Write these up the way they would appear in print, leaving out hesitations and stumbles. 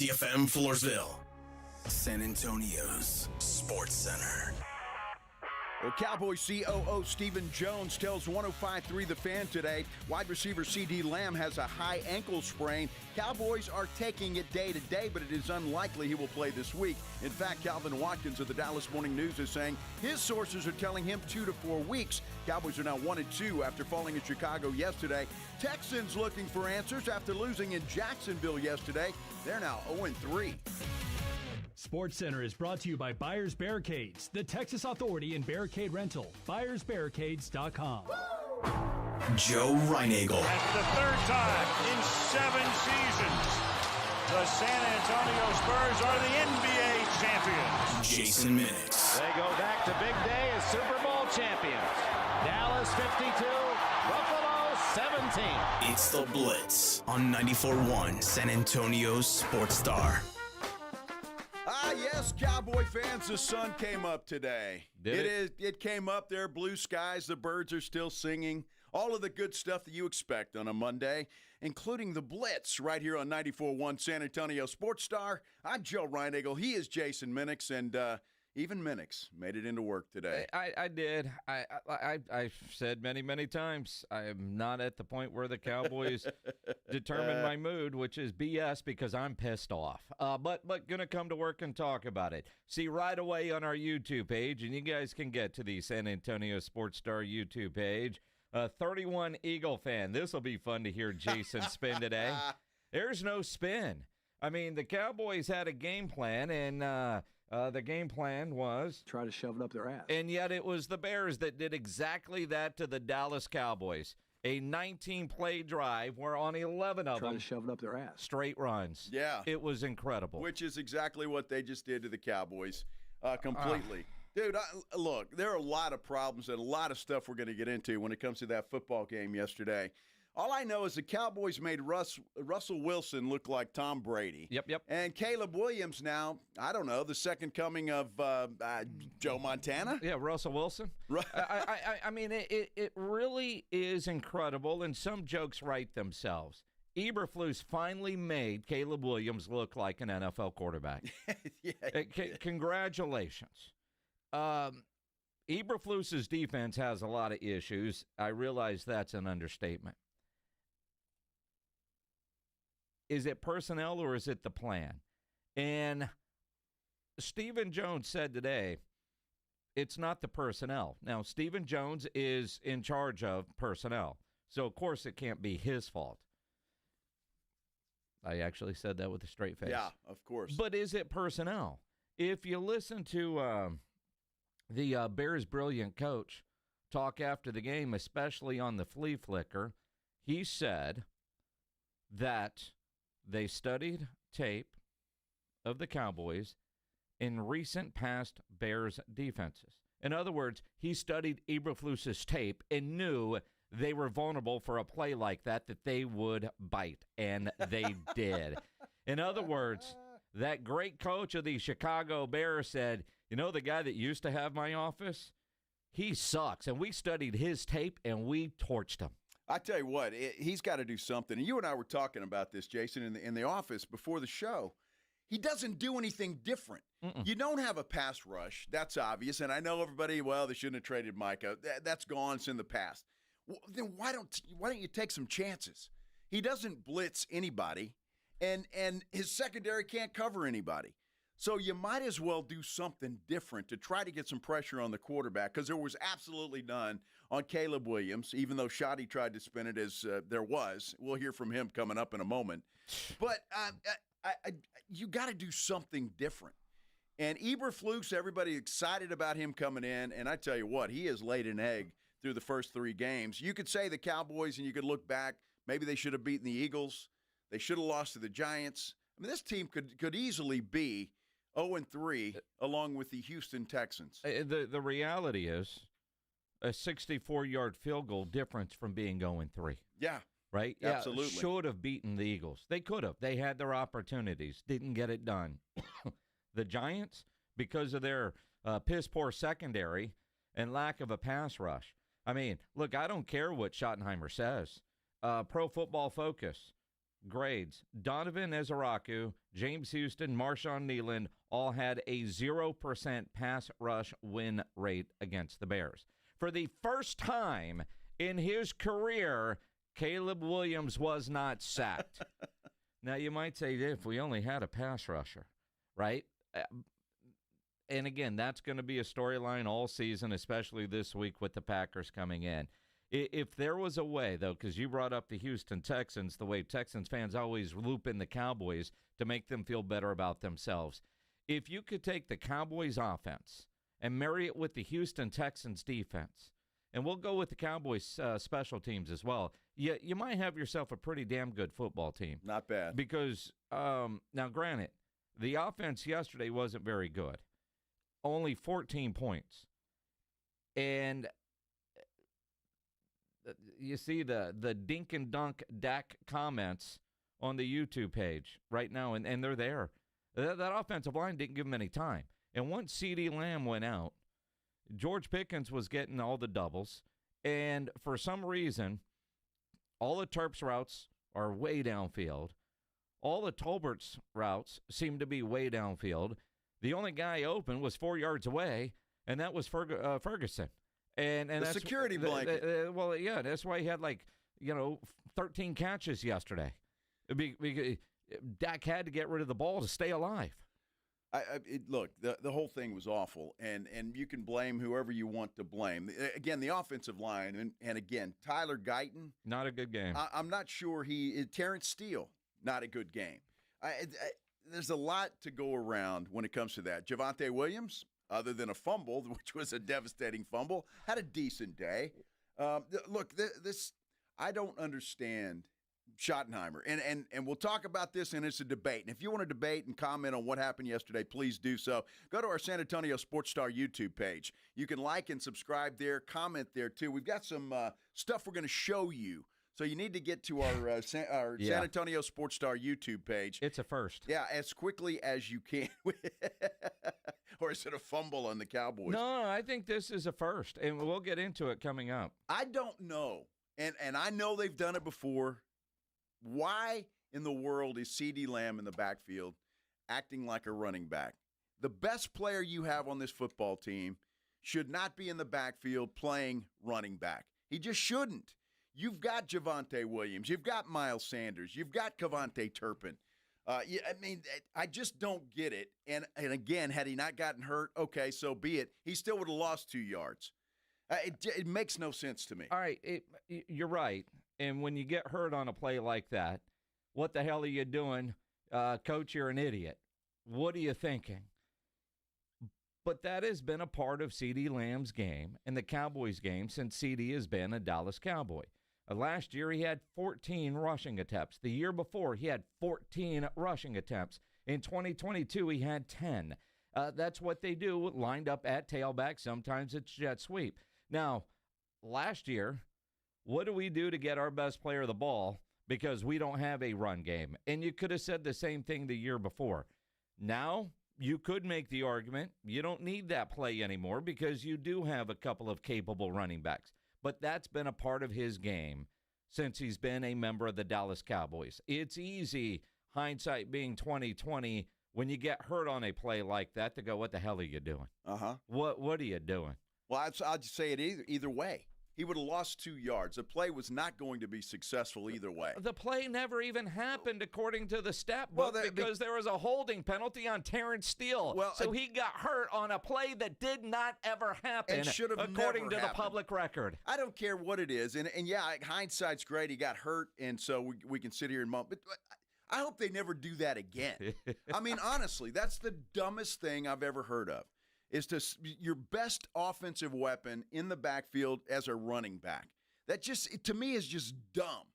DFM Floresville, San Antonio's Sports Center. Well, Cowboys COO Stephen Jones tells 105.3 The Fan today, wide receiver CeeDee Lamb has a high ankle sprain. Cowboys are taking it day to day, but it is unlikely he will play this week. In fact, Calvin Watkins of the Dallas Morning News is saying his sources are telling him 2 to 4 weeks. Cowboys are now 1-2 after falling in Chicago yesterday. Texans looking for answers after losing in Jacksonville yesterday. They're now 0-3. SportsCenter is brought to you by Buyers Barricades, the Texas authority in barricade rental. BuyersBarricades.com. Joe Reinagel. And the third time in 7 seasons, the San Antonio Spurs are the NBA champions. Jason Minix. They go back to big day as Super Bowl champions. Dallas 52, Buffalo 17. It's the Blitz on 94.1 San Antonio's Sports Star. Yes, Cowboy fans, the sun came up today. It came up there, blue skies, the birds are still singing, all of the good stuff that you expect on a Monday, including the Blitz right here on 94.1 San Antonio Sports Star. I'm Joe Reinagel. He is Jason Minix, and even Minix made it into work today. I did. I've said many times I am not at the point where the Cowboys determine my mood, which is BS because I'm pissed off. But going to come to work and talk about it. See right away on our YouTube page, and you guys can get to the San Antonio Sports Star YouTube page. 31 Eagle fan. This will be fun to hear Jason spin today. There's no spin. I mean, the Cowboys had a game plan, and the game plan was try to shove it up their ass. And yet it was the Bears that did exactly that to the Dallas Cowboys. A 19-play drive where on 11 of them, try to shove it up their ass. Straight runs. Yeah. It was incredible. Which is exactly what they just did to the Cowboys completely. Dude, look, there are a lot of problems and a lot of stuff we're going to get into when it comes to that football game yesterday. All I know is the Cowboys made Russell Wilson look like Tom Brady. Yep. And Caleb Williams now, I don't know, the second coming of Joe Montana? Yeah, Russell Wilson. Right. I mean, it really is incredible, and some jokes write themselves. Eberflus finally made Caleb Williams look like an NFL quarterback. Yeah. Congratulations. Eberflus's defense has a lot of issues. I realize that's an understatement. Is it personnel or is it the plan? And Stephen Jones said today, it's not the personnel. Now, Stephen Jones is in charge of personnel, so of course it can't be his fault. I actually said that with a straight face. Yeah, of course. But is it personnel? If you listen to the Bears' brilliant coach talk after the game, especially on the flea flicker, he said that they studied tape of the Cowboys in recent past Bears defenses. In other words, he studied Eberflus's tape and knew they were vulnerable for a play like that they would bite, and they did. In other words, that great coach of the Chicago Bears said, you know the guy that used to have my office? He sucks, and we studied his tape, and we torched him. I tell you what, he's got to do something. And you and I were talking about this, Jason, in the office before the show. He doesn't do anything different. You don't have a pass rush. That's obvious. And I know everybody, well, they shouldn't have traded Micah. That's gone. It's in the past. Well, then why don't you take some chances? He doesn't blitz anybody, and his secondary can't cover anybody. So you might as well do something different to try to get some pressure on the quarterback, because there was absolutely none on Caleb Williams, even though Shoddy tried to spin it as there was. We'll hear from him coming up in a moment. But you got to do something different. And Eberflus, everybody excited about him coming in, and I tell you what, he has laid an egg through the first 3 games. You could say the Cowboys, and you could look back, maybe they should have beaten the Eagles. They should have lost to the Giants. I mean, this team could easily be 0-3 along with the Houston Texans. The reality is a 64-yard field goal difference from being 0-3. Yeah. Right? Absolutely. Yeah, should have beaten the Eagles. They could have. They had their opportunities. Didn't get it done. The Giants, because of their piss-poor secondary and lack of a pass rush. I mean, look, I don't care what Schottenheimer says. Pro Football Focus grades. Donovan Ezeraku, James Houston, Marshawn Nealon all had a 0% pass rush win rate against the Bears. For the first time in his career, Caleb Williams was not sacked. Now, you might say, if we only had a pass rusher, right? And again, that's going to be a storyline all season, especially this week with the Packers coming in. If there was a way, though, because you brought up the Houston Texans, the way Texans fans always loop in the Cowboys to make them feel better about themselves. If you could take the Cowboys offense and marry it with the Houston Texans defense, and we'll go with the Cowboys special teams as well, you might have yourself a pretty damn good football team. Not bad. Because, now granted, the offense yesterday wasn't very good. Only 14 points. And you see the dink and dunk Dak comments on the YouTube page right now, and they're there. That offensive line didn't give him any time. And once CeeDee Lamb went out, George Pickens was getting all the doubles. And for some reason, all the Terps routes are way downfield. All the Tolbert's routes seem to be way downfield. The only guy open was 4 yards away, and that was Ferguson. And the that's security blanket. Well, yeah, that's why he had 13 catches yesterday. Dak had to get rid of the ball to stay alive. Look, the whole thing was awful, and you can blame whoever you want to blame. Again, the offensive line, and again, Tyler Guyton. Not a good game. I'm not sure Terrence Steele, not a good game. There's a lot to go around when it comes to that. Javonte Williams, other than a fumble, which was a devastating fumble, had a decent day. Look, I don't understand Schottenheimer. And we'll talk about this, and it's a debate. And if you want to debate and comment on what happened yesterday, please do so. Go to our San Antonio Sports Star YouTube page. You can like and subscribe there, comment there, too. We've got some stuff we're going to show you. So you need to get to our San Antonio Sports Star YouTube page. It's a first. Yeah, as quickly as you can. Or is it a fumble on the Cowboys? No, I think this is a first, and we'll get into it coming up. I don't know, and I know they've done it before. Why in the world is CeeDee Lamb in the backfield acting like a running back? The best player you have on this football team should not be in the backfield playing running back. He just shouldn't. You've got Javonte Williams. You've got Miles Sanders. You've got Kevontae Turpin. I just don't get it. And again, had he not gotten hurt, okay, so be it. He still would have lost 2 yards. It makes no sense to me. All right, you're right. And when you get hurt on a play like that, what the hell are you doing? Coach, you're an idiot. What are you thinking? But that has been a part of CeeDee Lamb's game and the Cowboys' game since CeeDee has been a Dallas Cowboy. Last year, he had 14 rushing attempts. The year before, he had 14 rushing attempts. In 2022, he had 10. That's what they do, lined up at tailback. Sometimes it's jet sweep. Now, last year, what do we do to get our best player the ball? Because we don't have a run game. And you could have said the same thing the year before. Now, you could make the argument you don't need that play anymore because you do have a couple of capable running backs. But that's been a part of his game since he's been a member of the Dallas Cowboys. It's easy, hindsight being 20/20, when you get hurt on a play like that to go, what the hell are you doing? What are you doing? Well, I'll just say it either way. He would have lost 2 yards. The play was not going to be successful either way. The play never even happened according to the stat book because there was a holding penalty on Terrence Steele. So he got hurt on a play that did not ever happen and should have according never to happened. The public record. I don't care what it is. And yeah, hindsight's great. He got hurt, and so we can sit here and but I hope they never do that again. I mean, honestly, that's the dumbest thing I've ever heard of. Is your best offensive weapon in the backfield as a running back. That just, to me, is just dumb.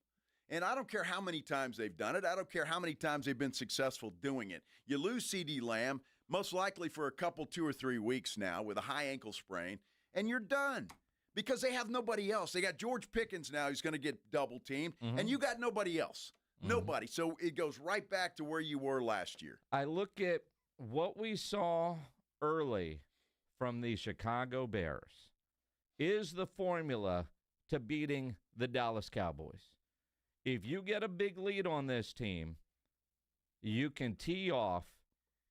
And I don't care how many times they've done it. I don't care how many times they've been successful doing it. You lose CeeDee Lamb, most likely for a couple, 2 or 3 weeks now with a high ankle sprain, and you're done because they have nobody else. They got George Pickens now who's going to get double teamed, and you got nobody else. Nobody. So it goes right back to where you were last year. I look at what we saw early from the Chicago Bears is the formula to beating the Dallas Cowboys. If you get a big lead on this team, you can tee off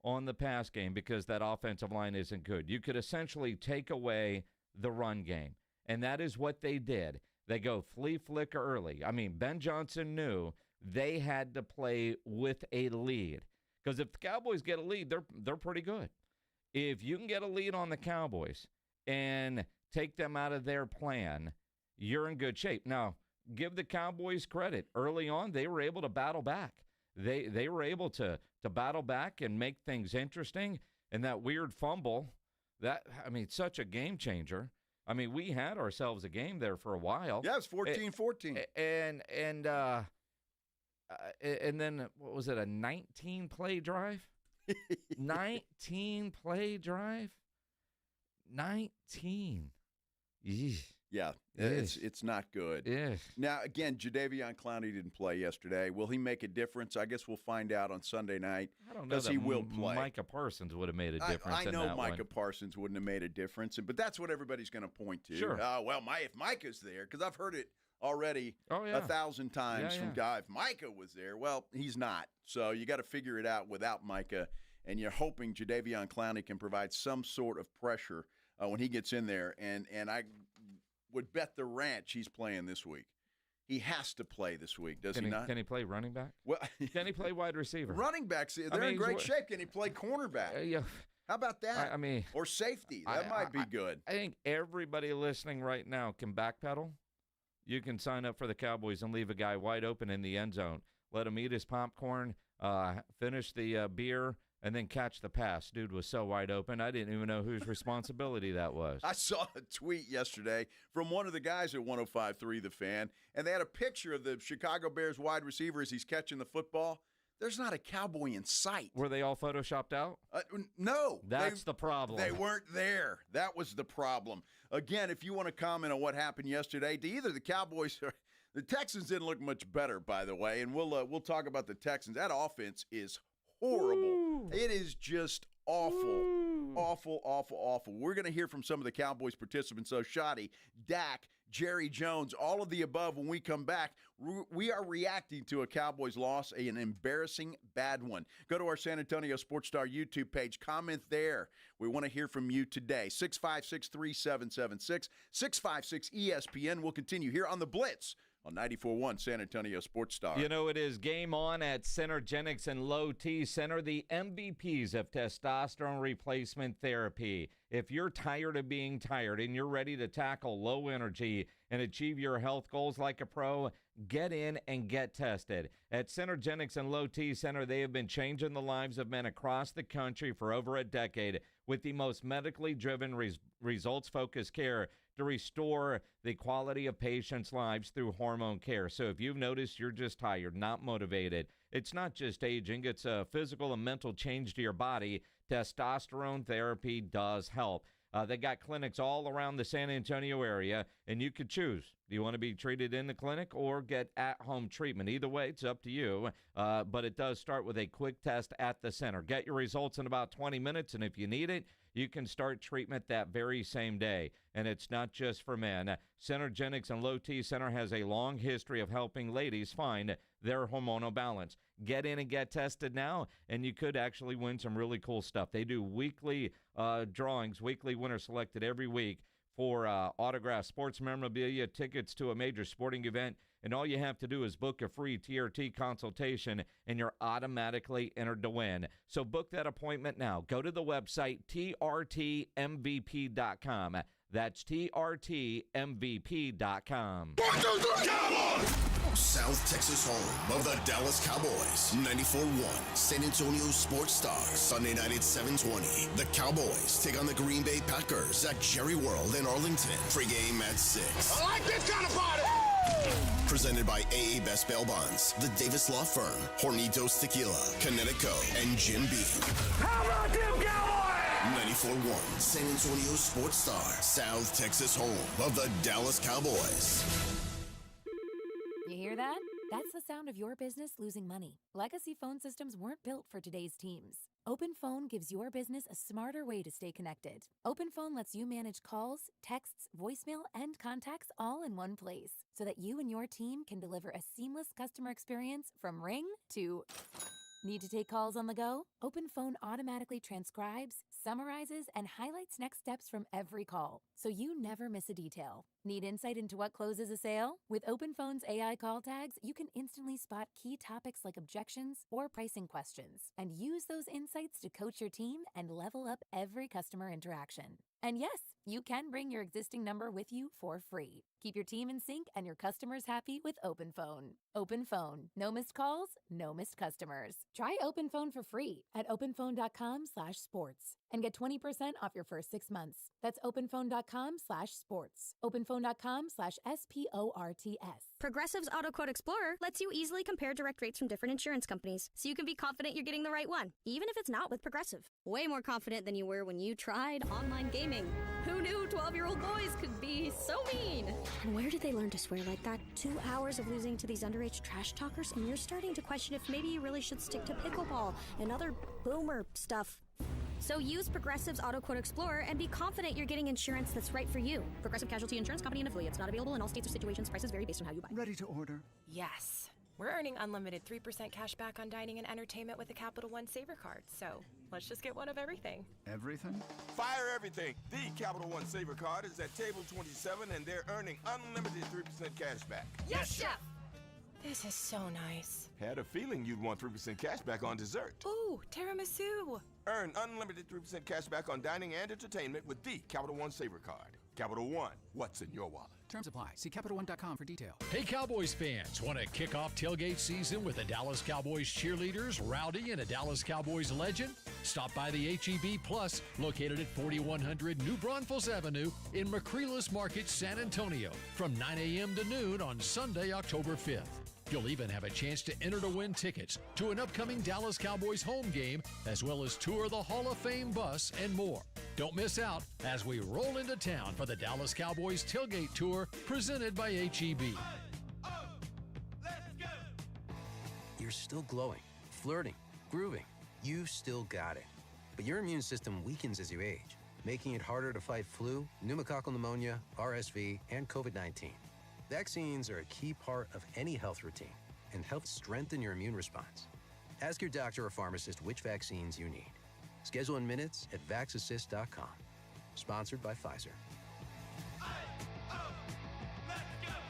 on the pass game because that offensive line isn't good. You could essentially take away the run game, and that is what they did. They go flea flicker early. I mean, Ben Johnson knew they had to play with a lead because if the Cowboys get a lead, they're pretty good. If you can get a lead on the Cowboys and take them out of their plan, you're in good shape. Now, give the Cowboys credit. Early on, they were able to battle back. They were able to battle back and make things interesting. And that weird fumble, such a game changer. I mean, we had ourselves a game there for a while. Yeah, it was 14-14. And then, what was it, a 19-play drive? 19-play drive? 19. Yeesh. Yeah, it's not good. Yeah. Now, again, Jadeveon Clowney didn't play yesterday. Will he make a difference? I guess we'll find out on Sunday night. I don't know that he will play. Micah Parsons would have made a difference. I know Micah Parsons wouldn't have made a difference, but that's what everybody's going to point to. Sure. If Micah's there, because I've heard it already 1,000 times from guy. If Micah was there, well, he's not. So you got to figure it out without Micah, and you're hoping Jadeveon Clowney can provide some sort of pressure when he gets in there. And I would bet the ranch he's playing this week. He has to play this week, does he not? Can he play running back? Well, can he play wide receiver? Running backs, they're in great shape. Can he play cornerback? Yeah. How about that? Or safety. That might be good. I think everybody listening right now can backpedal. You can sign up for the Cowboys and leave a guy wide open in the end zone. Let him eat his popcorn, finish the beer, and then catch the pass. Dude was so wide open, I didn't even know whose responsibility that was. I saw a tweet yesterday from one of the guys at 105.3 The Fan, and they had a picture of the Chicago Bears wide receiver as he's catching the football. There's not a Cowboy in sight. Were they all photoshopped out? No. That's the problem. They weren't there. That was the problem. Again, if you want to comment on what happened yesterday, to either the Cowboys or the Texans didn't look much better, by the way, and we'll talk about the Texans. That offense is horrible. Ooh. It is just awful. Ooh. Awful. We're going to hear from some of the Cowboys participants. So, Shoddy, Dak, Jerry Jones, all of the above when we come back. We are reacting to a Cowboys loss, an embarrassing bad one. Go to our San Antonio Sports Star YouTube page. Comment there. We want to hear from you today. 656-3776, 656-ESPN. We'll continue here on the Blitz on 94.1 San Antonio Sports Star. You know, it is game on at Synergenics and Low T Center, the MVPs of testosterone replacement therapy. If you're tired of being tired and you're ready to tackle low energy and achieve your health goals like a pro, get in and get tested. At Synergenics and Low T Center, they have been changing the lives of men across the country for over a decade with the most medically driven results-focused care to restore the quality of patients' lives through hormone care. So if you've noticed you're just tired, not motivated, it's not just aging, it's a physical and mental change to your body. Testosterone therapy does help. They got clinics all around the San Antonio area, and you could choose. Do you want to be treated in the clinic or get at-home treatment? Either way, it's up to you, but it does start with a quick test at the center. Get your results in about 20 minutes, and if you need it, you can start treatment that very same day. And it's not just for men. Synergenics and Low T Center has a long history of helping ladies find their hormonal balance. Get in and get tested now, and you could actually win some really cool stuff. They do weekly drawings, weekly winners selected every week for autographed sports memorabilia, tickets to a major sporting event, and all you have to do is book a free TRT consultation, and you're automatically entered to win. So book that appointment now. Go to the website, trtmvp.com. That's trtmvp.com. South Texas home of the Dallas Cowboys. 94.1 San Antonio Sports Star. Sunday night at 7:20. The Cowboys take on the Green Bay Packers at Jerry World in Arlington. Pre-game at 6. I like this kind of party! Presented by AA Best Bail Bonds, the Davis Law Firm, Hornitos Tequila, Connecticut, and Jim Beam. How about them Cowboys? 94.1 San Antonio Sports Star. South Texas home of the Dallas Cowboys. You hear that? That's the sound of your business losing money. Legacy phone systems weren't built for today's teams. OpenPhone gives your business a smarter way to stay connected. OpenPhone lets you manage calls, texts, voicemail, and contacts all in one place so that you and your team can deliver a seamless customer experience from ring to... Need to take calls on the go? OpenPhone automatically transcribes, summarizes, and highlights next steps from every call, so you never miss a detail. Need insight into what closes a sale? With OpenPhone's AI call tags, you can instantly spot key topics like objections or pricing questions, and use those insights to coach your team and level up every customer interaction. And yes, you can bring your existing number with you for free. Keep your team in sync and your customers happy with OpenPhone. OpenPhone. No missed calls, no missed customers. Try OpenPhone for free at openphone.com/sports and get 20% off your first 6 months. That's openphone.com/sports. openphone.com/SPORTS. Progressive's Auto Quote Explorer lets you easily compare direct rates from different insurance companies, so you can be confident you're getting the right one, even if it's not with Progressive. Way more confident than you were when you tried online gaming. Who knew 12-year-old boys could be so mean? And where did they learn to swear like that? 2 hours of losing to these underage trash talkers, and you're starting to question if maybe you really should stick to pickleball and other boomer stuff. So use Progressive's Auto Quote Explorer and be confident you're getting insurance that's right for you. Progressive Casualty Insurance Company and affiliates. Not available in all states or situations. Prices vary based on how you buy. Ready to order? Yes. We're earning unlimited 3% cash back on dining and entertainment with the Capital One Saver card. So let's just get one of everything. Everything? Fire everything. The Capital One Saver card is at table 27, and they're earning unlimited 3% cash back. Yes, Chef! This is so nice. Had a feeling you'd want 3% cash back on dessert. Ooh, tiramisu. Earn unlimited 3% cash back on dining and entertainment with the Capital One Saver card. Capital One, what's in your wallet? Terms apply. See CapitalOne.com for details. Hey, Cowboys fans, want to kick off tailgate season with a Dallas Cowboys cheerleaders, Rowdy, and a Dallas Cowboys legend? Stop by the H-E-B Plus, located at 4100 New Braunfels Avenue in Macrelis Market, San Antonio, from 9 a.m. to noon on Sunday, October 5th. You'll even have a chance to enter to win tickets to an upcoming Dallas Cowboys home game, as well as tour the Hall of Fame bus and more. Don't miss out as we roll into town for the Dallas Cowboys tailgate tour presented by H-E-B. You're still glowing, flirting, grooving. You've still got it. But your immune system weakens as you age, making it harder to fight flu, pneumococcal pneumonia, RSV, and COVID-19. Vaccines are a key part of any health routine and help strengthen your immune response. Ask your doctor or pharmacist which vaccines you need. Schedule in minutes at vaxassist.com. Sponsored by Pfizer.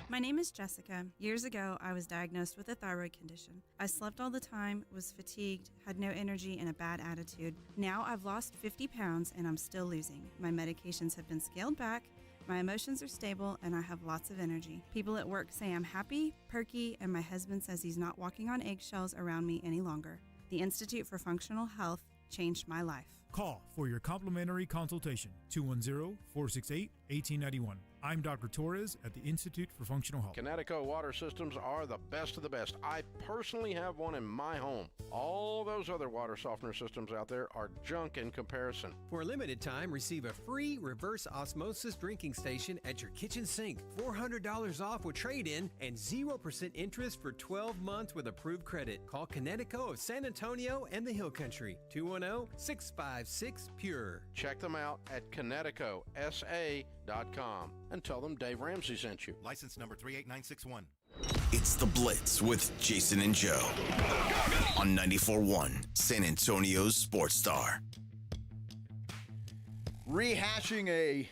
My name is Jessica. Years ago, I was diagnosed with a thyroid condition. I slept all the time, was fatigued, had no energy, and a bad attitude. Now I've lost 50 pounds and I'm still losing. My medications have been scaled back. My emotions are stable, and I have lots of energy. People at work say I'm happy, perky, and my husband says he's not walking on eggshells around me any longer. The Institute for Functional Health changed my life. Call for your complimentary consultation, 210-468-1891. I'm Dr. Torres at the Institute for Functional Health. Connecticut water systems are the best of the best. I personally have one in my home. All those other water softener systems out there are junk in comparison. For a limited time, receive a free reverse osmosis drinking station at your kitchen sink. $400 off with trade-in and 0% interest for 12 months with approved credit. Call Connecticut of San Antonio and the Hill Country. 210-656-PURE. Check them out at ConnecticutSA.com and tell them Dave Ramsey sent you. License number 38961. It's The Blitz with Jason and Joe on 94.1 San Antonio's Sports Star. Rehashing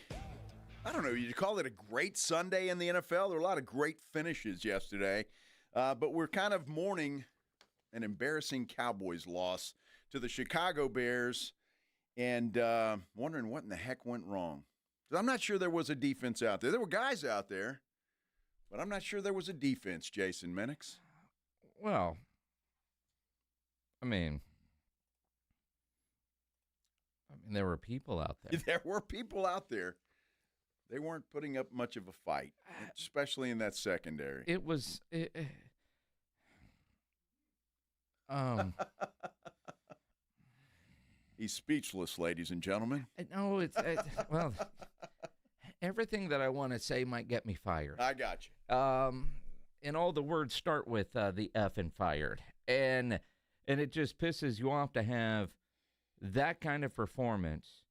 I don't know, you'd call it a great Sunday in the NFL. There were a lot of great finishes yesterday, but we're kind of mourning an embarrassing Cowboys loss to the Chicago Bears and wondering what in the heck went wrong. I'm not sure there was a defense out there. There were guys out there, but I'm not sure there was a defense, Jason Minix. Well, I mean, there were people out there. There were people out there. They weren't putting up much of a fight, especially in that secondary. It was He's speechless, ladies and gentlemen. No, well, everything that I want to say might get me fired. I got you. And all the words start with the F and fired. And it just pisses you off to have that kind of performance,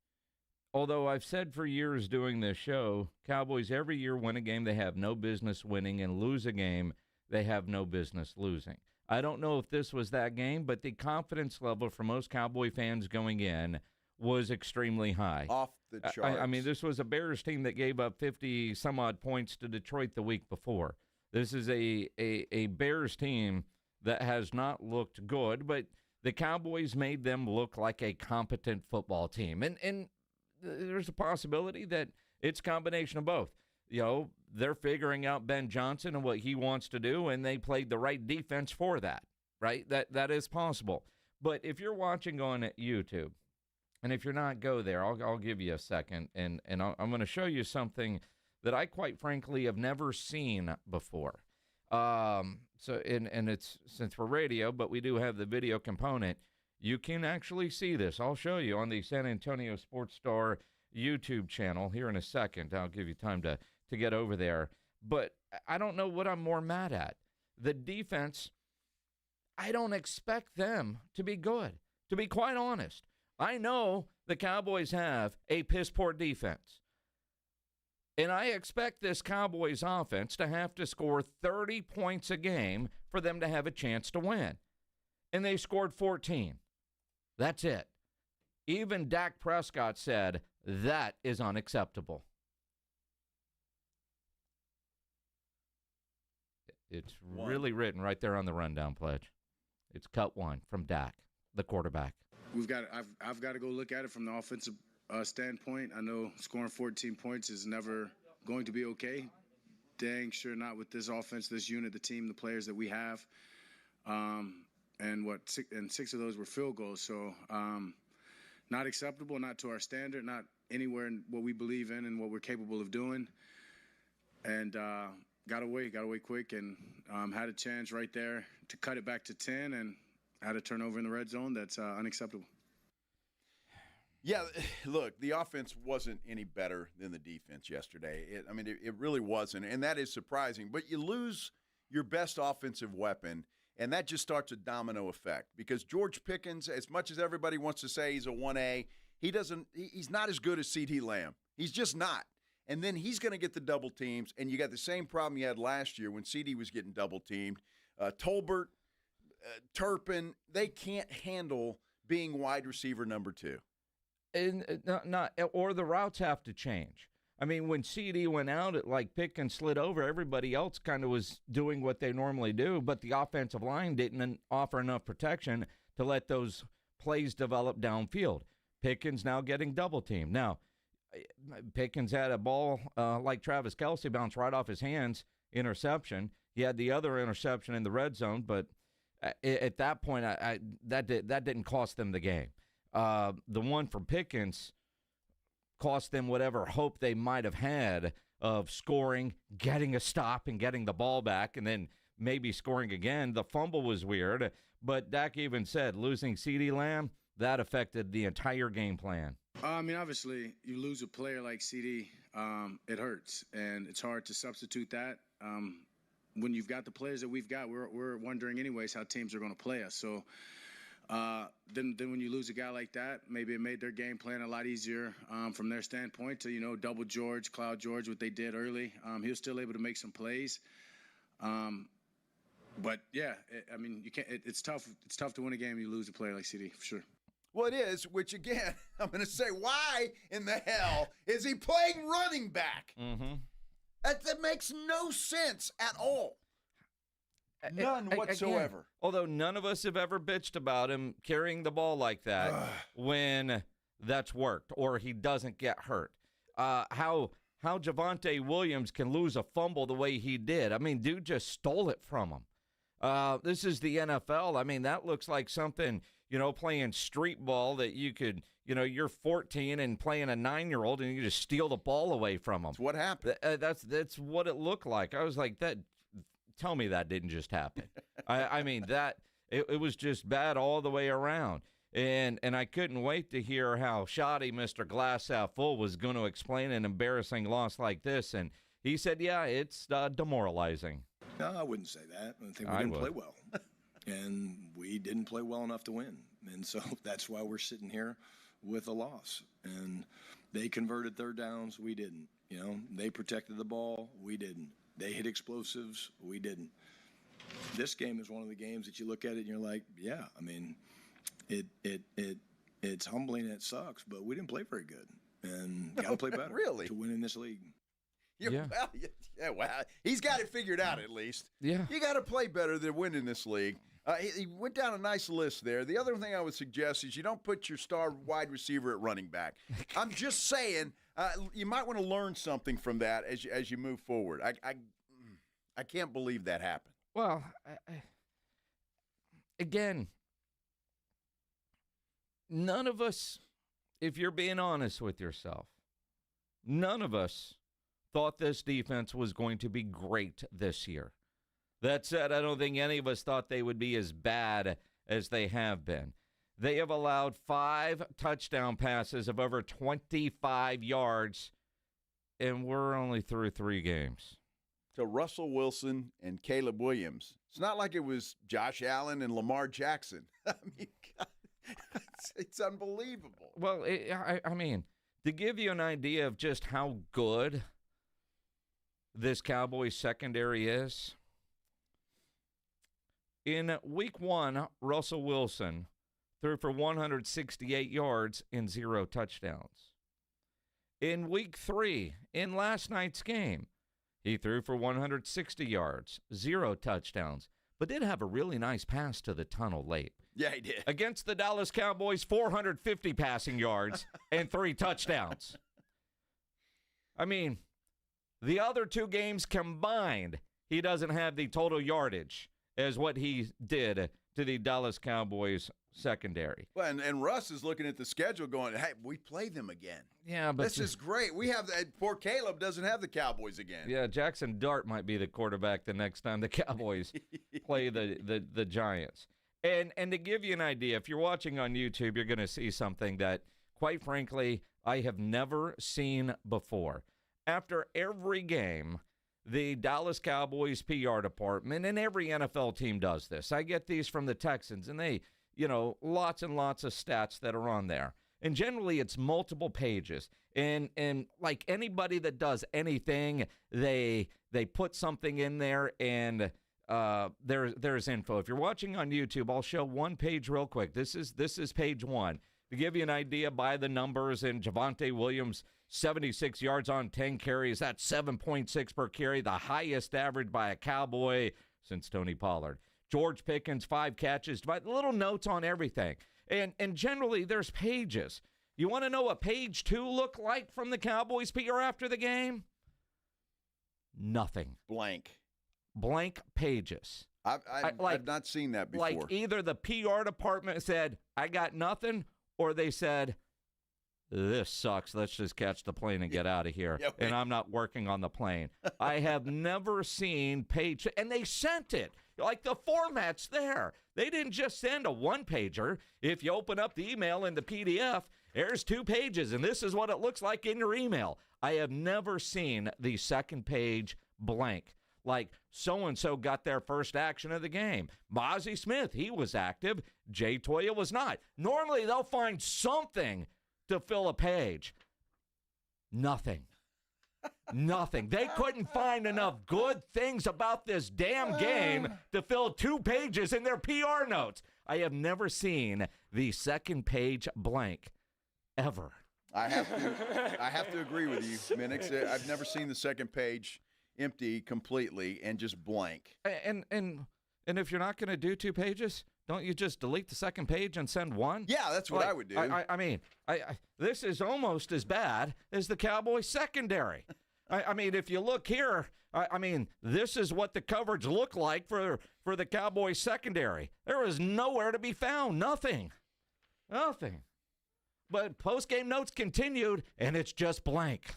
although I've said for years doing this show, Cowboys every year win a game they have no business winning and lose a game they have no business losing. I don't know if this was that game, but the confidence level for most Cowboy fans going in was extremely high. Off the charts. I mean, this was a Bears team that gave up 50-some-odd points to Detroit the week before. This is a Bears team that has not looked good, but the Cowboys made them look like a competent football team. And there's a possibility that it's a combination of both. You know, they're figuring out Ben Johnson and what he wants to do, and they played the right defense for that, right? That is possible. But if you're watching on YouTube, and if you're not, go there. I'll give you a second, and I'm going to show you something that I quite frankly have never seen before. It's since we're radio, but we do have the video component. You can actually see this. I'll show you on the San Antonio Sports Star YouTube channel here in a second. I'll give you time to get over there. But I don't know what I'm more mad at. The defense, I don't expect them to be good, to be quite honest. I know the Cowboys have a piss-poor defense. And I expect this Cowboys offense to have to score 30 points a game for them to have a chance to win. And they scored 14. That's it. Even Dak Prescott said that is unacceptable. It's really written right there on the rundown pledge. It's cut one from Dak, the quarterback. I've got to go look at it from the offensive standpoint. I know scoring 14 points is never going to be okay. Dang sure not with this offense, this unit, the team, the players that we have. And six of those were field goals. So not acceptable, not to our standard, not anywhere in what we believe in and what we're capable of doing. And got away quick and had a chance right there to cut it back to 10 and had a turnover in the red zone. That's unacceptable. Yeah, look, the offense wasn't any better than the defense yesterday. It really wasn't, and that is surprising. But you lose your best offensive weapon, and that just starts a domino effect because George Pickens, as much as everybody wants to say he's a 1A, he's not as good as CeeDee Lamb. He's just not. And then he's going to get the double teams, and you got the same problem you had last year when CeeDee was getting double teamed. Tolbert, Turpin, they can't handle being wide receiver number 2. And or the routes have to change. I mean, when CeeDee went out, Pickens slid over, everybody else kind of was doing what they normally do, but the offensive line didn't offer enough protection to let those plays develop downfield. Pickens now getting double teamed. Now, Pickens had a ball like Travis Kelce bounce right off his hands, interception. He had the other interception in the red zone, but at that point, that didn't cost them the game. The one from Pickens cost them whatever hope they might have had of scoring, getting a stop, and getting the ball back, and then maybe scoring again. The fumble was weird, but Dak even said losing CeeDee Lamb, that affected the entire game plan. Obviously, you lose a player like CeeDee, it hurts, and it's hard to substitute that. When you've got the players that we've got, we're wondering anyways how teams are going to play us. So then when you lose a guy like that, maybe it made their game plan a lot easier from their standpoint to, double George, Cloud George, what they did early. He was still able to make some plays. But, yeah, you can't. It's tough. It's tough to win a game when you lose a player like CeeDee, for sure. Well, it is, which, again, I'm going to say, why in the hell is he playing running back? Mm-hmm. That makes no sense at all. None whatsoever. Again, although none of us have ever bitched about him carrying the ball like that when that's worked or he doesn't get hurt. How Javonte Williams can lose a fumble the way he did. Dude just stole it from him. This is the NFL. That looks like something, playing street ball that you could, you're 14 and playing a 9-year-old and you just steal the ball away from him. That's what happened. That's what it looked like. I was like, tell me that didn't just happen. It was just bad all the way around. And I couldn't wait to hear how shoddy Mr. Glass Half Full was going to explain an embarrassing loss like this. And he said, yeah, it's demoralizing. No, I wouldn't say that. I think we didn't play well. And we didn't play well enough to win. And so that's why we're sitting here with a loss. And they converted third downs. We didn't. They protected the ball. We didn't. They hit explosives. We didn't. This game is one of the games that you look at it and you're like, yeah, I mean, it's humbling and it sucks, but we didn't play very good. And got to play better really? To win in this league. Yeah. Well, he's got it figured out at least. Yeah. You got to play better than win in this league. He went down a nice list there. The other thing I would suggest is you don't put your star wide receiver at running back. I'm just saying you might want to learn something from that as you move forward. I can't believe that happened. Well, again, none of us, if you're being honest with yourself, none of us thought this defense was going to be great this year. That said, I don't think any of us thought they would be as bad as they have been. They have allowed 5 touchdown passes of over 25 yards, and we're only through 3 games. To Russell Wilson and Caleb Williams. It's not like it was Josh Allen and Lamar Jackson. I mean, God, it's unbelievable. Well, I mean, to give you an idea of just how good this Cowboys secondary is, in week 1, Russell Wilson threw for 168 yards and 0 touchdowns. In week 3, in last night's game, he threw for 160 yards, 0 touchdowns, but did have a really nice pass to the tunnel late. Yeah, he did. Against the Dallas Cowboys, 450 passing yards and 3 touchdowns. I mean, the other 2 games combined, he doesn't have the total yardage as what he did to the Dallas Cowboys secondary. Well, and Russ is looking at the schedule going, hey, we play them again. Yeah, but this is great. We have that. Poor Caleb doesn't have the Cowboys again. Yeah, Jackson Dart might be the quarterback the next time the Cowboys play the Giants. And to give you an idea, if you're watching on YouTube, you're going to see something that, quite frankly, I have never seen before. After every game, the Dallas Cowboys PR department, and every NFL team does this. I get these from the Texans, and they, lots and lots of stats that are on there. And generally, it's multiple pages. And like anybody that does anything, they put something in there, and there's info. If you're watching on YouTube, I'll show one page real quick. This is page 1. To give you an idea by the numbers, in Javonte Williams, 76 yards on 10 carries. That's 7.6 per carry, the highest average by a Cowboy since Tony Pollard. George Pickens, 5 catches, but little notes on everything. And generally, there's pages. You want to know what page 2 looked like from the Cowboys PR after the game? Nothing. Blank pages. I've not seen that before. Like either the PR department said, I got nothing, or they said, this sucks. Let's just catch the plane and get out of here. Yep. And I'm not working on the plane. I have never seen page, and they sent it. Like the format's there. They didn't just send a one-pager. If you open up the email in the PDF, there's 2 pages, and this is what it looks like in your email. I have never seen the second page blank. Like so-and-so got their first action of the game. Mozzie Smith, he was active. Jay Toya was not. Normally, they'll find something to fill a page. Nothing. Nothing. They couldn't find enough good things about this damn game to fill 2 pages in their PR notes. I have never seen the second page blank, ever. I have to agree with you, Minix. I've never seen the second page empty completely and just blank. And if you're not going to do 2 pages, don't you just delete the second page and send 1? Yeah, that's what I would do. I mean, this is almost as bad as the Cowboys secondary. I mean, if you look here, I mean, this is what the coverage looked like for the Cowboys secondary. There was nowhere to be found. Nothing. But postgame notes continued, and it's just blank.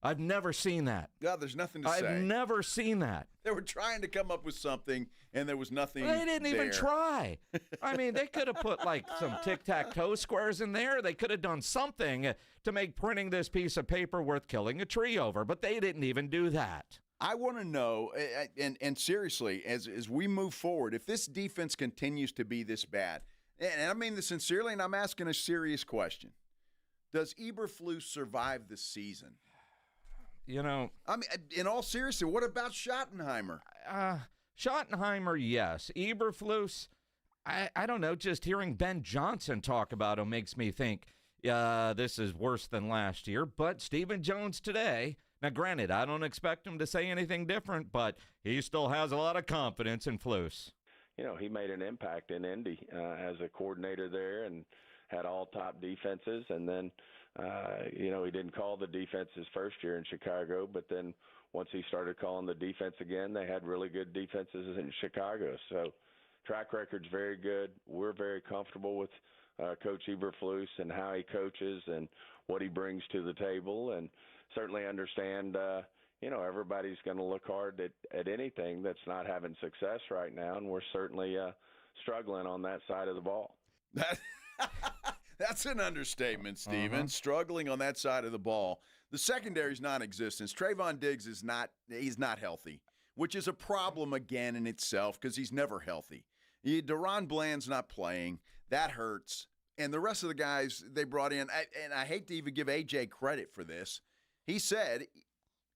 I've never seen that. God, there's nothing to say. I've never seen that. They were trying to come up with something, and there was nothing They didn't there. even try. I mean, they could have put, like, some tic-tac-toe squares in there. They could have done something to make printing this piece of paper worth killing a tree over, but they didn't even do that. I want to know, and seriously, as we move forward, if this defense continues to be this bad, and I mean this sincerely, and I'm asking a serious question. Does Eberflus survive the season? You know, I mean, in all seriousness, what about Schottenheimer? Schottenheimer, yes. Eberflus, I don't know. Just hearing Ben Johnson talk about him makes me think, this is worse than last year. But Stephen Jones today, now granted, I don't expect him to say anything different, but he still has a lot of confidence in Flus. You know, he made an impact in Indy as a coordinator there and had all top defenses. And then, you know, he didn't call the defense his first year in Chicago, but then once he started calling the defense again, they had really good defenses in Chicago. So track record's very good. We're very comfortable with Coach Eberflus and how he coaches and what he brings to the table, and certainly understand, you know, everybody's going to look hard at anything that's not having success right now, and we're certainly struggling on that side of the ball. That's an understatement, Steven. Struggling on that side of the ball. The secondary's non-existent. Trayvon Diggs he's not healthy, which is a problem again in itself because he's never healthy. Deron Bland's not playing. That hurts. And the rest of the guys they brought in, and I hate to even give AJ credit for this, he said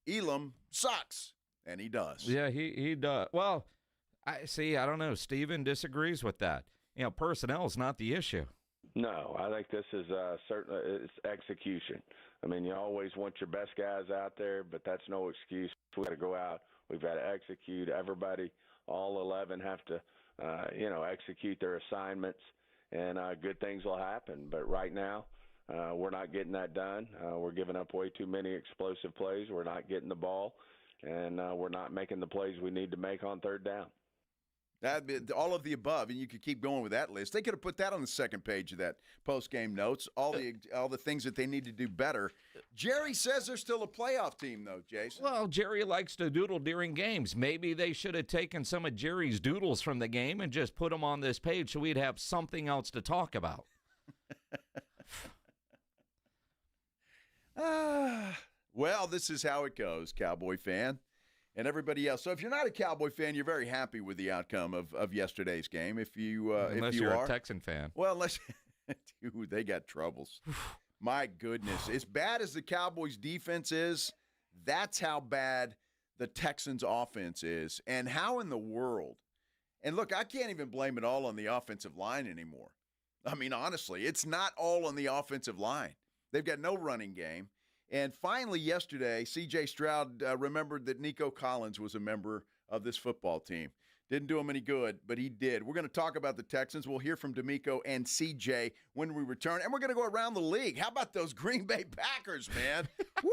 Elam sucks, and he does. Yeah, he does. Well, I don't know. Steven disagrees with that. You know, personnel is not the issue. No, I think this is certainly it's execution. I mean, you always want your best guys out there, but that's no excuse. We've got to go out. We've got to execute. Everybody, all 11 have to, you know, execute their assignments, and good things will happen. But right now, we're not getting that done. We're giving up way too many explosive plays. We're not getting the ball, and we're not making the plays we need to make on third down. That'd be all of the above, and you could keep going with that list. They could have put that on the second page of that post-game notes, all the things that they need to do better. Jerry says they're still a playoff team, though, Jason. Well, Jerry likes to doodle during games. Maybe they should have taken some of Jerry's doodles from the game and just put them on this page so we'd have something else to talk about. Well, this is how it goes, Cowboy fan. And everybody else. So if you're not a Cowboy fan, you're very happy with the outcome of yesterday's game. Unless you're a Texan fan. Well, unless dude, they got troubles. My goodness. As bad as the Cowboys defense is, that's how bad the Texans offense is. And how in the world? And look, I can't even blame it all on the offensive line anymore. I mean, honestly, it's not all on the offensive line. They've got no running game. And finally, yesterday, C.J. Stroud remembered that Nico Collins was a member of this football team. Didn't do him any good, but he did. We're going to talk about the Texans. We'll hear from D'Amico and C.J. when we return. And we're going to go around the league. How about those Green Bay Packers, man? Woo!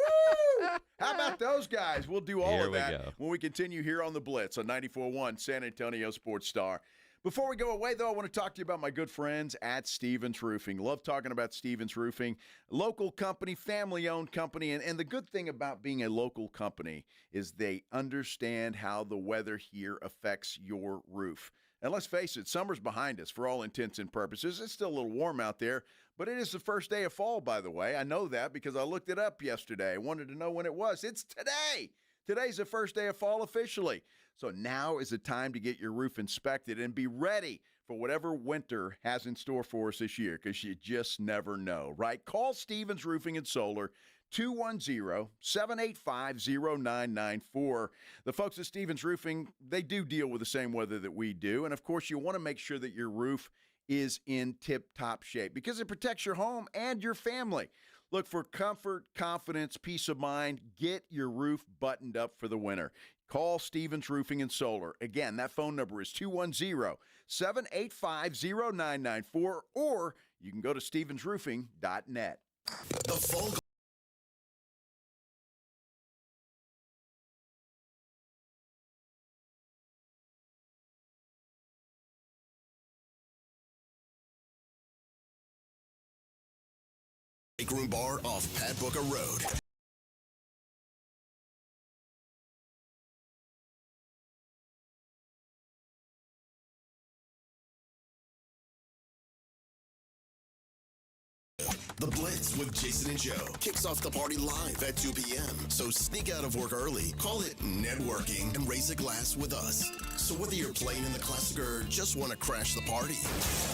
How about those guys? We'll do all of that when we continue here on the Blitz on 94.1 San Antonio Sports Star. Before we go away, though, I want to talk to you about my good friends at Stevens Roofing. Love talking about Stevens Roofing. Local company, family-owned company. And the good thing about being a local company is they understand how the weather here affects your roof. And let's face it, summer's behind us for all intents and purposes. It's still a little warm out there, but it is the first day of fall, by the way. I know that because I looked it up yesterday. I wanted to know when it was. It's today. Today's the first day of fall officially. So now is the time to get your roof inspected and be ready for whatever winter has in store for us this year, because you just never know, right? Call Stevens Roofing and Solar, 210-785-0994. The folks at Stevens Roofing, they do deal with the same weather that we do. And, of course, you want to make sure that your roof is in tip-top shape because it protects your home and your family. Look, for comfort, confidence, peace of mind, get your roof buttoned up for the winter. Call Stevens Roofing and Solar. Again, that phone number is 210-785-0994, or you can go to stevensroofing.net. The full Room Bar off Pat Booker Road. The Blitz with Jason and Joe kicks off the party live at 2 p.m. So sneak out of work early, call it networking, and raise a glass with us. So whether you're playing in the Classic or just want to crash the party,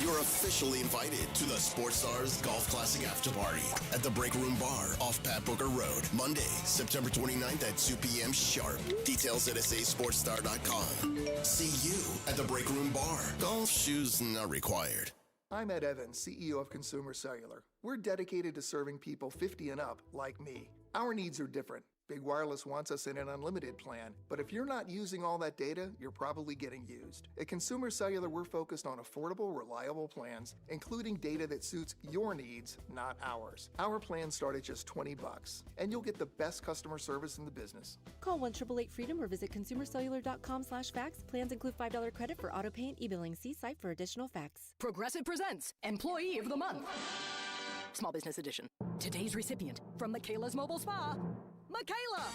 you're officially invited to the Sports Stars Golf Classic After Party at the Break Room Bar off Pat Booker Road, Monday, September 29th at 2 p.m. sharp. Details at sasportstar.com. See you at the Break Room Bar. Golf shoes not required. I'm Ed Evans, CEO of Consumer Cellular. We're dedicated to serving people 50 and up like me. Our needs are different. Big Wireless wants us in an unlimited plan, but if you're not using all that data, you're probably getting used. At Consumer Cellular, we're focused on affordable, reliable plans, including data that suits your needs, not ours. Our plans start at just $20, and you'll get the best customer service in the business. Call 1-888-FREEDOM or visit consumercellular.com/facts. Plans include $5 credit for auto pay and e-billing. See site for additional facts. Progressive presents Employee of the Month. Small Business Edition. Today's recipient from Michaela's Mobile Spa, Michaela!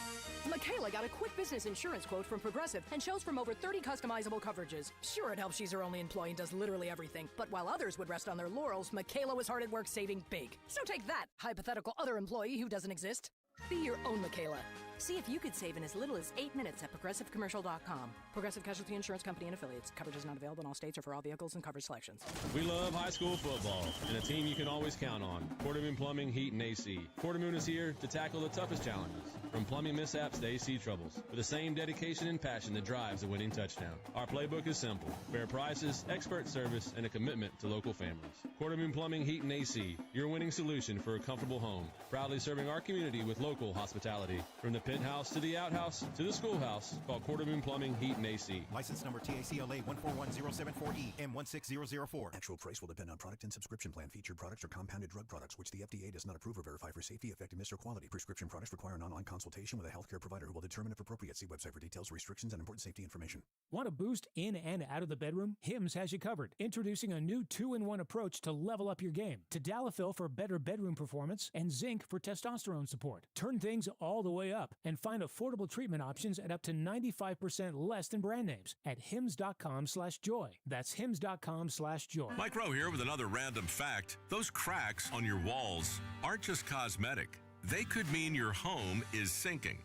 Michaela got a quick business insurance quote from Progressive and chose from over 30 customizable coverages. Sure, it helps she's her only employee and does literally everything, but while others would rest on their laurels, Michaela was hard at work saving big. So take that, hypothetical other employee who doesn't exist. Be your own Michaela. See if you could save in as little as 8 minutes at ProgressiveCommercial.com. Progressive Casualty Insurance Company and Affiliates. Coverage is not available in all states or for all vehicles and coverage selections. We love high school football and a team you can always count on. Quartermoon Plumbing, Heat, and AC. Quartermoon is here to tackle the toughest challenges, from plumbing mishaps to AC troubles, with the same dedication and passion that drives a winning touchdown. Our playbook is simple: fair prices, expert service, and a commitment to local families. Quartermoon Plumbing, Heat, and AC, your winning solution for a comfortable home. Proudly serving our community with local hospitality. From the pit house to the outhouse to the schoolhouse, call Quartermoon Plumbing, Heat, and AC. License number TACLA 141074E M16004. Actual price will depend on product and subscription plan. Featured products are compounded drug products, which the FDA does not approve or verify for safety, effectiveness, or quality. Prescription products require an online consultation with a healthcare provider who will determine if appropriate. See website for details, restrictions, and important safety information. Want a boost in and out of the bedroom? Hims has you covered. Introducing a new 2-in-1 approach to level up your game. Tadalafil for better bedroom performance and zinc for testosterone support. Turn things all the way up and find affordable treatment options at up to 95% less than brand names at hims.com/joy. That's hims.com/joy. Mike Rowe here with another random fact. Those cracks on your walls aren't just cosmetic. They could mean your home is sinking.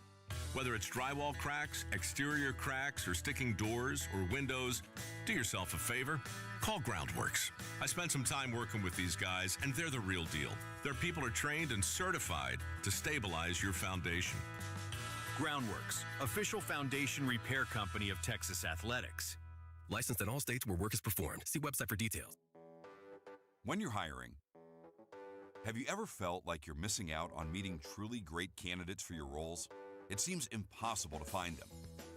Whether it's drywall cracks, exterior cracks, or sticking doors or windows, do yourself a favor. Call Groundworks. I spent some time working with these guys, and they're the real deal. Their people are trained and certified to stabilize your foundation. Groundworks, official foundation repair company of Texas Athletics. Licensed in all states where work is performed. See website for details. When you're hiring, have you ever felt like you're missing out on meeting truly great candidates for your roles? It seems impossible to find them,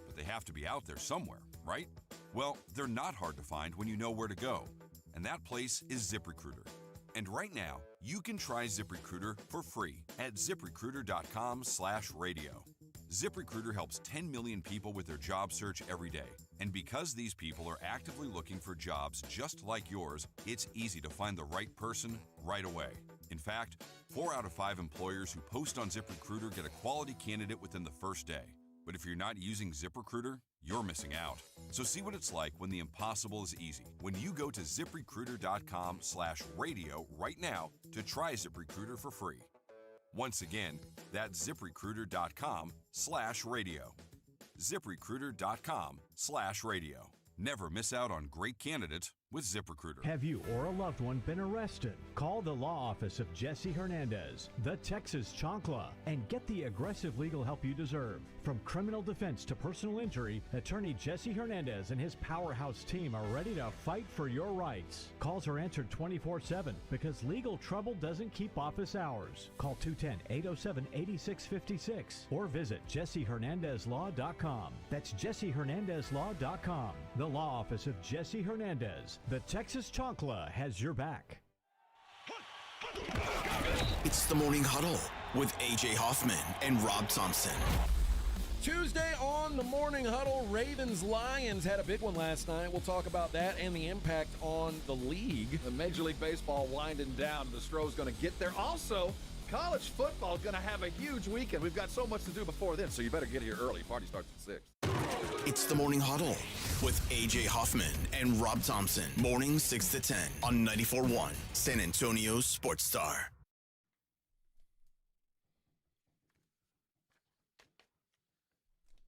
but they have to be out there somewhere, right? Well, they're not hard to find when you know where to go, and that place is ZipRecruiter. And right now, you can try ZipRecruiter for free at ZipRecruiter.com/radio. ZipRecruiter helps 10 million people with their job search every day. And because these people are actively looking for jobs just like yours, it's easy to find the right person right away. In fact, 4 out of 5 employers who post on ZipRecruiter get a quality candidate within the first day. But if you're not using ZipRecruiter, you're missing out. So see what it's like when the impossible is easy. When you go to ZipRecruiter.com/radio right now to try ZipRecruiter for free. Once again, that's ZipRecruiter.com/radio. ZipRecruiter.com/radio. Never miss out on great candidates with ZipRecruiter. Have you or a loved one been arrested? Call the law office of Jesse Hernandez, the Texas Chancla, and get the aggressive legal help you deserve. From criminal defense to personal injury, attorney Jesse Hernandez and his powerhouse team are ready to fight for your rights. Calls are answered 24/7 because legal trouble doesn't keep office hours. Call 210-807-8656 or visit JesseHernandezLaw.com. That's JesseHernandezLaw.com. The law office of Jesse Hernandez. The Texas Chancla has your back. It's the Morning Huddle with A.J. Hoffman and Rob Thompson. Tuesday on the Morning Huddle, Ravens-Lions had a big one last night. We'll talk about that and the impact on the league. The Major League Baseball winding down. The Stroh's going to get there. Also, college football is going to have a huge weekend. We've got so much to do before then, so you better get here early. Party starts at 6. It's the Morning Huddle with A.J. Hoffman and Rob Thompson. Morning 6 to 10 on 94.1 San Antonio Sports Star.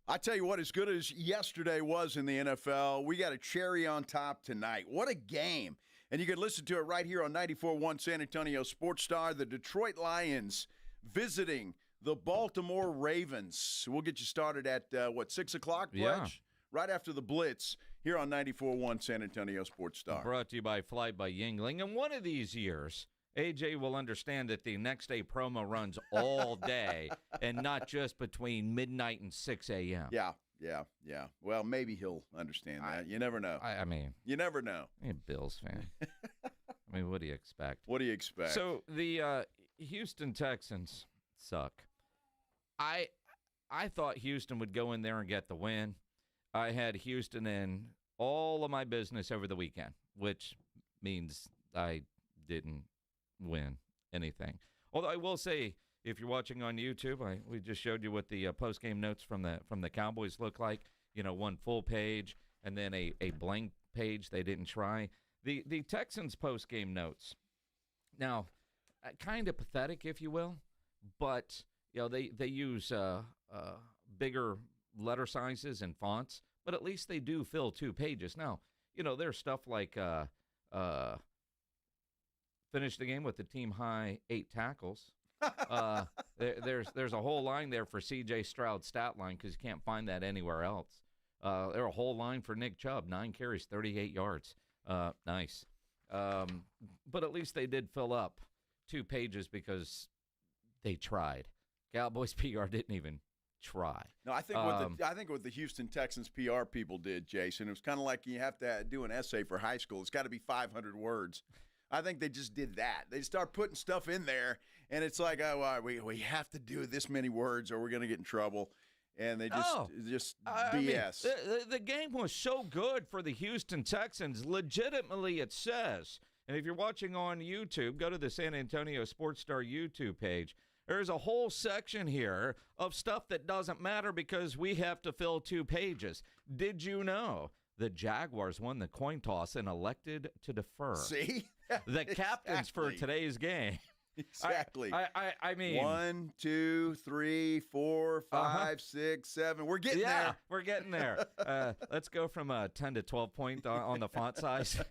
I tell you what, as good as yesterday was in the NFL, we got a cherry on top tonight. What a game. And you can listen to it right here on 94.1 San Antonio Sports Star. The Detroit Lions visiting the Baltimore Ravens. We'll get you started at, 6 o'clock, Bletch? Yeah. Right after the Blitz here on 94.1 San Antonio Sports Star. Brought to you by Fly by Yingling. And one of these years, AJ will understand that the next day promo runs all day and not just between midnight and 6 a.m. Yeah. Well, maybe he'll understand that. You never know. I mean, you never know. I'm a Bills fan. I mean, what do you expect? What do you expect? So the Houston Texans suck. I thought Houston would go in there and get the win. I had Houston in all of my business over the weekend, which means I didn't win anything. Although I will say, if you're watching on YouTube, we just showed you what the postgame notes from the Cowboys look like. You know, one full page and then a blank page they didn't try. The Texans postgame notes, now, kind of pathetic, if you will, but you know they use bigger letter sizes and fonts, but at least they do fill 2 pages. Now, you know, there's stuff like finish the game with the team high 8 tackles. There's a whole line there for C.J. Stroud's stat line because you can't find that anywhere else. There's a whole line for Nick Chubb, 9 carries, 38 yards. Nice. But at least they did fill up 2 pages because they tried. Cowboys PR didn't even try. No, I think what the Houston Texans PR people did, Jason, it was kind of like you have to do an essay for high school. It's got to be 500 words. I think they just did that. They start putting stuff in there, and it's like, oh, all right, we have to do this many words or we're going to get in trouble. And they just BS. I mean, the game was so good for the Houston Texans. Legitimately, it says. And if you're watching on YouTube, go to the San Antonio Sports Star YouTube page. There's a whole section here of stuff that doesn't matter because we have to fill 2 pages. Did you know the Jaguars won the coin toss and elected to defer? See? The captains for today's game. Exactly. I mean, 1, 2, 3, 4, 5, 6, 7. We're getting there. We're getting there. Let's go from 10 to 12 point on the font size.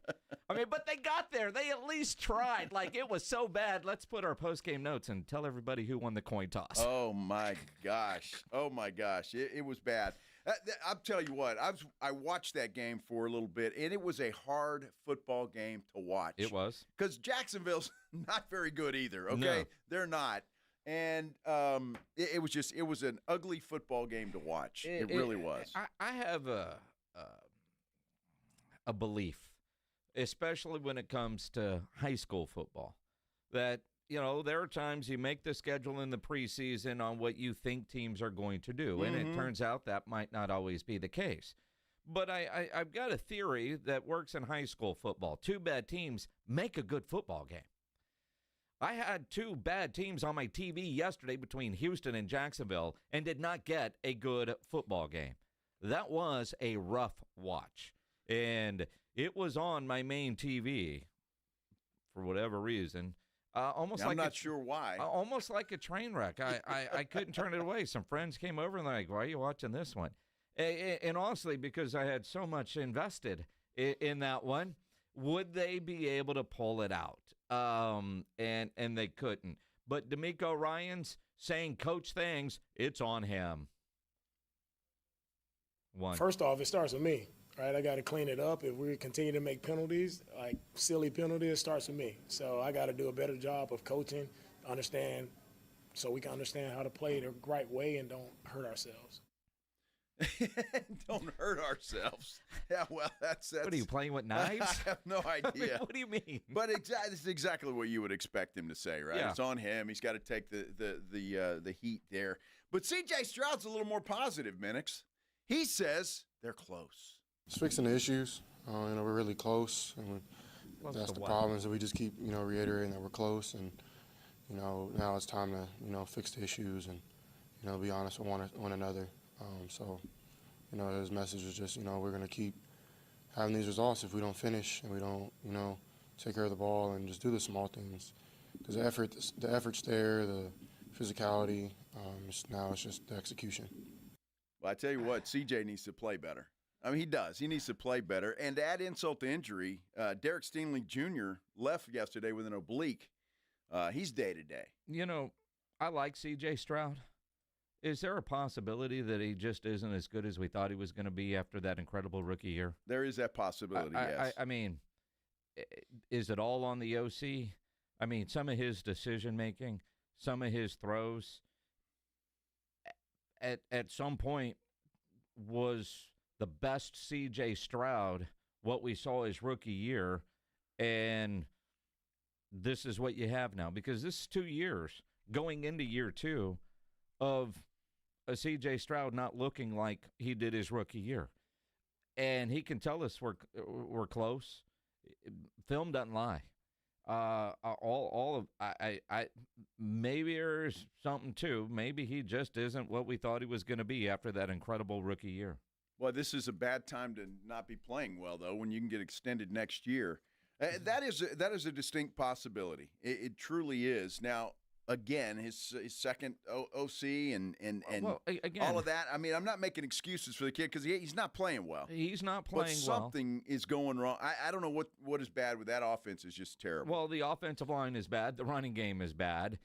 I mean, but they got there. They at least tried. Like, it was so bad. Let's put our post-game notes and tell everybody who won the coin toss. Oh, my gosh. It was bad. I'll tell you what, I watched that game for a little bit, and it was a hard football game to watch. It was. Because Jacksonville's not very good either, okay? No. They're not. And it was an ugly football game to watch. It really was. I have a belief, especially when it comes to high school football, that you know, there are times you make the schedule in the preseason on what you think teams are going to do, and it turns out that might not always be the case. But I've got a theory that works in high school football. 2 bad teams make a good football game. I had 2 bad teams on my TV yesterday between Houston and Jacksonville and did not get a good football game. That was a rough watch, and it was on my main TV for whatever reason. I'm not sure why. Almost like a train wreck. I couldn't turn it away. Some friends came over and they're like, why are you watching this one? And honestly, because I had so much invested in that one, would they be able to pull it out? And they couldn't. But D'Amico Ryans saying coach things, it's on him. First off, it starts with me. Right, I got to clean it up. If we continue to make penalties, like silly penalties, it starts with me. So I got to do a better job of coaching, so we can understand how to play the right way and don't hurt ourselves. Don't hurt ourselves. Yeah, well, that's. What are you, playing with knives? I have no idea. I mean, what do you mean? But it's exactly what you would expect him to say, right? Yeah. It's on him. He's got to take the heat there. But C.J. Stroud's a little more positive, Minix. He says they're close. Just fixing the issues. We're really close, and that's the problem. Is that we just keep, reiterating that we're close, and now it's time to, fix the issues and, be honest with one another. So, his message is just, we're going to keep having these results if we don't finish and we don't, take care of the ball and just do the small things. Because the effort's there, the physicality. Now it's just the execution. Well, I tell you what, CJ needs to play better. I mean, he does. He needs to play better. And to add insult to injury, Derek Stingley Jr. left yesterday with an oblique. He's day-to-day. You know, I like C.J. Stroud. Is there a possibility that he just isn't as good as we thought he was going to be after that incredible rookie year? There is that possibility, yes. I mean, is it all on the OC? I mean, some of his decision-making, some of his throws, at some point was the best C.J. Stroud, what we saw his rookie year, and this is what you have now. Because this is 2 years going into year 2 of a C.J. Stroud not looking like he did his rookie year. And he can tell us we're close. Film doesn't lie. Maybe there's something too. Maybe he just isn't what we thought he was going to be after that incredible rookie year. Well, this is a bad time to not be playing well, though, when you can get extended next year. That is a distinct possibility. It truly is. Now, again, his second OC and again, all of that. I mean, I'm not making excuses for the kid because he's not playing well. He's not playing well. But something is going wrong. I don't know what is bad with that offense. Is just terrible. Well, the offensive line is bad. The running game is bad.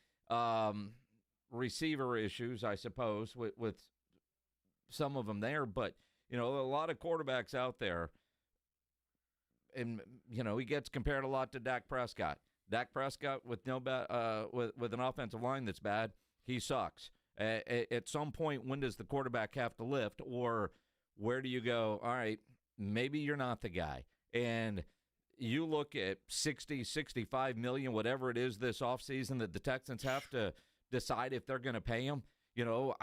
Receiver issues, I suppose, with some of them there. But, you know, a lot of quarterbacks out there. And, you know, he gets compared a lot to Dak Prescott. Dak Prescott with with an offensive line that's bad, he sucks. At some point, when does the quarterback have to lift, or where do you go, all right, maybe you're not the guy? And you look at 60, 65 million, whatever it is this offseason that the Texans have to decide if they're going to pay him. You know,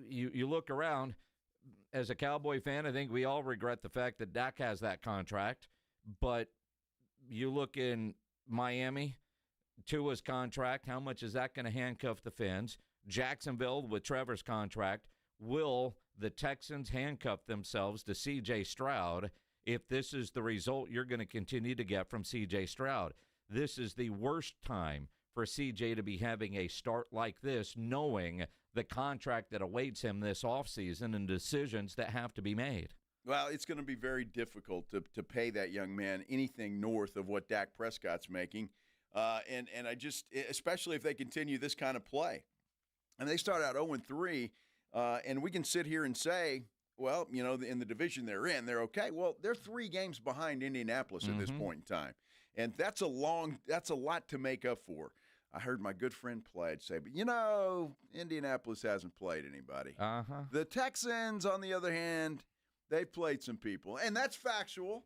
you look around, as a Cowboy fan, I think we all regret the fact that Dak has that contract. But you look in Miami, Tua's contract, how much is that going to handcuff the Fins? Jacksonville with Trevor's contract. Will the Texans handcuff themselves to C.J. Stroud if this is the result you're going to continue to get from C.J. Stroud? This is the worst time for C.J. to be having a start like this, knowing the contract that awaits him this offseason and decisions that have to be made. Well, it's going to be very difficult to pay that young man anything north of what Dak Prescott's making. And I just, especially if they continue this kind of play. And they start out 0-3, and we can sit here and say, well, you know, in the division they're in, they're okay. Well, they're 3 games behind Indianapolis at this point in time. And that's a lot to make up for. I heard my good friend Pledge say, but, you know, Indianapolis hasn't played anybody. The Texans, on the other hand, they've played some people, and that's factual.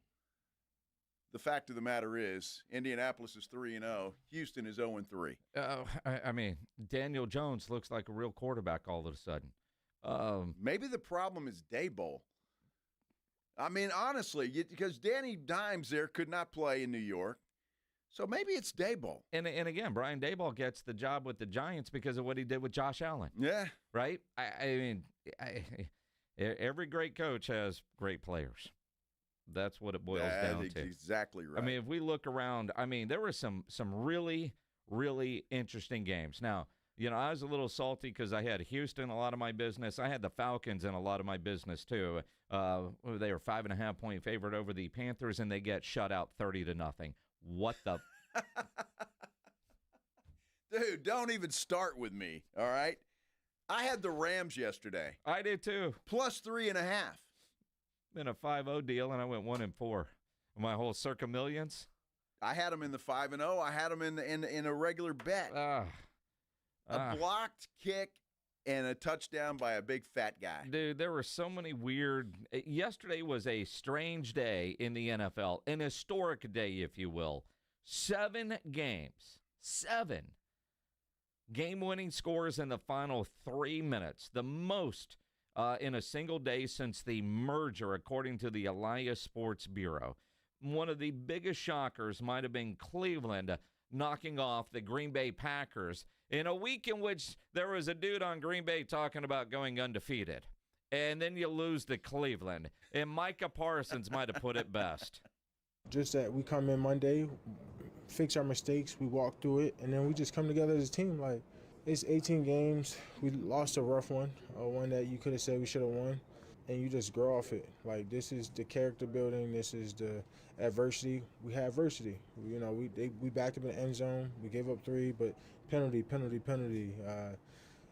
The fact of the matter is, Indianapolis is 3-0. Houston is 0-3. I mean, Daniel Jones looks like a real quarterback all of a sudden. Maybe the problem is Daboll. I mean, honestly, because Danny Dimes there could not play in New York. So maybe it's Daboll. And again, Brian Daboll gets the job with the Giants because of what he did with Josh Allen. Yeah. Right? I mean, every great coach has great players. That's what it boils down to. Exactly right. I mean, if we look around, I mean, there were some really, really interesting games. Now, you know, I was a little salty because I had Houston, a lot of my business. I had the Falcons in a lot of my business, too. They were 5.5-point favorite over the Panthers, and they get shut out 30-0. What the? Dude, don't even start with me, all right? I had the Rams yesterday. I did, too. Plus 3.5. In a 5-0 deal, and I went 1-4. My whole circa millions. I had them in the 5-0. I had them in a regular bet. A blocked kick and a touchdown by a big fat guy. Dude, there were so many weird. Yesterday was a strange day in the NFL, an historic day, if you will. 7 games, 7 game-winning scores in the final 3 minutes, the most in a single day since the merger, according to the Elias Sports Bureau. One of the biggest shockers might have been Cleveland knocking off the Green Bay Packers in a week in which there was a dude on Green Bay talking about going undefeated. And then you lose to Cleveland. And Micah Parsons might have put it best. Just that we come in Monday, fix our mistakes, we walk through it, and then we just come together as a team. Like, it's 18 games. We lost a rough one, one that you could have said we should have won. and you just grow off it. Like, this is the character building. This is the adversity. We have adversity. You know, we backed up in the end zone. We gave up 3, but penalty.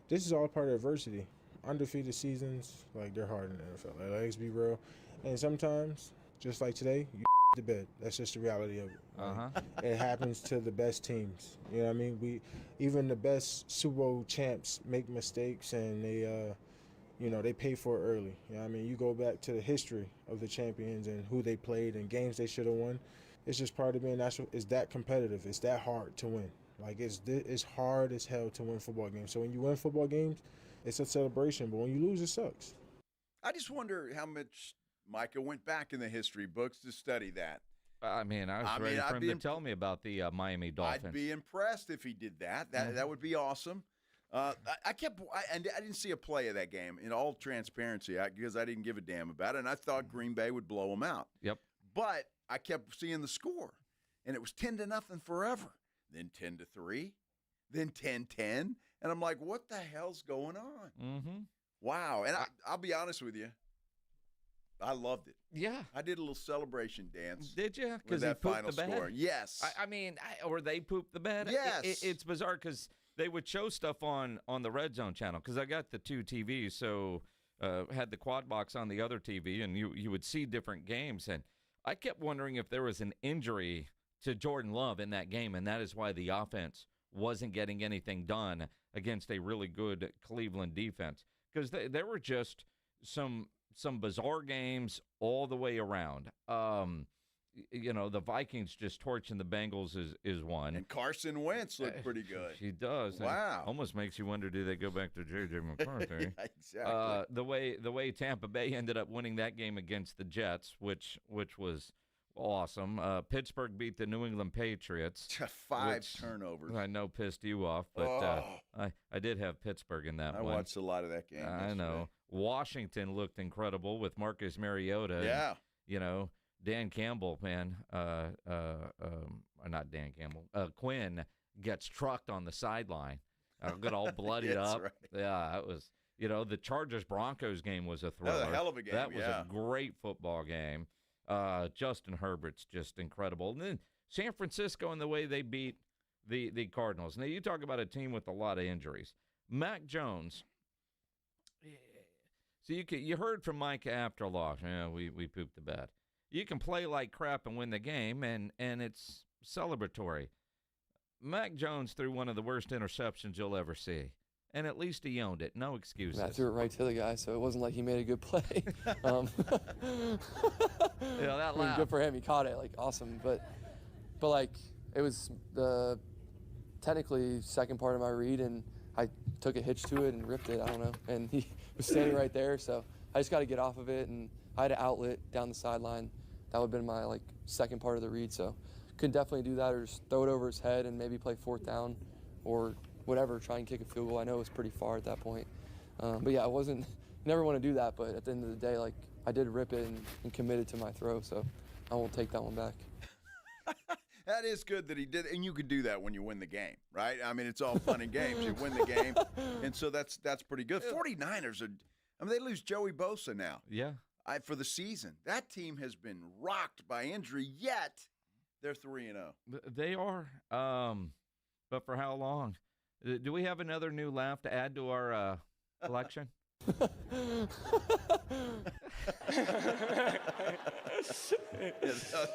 This is all part of adversity. Undefeated seasons, like, they're hard in the NFL. Like, let's be real. And sometimes, just like today, you the bed. That's just the reality of it. Like, it happens to the best teams. You know what I mean? Even the best Super Bowl champs make mistakes, and they pay for it early. You know what I mean? You go back to the history of the champions and who they played and games they should have won. It's just part of being natural. It's that competitive. It's that hard to win. Like, it's hard as hell to win football games. So when you win football games, it's a celebration. But when you lose, it sucks. I just wonder how much Micah went back in the history books to study that. I mean, I was ready for him to tell me about the Miami Dolphins. I'd be impressed if he did that. That would be awesome. I didn't see a play of that game in all transparency because I didn't give a damn about it, and I thought Green Bay would blow them out. Yep. But I kept seeing the score, and it was 10-0 forever. Then 10-3, then 10-10, and I'm like, what the hell's going on? Mm-hmm. Wow. And I'll be honest with you, I loved it. Yeah. I did a little celebration dance. Did you? Because that final score. Yes. Or they pooped the bed. Yes. It's bizarre because they would show stuff on the Red Zone channel because I got the 2 TVs, so had the quad box on the other TV, and you would see different games. And I kept wondering if there was an injury to Jordan Love in that game, and that is why the offense wasn't getting anything done against a really good Cleveland defense. Because there were just some bizarre games all the way around. The Vikings just torching the Bengals is one. And Carson Wentz looked pretty good. He does. Wow. Almost makes you wonder, do they go back to J.J. McCarthy? Exactly. The way Tampa Bay ended up winning that game against the Jets, which was awesome. Pittsburgh beat the New England Patriots. 5 turnovers. I know pissed you off, but I did have Pittsburgh in that one. I watched a lot of that game. I know. Washington looked incredible with Marcus Mariota. Yeah. And, Dan Campbell, man, not Dan Campbell, Quinn gets trucked on the sideline. Got all bloodied up. Right. Yeah, it was, the Chargers-Broncos game was a thriller. That was a hell of a game, That was a great football game. Justin Herbert's just incredible. And then San Francisco and the way they beat the Cardinals. Now, you talk about a team with a lot of injuries. Mac Jones. So you heard from Mike after a loss. Yeah, we pooped the bed. You can play like crap and win the game, and it's celebratory. Mac Jones threw one of the worst interceptions you'll ever see. And at least he owned it. No excuses. I threw it right to the guy, so it wasn't like he made a good play. That laugh. Good for him. He caught it, awesome. But it was the technically second part of my read, and I took a hitch to it and ripped it. I don't know. And he was standing right there, so I just got to get off of it. And I had an outlet down the sideline. That would have been my second part of the read. So could definitely do that, or just throw it over his head and maybe play 4th down, or whatever, try and kick a field goal. I know it was pretty far at that point. But yeah, never want to do that, but at the end of the day, I did rip it and committed to my throw, so I won't take that one back. That is good that he did, and you can do that when you win the game, right? I mean, it's all fun and games. You win the game, and so that's pretty good. 49ers they lose Joey Bosa now. Yeah. For the season. That team has been rocked by injury, yet they're 3-0. They are, but for how long? Do we have another new laugh to add to our collection?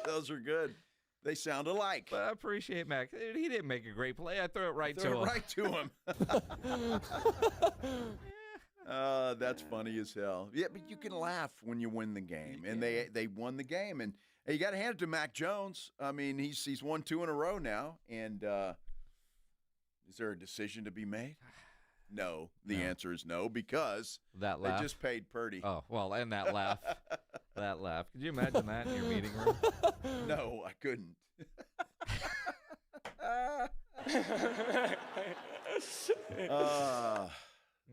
Those are good. They sound alike. But I appreciate Mac. He didn't make a great play. I threw it right to him. Right to him. That's funny as hell. Yeah, but you can laugh when you win the game, and they won the game, and you got to hand it to Mac Jones. I mean, he's won 2 in a row now, and is there a decision to be made? No. The answer is no, because that laugh. They just paid Purdy. Oh, well, and that laugh. That laugh. Could you imagine that in your meeting room? No, I couldn't.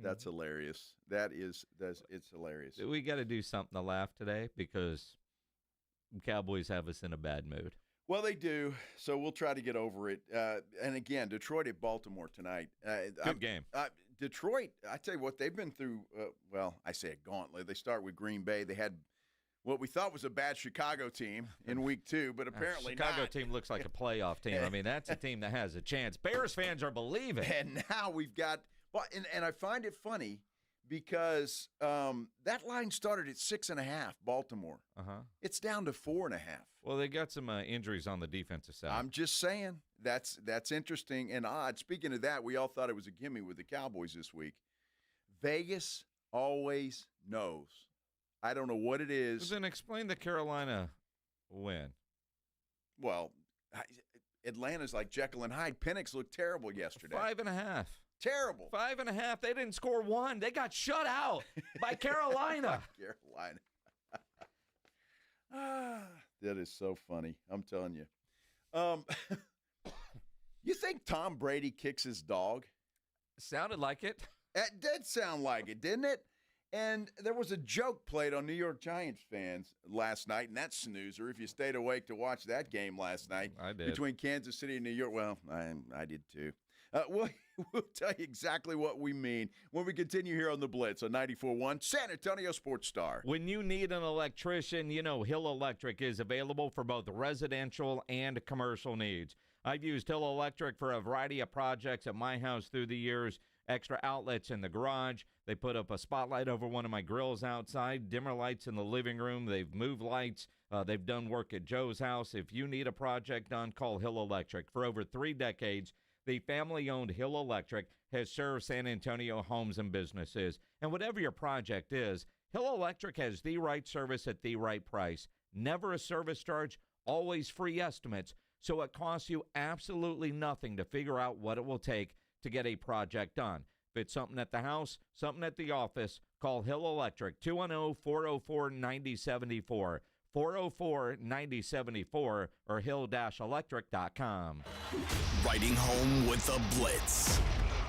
That's hilarious. It's hilarious. We got to do something to laugh today because Cowboys have us in a bad mood. Well, they do, so we'll try to get over it. And again, Detroit at Baltimore tonight. Good game. Detroit, I tell you what, they've been through, I say a gauntlet. They start with Green Bay. They had what we thought was a bad Chicago team in week 2, but apparently Chicago not. team looks like a playoff team. I mean, that's a team that has a chance. Bears fans are believing. And now we've got – and I find it funny because that line started at 6.5, Baltimore. It's down to 4.5. Well, they got some injuries on the defensive side. I'm just saying that's interesting and odd. Speaking of that, we all thought it was a gimme with the Cowboys this week. Vegas always knows. I don't know what it is. Then explain the Carolina win. Well, Atlanta's like Jekyll and Hyde. Penix looked terrible yesterday. 5.5. Terrible. 5.5. They didn't score 1. They got shut out by Carolina. Carolina. That is so funny. I'm telling you. You think Tom Brady kicks his dog? Sounded like it. It did sound like it, didn't it? And there was a joke played on New York Giants fans last night, and that's snoozer. If you stayed awake to watch that game last night I did. Between Kansas City and New York, well, I did too. We'll tell you exactly what we mean when we continue here on the Blitz on 94.1 San Antonio Sports Star. When you need an electrician, you know Hill Electric is available for both residential and commercial needs. I've used Hill Electric for a variety of projects at my house through the years. Extra outlets in the garage. They put up a spotlight over one of my grills outside, dimmer lights in the living room. They've moved lights. They've done work at Joe's house. If you need a project done, call Hill Electric. For over 3 decades, the family-owned Hill Electric has served San Antonio homes and businesses. And whatever your project is, Hill Electric has the right service at the right price. Never a service charge, always free estimates. So it costs you absolutely nothing to figure out what it will take to get a project done. If it's something at the house, something at the office, call Hill Electric, 210-404-9074, 404-9074, or hill-electric.com. Riding home with the Blitz.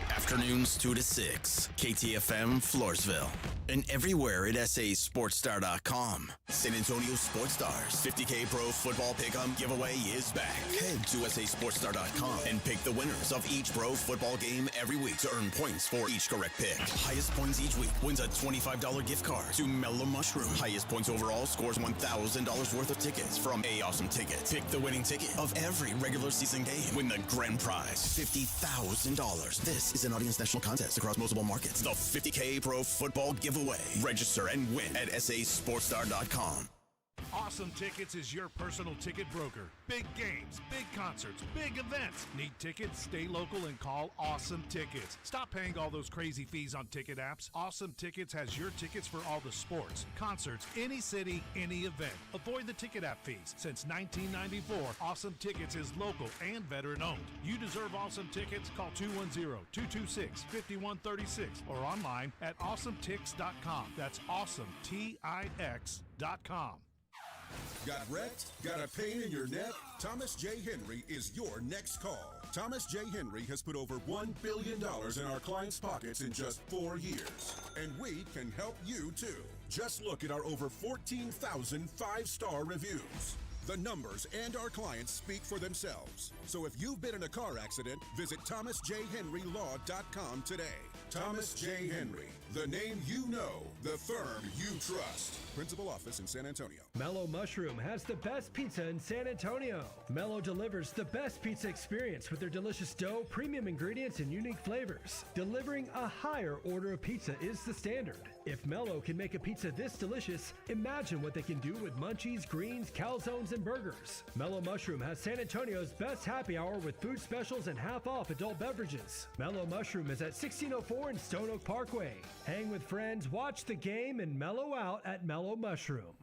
Afternoons 2 to 6, KTFM Floresville. And everywhere at sasportstar.com. San Antonio Sports Stars 50K Pro Football Pick'em giveaway is back. Head to sasportstar.com and pick the winners of each pro football game every week to earn points for each correct pick. Highest points each week wins a $25 gift card to Mellow Mushroom. Highest points overall scores $1,000 worth of tickets from A Awesome Tickets. Pick the winning ticket of every regular season game. Win the grand prize, $50,000. This is an audience national contest across multiple markets. The 50K Pro Football Giveaway. Register and win at sasportstar.com. Awesome Tickets is your personal ticket broker. Big games, big concerts, big events. Need tickets? Stay local and call Awesome Tickets. Stop paying all those crazy fees on ticket apps. Awesome Tickets has your tickets for all the sports, concerts, any city, any event. Avoid the ticket app fees. Since 1994, Awesome Tickets is local and veteran owned. You deserve Awesome Tickets. Call 210-226-5136 or online at awesometix.com. That's awesometix.com. Got wrecked? Got a pain in your neck? Thomas J. Henry is your next call. Thomas J. Henry has put over $1 billion in our clients' pockets in just 4 years. And we can help you too. Just look at our over 14,000 5-star reviews. The numbers and our clients speak for themselves. So if you've been in a car accident, visit thomasjhenrylaw.com today. Thomas J. Henry, the name you know, the firm you trust. Principal office in San Antonio. Mellow Mushroom has the best pizza in San Antonio. Mellow delivers the best pizza experience with their delicious dough, premium ingredients, and unique flavors. Delivering a higher order of pizza is the standard. If Mellow can make a pizza this delicious, imagine what they can do with munchies, greens, calzones, and burgers. Mellow Mushroom has San Antonio's best happy hour with food specials and half-off adult beverages. Mellow Mushroom is at 1604 in Stone Oak Parkway. Hang with friends, watch the game, and mellow out at Mellow Mushroom.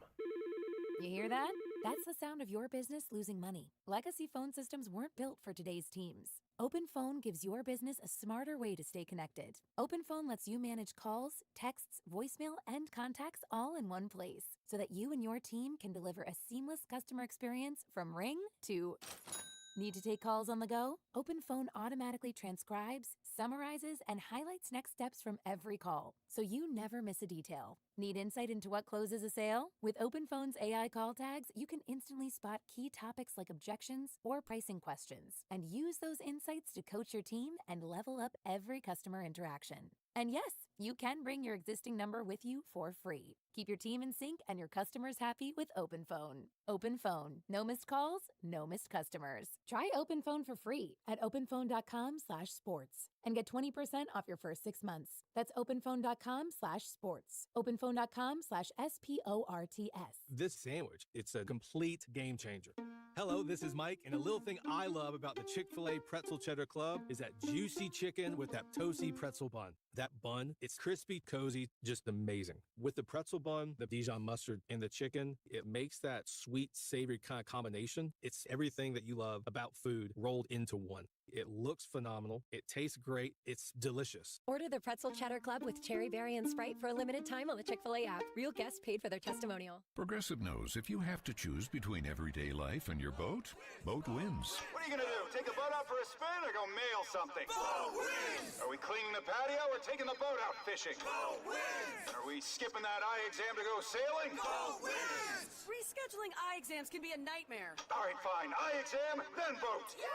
You hear that? That's the sound of your business losing money. Legacy phone systems weren't built for today's teams. OpenPhone gives your business a smarter way to stay connected. OpenPhone lets you manage calls, texts, voicemail, and contacts all in one place so that you and your team can deliver a seamless customer experience from ring to Need to take calls on the go? OpenPhone automatically transcribes, summarizes, and highlights next steps from every call, so you never miss a detail. Need insight into what closes a sale? With OpenPhone's AI call tags, you can instantly spot key topics like objections or pricing questions, and use those insights to coach your team and level up every customer interaction. And yes, you can bring your existing number with you for free. Keep your team in sync and your customers happy with OpenPhone. OpenPhone. No missed calls, no missed customers. Try OpenPhone for free at openphone.com/sports and get 20% off your first 6 months. That's openphone.com/sports. openphone.com/SPORTS. This sandwich, it's a complete game changer. Hello, this is Mike, and a little thing I love about the Chick-fil-A Pretzel Cheddar Club is that juicy chicken with that toasty pretzel bun. That bun, it's crispy, cozy, just amazing. With the pretzel bun, the Dijon mustard, and the chicken, it makes that sweet, savory kind of combination. It's everything that you love about food rolled into one. It looks phenomenal. It tastes great. It's delicious. Order the Pretzel Cheddar Club with cherry berry and Sprite for a limited time on the Chick-fil-A app. Real guests paid for their testimonial. Progressive knows if you have to choose between everyday life and your boat, boat wins. What are you going to do? Take the boat out for a spin or go mail something? Boat wins! Are we cleaning the patio or taking the boat out fishing? Boat wins! Are we skipping that eye exam to go sailing? Boat wins! Rescheduling eye exams can be a nightmare. All right, fine. Eye exam, then boat. Yeah!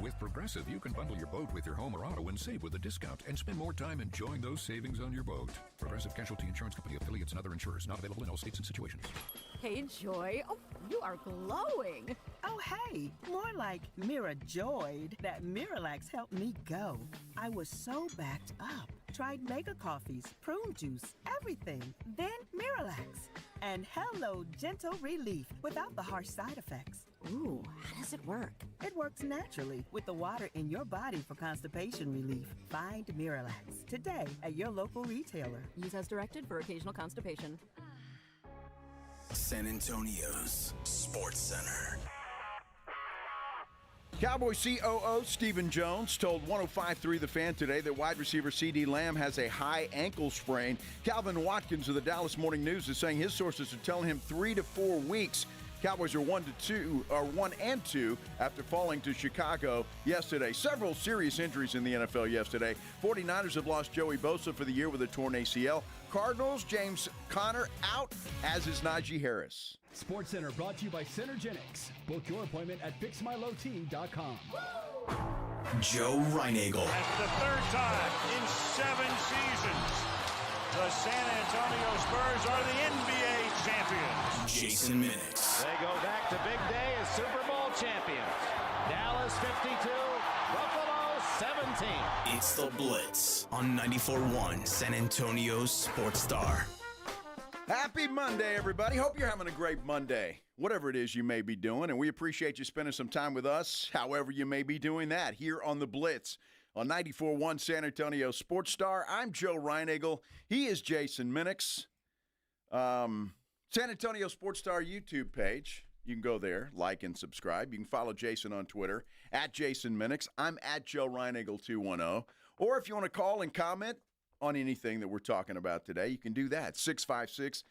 With Progressive, you can bundle your boat with your home or auto and save with a discount and spend more time enjoying those savings on your boat. Progressive Casualty Insurance Company, affiliates, and other insurers. Not available in all states and situations. Hey, Joy. Oh, you are glowing. Oh, hey. More like Mira joyed that Miralax helped me go. I was so backed up. Tried mega coffees, prune juice, everything. Then Miralax. And hello, gentle relief without the harsh side effects. Ooh, how does it work? It works naturally with the water in your body for constipation relief. Find Miralax today at your local retailer. Use as directed for occasional constipation. San Antonio's Sports Center. Cowboys COO Stephen Jones told 105.3 The Fan today that wide receiver CeeDee Lamb has a high ankle sprain. Calvin Watkins of the Dallas Morning News is saying his sources are telling him 3 to 4 weeks. Cowboys are 1-2 after falling to Chicago yesterday. Several serious injuries in the NFL yesterday. 49ers have lost Joey Bosa for the year with a torn ACL. Cardinals, James Conner out, as is Najee Harris. SportsCenter brought to you by Centergenics. Book your appointment at fixmylowteam.com. Joe Reinagel. That's the third time in 7 seasons the San Antonio Spurs are the NBA champions. Jason Minix. They go back to big day as Super Bowl champions. Dallas 52, Buffalo 17. It's the Blitz on 94.1 San Antonio's Sports Star. Happy Monday, everybody. Hope you're having a great Monday, whatever it is you may be doing, and we appreciate you spending some time with us, however you may be doing that, here on the Blitz on 94.1 San Antonio Sports Star. I'm Joe Reinagel. He is Jason Minix. San Antonio Sports Star YouTube page. You can go there, like and subscribe. You can follow Jason on Twitter, at Jason Minix. I'm at Joe Reinagel 210. Or if you want to call and comment on anything that we're talking about today, you can do that. 656-3776,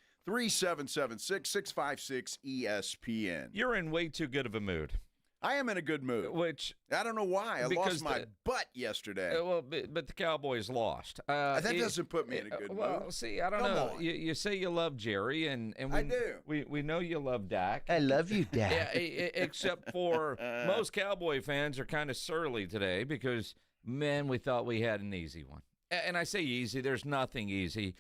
656-ESPN. You're in way too good of a mood. I am in a good mood. Which I don't know why. I lost my butt yesterday. But the Cowboys lost. That doesn't put me in a good mood. Well, see, I don't know. You say you love Jerry, and I do. We know you love Dak. I love you, Dak. Yeah, except for most Cowboy fans are kind of surly today because, man, we thought we had an easy one. And I say easy. There's nothing easy.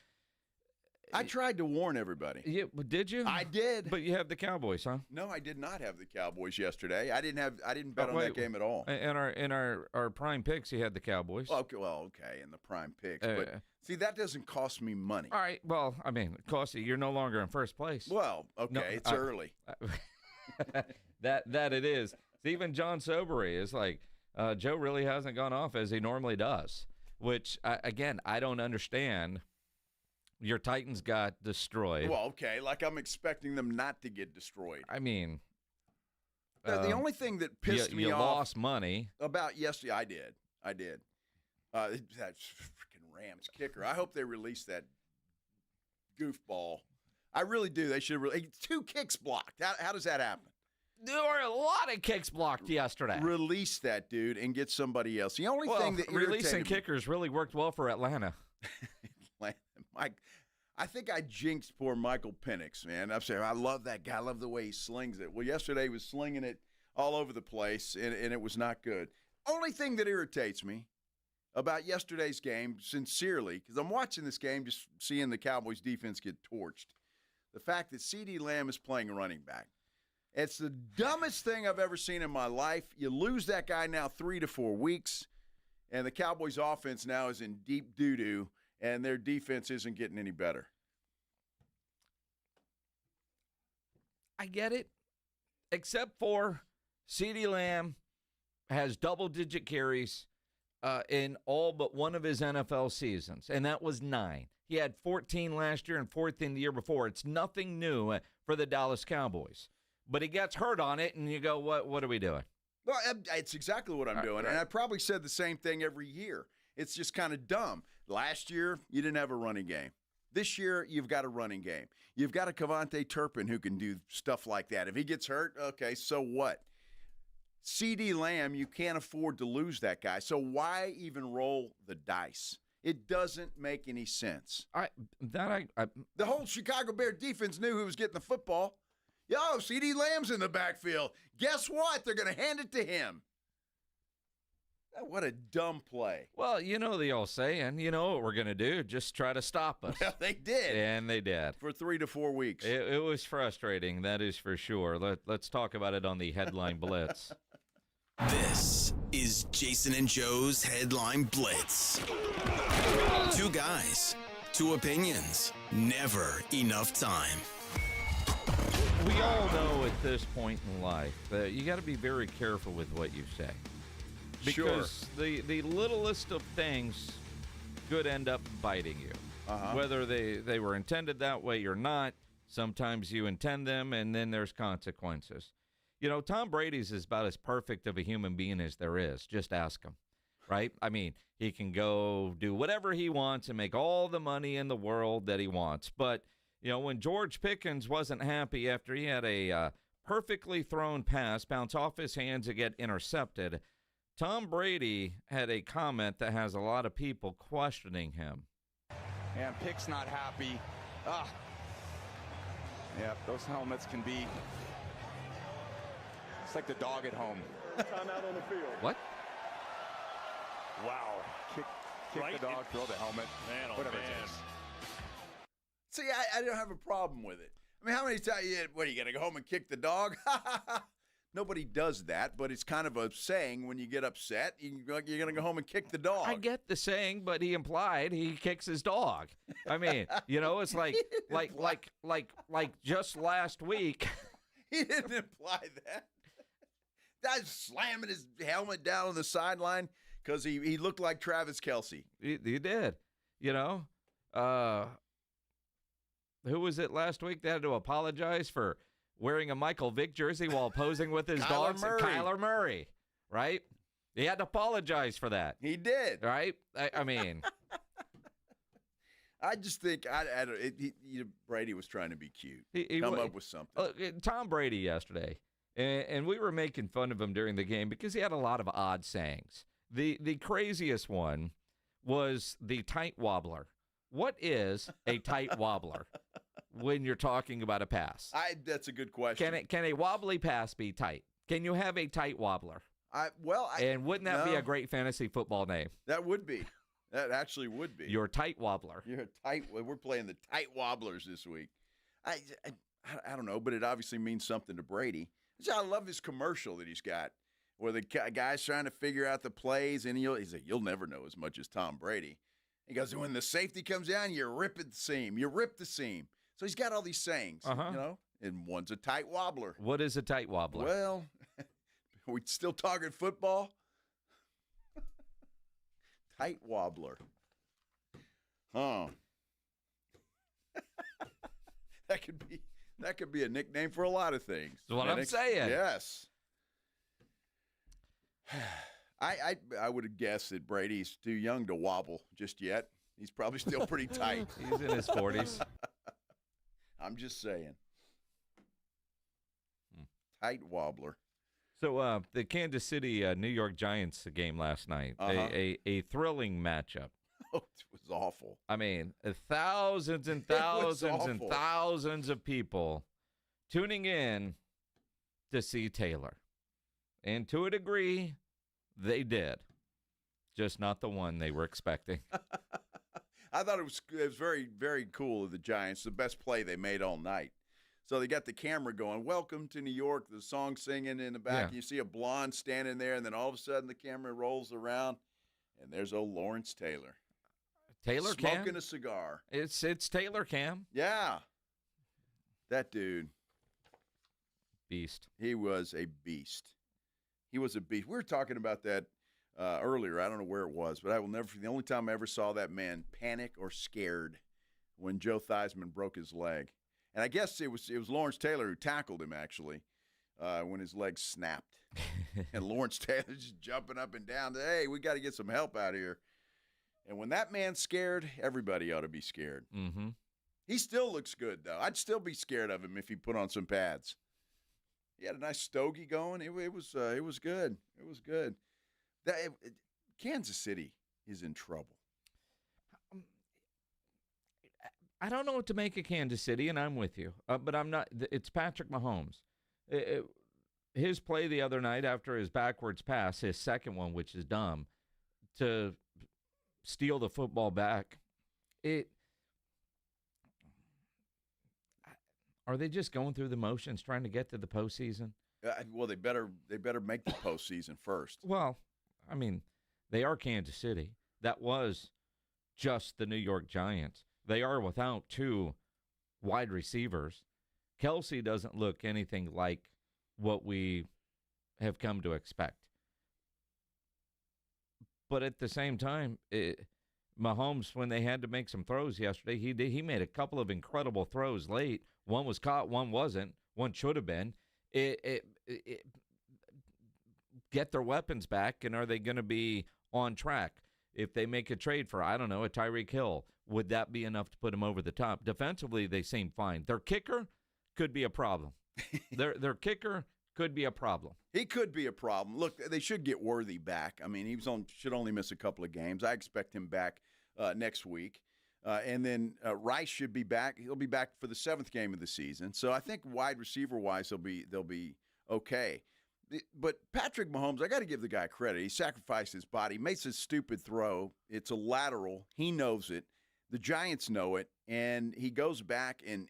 I tried to warn everybody. Yeah, did you? I did. But you have the Cowboys, huh? No, I did not have the Cowboys yesterday. I didn't bet on that game at all. In our prime picks, you had the Cowboys. Okay, in the prime picks. But see, that doesn't cost me money. All right. Well, I mean, it costs you. You're no longer in first place. Well, okay, no, it's early. That it is. Even John Sobery is like, Joe really hasn't gone off as he normally does, which, again, I don't understand. Your Titans got destroyed. Well, okay, like I'm expecting them not to get destroyed. I mean, the only thing that pissed me off. You lost money. About yesterday, I did. That freaking Rams kicker. I hope they release that goofball. I really do. They should have 2 kicks blocked. How does that happen? There were a lot of kicks blocked yesterday. Release that dude and get somebody else. The only thing that releasing kickers really worked well for Atlanta. Mike, I think I jinxed poor Michael Penix, man. I'm saying I love that guy. I love the way he slings it. Well, yesterday he was slinging it all over the place, and it was not good. Only thing that irritates me about yesterday's game, sincerely, because I'm watching this game just seeing the Cowboys defense get torched, the fact that CeeDee Lamb is playing running back. It's the dumbest thing I've ever seen in my life. You lose that guy now 3 to 4 weeks, and the Cowboys offense now is in deep doo-doo, and their defense isn't getting any better. I get it, except for CeeDee Lamb has double-digit carries in all but one of his NFL seasons, and that was 9. He had 14 last year and 14 the year before. It's nothing new for the Dallas Cowboys. But he gets hurt on it, and you go, what are we doing? Well, it's exactly what I'm doing, and I probably said the same thing every year. It's just kind of dumb. Last year, you didn't have a running game. This year, you've got a running game. You've got a Kevontae Turpin who can do stuff like that. If he gets hurt, okay, so what? CeeDee Lamb, you can't afford to lose that guy. So why even roll the dice? It doesn't make any sense. The whole Chicago Bear defense knew who was getting the football. Yo, CeeDee Lamb's in the backfield. Guess what? They're going to hand it to him. What a dumb play. Well, you know the old saying, you know what we're going to do, just try to stop us. Well, they did. And they did. For 3 to 4 weeks. It was frustrating, that is for sure. Let's talk about it on the Headline Blitz. This is Jason and Joe's Headline Blitz. 2 guys, 2 opinions, never enough time. We all know at this point in life that you got to be very careful with what you say. Because the littlest of things could end up biting you. Whether they were intended that way or not, sometimes you intend them, and then there's consequences. You know, Tom Brady's is about as perfect of a human being as there is. Just ask him, right? I mean, he can go do whatever he wants and make all the money in the world that he wants. But, you know, when George Pickens wasn't happy after he had a perfectly thrown pass bounce off his hands and get intercepted, Tom Brady had a comment that has a lot of people questioning him. And Pick's not happy. Yeah, those helmets can be... It's like the dog at home. Time out on the field. What? Wow. Kick the dog, throw the helmet. Man, oh whatever man. it is. See, I don't have a problem with it. I mean, how many times, what, are you going to go home and kick the dog? Nobody does that, but it's kind of a saying when you get upset, you're going to go home and kick the dog. I get the saying, but he implied he kicks his dog. I mean, you know, it's like just last week. He didn't imply that. Guy's slamming his helmet down on the sideline because he looked like Travis Kelce. He did. You know, who was it last week that had to apologize for wearing a Michael Vick jersey while posing with his dogs? Kyler Murray, right? He had to apologize for that. He did. Right? I mean. I just think Brady was trying to be cute. He come up with something. Tom Brady yesterday. And we were making fun of him during the game because he had a lot of odd sayings. The craziest one was the tight wobbler. What is a tight wobbler when you're talking about a pass? That's a good question. Can a wobbly pass be tight? Can you have a tight wobbler? And wouldn't that be a great fantasy football name? That would be. That actually would be. Your tight wobbler. We're playing the tight wobblers this week. I don't know, but it obviously means something to Brady. I love his commercial that he's got where the guy's trying to figure out the plays, and he's like, you'll never know as much as Tom Brady. He goes, when the safety comes down, you rip the seam. You rip the seam. So he's got all these sayings, you know, and one's a tight wobbler. What is a tight wobbler? Well, are we still talking football? Tight wobbler. Huh. That could be a nickname for a lot of things. That's what I'm saying. Yes. I would have guessed that Brady's too young to wobble just yet. He's probably still pretty tight. He's in his 40s. I'm just saying. height wobbler. So the Kansas City New York Giants game last night, a thrilling matchup. Oh, it was awful. I mean, thousands and thousands and thousands of people tuning in to see Taylor. And to a degree, they did. Just not the one they were expecting. I thought it was very, very cool of the Giants, the best play they made all night. So they got the camera going, welcome to New York, the song singing in the back. Yeah. And you see a blonde standing there, and then all of a sudden the camera rolls around, and there's old Lawrence Taylor. Taylor Cam? Smoking a cigar. It's Taylor Cam. Yeah. That dude. Beast. He was a beast. He was a beast. We were talking about that earlier. I don't know where it was, but I will never forget. The only time I ever saw that man panic or scared when Joe Theismann broke his leg. And I guess it was Lawrence Taylor who tackled him, actually, when his leg snapped. And Lawrence Taylor just jumping up and down. Hey, we got to get some help out here. And when that man's scared, everybody ought to be scared. Mm-hmm. He still looks good, though. I'd still be scared of him if he put on some pads. He had a nice stogie going. It was good. It was good. Kansas City is in trouble. I don't know what to make of Kansas City, and I'm with you. But I'm not. It's Patrick Mahomes. His play the other night after his backwards pass, his second one, which is dumb, to steal the football back. Are they just going through the motions trying to get to the postseason? Well, they better make the postseason first. Well, I mean, they are Kansas City. That was just the New York Giants. They are without two wide receivers. Kelsey doesn't look anything like what we have come to expect. But at the same time, Mahomes, when they had to make some throws yesterday, he made a couple of incredible throws late. One was caught, one wasn't. One should have been. Get their weapons back, and are they going to be on track? If they make a trade for, I don't know, a Tyreek Hill, would that be enough to put him over the top? Defensively, they seem fine. Their kicker could be a problem. Their kicker could be a problem. He could be a problem. Look, they should get Worthy back. I mean, should only miss a couple of games. I expect him back next week. And then Rice should be back. He'll be back for the 7th game of the season. So I think wide receiver-wise, they'll be okay. But Patrick Mahomes, I got to give the guy credit. He sacrificed his body, makes a stupid throw. It's a lateral. He knows it. The Giants know it. And he goes back and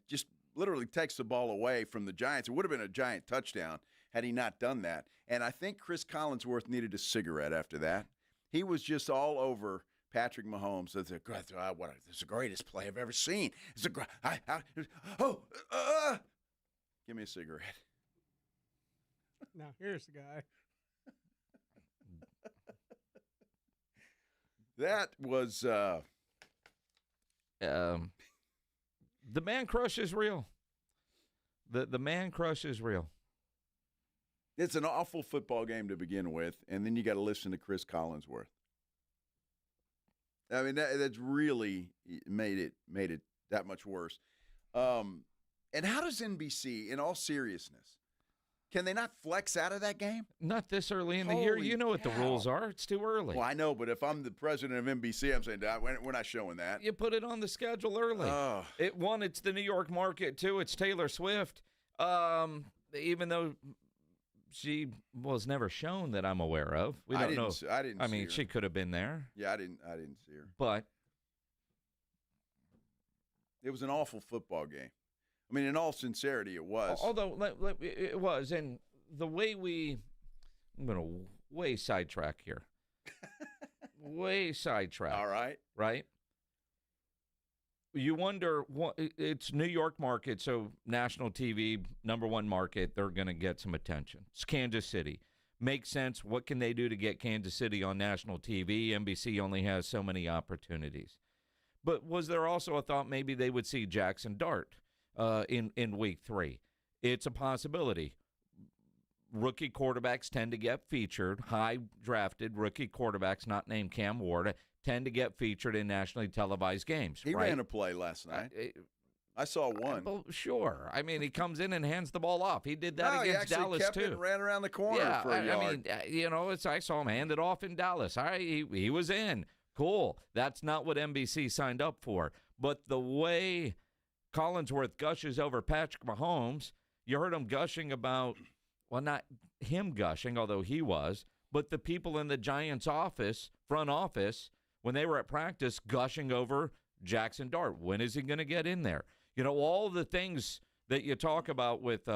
just literally takes the ball away from the Giants. It would have been a Giant touchdown had he not done that. And I think Chris Collinsworth needed a cigarette after that. He was just all over Patrick Mahomes. That's the greatest play I've ever seen. It's give me a cigarette. Now, here's the guy. That was the man crush is real. The man crush is real. It's an awful football game to begin with, and then you got to listen to Chris Collinsworth. I mean, that's really made it that much worse. And how does NBC, in all seriousness, can they not flex out of that game? Not this early in the year. You know what the rules are. It's too early. Well, I know, but if I'm the president of NBC, I'm saying, we're not showing that. You put it on the schedule early. It's the New York market. Two, it's Taylor Swift. Even though she was never shown that I'm aware of. We don't know. I didn't. I mean, see her. she could have been there. Yeah, I didn't see her. But it was an awful football game. I mean, in all sincerity, it was. Although it was, and the way I'm going to way sidetrack here. Way sidetrack. All right. Right? You wonder, it's New York market, so national TV, number one market, they're going to get some attention. It's Kansas City. Makes sense. What can they do to get Kansas City on national TV? NBC only has so many opportunities. But was there also a thought maybe they would see Jackson Dart in week 3? It's a possibility. Rookie quarterbacks tend to get featured. High-drafted rookie quarterbacks, not named Cam Ward, tend to get featured in nationally televised games. He ran a play last night. I saw one. Well, sure. I mean, he comes in and hands the ball off. He did that No, against he Dallas, kept too. It and ran around the corner for a yard. I mean, I saw him hand it off in Dallas. He was in. Cool. That's not what NBC signed up for. But the way Collinsworth gushes over Patrick Mahomes, you heard him gushing about, well, not him gushing, although he was, but the people in the Giants' front office, when they were at practice, gushing over Jackson Dart. When is he going to get in there? All the things that you talk about with,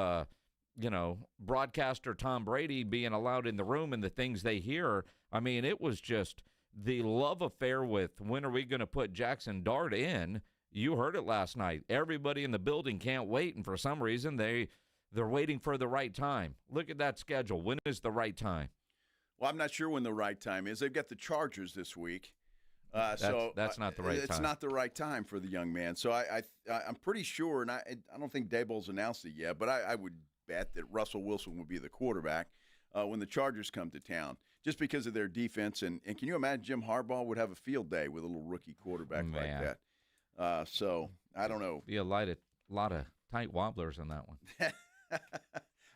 broadcaster Tom Brady being allowed in the room and the things they hear. I mean, it was just the love affair with when are we going to put Jackson Dart in. You heard it last night. Everybody in the building can't wait, and for some reason they're waiting for the right time. Look at that schedule. When is the right time? Well, I'm not sure when the right time is. They've got the Chargers this week. That's not the right time. It's not the right time for the young man. So I'm pretty sure, and I don't think Daboll's announced it yet, but I would bet that Russell Wilson will be the quarterback when the Chargers come to town, just because of their defense. And can you imagine Jim Harbaugh would have a field day with a little rookie quarterback like that? So I don't know. Be a lot of tight wobblers in that one.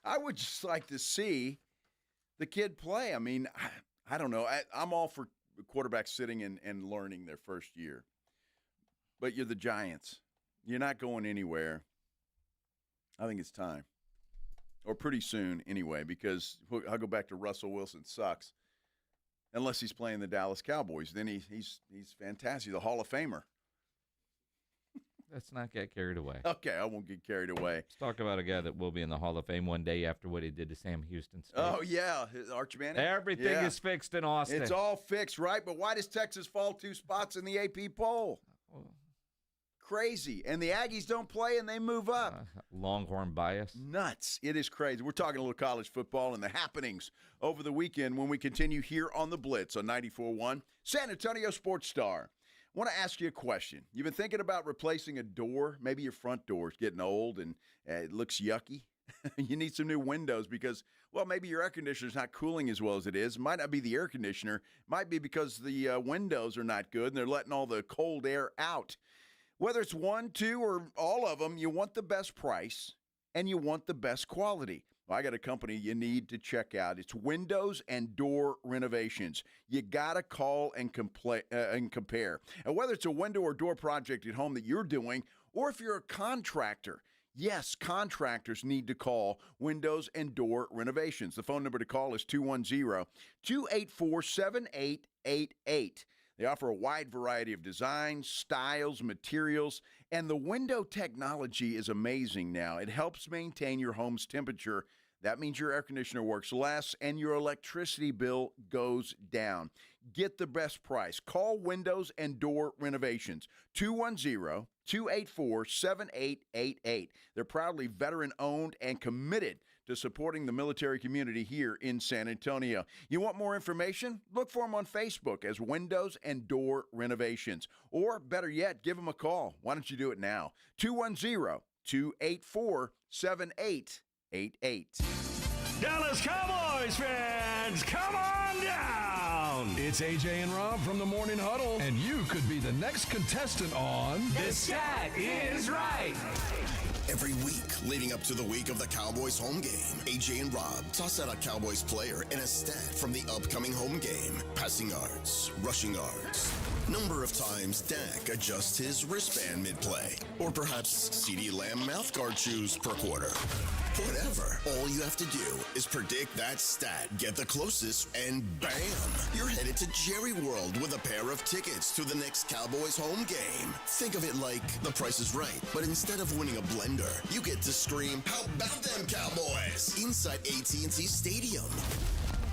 I would just like to see the kid play. I mean, I don't know. I'm all for quarterbacks sitting and learning their first year. But you're the Giants. You're not going anywhere. I think it's time. Or pretty soon anyway, because I'll go back to Russell Wilson sucks. Unless he's playing the Dallas Cowboys. Then he's fantastic. The Hall of Famer. Let's not get carried away. Okay, I won't get carried away. Let's talk about a guy that will be in the Hall of Fame one day after what he did to Sam Houston State. Oh, yeah, Arch Manning. Everything is fixed in Austin. It's all fixed, right? But why does Texas fall 2 spots in the AP poll? Crazy. And the Aggies don't play and they move up. Longhorn bias. Nuts. It is crazy. We're talking a little college football and the happenings over the weekend when we continue here on the Blitz on 94.1 San Antonio Sports Star. I want to ask you a question. You've been thinking about replacing a door. Maybe your front door is getting old and it looks yucky. You need some new windows because, well, maybe your air conditioner is not cooling as well as it is. It might not be the air conditioner. It might be because the windows are not good and they're letting all the cold air out. Whether it's one, two, or all of them, you want the best price and you want the best quality. Well, I got a company you need to check out. It's Windows and Door Renovations. You got to call and compare. And whether it's a window or door project at home that you're doing, or if you're a contractor, yes, contractors need to call Windows and Door Renovations. The phone number to call is 210-284-7888. They offer a wide variety of designs, styles, materials, and the window technology is amazing now. It helps maintain your home's temperature. That means your air conditioner works less and your electricity bill goes down. Get the best price. Call Windows and Door Renovations, 210-284-7888. They're proudly veteran-owned and committed to supporting the military community here in San Antonio. You want more information? Look for them on Facebook as Windows and Door Renovations. Or better yet, give them a call. Why don't you do it now? 210-284-7888. Dallas Cowboys fans, come on down! It's AJ and Rob from the Morning Huddle, and you could be the next contestant on The Stat Is Right. Every week leading up to the week of the Cowboys home game, AJ and Rob toss out a Cowboys player and a stat from the upcoming home game. Passing yards, rushing yards, number of times Dak adjusts his wristband mid-play, or perhaps CeeDee Lamb mouthguard chews per quarter. Whatever. All you have to do is predict that stat, get the closest, and bam! You're headed to Jerry World with a pair of tickets to the next Cowboys home game. Think of it like The Price is Right, but instead of winning a blender, you get to scream, "How about them Cowboys?" inside AT&T Stadium.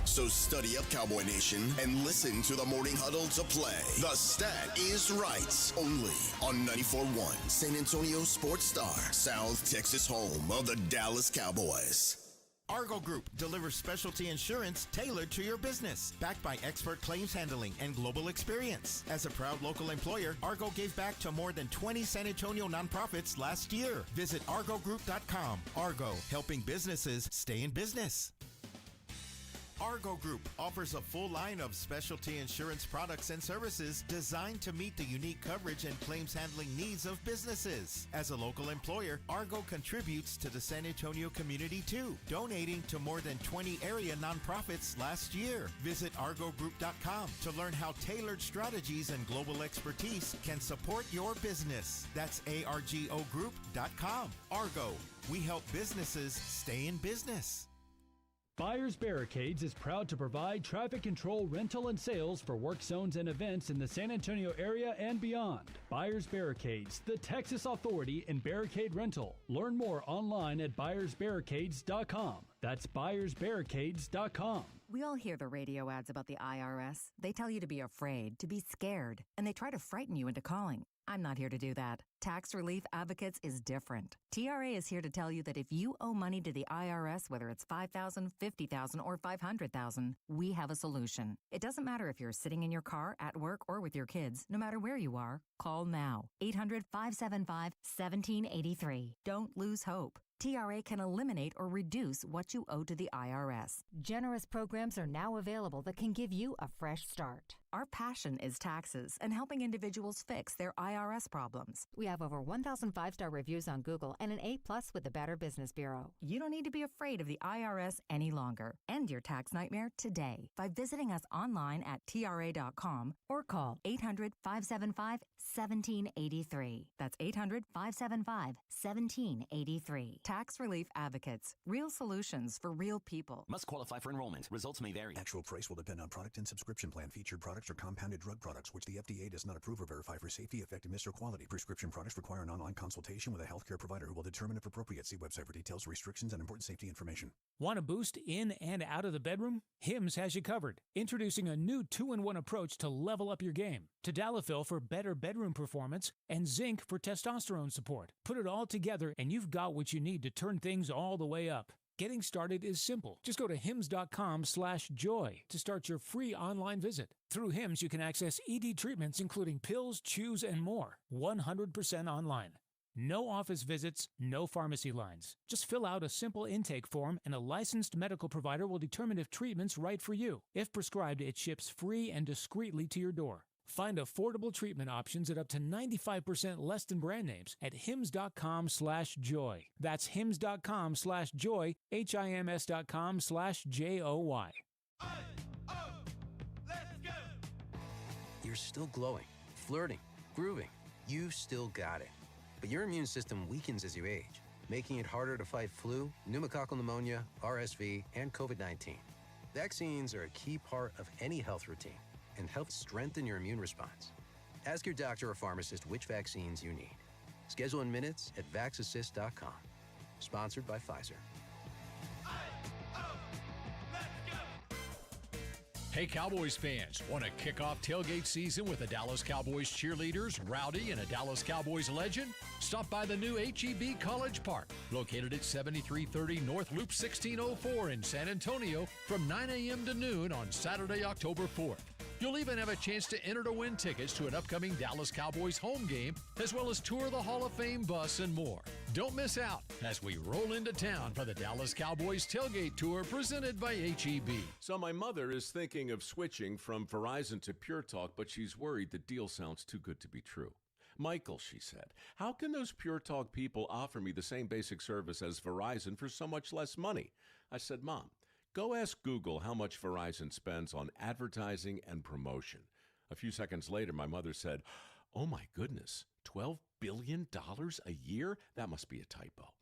So study up, Cowboy Nation, and listen to the Morning Huddle to play. The Stat Is Right, only on 94.1 San Antonio Sports Star, South Texas home of the Dallas Cowboys. Argo Group delivers specialty insurance tailored to your business, backed by expert claims handling and global experience. As a proud local employer, Argo gave back to more than 20 San Antonio nonprofits last year. Visit argogroup.com. Argo, helping businesses stay in business. Argo Group offers a full line of specialty insurance products and services designed to meet the unique coverage and claims handling needs of businesses. As a local employer, Argo contributes to the San Antonio community too, donating to more than 20 area nonprofits last year. Visit argogroup.com to learn how tailored strategies and global expertise can support your business. That's argogroup.com. Argo, we help businesses stay in business. Buyers Barricades is proud to provide traffic control, rental, and sales for work zones and events in the San Antonio area and beyond. Buyers Barricades, the Texas authority in barricade rental. Learn more online at buyersbarricades.com. That's buyersbarricades.com. We all hear the radio ads about the IRS. They tell you to be afraid, to be scared, and they try to frighten you into calling. I'm not here to do that. Tax Relief Advocates is different. TRA is here to tell you that if you owe money to the IRS, whether it's $5,000, $50,000, or $500,000, we have a solution. It doesn't matter if you're sitting in your car, at work, or with your kids. No matter where you are, call now. 800-575-1783. Don't lose hope. TRA can eliminate or reduce what you owe to the IRS. Generous programs are now available that can give you a fresh start. Our passion is taxes and helping individuals fix their IRS problems. We have over 1,000 5-star reviews on Google and an A+ with the Better Business Bureau. You don't need to be afraid of the IRS any longer. End your tax nightmare today by visiting us online at TRA.com or call 800-575-1783. That's 800-575-1783. Tax Relief Advocates. Real solutions for real people. Must qualify for enrollment. Results may vary. Actual price will depend on product and subscription plan. Featured products or compounded drug products, which the FDA does not approve or verify for safety, effectiveness, or quality. Prescription products require an online consultation with a healthcare provider who will determine if appropriate. See website for details, restrictions, and important safety information. Want a boost in and out of the bedroom? Hims has you covered. Introducing a new 2-in-1 approach to level up your game. Tadalafil for better bedroom performance and zinc for testosterone support. Put it all together and you've got what you need to turn things all the way up. Getting started is simple. Just go to hims.com/joy to start your free online visit. Through Hims, you can access ED treatments including pills, chews, and more. 100% online. No office visits, no pharmacy lines. Just fill out a simple intake form and a licensed medical provider will determine if treatment's right for you. If prescribed, it ships free and discreetly to your door. Find affordable treatment options at up to 95% less than brand names at hims.com/joy. That's hims.com/joy, hims.com/joy. You're still glowing, flirting, grooving. You still got it. But your immune system weakens as you age, making it harder to fight flu, pneumococcal pneumonia, RSV, and COVID-19. Vaccines are a key part of any health routine and help strengthen your immune response. Ask your doctor or pharmacist which vaccines you need. Schedule in minutes at vaxassist.com. Sponsored by Pfizer. Hey, Cowboys fans, want to kick off tailgate season with the Dallas Cowboys cheerleaders, Rowdy, and a Dallas Cowboys legend? Stop by the new H-E-B College Park, located at 7330 North Loop 1604 in San Antonio from 9 a.m. to noon on Saturday, October 4th. You'll even have a chance to enter to win tickets to an upcoming Dallas Cowboys home game, as well as tour the Hall of Fame bus and more. Don't miss out as we roll into town for the Dallas Cowboys tailgate tour presented by H-E-B. So my mother is thinking of switching from Verizon to Pure Talk, but she's worried the deal sounds too good to be true. Michael, she said, how can those Pure Talk people offer me the same basic service as Verizon for so much less money? I said, Mom, go ask Google how much Verizon spends on advertising and promotion. A few seconds later, my mother said, oh my goodness, $12 billion a year? That must be a typo.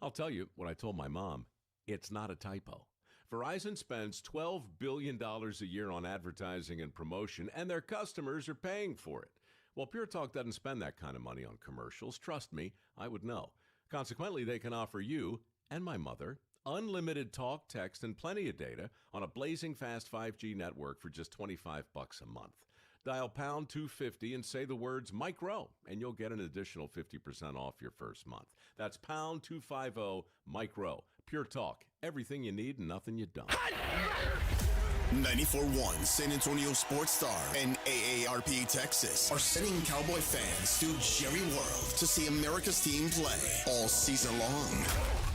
I'll tell you what I told my mom. It's not a typo. Verizon spends $12 billion a year on advertising and promotion, and their customers are paying for it. Well, Pure Talk doesn't spend that kind of money on commercials. Trust me, I would know. Consequently, they can offer you and my mother unlimited talk, text, and plenty of data on a blazing fast 5G network for just $25 a month. Dial pound 250 and say the words Mike Rowe, and you'll get an additional 50% off your first month. That's pound 250 Mike Rowe. Pure Talk. Everything you need and nothing you don't. 94.1 San Antonio Sports Star and AARP Texas are sending Cowboy fans to Jerry World to see America's team play all season long.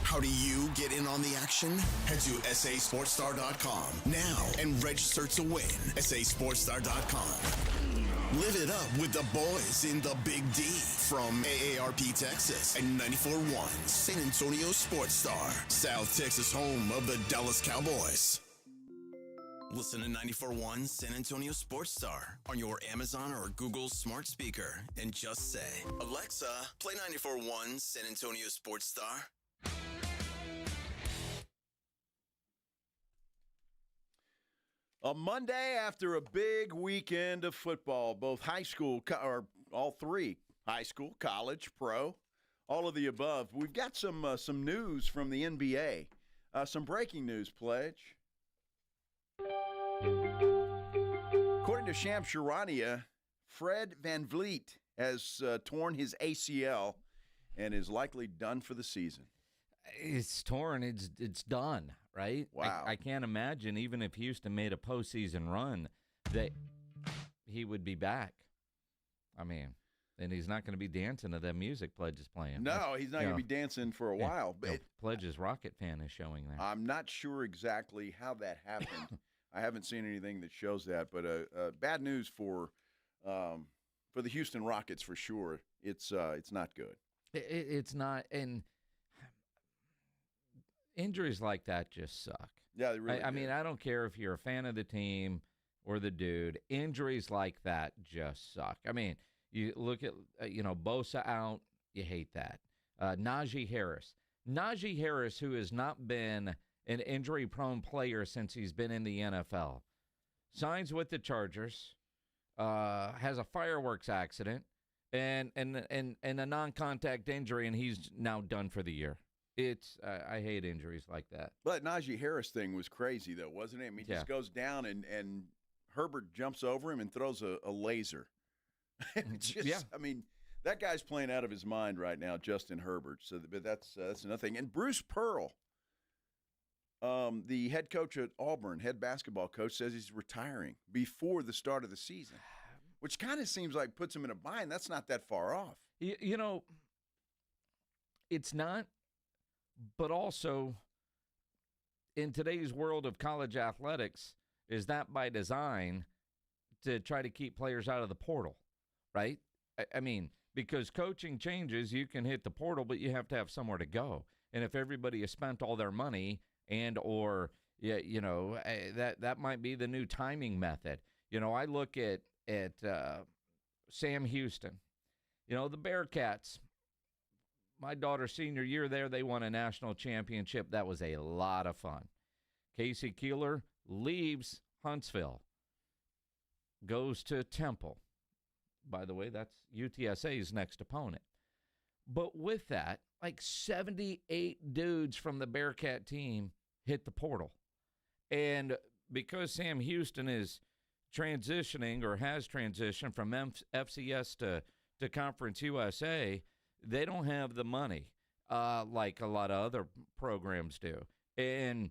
How do you get in on the action? Head to sasportstar.com now and register to win. sasportstar.com. Live it up with the boys in the Big D from AARP Texas and 94.1 San Antonio Sports Star, South Texas home of the Dallas Cowboys. Listen to 94.1 San Antonio Sports Star on your Amazon or Google smart speaker and just say, Alexa, play 94.1 San Antonio Sports Star. A Monday after a big weekend of football, both high school, or all three, high school, college, pro, all of the above. We've got some news from the NBA, some breaking news, Pledge. According to Shams Charania, Fred VanVleet has torn his ACL and is likely done for the season. It's torn. It's done, right? Wow. I can't imagine, even if Houston made a postseason run, that he would be back. I mean, and he's not going to be dancing to that music Pledge is playing. No, he's not going to be dancing for a while. But Pledge's Rocket fan is showing that. I'm not sure exactly how that happened. I haven't seen anything that shows that, but bad news for the Houston Rockets for sure. It's not good. It's not, and injuries like that just suck. Yeah, they really I mean, I don't care if you're a fan of the team or the dude. Injuries like that just suck. I mean, you look at Bosa out, you hate that. Najee Harris, who has not been an injury-prone player since he's been in the NFL, signs with the Chargers, has a fireworks accident, and a non-contact injury, and he's now done for the year. I hate injuries like that. But Najee Harris thing was crazy, though, wasn't it? I mean, he just goes down, and Herbert jumps over him and throws a laser. It's just, I mean, that guy's playing out of his mind right now, Justin Herbert. So, but that's another thing. And Bruce Pearl, the head coach at Auburn, head basketball coach, says he's retiring before the start of the season, which kind of seems like puts him in a bind. That's not that far off. It's not, but also in today's world of college athletics, is that by design to try to keep players out of the portal, right? I mean, because coaching changes, you can hit the portal, but you have to have somewhere to go. And if everybody has spent all their money that might be the new timing method. I look at Sam Houston, the Bearcats. My daughter's senior year there, they won a national championship. That was a lot of fun. Casey Keeler leaves Huntsville, goes to Temple. By the way, that's UTSA's next opponent. But with that, like 78 dudes from the Bearcat team hit the portal. And because Sam Houston is transitioning or has transitioned from FCS to Conference USA, they don't have the money like a lot of other programs do. And,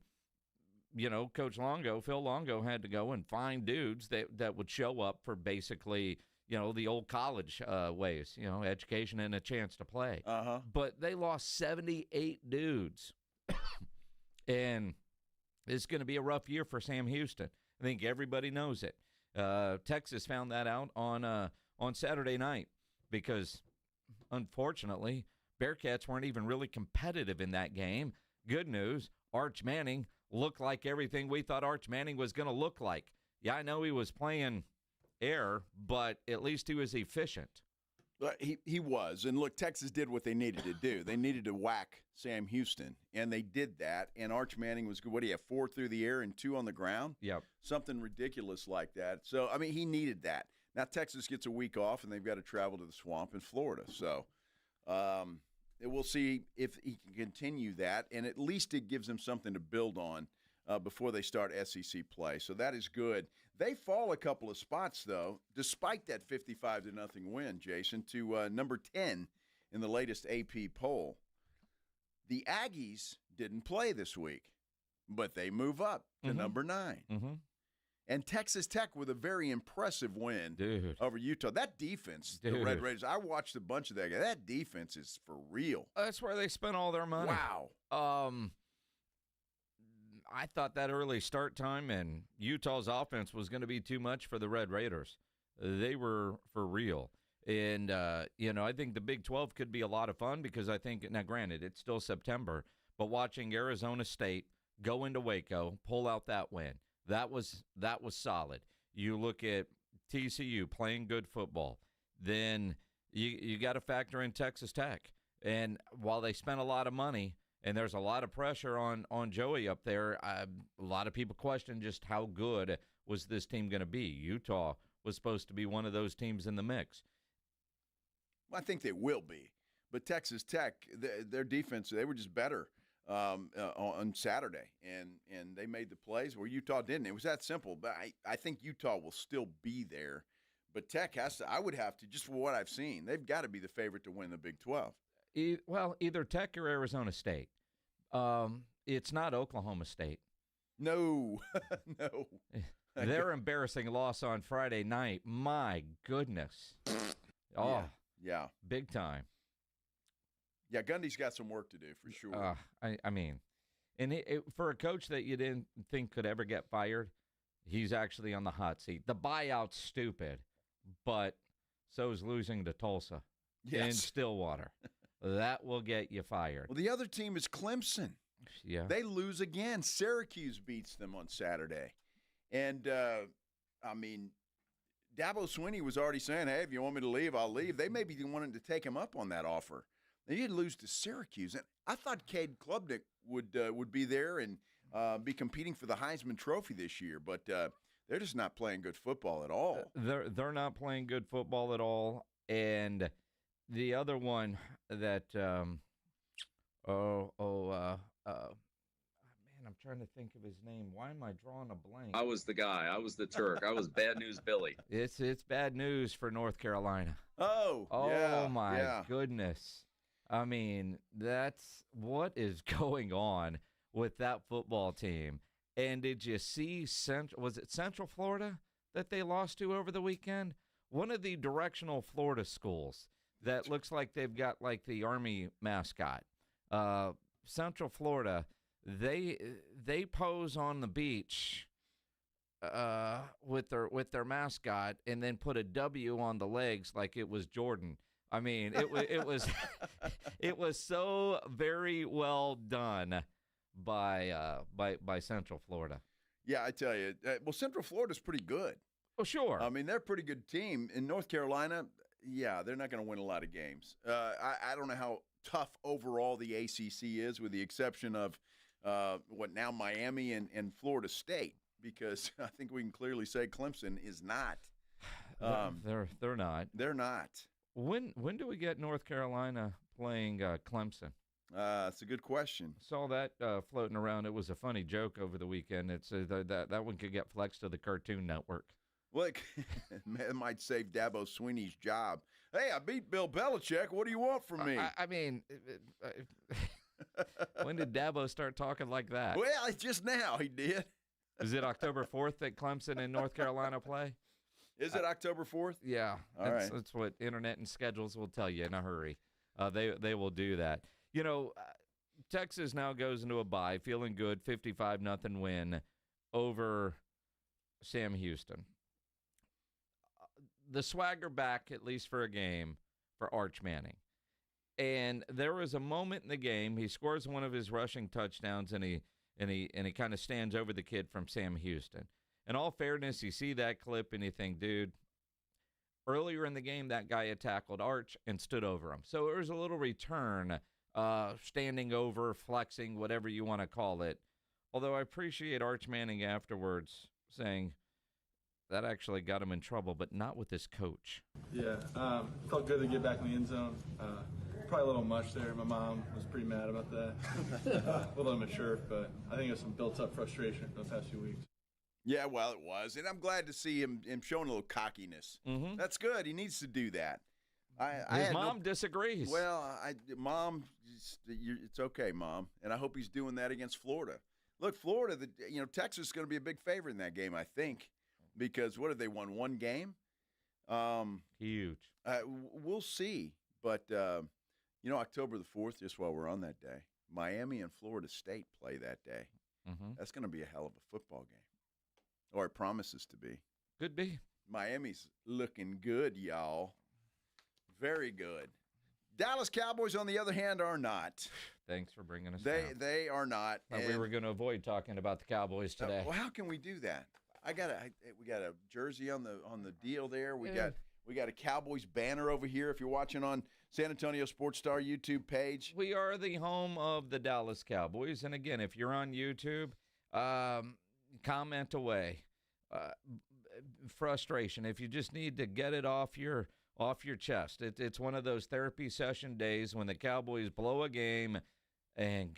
Coach Phil Longo had to go and find dudes that would show up for basically, the old college ways, education and a chance to play. Uh-huh. But they lost 78 dudes. And it's going to be a rough year for Sam Houston. I think everybody knows it. Texas found that out on Saturday night because, unfortunately, Bearcats weren't even really competitive in that game. Good news, Arch Manning looked like everything we thought Arch Manning was going to look like. Yeah, I know he was playing air, but at least he was efficient. He was. And look, Texas did what they needed to do. They needed to whack Sam Houston, and they did that. And Arch Manning was good. What do you have, 4 through the air and 2 on the ground? Yep. Something ridiculous like that. So, I mean, he needed that. Now, Texas gets a week off, and they've got to travel to the swamp in Florida. So, we'll see if he can continue that, and at least it gives them something to build on before they start SEC play. So that is good. They fall a couple of spots, though, despite that 55-0 win, Jason, to number 10 in the latest AP poll. The Aggies didn't play this week, but they move up to number 9. Mm-hmm. And Texas Tech with a very impressive win over Utah. That defense, the Red Raiders, I watched a bunch of that. That defense is for real. That's where they spent all their money. Wow. I thought that early start time and Utah's offense was going to be too much for the Red Raiders. They were for real. And, I think the Big 12 could be a lot of fun because I think, now granted, it's still September, but watching Arizona State go into Waco, pull out that win, that was solid. You look at TCU playing good football, then you got to factor in Texas Tech. And while they spent a lot of money and there's a lot of pressure on Joey up there, a lot of people question just how good was this team going to be. Utah was supposed to be one of those teams in the mix. I think they will be. But Texas Tech, their defense, they were just better on Saturday, and they made the plays where Utah didn't. It was that simple. But I think Utah will still be there. But Tech has to – I would have to, just for what I've seen, they've got to be the favorite to win the Big 12. Well, either Tech or Arizona State. It's not Oklahoma State. No, no. Their embarrassing loss on Friday night, my goodness. Oh, yeah. Big time. Yeah, Gundy's got some work to do for sure. I mean, and for a coach that you didn't think could ever get fired, he's actually on the hot seat. The buyout's stupid, but so is losing to Tulsa in Stillwater. That will get you fired. Well, the other team is Clemson. Yeah. They lose again. Syracuse beats them on Saturday. And, Dabo Swinney was already saying, hey, if you want me to leave, I'll leave. They may be wanting to take him up on that offer. They did lose to Syracuse. And I thought Cade Klubnik would be there and be competing for the Heisman Trophy this year. But they're just not playing good football at all. They're not playing good football at all. And the other one that I'm trying to think of his name. Why am I drawing a blank? I was the guy. I was the Turk. I was Bad News Billy. It's bad news for North Carolina. Oh My goodness. I mean, that's what is going on with that football team. And did you see was it Central Florida that they lost to over the weekend? One of the directional Florida schools that looks like they've got like the Army mascot. Central Florida, they pose on the beach with their mascot and then put a W on the legs like it was Jordan. I mean, it was it was so very well done by Central Florida. Yeah, I tell you. Well, Central Florida's pretty good. Oh, sure. I mean, they're a pretty good team. In North Carolina, yeah, they're not going to win a lot of games. I don't know how tough overall the ACC is, with the exception of Miami and Florida State, because I think we can clearly say Clemson is not. They're not. They're not. When do we get North Carolina playing Clemson? That's a good question. Saw that floating around. It was a funny joke over the weekend. It's that one could get flexed to the Cartoon Network. Well, it might save Dabo Swinney's job. Hey, I beat Bill Belichick. What do you want from me? I mean, when did Dabo start talking like that? Well, just now he did. Is it October 4th that Clemson and North Carolina play? Is it October 4th? Yeah. All right. That's what internet and schedules will tell you in a hurry. They will do that. You know, Texas now goes into a bye, feeling good, 55-0 win over Sam Houston. The swagger back, at least for a game, for Arch Manning. And there was a moment in the game, he scores one of his rushing touchdowns, and he kind of stands over the kid from Sam Houston. In all fairness, you see that clip and you think, dude, earlier in the game, that guy had tackled Arch and stood over him. So it was a little return, standing over, flexing, whatever you want to call it. Although I appreciate Arch Manning afterwards saying that actually got him in trouble, but not with his coach. Yeah, felt good to get back in the end zone. Probably a little much there. My mom was pretty mad about that. A little immature, but I think it was some built-up frustration for the past few weeks. Yeah, well, it was. And I'm glad to see him showing a little cockiness. Mm-hmm. That's good. He needs to do that. His mom disagrees. Well, Mom, it's okay, Mom. And I hope he's doing that against Florida. Look, Florida, Texas is going to be a big favorite in that game, I think. because what have they won? One game? Huge. We'll see. But, October the 4th, just while we're on that day, Miami and Florida State play that day. Mm-hmm. That's going to be a hell of a football game. Or it promises to be. Could be. Miami's looking good, y'all. Very good. Dallas Cowboys, on the other hand, are not. Thanks for bringing us down. They are not. We were going to avoid talking about the Cowboys today. Well, how can we do that? We got a jersey on the deal there. We got a Cowboys banner over here. If you're watching on San Antonio Sports Star YouTube page, we are the home of the Dallas Cowboys. And again, if you're on YouTube, comment away. Frustration. If you just need to get it off your chest, it's one of those therapy session days when the Cowboys blow a game and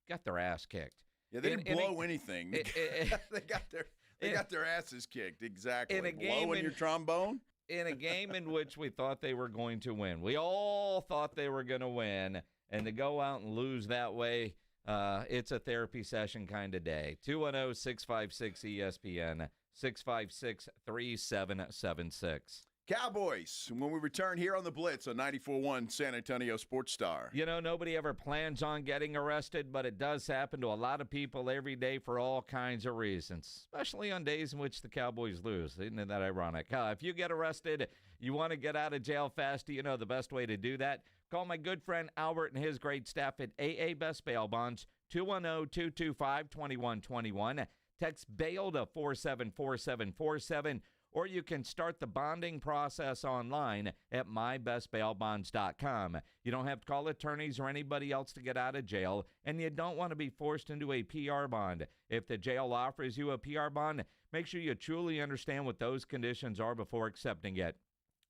got their ass kicked. Yeah, they didn't blow anything. They got their asses kicked. Exactly. In a game blowing your trombone. In a game in which we thought they were going to win. We all thought they were going to win, and to go out and lose that way, it's a therapy session kind of day. 210-656-ESPN, 656-3776. Cowboys, when we return here on the Blitz on 94.1 San Antonio Sports Star. Nobody ever plans on getting arrested, but it does happen to a lot of people every day for all kinds of reasons, especially on days in which the Cowboys lose. Isn't that ironic? If you get arrested, you want to get out of jail fast, the best way to do that? Call my good friend Albert and his great staff at AA Best Bail Bonds, 210-225-2121. Text BAIL to 474747. Or you can start the bonding process online at mybestbailbonds.com. You don't have to call attorneys or anybody else to get out of jail, and you don't want to be forced into a PR bond. If the jail offers you a PR bond, make sure you truly understand what those conditions are before accepting it.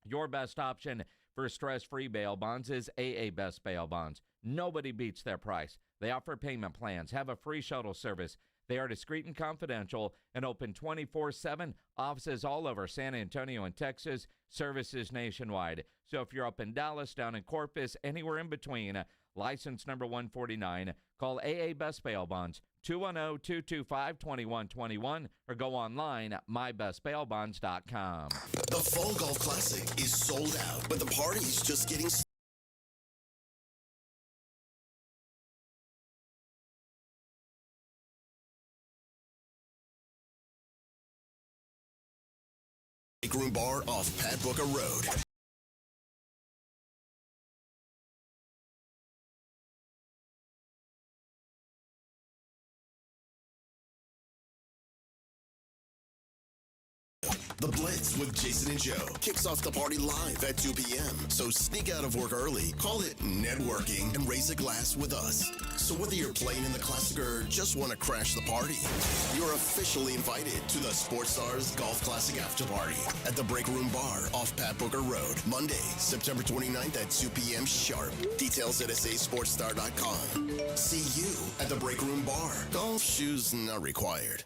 Your best option for stress-free bail bonds is AA Best Bail Bonds. Nobody beats their price. They offer payment plans, have a free shuttle service. They are discreet and confidential and open 24/7. Offices all over San Antonio and Texas, services nationwide. So if you're up in Dallas, down in Corpus, anywhere in between, license number 149, call AA Best Bail Bonds, 210-225-2121, or go online at mybestbailbonds.com. The Fall Golf Classic is sold out, but the party's just getting started. Room Bar off Pat Booker Road. The Blitz with Jason and Joe kicks off the party live at 2 p.m. So sneak out of work early, call it networking, and raise a glass with us. So whether you're playing in the Classic or just want to crash the party, you're officially invited to the Sports Stars Golf Classic After Party at the Break Room Bar off Pat Booker Road, Monday, September 29th at 2 p.m. sharp. Details at sasportstar.com. See you at the Break Room Bar. Golf shoes not required.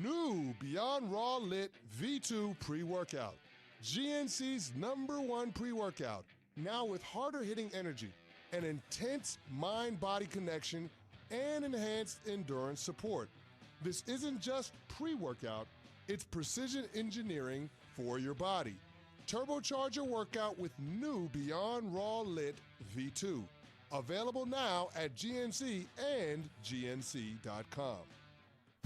New Beyond Raw Lit V2 pre-workout. GNC's #1 pre-workout. Now with harder hitting energy, an intense mind-body connection, and enhanced endurance support. This isn't just pre-workout, it's precision engineering for your body. Turbocharge your workout with new Beyond Raw Lit V2. Available now at GNC and GNC.com.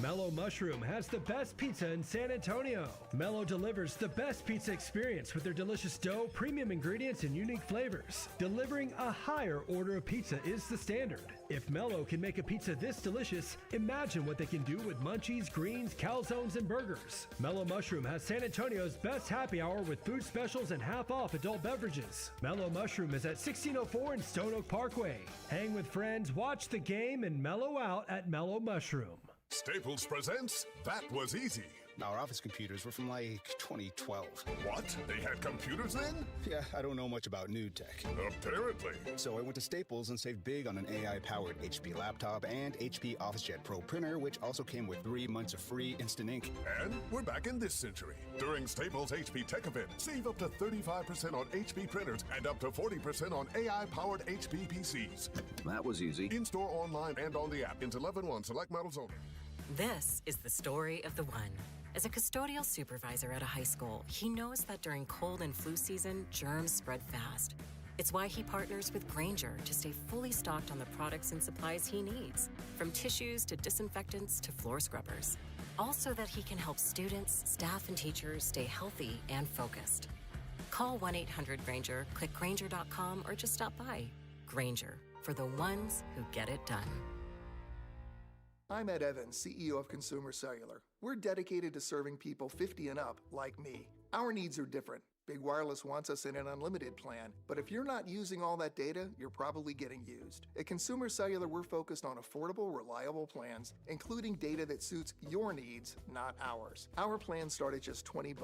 Mellow Mushroom has the best pizza in San Antonio. Mellow delivers the best pizza experience with their delicious dough, premium ingredients, and unique flavors. Delivering a higher order of pizza is the standard. If Mellow can make a pizza this delicious, imagine what they can do with munchies, greens, calzones, and burgers. Mellow Mushroom has San Antonio's best happy hour with food specials and half-off adult beverages. Mellow Mushroom is at 1604 in Stone Oak Parkway. Hang with friends, watch the game, and mellow out at Mellow Mushroom. Staples presents That Was Easy. Our office computers were from like 2012. What? They had computers then? Yeah, I don't know much about new tech. Apparently. So I went to Staples and saved big on an AI-powered HP laptop and HP OfficeJet Pro printer, which also came with 3 months of free instant ink. And we're back in this century. During Staples HP Tech Event, save up to 35% on HP printers and up to 40% on AI-powered HP PCs. That was easy. In-store, online, and on the app. Into 11/1 select models only. This is the story of the one. As a custodial supervisor at a high school, he knows that during cold and flu season, germs spread fast. It's why he partners with Grainger to stay fully stocked on the products and supplies he needs, from tissues to disinfectants to floor scrubbers. All so that he can help students, staff, and teachers stay healthy and focused. Call 1-800-GRAINGER, click Grainger.com, or just stop by. Grainger, for the ones who get it done. I'm Ed Evans, CEO of Consumer Cellular. We're dedicated to serving people 50 and up like me. Our needs are different. Big Wireless wants us in an unlimited plan, but if you're not using all that data, you're probably getting used. At Consumer Cellular, we're focused on affordable, reliable plans, including data that suits your needs, not ours. Our plans start at just $20,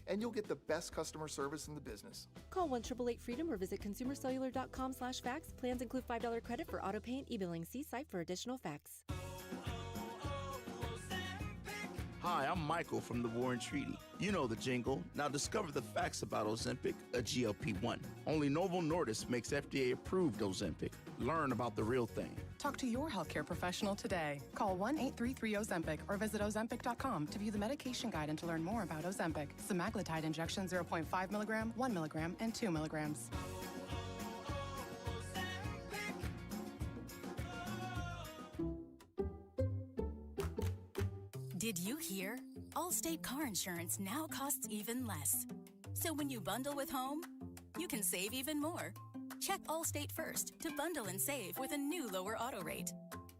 and you'll get the best customer service in the business. Call 1-888-FREEDOM or visit consumercellular.com/facts. Plans include $5 credit for auto pay and e-billing. See site for additional facts. Hi, I'm Michael from the War and Treaty. You know the jingle. Now discover the facts about Ozempic, a GLP-1. Only Novo Nordisk makes FDA-approved Ozempic. Learn about the real thing. Talk to your healthcare professional today. Call 1-833-OZEMPIC or visit Ozempic.com to view the medication guide and to learn more about Ozempic. Semaglutide injection 0.5 milligram, 1 milligram, and 2 milligrams. Did you hear? Allstate car insurance now costs even less. So when you bundle with home, you can save even more. Check Allstate first to bundle and save with a new lower auto rate.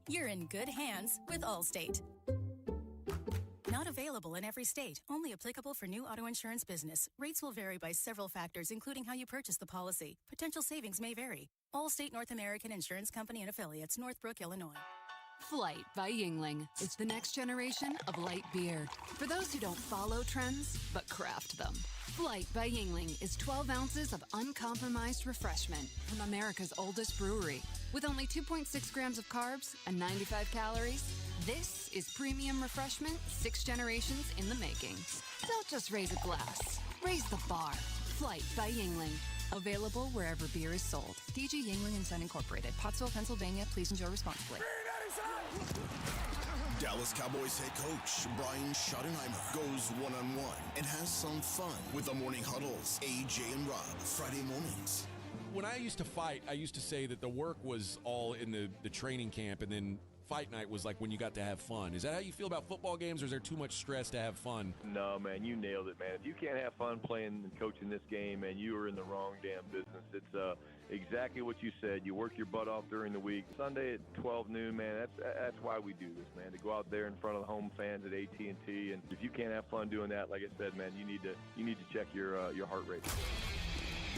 You're in good hands with Allstate. Not available in every state. Only applicable for new auto insurance business. Rates will vary by several factors, including how you purchase the policy. Potential savings may vary. Allstate North American Insurance Company and Affiliates, Northbrook, Illinois. Flight by Yingling. It's the next generation of light beer. For those who don't follow trends, but craft them. Flight by Yingling is 12 ounces of uncompromised refreshment from America's oldest brewery. With only 2.6 grams of carbs and 95 calories, this is premium refreshment 6 generations in the making. Don't just raise a glass, raise the bar. Flight by Yingling. Available wherever beer is sold. DG Yingling & Son Incorporated, Pottsville, Pennsylvania. Please enjoy responsibly. Dallas Cowboys head coach Brian Schottenheimer goes one-on-one and has some fun with the Morning Huddles, AJ and Rob, Friday mornings. When I used to fight, I used to say that the work was all in the training camp, and then fight night was like when you got to have fun. Is that how you feel about football games, or is there too much stress to have fun? No, man, you nailed it, man. If you can't have fun playing and coaching this game, man, you are in the wrong damn business. It's exactly what you said. You work your butt off during the week. Sunday at 12 noon, man, that's why we do this, man, to go out there in front of the home fans at AT&T. And if you can't have fun doing that, like I said, man, you need to check your heart rate.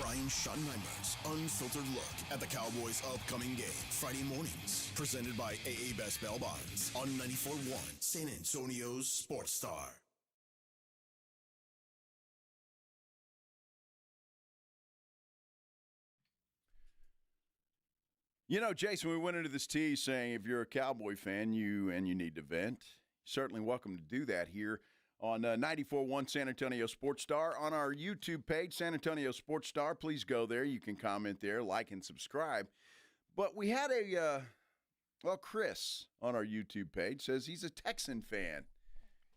Brian Schottenheimer's unfiltered look at the Cowboys' upcoming game, Friday mornings, presented by AA Best Bail Bonds on 94.1 San Antonio's Sports Star. You know, Jason, we went into this tee saying if you're a Cowboy fan you need to vent, certainly welcome to do that here on 94.1 San Antonio Sports Star. On our YouTube page, San Antonio Sports Star, please go there. You can comment there, like, and subscribe. But we had Chris on our YouTube page says he's a Texan fan.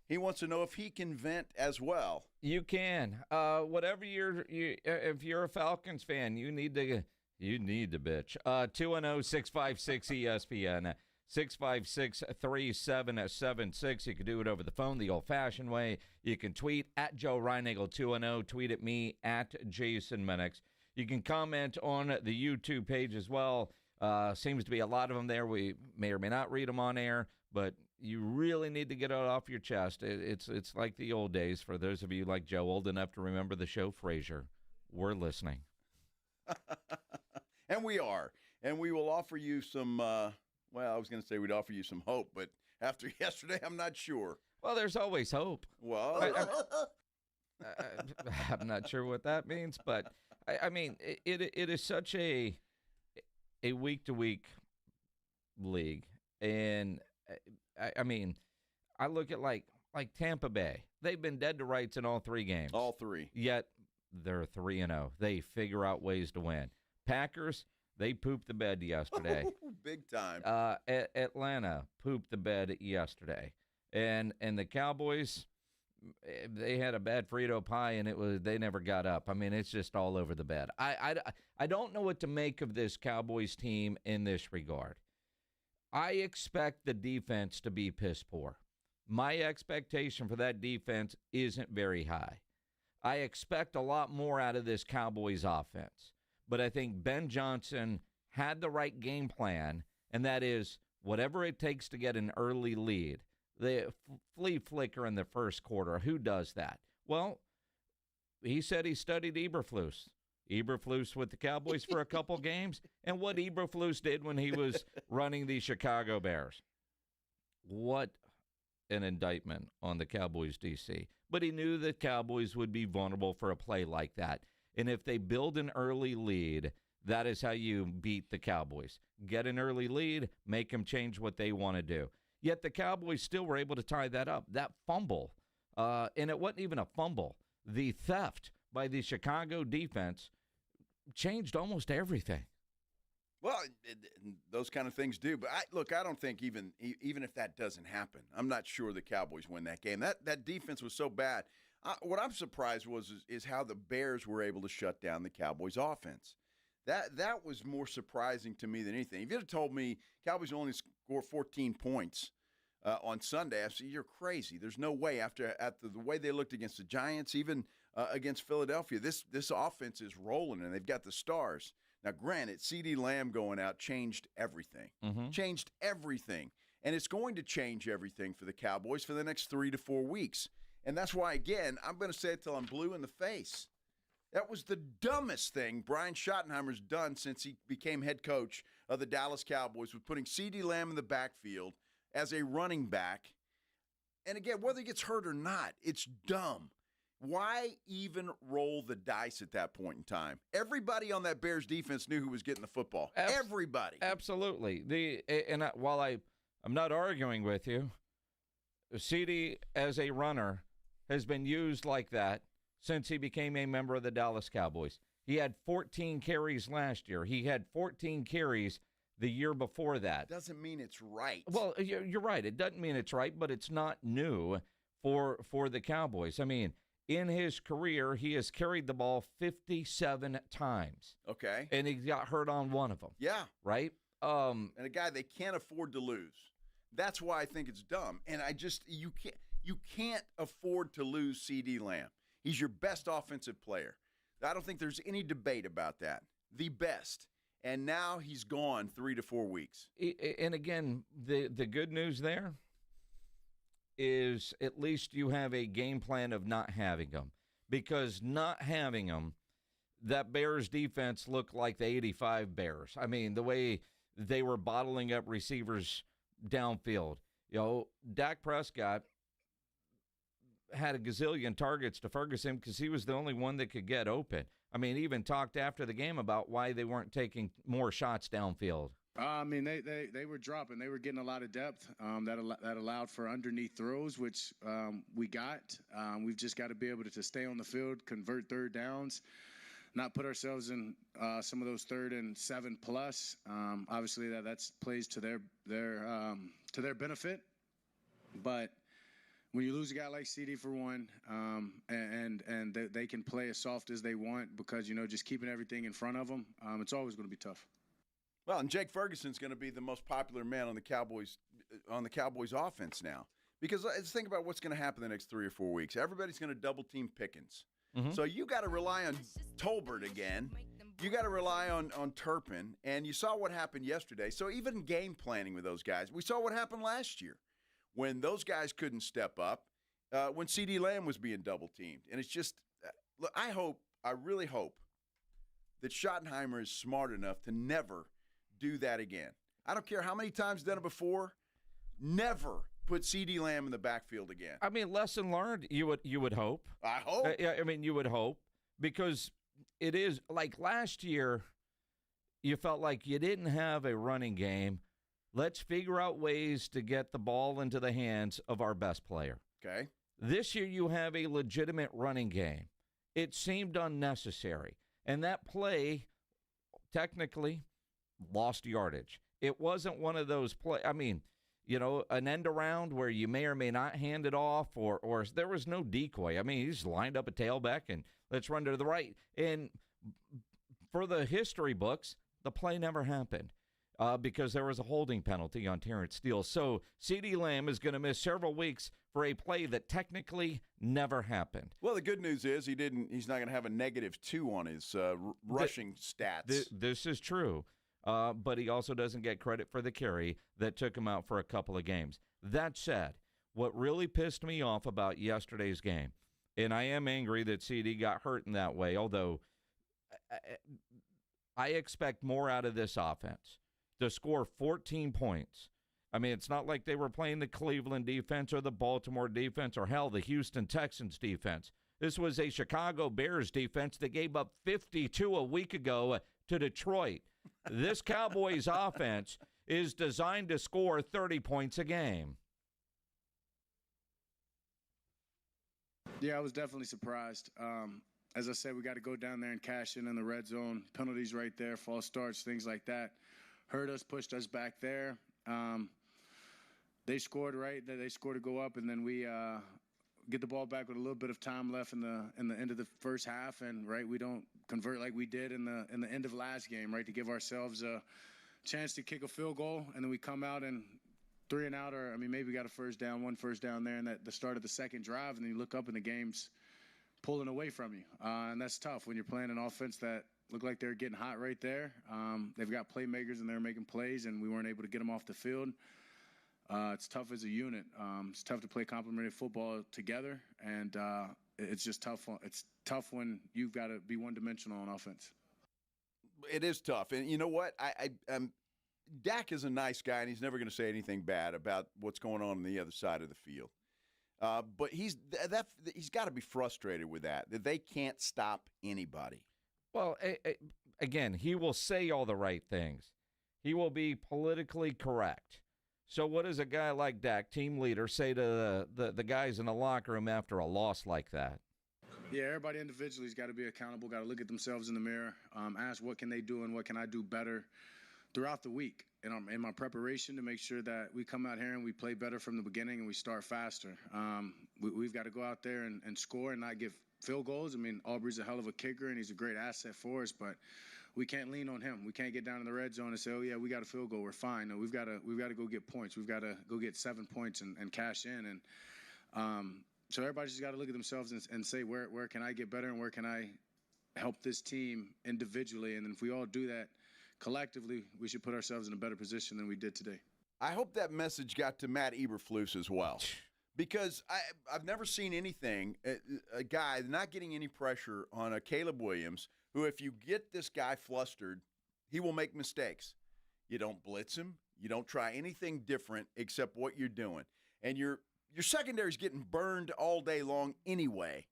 He wants to know if he can vent as well. You can. If you're a Falcons fan, you need to bitch. 210-656-ESPN. 656-3776. You can do it over the phone the old-fashioned way. You can tweet at Joe Reinagle 210. Tweet at me at Jason Minix. You can comment on the YouTube page as well. Seems to be a lot of them there. We may or may not read them on air, but you really need to get it off your chest. It's like the old days. For those of you like Joe, old enough to remember the show Frasier, we're listening. And we are. And we will offer you some... Well, I was going to say we'd offer you some hope, but after yesterday, I'm not sure. Well, there's always hope. Well, I'm not sure what that means, but I mean, it is such a week-to-week league, and I mean, I look at like Tampa Bay. They've been dead to rights in all 3 games. All 3. Yet they're 3-0. They figure out ways to win. Packers. They pooped the bed yesterday. Big time. Atlanta pooped the bed yesterday. And the Cowboys, they had a bad Frito pie, and they never got up. I mean, it's just all over the bed. I don't know what to make of this Cowboys team in this regard. I expect the defense to be piss poor. My expectation for that defense isn't very high. I expect a lot more out of this Cowboys offense. But I think Ben Johnson had the right game plan, and that is whatever it takes to get an early lead. The flea flicker in the first quarter, who does that? Well, he said he studied Eberflus. Eberflus with the Cowboys for a couple games, and what Eberflus did when he was running the Chicago Bears. What an indictment on the Cowboys DC. But he knew the Cowboys would be vulnerable for a play like that. And if they build an early lead, that is how you beat the Cowboys. Get an early lead, make them change what they want to do. Yet the Cowboys still were able to tie that up. That fumble, and it wasn't even a fumble. The theft by the Chicago defense changed almost everything. Well, those kind of things do. But I don't think even if that doesn't happen, I'm not sure the Cowboys win that game. That defense was so bad. What I'm surprised is how the Bears were able to shut down the Cowboys offense. That was more surprising to me than anything. If you had told me Cowboys only score 14 points on Sunday, I said, you're crazy. There's no way after the way they looked against the Giants, even against Philadelphia. This offense is rolling, and they've got the stars. Now, granted, CeeDee Lamb going out changed everything. Changed everything. And it's going to change everything for the Cowboys for the next 3 to 4 weeks. And that's why, again, I'm going to say it till I'm blue in the face. That was the dumbest thing Brian Schottenheimer's done since he became head coach of the Dallas Cowboys, with putting CeeDee Lamb in the backfield as a running back. And again, whether he gets hurt or not, it's dumb. Why even roll the dice at that point in time? Everybody on that Bears defense knew who was getting the football. Everybody. Absolutely. While I'm not arguing with you, CeeDee as a runner has been used like that since he became a member of the Dallas Cowboys. He had 14 carries last year. He had 14 carries the year before that. Doesn't mean it's right. Well, you're right. It doesn't mean it's right, but it's not new for the Cowboys. I mean, in his career, he has carried the ball 57 times. Okay. And he got hurt on one of them. Yeah. Right? And a guy they can't afford to lose. That's why I think it's dumb. And you can't afford to lose CeeDee Lamb. He's your best offensive player. I don't think there's any debate about that. The best. And now he's gone 3 to 4 weeks. And again, the good news there is at least you have a game plan of not having him. Because not having him, that Bears defense looked like the 85 Bears. I mean, the way they were bottling up receivers downfield. Dak Prescott had a gazillion targets to Ferguson because he was the only one that could get open. I mean, even talked after the game about why they weren't taking more shots downfield. I mean, they were dropping. They were getting a lot of depth that allowed for underneath throws, which we got. We've just got to be able to stay on the field, convert third downs, not put ourselves in some of those 3rd and 7 plus. Obviously, that's plays to their benefit. But when you lose a guy like CeeDee for one, and they can play as soft as they want because, just keeping everything in front of them, it's always going to be tough. Well, and Jake Ferguson's going to be the most popular man on the Cowboys offense now. Because let's think about what's going to happen the next 3 or 4 weeks. Everybody's going to double-team Pickens. So you got to rely on Tolbert again. You got to rely on Turpin. And you saw what happened yesterday. So even game planning with those guys, we saw what happened last year when those guys couldn't step up, when CeeDee Lamb was being double-teamed. And it's just, look, I really hope that Schottenheimer is smart enough to never do that again. I don't care how many times done it before. Never put CeeDee Lamb in the backfield again. I mean, lesson learned. You would hope. I hope. I mean, you would hope because it is like last year. You felt like you didn't have a running game. Let's figure out ways to get the ball into the hands of our best player. Okay. This year you have a legitimate running game. It seemed unnecessary, and that play technically lost yardage. It wasn't one of those play. I mean, an end around where you may or may not hand it off, or there was no decoy. I mean, he just lined up a tailback and let's run to the right. And for the history books, the play never happened because there was a holding penalty on Terrence Steele. So CeeDee Lamb is going to miss several weeks for a play that technically never happened. Well, the good news is he's not going to have a -2 on his rushing stats. This is true. But he also doesn't get credit for the carry that took him out for a couple of games. That said, what really pissed me off about yesterday's game, and I am angry that CeeDee got hurt in that way, although I expect more out of this offense. To score 14 points. I mean, it's not like they were playing the Cleveland defense or the Baltimore defense or, hell, the Houston Texans defense. This was a Chicago Bears defense that gave up 52 a week ago to Detroit. This Cowboys offense is designed to score 30 points a game. Yeah, I was definitely surprised. As I said, we got to go down there and cash in the red zone. Penalties right there, false starts, things like that. Hurt us, pushed us back there. They scored, right? They scored to go up, and then we get the ball back with a little bit of time left in the end of the first half, and right, we don't convert like we did in the end of last game, right, to give ourselves a chance to kick a field goal, and then we come out and 3 and out, or I mean maybe we got one first down there, and at the start of the second drive, and then you look up and the game's pulling away from you, and that's tough when you're playing an offense that looked like they're getting hot right there. They've got playmakers and they're making plays, and we weren't able to get them off the field. It's tough as a unit. It's tough to play complementary football together, and it's just tough. It's tough when you've got to be one-dimensional on offense. It is tough, and you know what? Dak is a nice guy, and he's never going to say anything bad about what's going on the other side of the field. But he's got to be frustrated with that they can't stop anybody. Well, again, he will say all the right things. He will be politically correct. So what does a guy like Dak, team leader, say to the guys in the locker room after a loss like that? Yeah, everybody individually has got to be accountable, got to look at themselves in the mirror, ask what can they do and what can I do better throughout the week in my preparation to make sure that we come out here and we play better from the beginning and we start faster. We've got to go out there and score and not give field goals. I mean, Aubrey's a hell of a kicker and he's a great asset for us, but we can't lean on him. We can't get down in the red zone and say, oh, yeah, we got a field goal. We're fine. No, we've got to go get points. We've got to go get 7 points and cash in. And so everybody's just got to look at themselves and say, where can I get better and where can I help this team individually? And then if we all do that collectively, we should put ourselves in a better position than we did today. I hope that message got to Matt Eberflus as well. Because I've never seen anything, a guy not getting any pressure on a Caleb Williams, who if you get this guy flustered, he will make mistakes. You don't blitz him. You don't try anything different except what you're doing. And your secondary's getting burned all day long anyway.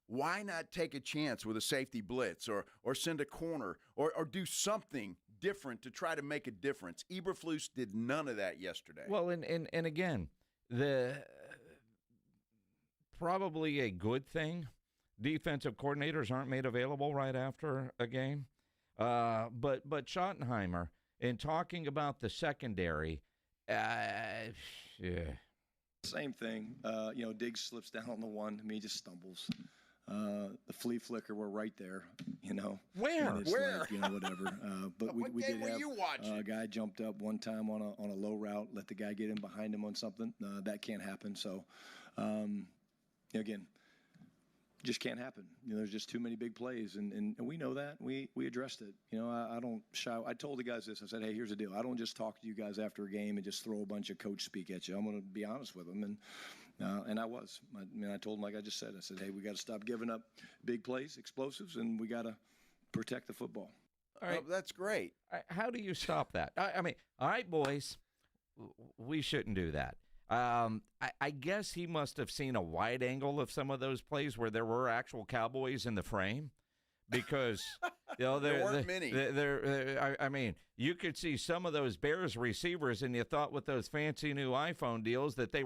Why not take a chance with a safety blitz or send a corner or do something different to try to make a difference? Eberflus did none of that yesterday. Well, and again, probably a good thing. Defensive coordinators aren't made available right after a game. But Schottenheimer, in talking about the secondary, yeah. Same thing. Diggs slips down on the one. I mean, he just stumbles. The flea flicker, we're right there, Where? Where? Like, whatever. But we did have a guy jumped up one time on a low route, let the guy get in behind him on something. That can't happen. So, again, just can't happen. There's just too many big plays, and we know that. We addressed it. I don't shy. I told the guys this. I said, hey, here's the deal. I don't just talk to you guys after a game and just throw a bunch of coach speak at you. I'm going to be honest with them, and I was. I told them like I just said. I said, hey, we got to stop giving up big plays, explosives, and we got to protect the football. All right, that's great. How do you stop that? I mean, all right, boys, we shouldn't do that. I guess he must have seen a wide angle of some of those plays where there were actual Cowboys in the frame, because there weren't many. I mean, you could see some of those Bears receivers, and you thought with those fancy new iPhone deals that they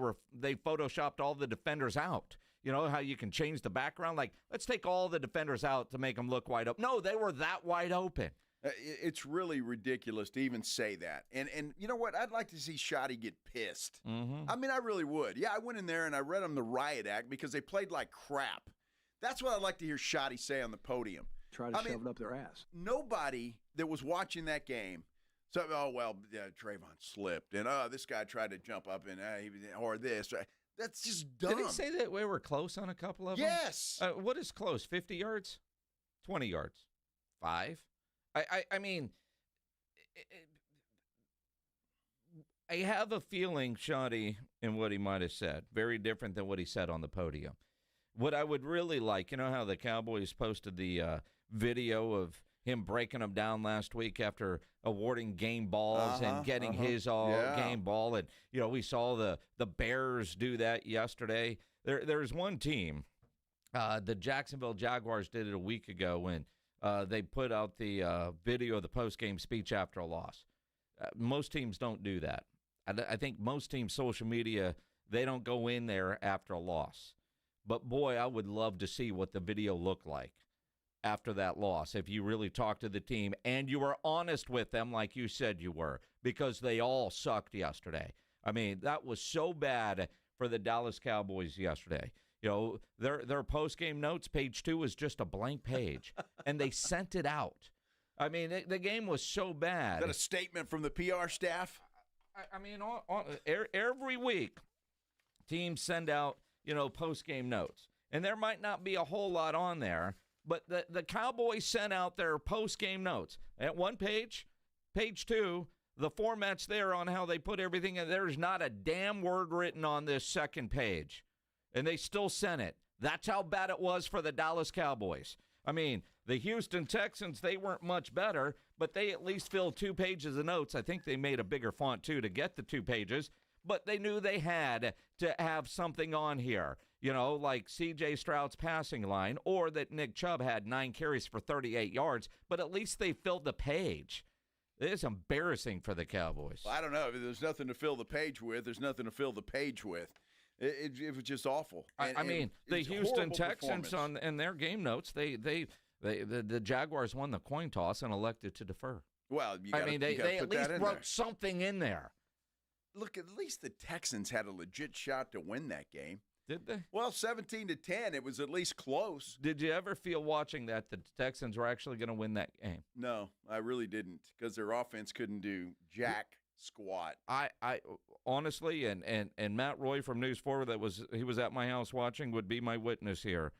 photoshopped all the defenders out. You know how you can change the background? Like, let's take all the defenders out to make them look wide open. No, they were that wide open. It's really ridiculous to even say that. And you know what? I'd like to see Shoddy get pissed. Mm-hmm. I mean, I really would. Yeah, I went in there and I read them the riot act because they played like crap. That's what I'd like to hear Shoddy say on the podium. Try to shove it up their ass. Nobody that was watching that game said, oh, well, Trayvon slipped. And, this guy tried to jump up and, or this. That's just dumb. Did he say that we were close on a couple of them? Yes. What is close? 50 yards? 20 yards? 5? I mean, I have a feeling, Shoddy, in what he might have said, very different than what he said on the podium. What I would really like, you know how the Cowboys posted the video of him breaking them down last week after awarding game balls and getting his game ball. And, you know, we saw the Bears do that yesterday. There's one team, the Jacksonville Jaguars did it a week ago when they put out the video of the postgame speech after a loss. Most teams don't do that. I think most teams' social media, they don't go in there after a loss. But, boy, I would love to see what the video looked like after that loss, if you really talked to the team and you were honest with them like you said you were, because they all sucked yesterday. I mean, that was so bad for the Dallas Cowboys yesterday. You know, their post-game notes, page 2 was just a blank page, and they sent it out. I mean, the game was so bad. Is that a statement from the PR staff? I mean, every week, teams send out, you know, post-game notes. And there might not be a whole lot on there, but the Cowboys sent out their post-game notes. At one page, page 2, the format's there on how they put everything in. There's not a damn word written on this second page. And they still sent it. That's how bad it was for the Dallas Cowboys. I mean, the Houston Texans, they weren't much better, but they at least filled 2 pages of notes. I think they made a bigger font, too, to get the 2 pages. But they knew they had to have something on here, you know, like C.J. Stroud's passing line, or that Nick Chubb had 9 carries for 38 yards, but at least they filled the page. It is embarrassing for the Cowboys. Well, I don't know. If there's nothing to fill the page with, there's nothing to fill the page with. It was just awful. I mean, the Houston Texans in their game notes, the Jaguars won the coin toss and elected to defer. Well, they at least wrote something in there. Look, at least the Texans had a legit shot to win that game. Did they? Well, 17-10, it was at least close. Did you ever feel watching that the Texans were actually going to win that game? No, I really didn't, because their offense couldn't do jack squat. I honestly, and Matt Roy from News 4, he was at my house watching, would be my witness here.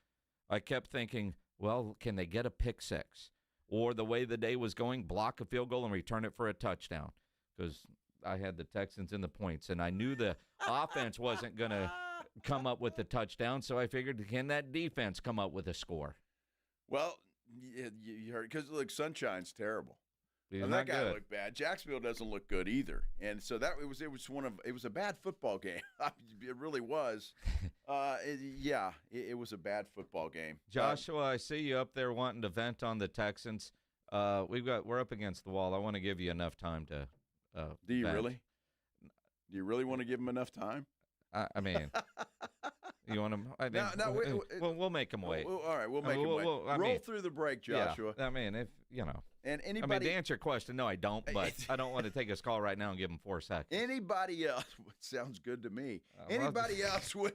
I kept thinking, well, can they get a pick six? Or the way the day was going, block a field goal and return it for a touchdown? Because I had the Texans in the points, and I knew the offense wasn't going to come up with the touchdown, so I figured, can that defense come up with a score? Well, you heard, because, look, Sunshine's terrible. And that guy looked bad. Jacksonville doesn't look good either, and so it was a bad football game. It really was. It was a bad football game. Joshua, I see you up there wanting to vent on the Texans. We're up against the wall. I want to give you enough time to. Do you vent. really? Do you really want to give him enough time? I mean, you want him? I think, we'll make him wait. All right, we'll make him wait. Roll through the break, Joshua. Yeah, I mean, if you know. And anybody, to answer your question, no, I don't. But I don't want to take his call right now and give him 4 seconds. Anybody else? Sounds good to me. Anybody else would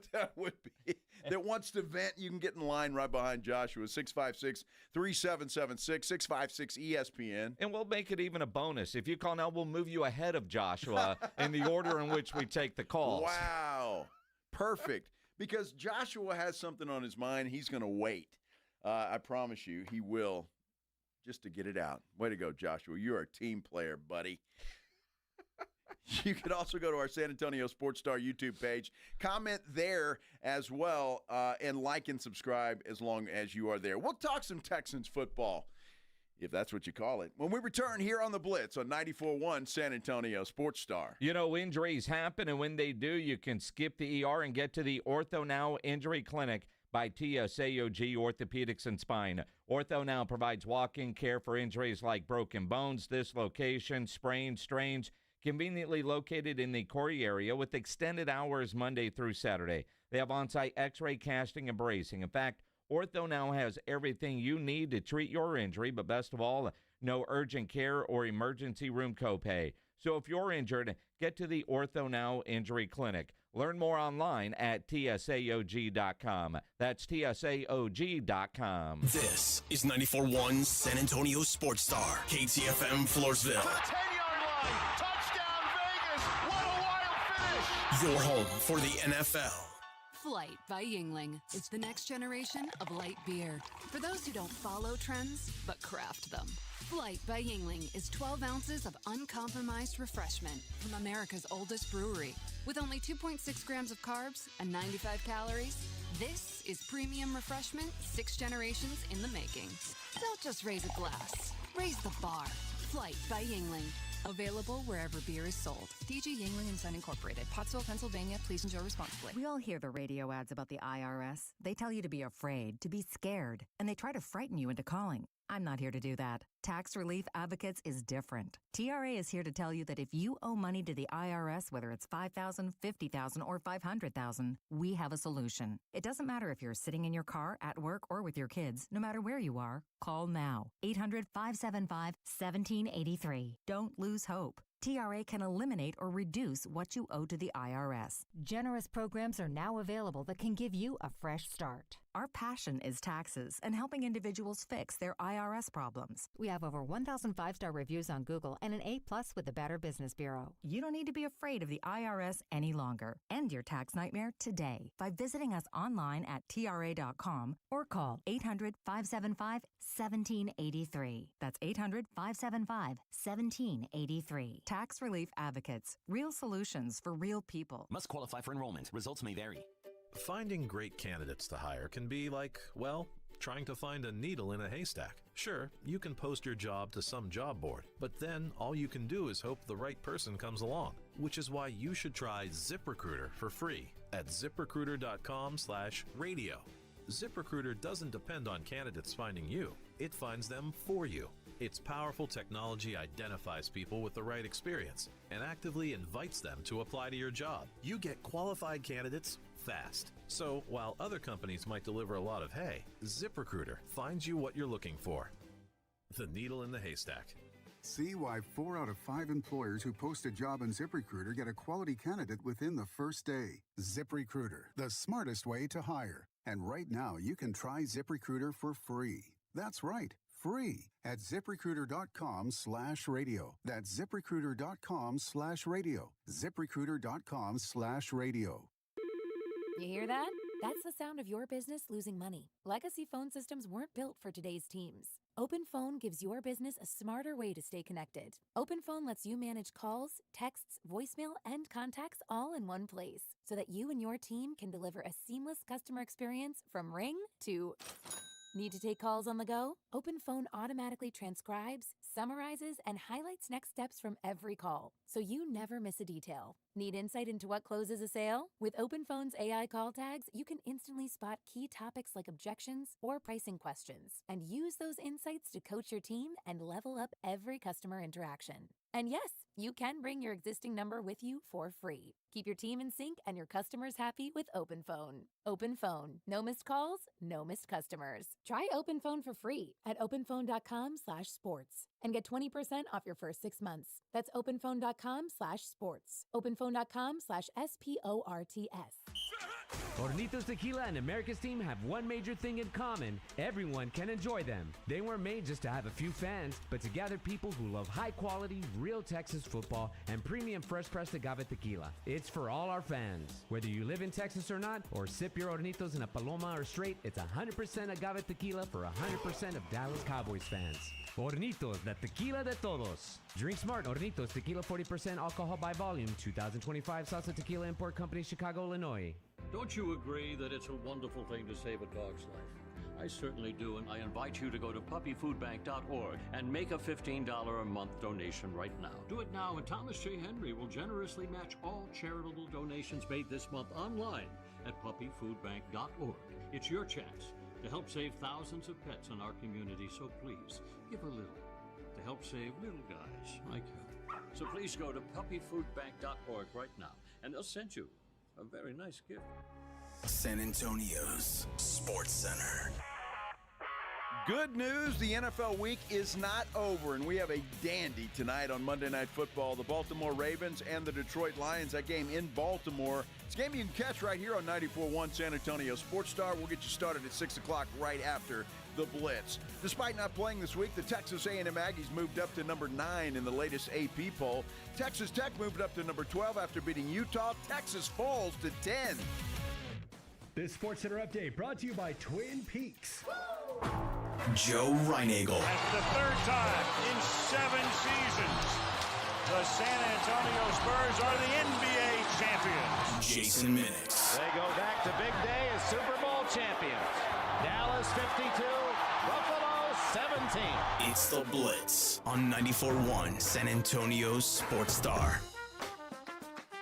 be that wants to vent? You can get in line right behind Joshua. 656-3776, 656-ESPN. And we'll make it even a bonus. If you call now, we'll move you ahead of Joshua in the order in which we take the calls. Wow, perfect. Because Joshua has something on his mind. He's going to wait. I promise you, he will. Just to get it out. Way to go, Joshua. You're a team player, buddy. You can also go to our San Antonio Sports Star YouTube page. Comment there as well, and like and subscribe as long as you are there. We'll talk some Texans football, if that's what you call it, when we return here on the Blitz on 94.1 San Antonio Sports Star. You know, injuries happen, and when they do, you can skip the ER and get to the Ortho Now Injury Clinic by TSAOG Orthopedics and Spine. Ortho Now provides walk-in care for injuries like broken bones, dislocations, sprains, strains, conveniently located in the Corey area with extended hours Monday through Saturday. They have on-site x-ray, casting, and bracing. In fact, Ortho now has everything you need to treat your injury, but best of all, no urgent care or emergency room copay. So if you're injured, get to the Ortho Now Injury Clinic. Learn more online at tsaog.com. That's tsaog.com. This is 94.1 San Antonio Sports Star, KTFM Floresville. To the 10-yard line. Touchdown, Vegas. What a wild finish. Your home for the NFL. Flight by Yingling is the next generation of light beer. For those who don't follow trends, but craft them. Flight by Yingling is 12 ounces of uncompromised refreshment from America's oldest brewery. With only 2.6 grams of carbs and 95 calories, this is premium refreshment 6 generations in the making. Don't just raise a glass, raise the bar. Flight by Yingling. Available wherever beer is sold. DG Yingling & Son Incorporated, Pottsville, Pennsylvania. Please enjoy responsibly. We all hear the radio ads about the IRS. They tell you to be afraid, to be scared, and they try to frighten you into calling. I'm not here to do that. Tax Relief Advocates is different. TRA is here to tell you that if you owe money to the IRS, whether it's $5,000, $50,000, or $500,000, we have a solution. It doesn't matter if you're sitting in your car, at work, or with your kids. No matter where you are, call now. 800-575-1783. Don't lose hope. TRA can eliminate or reduce what you owe to the IRS. Generous programs are now available that can give you a fresh start. Our passion is taxes and helping individuals fix their IRS problems. We have over 1,000 5-star reviews on Google and an A+ with the Better Business Bureau. You don't need to be afraid of the IRS any longer. End your tax nightmare today by visiting us online at TRA.com or call 800-575-1783. That's 800-575-1783. Tax Relief Advocates. Real solutions for real people. Must qualify for enrollment. Results may vary. Finding great candidates to hire can be like, well, trying to find a needle in a haystack. Sure, you can post your job to some job board, but then all you can do is hope the right person comes along, which is why you should try ZipRecruiter for free at ZipRecruiter.com/radio. ZipRecruiter doesn't depend on candidates finding you. It finds them for you. Its powerful technology identifies people with the right experience and actively invites them to apply to your job. You get qualified candidates fast. So while other companies might deliver a lot of hay, ZipRecruiter finds you what you're looking for. The needle in the haystack. See why 4 out of 5 employers who post a job on ZipRecruiter get a quality candidate within the first day. ZipRecruiter, the smartest way to hire. And right now, you can try ZipRecruiter for free. That's right, free at ZipRecruiter.com/radio. That's ZipRecruiter.com/radio. ZipRecruiter.com/radio. You hear that? That's the sound of your business losing money. Legacy phone systems weren't built for today's teams. OpenPhone gives your business a smarter way to stay connected. OpenPhone lets you manage calls, texts, voicemail, and contacts all in one place so that you and your team can deliver a seamless customer experience from ring to... Need to take calls on the go? OpenPhone automatically transcribes, summarizes, and highlights next steps from every call, so you never miss a detail. Need insight into what closes a sale? With OpenPhone's AI call tags, you can instantly spot key topics like objections or pricing questions, and use those insights to coach your team and level up every customer interaction. And yes, you can bring your existing number with you for free. Keep your team in sync and your customers happy with OpenPhone. OpenPhone. No missed calls, no missed customers. Try OpenPhone for free at openphone.com/sports and get 20% off your first 6 months. That's openphone.com/sports. openphone.com/SPORTS. Hornitos Tequila and America's team have one major thing in common. Everyone can enjoy them. They weren't made just to have a few fans, but to gather people who love high quality, real Texas football and premium fresh pressed agave tequila. It's for all our fans. Whether you live in Texas or not, or sip your Hornitos in a Paloma or straight, it's 100% agave tequila for 100% of Dallas Cowboys fans. Hornitos, the tequila de todos. Drink smart. Hornitos Tequila, 40% alcohol by volume. 2025 Salsa Tequila Import Company, Chicago, Illinois. Don't you agree that it's a wonderful thing to save a dog's life? I certainly do, and I invite you to go to puppyfoodbank.org and make a $15 a month donation right now. Do it now, and Thomas J. Henry will generously match all charitable donations made this month online at puppyfoodbank.org. It's your chance to help save thousands of pets in our community, so please give a little to help save little guys like you. So please go to puppyfoodbank.org right now, and they'll send you a very nice gift. San Antonio's Sports Center. Good news, the NFL week is not over, and we have a dandy tonight on Monday Night Football. The Baltimore Ravens and the Detroit Lions, that game in Baltimore. It's a game you can catch right here on 94.1 San Antonio Sports Star. We'll get you started at 6 o'clock right after the Blitz. Despite not playing this week, the Texas A&M Aggies moved up to number 9 in the latest AP poll. Texas Tech moved up to number 12 after beating Utah. Texas falls to 10. This Sports Center update brought to you by Twin Peaks. Joe Reinagel. That's the third time in 7 seasons the San Antonio Spurs are the NBA champions. Jason Minix. They go back to big day as Super Bowl champions. Dallas 52, Buffalo 17. It's the Blitz on 94.1 San Antonio's Sports Star.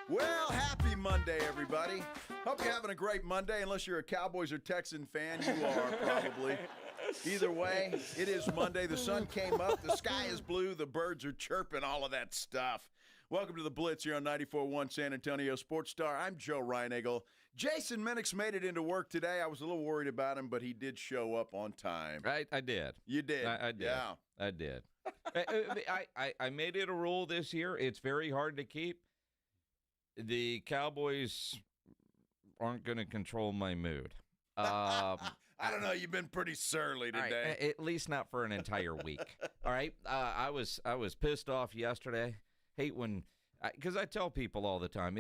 Well, happy Monday, everybody. Hope you're having a great Monday, unless you're a Cowboys or Texan fan. You are, probably. Either way, it is Monday. The sun came up. The sky is blue. The birds are chirping, all of that stuff. Welcome to the Blitz here on 94.1 San Antonio Sports Star. I'm Joe Reinagel. Jason Minix made it into work today. I was a little worried about him, but he did show up on time. I did. You did? I did. Yeah. I did. I made it a rule this year. It's very hard to keep. The Cowboys aren't going to control my mood. I don't know. You've been pretty surly today. Right, at least not for an entire week. All right. I was pissed off yesterday. Hate when, because I tell people all the time,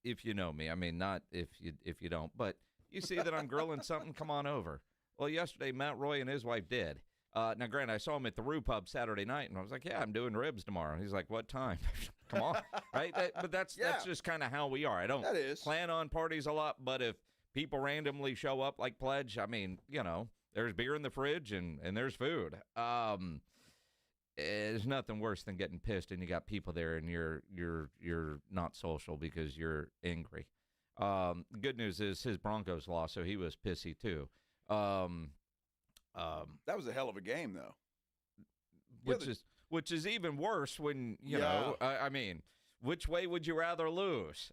if you know me, I mean, not if you don't, but you see that I'm grilling something, come on over. Well, yesterday Matt Roy and his wife did. Now, granted, I saw him at the Roo Pub Saturday night, and I was like, yeah, I'm doing ribs tomorrow. And he's like, what time? Come on. Right? But that's just kind of how we are. I don't plan on parties a lot, but if people randomly show up like Pledge, I mean, you know, there's beer in the fridge and there's food. There's nothing worse than getting pissed and you got people there and you're not social because you're angry. The good news is his Broncos lost, so he was pissy too. That was a hell of a game, though. Which is even worse when, you know, I mean, which way would you rather lose?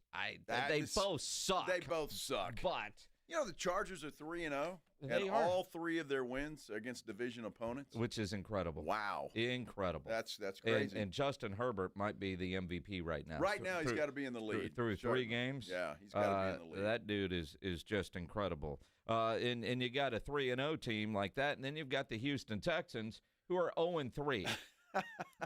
They both suck. They both suck. But you know, the Chargers are 3-0, and are. all 3 of their wins against division opponents, which is incredible. Wow, incredible. That's crazy. And Justin Herbert might be the MVP right now. Right now, he's got to be in the lead through 3 games. Yeah, he's got to be in the lead. That dude is just incredible. And you got a 3-0 team like that, and then you've got the Houston Texans who are 0-3.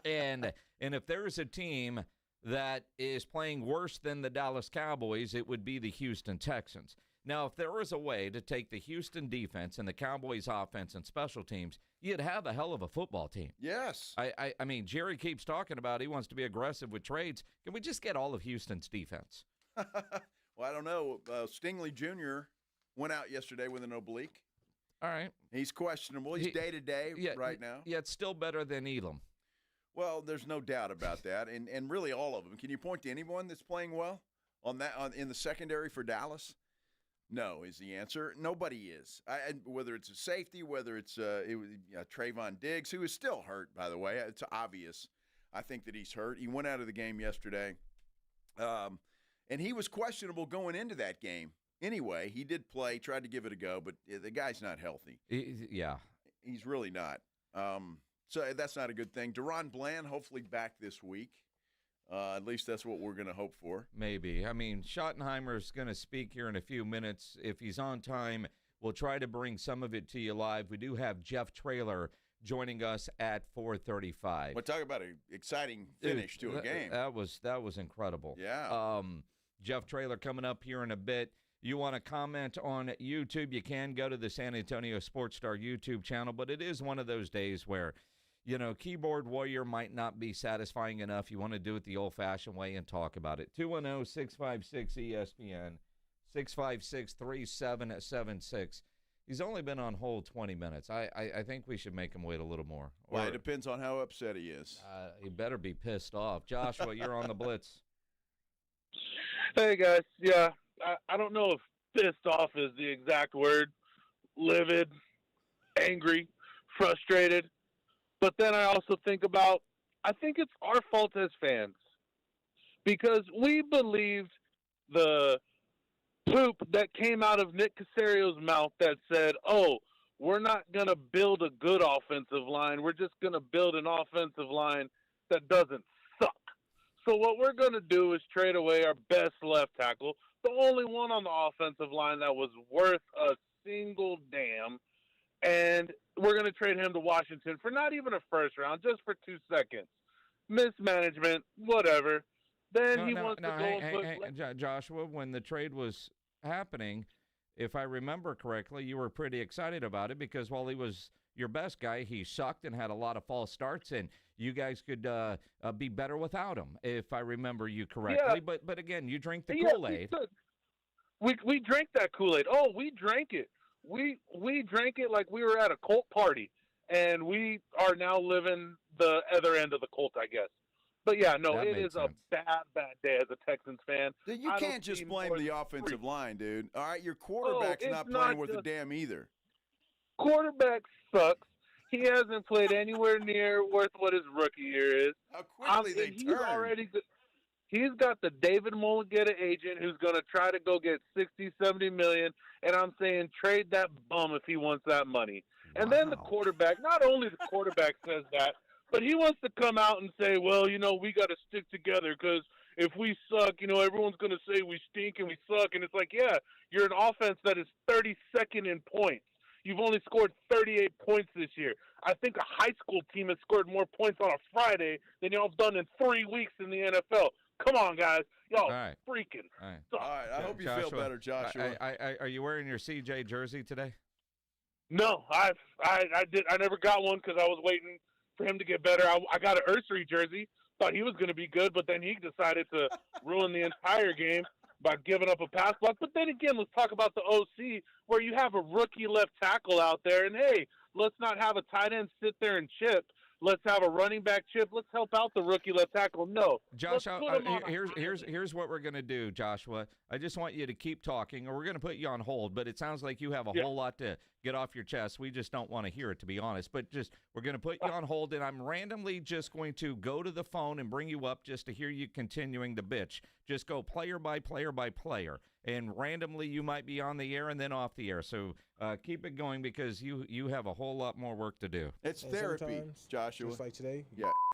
and if there's a team that is playing worse than the Dallas Cowboys, it would be the Houston Texans. Now, if there was a way to take the Houston defense and the Cowboys offense and special teams, you'd have a hell of a football team. Yes. I mean, Jerry keeps talking about he wants to be aggressive with trades. Can we just get all of Houston's defense? Well, I don't know. Stingley Jr. went out yesterday with an oblique. All right. He's questionable. He's day-to-day right now. Yeah, it's still better than Elam. Well, there's no doubt about that, and really all of them. Can you point to anyone that's playing well in the secondary for Dallas? No, is the answer. Nobody is. Whether it's a safety, whether it's Trayvon Diggs, who is still hurt, by the way. It's obvious. I think that he's hurt. He went out of the game yesterday, and he was questionable going into that game. Anyway, he did play, tried to give it a go, but the guy's not healthy. He's really not. So that's not a good thing. Deron Bland, hopefully back this week. At least that's what we're going to hope for. Maybe. I mean, Schottenheimer's going to speak here in a few minutes. If he's on time, we'll try to bring some of it to you live. We do have Jeff Traylor joining us at 4:35. Well, talk about an exciting finish to a game. That was incredible. Yeah. Jeff Traylor coming up here in a bit. You want to comment on YouTube, you can go to the San Antonio Sports Star YouTube channel, but it is one of those days where, you know, keyboard warrior might not be satisfying enough. You want to do it the old-fashioned way and talk about it. 210-656-ESPN, 656-3776. He's only been on hold 20 minutes. I think we should make him wait a little more. Well, it depends on how upset he is. He better be pissed off. Joshua, you're on the Blitz. Hey, guys. Yeah, I don't know if pissed off is the exact word. Livid, angry, frustrated. But then I also think about, I think it's our fault as fans because we believed the poop that came out of Nick Casario's mouth that said, oh, we're not going to build a good offensive line. We're just going to build an offensive line that doesn't suck. So what we're going to do is trade away our best left tackle, the only one on the offensive line that was worth a single damn, and we're going to trade him to Washington for not even a first round, just for 2 seconds. Mismanagement, whatever. Then he wants to go and put... Joshua, when the trade was happening, if I remember correctly, you were pretty excited about it because while he was your best guy, he sucked and had a lot of false starts, and you guys could be better without him, if I remember you correctly. Yeah. But again, you drink the Kool-Aid. We drank that Kool-Aid. Oh, we drank it. We drank it like we were at a cult party, and we are now living the other end of the cult, I guess. But, yeah, no, it is a bad day as a Texans fan. You can't just blame the offensive line, dude. All right, your quarterback's not playing worth a damn either. Quarterback sucks. He hasn't played anywhere near worth what his rookie year is. How quickly they turn. He's got the David Mulligetta agent who's going to try to go get $60, $70 million, and I'm saying trade that bum if he wants that money. Wow. And then the quarterback, not only the quarterback says that, but he wants to come out and say, well, you know, we got to stick together because if we suck, you know, everyone's going to say we stink and we suck. And it's like, yeah, you're an offense that is 32nd in points. You've only scored 38 points this year. I think a high school team has scored more points on a Friday than y'all have done in 3 weeks in the NFL. Come on, guys. Y'all freaking suck. All right. I hope you feel better, Joshua. Are you wearing your CJ jersey today? No, I never got one because I was waiting for him to get better. I got an Ursary jersey. Thought he was going to be good, but then he decided to ruin the entire game by giving up a pass block. But then again, let's talk about the OC where you have a rookie left tackle out there. And, hey, let's not have a tight end sit there and chip. Let's have a running back chip. Let's help out the rookie left tackle. No. Josh, here's what we're going to do, Joshua. I just want you to keep talking, or we're going to put you on hold. But it sounds like you have a whole lot to get off your chest. We just don't want to hear it, to be honest. But we're going to put you on hold, and I'm randomly just going to go to the phone and bring you up just to hear you continuing the bitch. Just go player by player by player. And randomly you might be on the air and then off the air. So keep it going because you have a whole lot more work to do. It's therapy, Joshua. Just like today,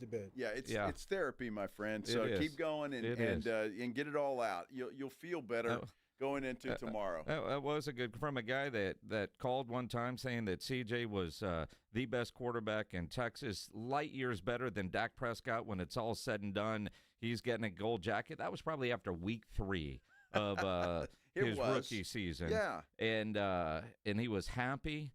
to bed. Yeah, it's therapy, my friend. So keep going and get it all out. You'll feel better going into tomorrow. That was from a guy that called one time saying that CJ was the best quarterback in Texas, light years better than Dak Prescott when it's all said and done. He's getting a gold jacket. That was probably after week 3. Of his rookie season. Yeah. And he was happy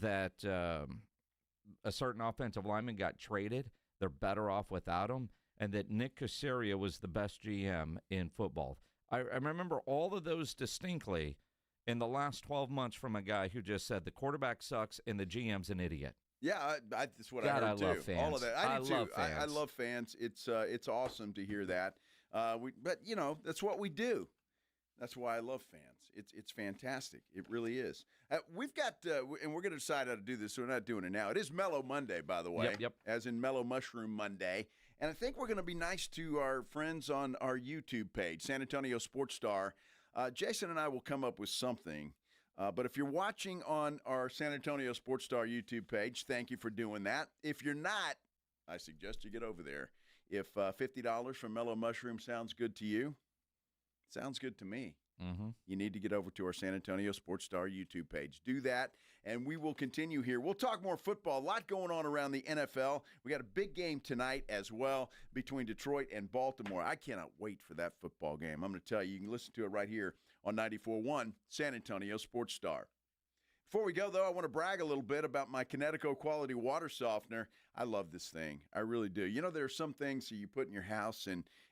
that a certain offensive lineman got traded. They're better off without him. And that Nick Caserio was the best GM in football. I remember all of those distinctly in the last 12 months from a guy who just said the quarterback sucks and the GM's an idiot. Yeah, that's what I heard too. Love fans. All of that. I do too. Love fans. I love fans. It's awesome to hear that. But you know, that's what we do. That's why I love fans. It's fantastic. It really is. We've got, and we're going to decide how to do this, so we're not doing it now. It is Mellow Monday, by the way, yep. As in Mellow Mushroom Monday. And I think we're going to be nice to our friends on our YouTube page, San Antonio Sports Star. Jason and I will come up with something. But if you're watching on our San Antonio Sports Star YouTube page, thank you for doing that. If you're not, I suggest you get over there. If $50 from Mellow Mushroom sounds good to you, sounds good to me. Mm-hmm. You need to get over to our San Antonio Sports Star YouTube page. Do that, and we will continue here. We'll talk more football. A lot going on around the NFL. We got a big game tonight as well between Detroit and Baltimore. I cannot wait for that football game. I'm going to tell you, you can listen to it right here on 94.1 San Antonio Sports Star. Before we go, though, I want to brag a little bit about my Kinetico Quality Water Softener. I love this thing. I really do. You know, there are some things that you put in your house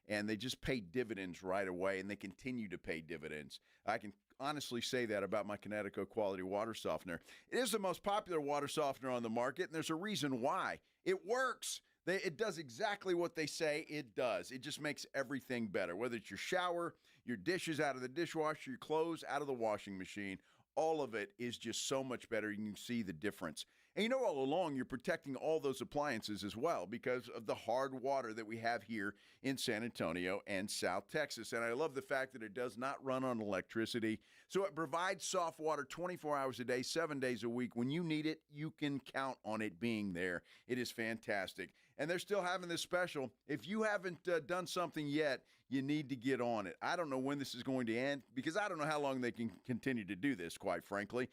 and they just pay dividends right away, and they continue to pay dividends. I can honestly say that about my Kinetico Quality Water Softener. It is the most popular water softener on the market, and there's a reason why. It works. It does exactly what they say it does. It just makes everything better, whether it's your shower, your dishes out of the dishwasher, your clothes out of the washing machine. All of it is just so much better. You can see the difference. And you know, all along, you're protecting all those appliances as well because of the hard water that we have here in San Antonio and South Texas. And I love the fact that it does not run on electricity. So it provides soft water 24 hours a day, 7 days a week. When you need it, you can count on it being there. It is fantastic. And they're still having this special. If you haven't done something yet, you need to get on it. I don't know when this is going to end because I don't know how long they can continue to do this, quite frankly.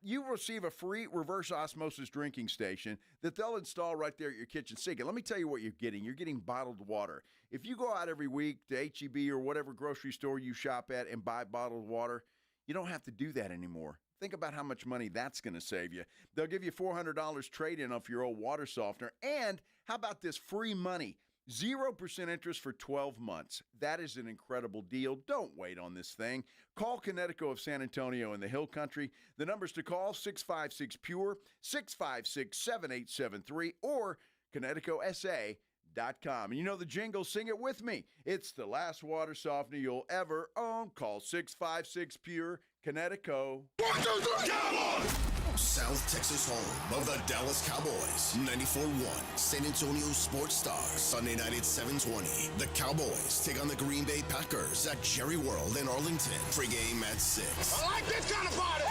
You will receive a free reverse osmosis drinking station that they'll install right there at your kitchen sink. And let me tell you what you're getting. You're getting bottled water. If you go out every week to H-E-B or whatever grocery store you shop at and buy bottled water, you don't have to do that anymore. Think about how much money that's going to save you. They'll give you $400 trade-in off your old water softener. And how about this free money? 0% interest for 12 months. That is an incredible deal. Don't wait on this thing. Call Connecticut of San Antonio in the Hill Country. The numbers to call, 656-PURE, 656-7873, or ConnecticutSA.com. And you know the jingle, sing it with me. It's the last water softener you'll ever own. Call 656-PURE, Connecticut. 1, 2, 3, Cowboys! South Texas home of the Dallas Cowboys. 94-1, San Antonio Sports Star. Sunday night at 7:20. The Cowboys take on the Green Bay Packers at Jerry World in Arlington. Pre-game at 6. I like this kind of party!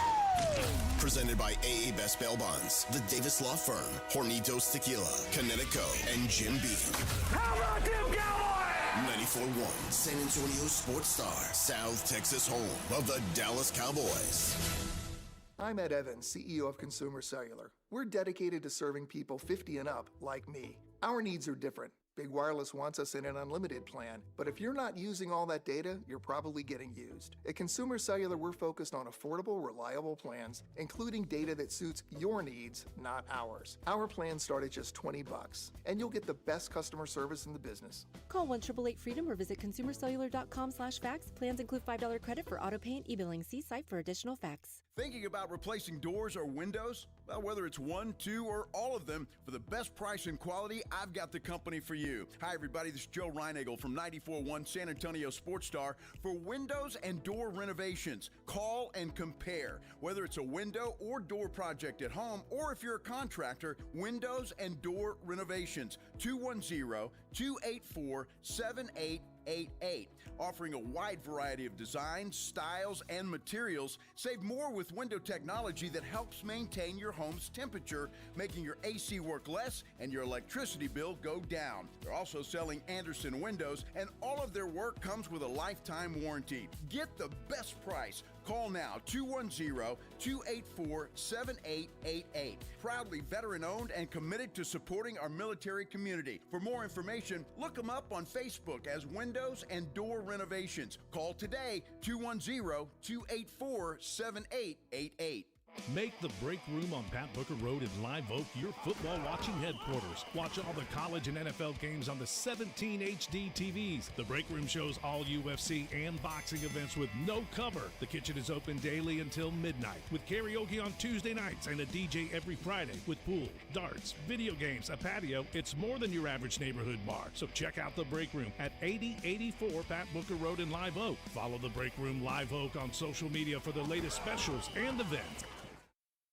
Presented by AA Best Bail Bonds, the Davis Law Firm, Hornitos Tequila, Connecticut, and Jim Beam. How about them Cowboys? 94-1, San Antonio Sports Star. South Texas home of the Dallas Cowboys. I'm Ed Evans, CEO of Consumer Cellular. We're dedicated to serving people 50 and up like me. Our needs are different. Big Wireless wants us in an unlimited plan, but if you're not using all that data, you're probably getting used. At Consumer Cellular, we're focused on affordable, reliable plans, including data that suits your needs, not ours. Our plans start at just $20, and you'll get the best customer service in the business. Call 1-888-FREEDOM or visit consumercellular.com/facts. Plans include $5 credit for auto pay and e-billing. See site for additional facts. Thinking about replacing doors or windows? Well, whether it's one, two, or all of them, for the best price and quality, I've got the company for you. Hi, everybody. This is Joe Reinagle from 94.1 San Antonio Sports Star. For windows and door renovations, call and compare. Whether it's a window or door project at home, or if you're a contractor, windows and door renovations. 210-284-7888. Offering a wide variety of designs, styles, and materials. Save more with window technology that helps maintain your home's temperature, making your AC work less and your electricity bill go down. They're also selling Anderson windows, and all of their work comes with a lifetime warranty. Get the best price. Call now, 210-284-7888. Proudly veteran-owned and committed to supporting our military community. For more information, look them up on Facebook as Windows and Door Renovations. Call today, 210-284-7888. Make the Break Room on Pat Booker Road in Live Oak your football watching headquarters. Watch all the college and NFL games on the 17 HD TVs. The Break Room shows all UFC and boxing events with no cover. The kitchen is open daily until midnight with karaoke on Tuesday nights and a DJ every Friday with pool, darts, video games, a patio. It's more than your average neighborhood bar. So check out the Break Room at 8084 Pat Booker Road in Live Oak. Follow the Break Room Live Oak on social media for the latest specials and events.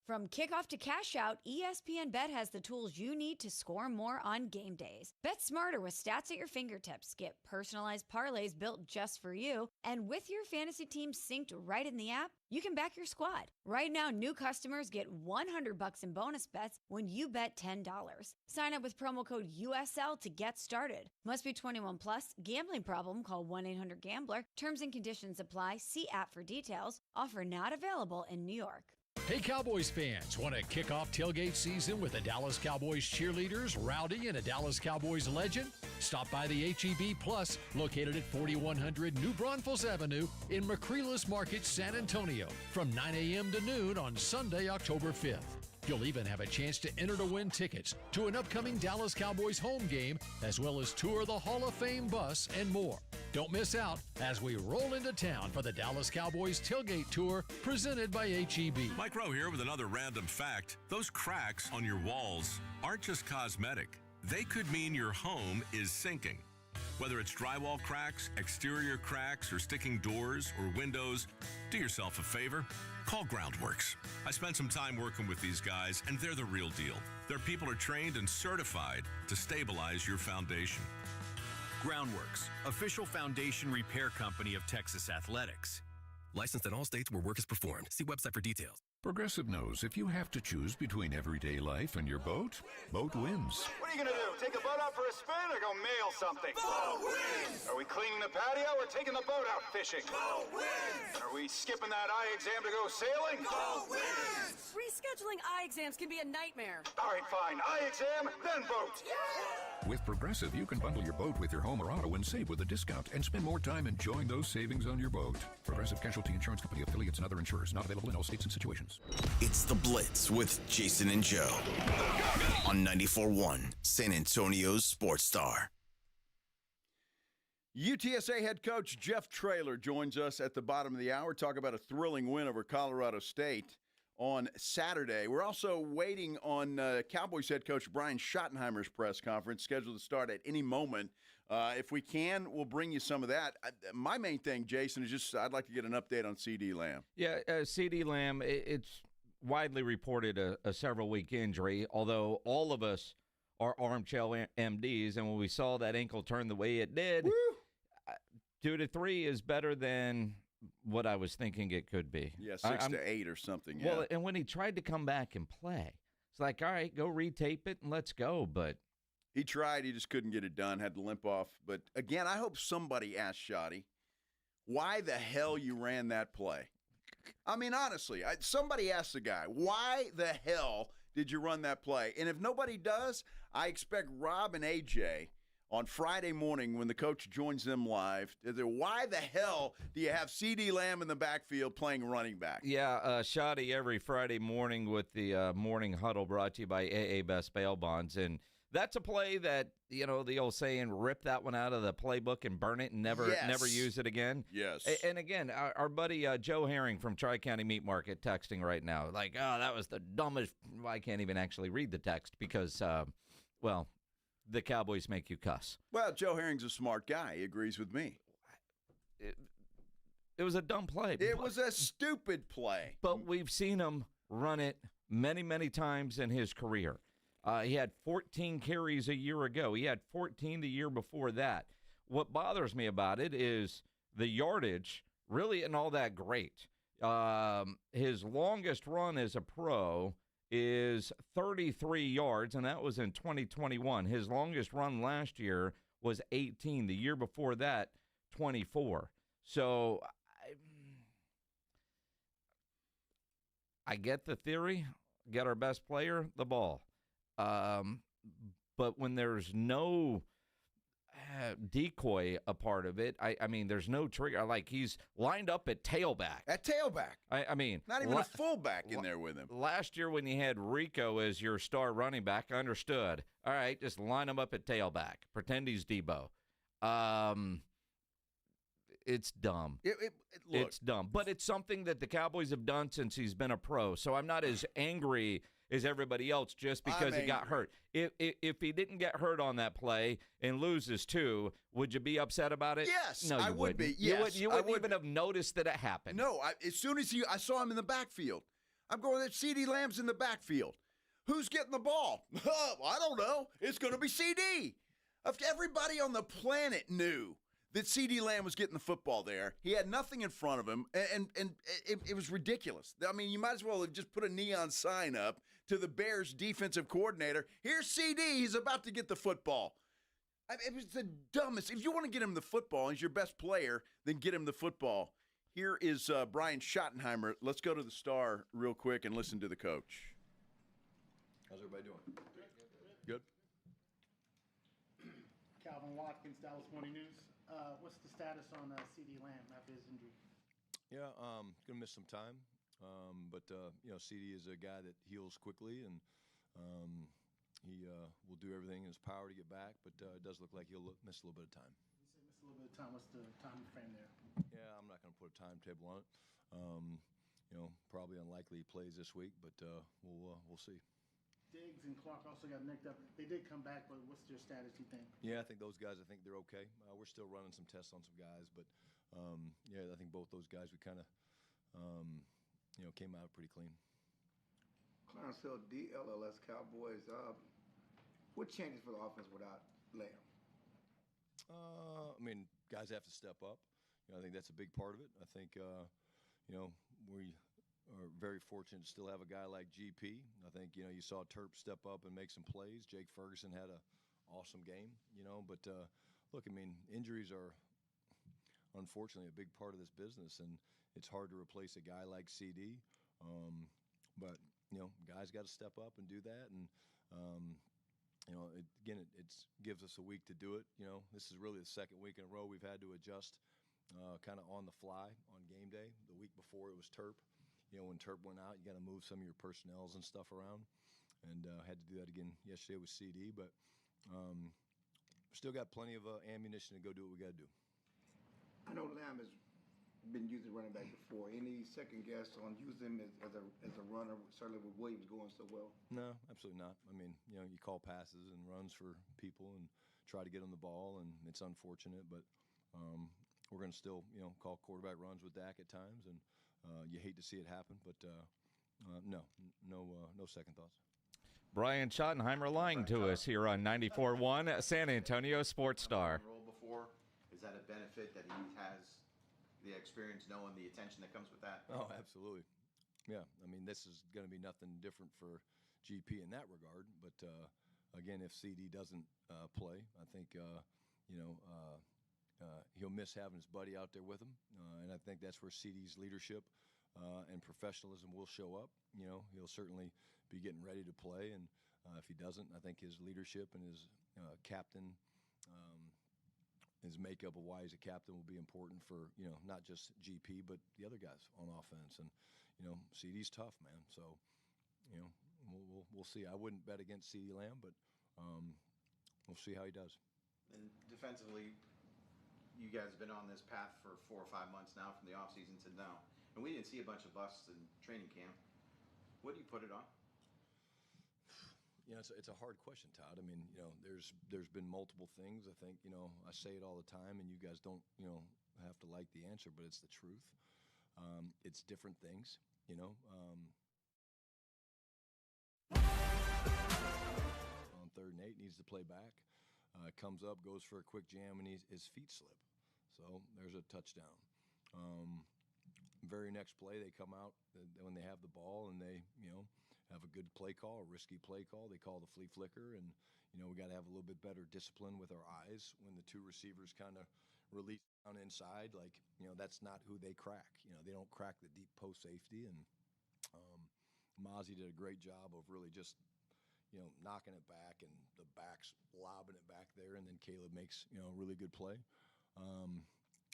From kickoff to cash out, ESPN Bet has the tools you need to score more on game days. Bet smarter with stats at your fingertips. Get personalized parlays built just for you. And with your fantasy team synced right in the app, you can back your squad. Right now, new customers get $100 in bonus bets when you bet $10. Sign up with promo code USL to get started. Must be 21 plus. Gambling problem? Call 1-800-GAMBLER. Terms and conditions apply. See app for details. Offer not available in New York. Hey, Cowboys fans, want to kick off tailgate season with the Dallas Cowboys cheerleaders, Rowdy, and a Dallas Cowboys legend? Stop by the H-E-B Plus, located at 4100 New Braunfels Avenue in Macrelis Market, San Antonio, from 9 a.m. to noon on Sunday, October 5th. You'll even have a chance to enter to win tickets to an upcoming Dallas Cowboys home game, as well as tour the Hall of Fame bus and more. Don't miss out as we roll into town for the Dallas Cowboys Tailgate Tour presented by H-E-B. Mike Rowe here with another random fact. Those cracks on your walls aren't just cosmetic. They could mean your home is sinking. Whether it's drywall cracks, exterior cracks, or sticking doors or windows, do yourself a favor. Call Groundworks. I spent some time working with these guys, and they're the real deal. Their people are trained and certified to stabilize your foundation. Groundworks, official foundation repair company of Texas Athletics. Licensed in all states where work is performed. See website for details. Progressive knows if you have to choose between everyday life and your boat, boat wins. What are you going to do? Take the boat out for a spin or go mail something? Boat wins! Are we cleaning the patio or taking the boat out fishing? Boat wins! Are we skipping that eye exam to go sailing? Boat wins! Rescheduling eye exams can be a nightmare. All right, fine. Eye exam, then boat. Yeah! With Progressive, you can bundle your boat with your home or auto and save with a discount and spend more time enjoying those savings on your boat. Progressive Casualty Insurance Company, affiliates, and other insurers. Not available in all states and situations. It's the Blitz with Jason and Joe on 94.1 San Antonio's Sports Star. UTSA head coach Jeff Traylor joins us at the bottom of the hour. Talk about a thrilling win over Colorado State on Saturday. We're also waiting on Cowboys head coach Brian Schottenheimer's press conference, scheduled to start at any moment. If we can, we'll bring you some of that. My main thing, Jason, is just I'd like to get an update on CeeDee Lamb. Yeah, CeeDee Lamb, it's widely reported a several-week injury, although all of us are armchair MDs, and when we saw that ankle turn the way it did, 2 to 3 is better than what I was thinking it could be. Yeah, 6 to 8 or something. Yeah. Well, and when he tried to come back and play, it's like, all right, go retape it and let's go. But he tried. He just couldn't get it done, had to limp off. But, again, I hope somebody asked Shotty why the hell you ran that play. I mean, honestly, somebody asked the guy, why the hell did you run that play? And if nobody does, I expect Rob and AJ on Friday morning when the coach joins them live, why the hell do you have CeeDee Lamb in the backfield playing running back? Yeah, Shotty every Friday morning with the morning huddle brought to you by AA Best Bail Bonds. And that's a play that, you know, the old saying, rip that one out of the playbook and burn it and never use it again. Yes. And again, our buddy Joe Herring from Tri-County Meat Market texting right now, like, oh, that was the dumbest. Well, I can't even actually read the text because, the Cowboys make you cuss. Well, Joe Herring's a smart guy. He agrees with me. It was a dumb play. It was a stupid play. But we've seen him run it many, many times in his career. He had 14 carries a year ago. He had 14 the year before that. What bothers me about it is the yardage really isn't all that great. His longest run as a pro is 33 yards, and that was in 2021. His longest run last year was 18. The year before that, 24. So I get the theory, get our best player the ball. But when there's no decoy a part of it, I mean, there's no trigger. Like, he's lined up at tailback. At tailback. I mean. Not even a fullback in there with him. Last year when you had Rico as your star running back, I understood. All right, just line him up at tailback. Pretend he's Debo. It's dumb. It's dumb. But it's something that the Cowboys have done since he's been a pro. So I'm not as angry as everybody else just because he got hurt. If he didn't get hurt on that play and loses 2, would you be upset about it? Yes, no, you I would be. Yes, you wouldn't I would even have noticed that it happened. No, as soon as I saw him in the backfield, I'm going, CeeDee Lamb's in the backfield. Who's getting the ball? I don't know. It's going to be CeeDee. Everybody on the planet knew that CeeDee Lamb was getting the football there. He had nothing in front of him, and it was ridiculous. I mean, you might as well have just put a neon sign up to the Bears defensive coordinator. Here's CeeDee. He's about to get the football. It was the dumbest. If you want to get him the football, he's your best player, then get him the football. Here is Brian Schottenheimer. Let's go to the Star real quick and listen to the coach. How's everybody doing? Good. Calvin Watkins, Dallas Morning News. What's the status on CeeDee Lamb after his injury? Yeah, gonna miss some time, but CeeDee is a guy that heals quickly, and he will do everything in his power to get back. But it does look like he'll miss a little bit of time. You said miss a little bit of time. What's the time frame there? Yeah, I'm not gonna put a timetable on it. Probably unlikely he plays this week, but we'll see. Diggs and Clark also got nicked up. They did come back, but what's their status, you think? Yeah, I think those guys, they're okay. We're still running some tests on some guys, but yeah, I think both those guys we kind of came out pretty clean. Clarence Hill, DLLS Cowboys. What changes for the offense without Lamb? I mean, guys have to step up. I think that's a big part of it. I think we are very fortunate to still have a guy like GP. I think you saw Terp step up and make some plays. Jake Ferguson had an awesome game. But look, I mean, injuries are unfortunately a big part of this business, and it's hard to replace a guy like CeeDee. But guys got to step up and do that, and it gives us a week to do it. This is really the second week in a row we've had to adjust kind of on the fly on game day. The week before it was Terp. When Terp went out, you got to move some of your personnels and stuff around, and had to do that again yesterday with CeeDee. But still got plenty of ammunition to go do what we got to do. I know Lamb has been using running back before. Any second guess on using him as a runner, certainly with Williams going so well? No, absolutely not. I mean, you call passes and runs for people and try to get them the ball, and it's unfortunate, but we're going to still, call quarterback runs with Dak at times, and you hate to see it happen, but no second thoughts. Brian Schottenheimer lying to us here on 94.1 San Antonio Sports Star. Role before, is that a benefit that he has the experience, knowing the attention that comes with that? Oh, absolutely. Yeah, I mean, this is going to be nothing different for GP in that regard. But again, if CeeDee doesn't play, I think he'll miss having his buddy out there with him, and I think that's where CeeDee's leadership and professionalism will show up. He'll certainly be getting ready to play, and if he doesn't, I think his leadership and his captain. His makeup of why he's a captain will be important for, not just GP, but the other guys on offense. And, CeeDee's tough, man. So, we'll see. I wouldn't bet against CeeDee Lamb, but we'll see how he does. And defensively, you guys have been on this path for 4 or 5 months now from the offseason to now. And we didn't see a bunch of busts in training camp. What do you put it on? It's a hard question, Todd. I mean, there's been multiple things. I think, I say it all the time, and you guys don't, have to like the answer, but it's the truth. It's different things, On 3rd and 8, needs to play back. Comes up, goes for a quick jam, and his feet slip. So there's a touchdown. Very next play, they come out when they have the ball, and they, have a good play call, a risky play call. They call the flea flicker, and, we got to have a little bit better discipline with our eyes when the two receivers kind of release down inside. Like, that's not who they crack. They don't crack the deep post safety, and Mozzie did a great job of really just, knocking it back, and the back's lobbing it back there, and then Caleb makes, a really good play.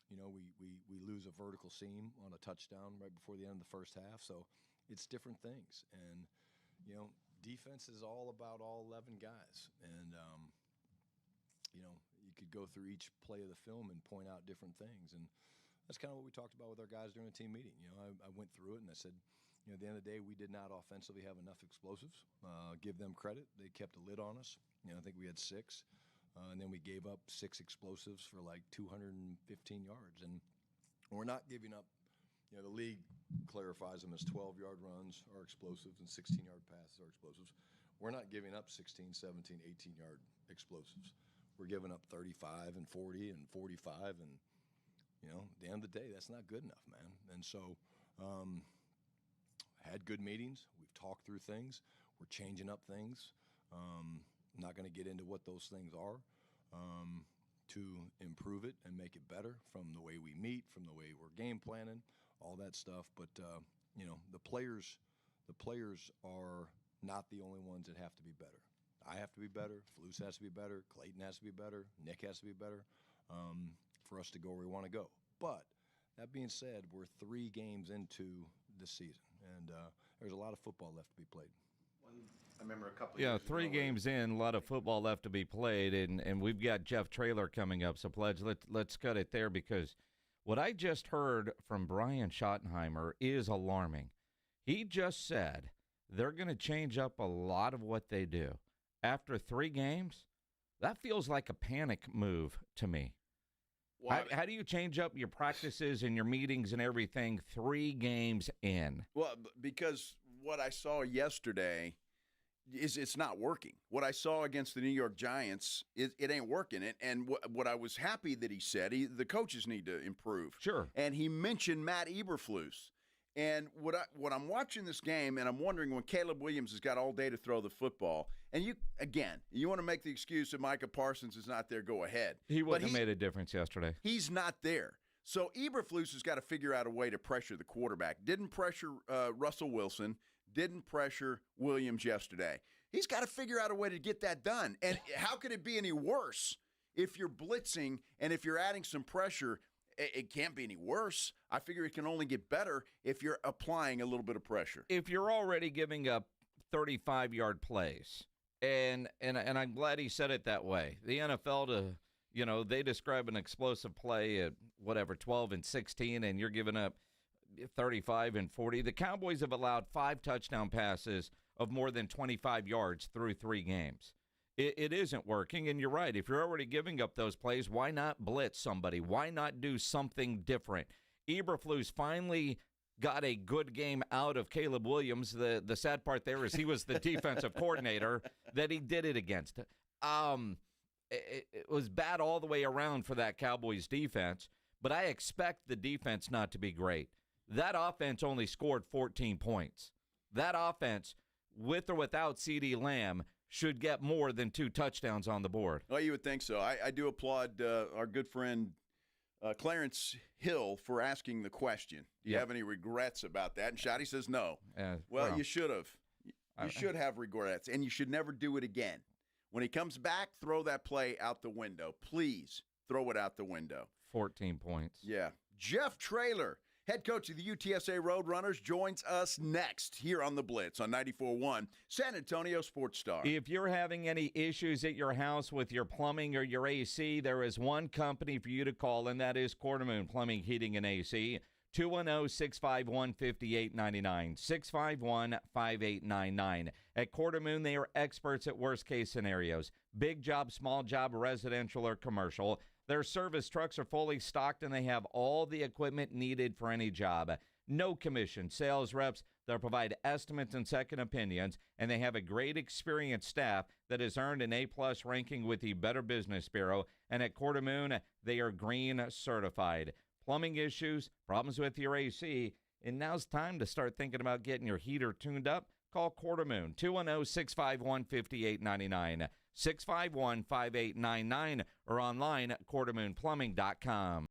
We lose a vertical seam on a touchdown right before the end of the first half, so it's different things. And, defense is all about all 11 guys. And, you could go through each play of the film and point out different things. And that's kind of what we talked about with our guys during the team meeting. I went through it, and I said, at the end of the day, we did not offensively have enough explosives. Give them credit. They kept a lid on us. I think we had 6. And then we gave up 6 explosives for like 215 yards. And we're not giving up, the league clarifies them as 12-yard runs are explosives and 16-yard passes are explosives. We're not giving up 16, 17, 18-yard explosives. We're giving up 35 and 40 and 45. And, at the end of the day, that's not good enough, man. And so had good meetings. We've talked through things. We're changing up things. Not going to get into what those things are to improve it and make it better, from the way we meet, from the way we're game planning, all that stuff. But the players are not the only ones that have to be better. I have to be better. Flus has to be better. Clayton has to be better. Nick has to be better for us to go where we want to go. But that being said, we're 3 games into the season, and there's a lot of football left to be played. I remember a couple of years ago. 3 games in, a lot of football left to be played, and we've got Jeff Traylor coming up. So, Pledge, let's cut it there, because what I just heard from Brian Schottenheimer is alarming. He just said they're going to change up a lot of what they do. After 3 games, that feels like a panic move to me. Well, How do you change up your practices and your meetings and everything 3 games in? Well, because what I saw yesterday is it's not working. What I saw against the New York Giants, it ain't working. And what I was happy that he said, the coaches need to improve. Sure. And he mentioned Matt Eberflus. And what I'm watching this game, and I'm wondering when Caleb Williams has got all day to throw the football, and you want to make the excuse that Micah Parsons is not there, go ahead. He wouldn't have made a difference yesterday. He's not there. So Eberflus has got to figure out a way to pressure the quarterback. Didn't pressure Russell Wilson, didn't pressure Williams yesterday. He's got to figure out a way to get that done. And how could it be any worse if you're blitzing and if you're adding some pressure? It can't be any worse. I figure it can only get better if you're applying a little bit of pressure. If you're already giving up 35-yard plays, and I'm glad he said it that way. The NFL, they describe an explosive play at, 12 and 16, and you're giving up 35 and 40. The Cowboys have allowed 5 touchdown passes of more than 25 yards through 3 games. It isn't working, and you're right. If you're already giving up those plays, why not blitz somebody? Why not do something different? Eberflus finally got a good game out of Caleb Williams. The sad part there is he was the defensive coordinator that he did it against. It was bad all the way around for that Cowboys defense, but I expect the defense not to be great. That offense only scored 14 points. That offense, with or without CeeDee Lamb, should get more than 2 touchdowns on the board. Well, you would think so. I do applaud our good friend Clarence Hill for asking the question. Do you have any regrets about that? And Shotty says no. Well, you should have. You should have regrets, and you should never do it again. When he comes back, throw that play out the window. Please throw it out the window. 14 points. Yeah. Jeff Traylor, head coach of the UTSA Roadrunners, joins us next here on The Blitz on 94.1 San Antonio Sports Star. If you're having any issues at your house with your plumbing or your AC, there is one company for you to call, and that is Quartermoon Plumbing, Heating, and AC. 210-651-5899, 651-5899. At Quartermoon, they are experts at worst-case scenarios. Big job, small job, residential or commercial. Their service trucks are fully stocked, and they have all the equipment needed for any job. No commission. Sales reps, they'll provide estimates and second opinions, and they have a great experienced staff that has earned an A-plus ranking with the Better Business Bureau. And at Quartermoon, they are green certified. Plumbing issues, problems with your AC, and now's time to start thinking about getting your heater tuned up. Call Quartermoon, 210-651-5899, 651-5899, or online at quartermoonplumbing.com.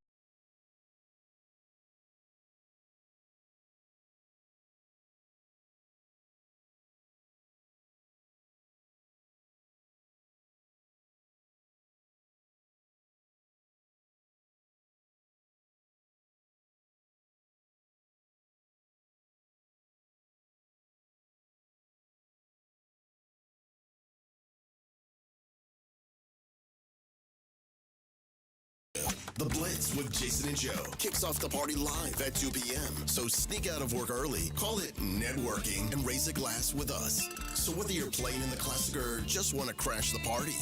The Blitz with Jason and Joe kicks off the party live at 2 p.m. So sneak out of work early, call it networking, and raise a glass with us. So whether you're playing in the Classic or just want to crash the party,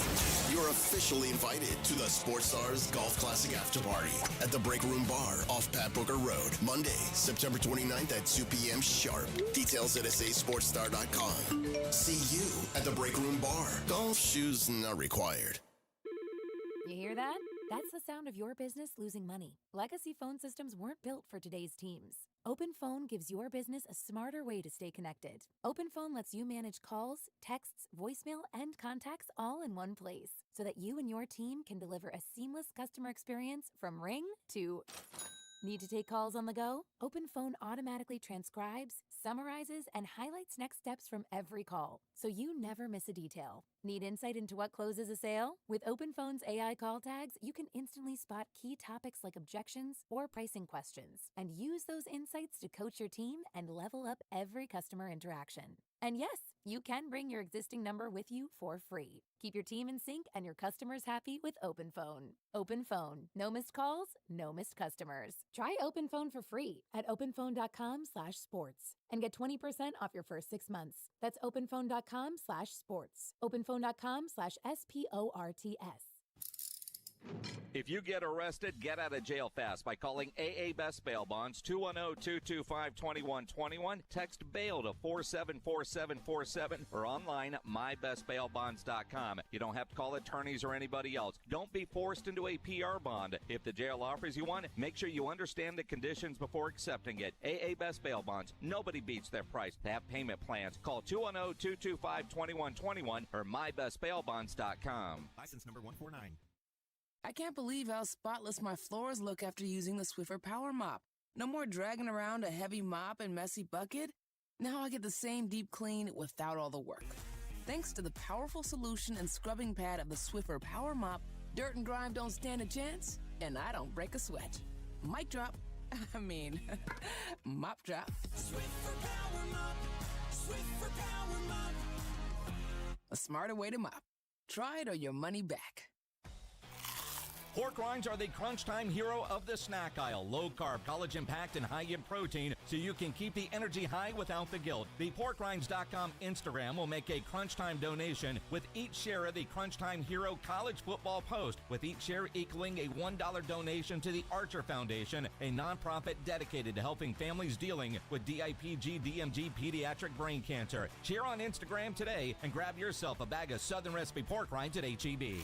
you're officially invited to the Sports Stars Golf Classic After Party at the Break Room Bar off Pat Booker Road, Monday, September 29th at 2 p.m. sharp. Details at sasportstar.com. See you at the Break Room Bar. Golf shoes not required. You hear that? That's the sound of your business losing money. Legacy phone systems weren't built for today's teams. OpenPhone gives your business a smarter way to stay connected. OpenPhone lets you manage calls, texts, voicemail, and contacts all in one place so that you and your team can deliver a seamless customer experience from ring to... Need to take calls on the go? OpenPhone automatically transcribes, summarizes, and highlights next steps from every call, so you never miss a detail. Need insight into what closes a sale? With OpenPhone's AI call tags, you can instantly spot key topics like objections or pricing questions and use those insights to coach your team and level up every customer interaction. And yes, you can bring your existing number with you for free. Keep your team in sync and your customers happy with OpenPhone. OpenPhone. No missed calls, no missed customers. Try OpenPhone for free at openphone.com/sports and get 20% off your first 6 months. That's openphone.com/sports. openphone.com/SPORTS. If you get arrested, get out of jail fast by calling AA Best Bail Bonds, 210-225-2121. Text BAIL to 474747 or online at mybestbailbonds.com. You don't have to call attorneys or anybody else. Don't be forced into a PR bond. If the jail offers you one, make sure you understand the conditions before accepting it. AA Best Bail Bonds. Nobody beats their price. They have payment plans. Call 210-225-2121 or mybestbailbonds.com. License number 149. I can't believe how spotless my floors look after using the Swiffer Power Mop. No more dragging around a heavy mop and messy bucket. Now I get the same deep clean without all the work. Thanks to the powerful solution and scrubbing pad of the Swiffer Power Mop, dirt and grime don't stand a chance, and I don't break a sweat. Mic drop. Mop drop. Swiffer Power Mop. Swiffer Power Mop. A smarter way to mop. Try it or your money back. Pork rinds are the crunch time hero of the snack aisle. Low carb, collagen packed, and high in protein, so you can keep the energy high without the guilt. The porkrinds.com Instagram will make a crunch time donation with each share of the Crunch Time Hero college football post, with each share equaling a $1 donation to the Archer Foundation, a nonprofit dedicated to helping families dealing with DIPG, DMG, pediatric brain cancer. Share on Instagram today and grab yourself a bag of Southern Recipe pork rinds at HEB.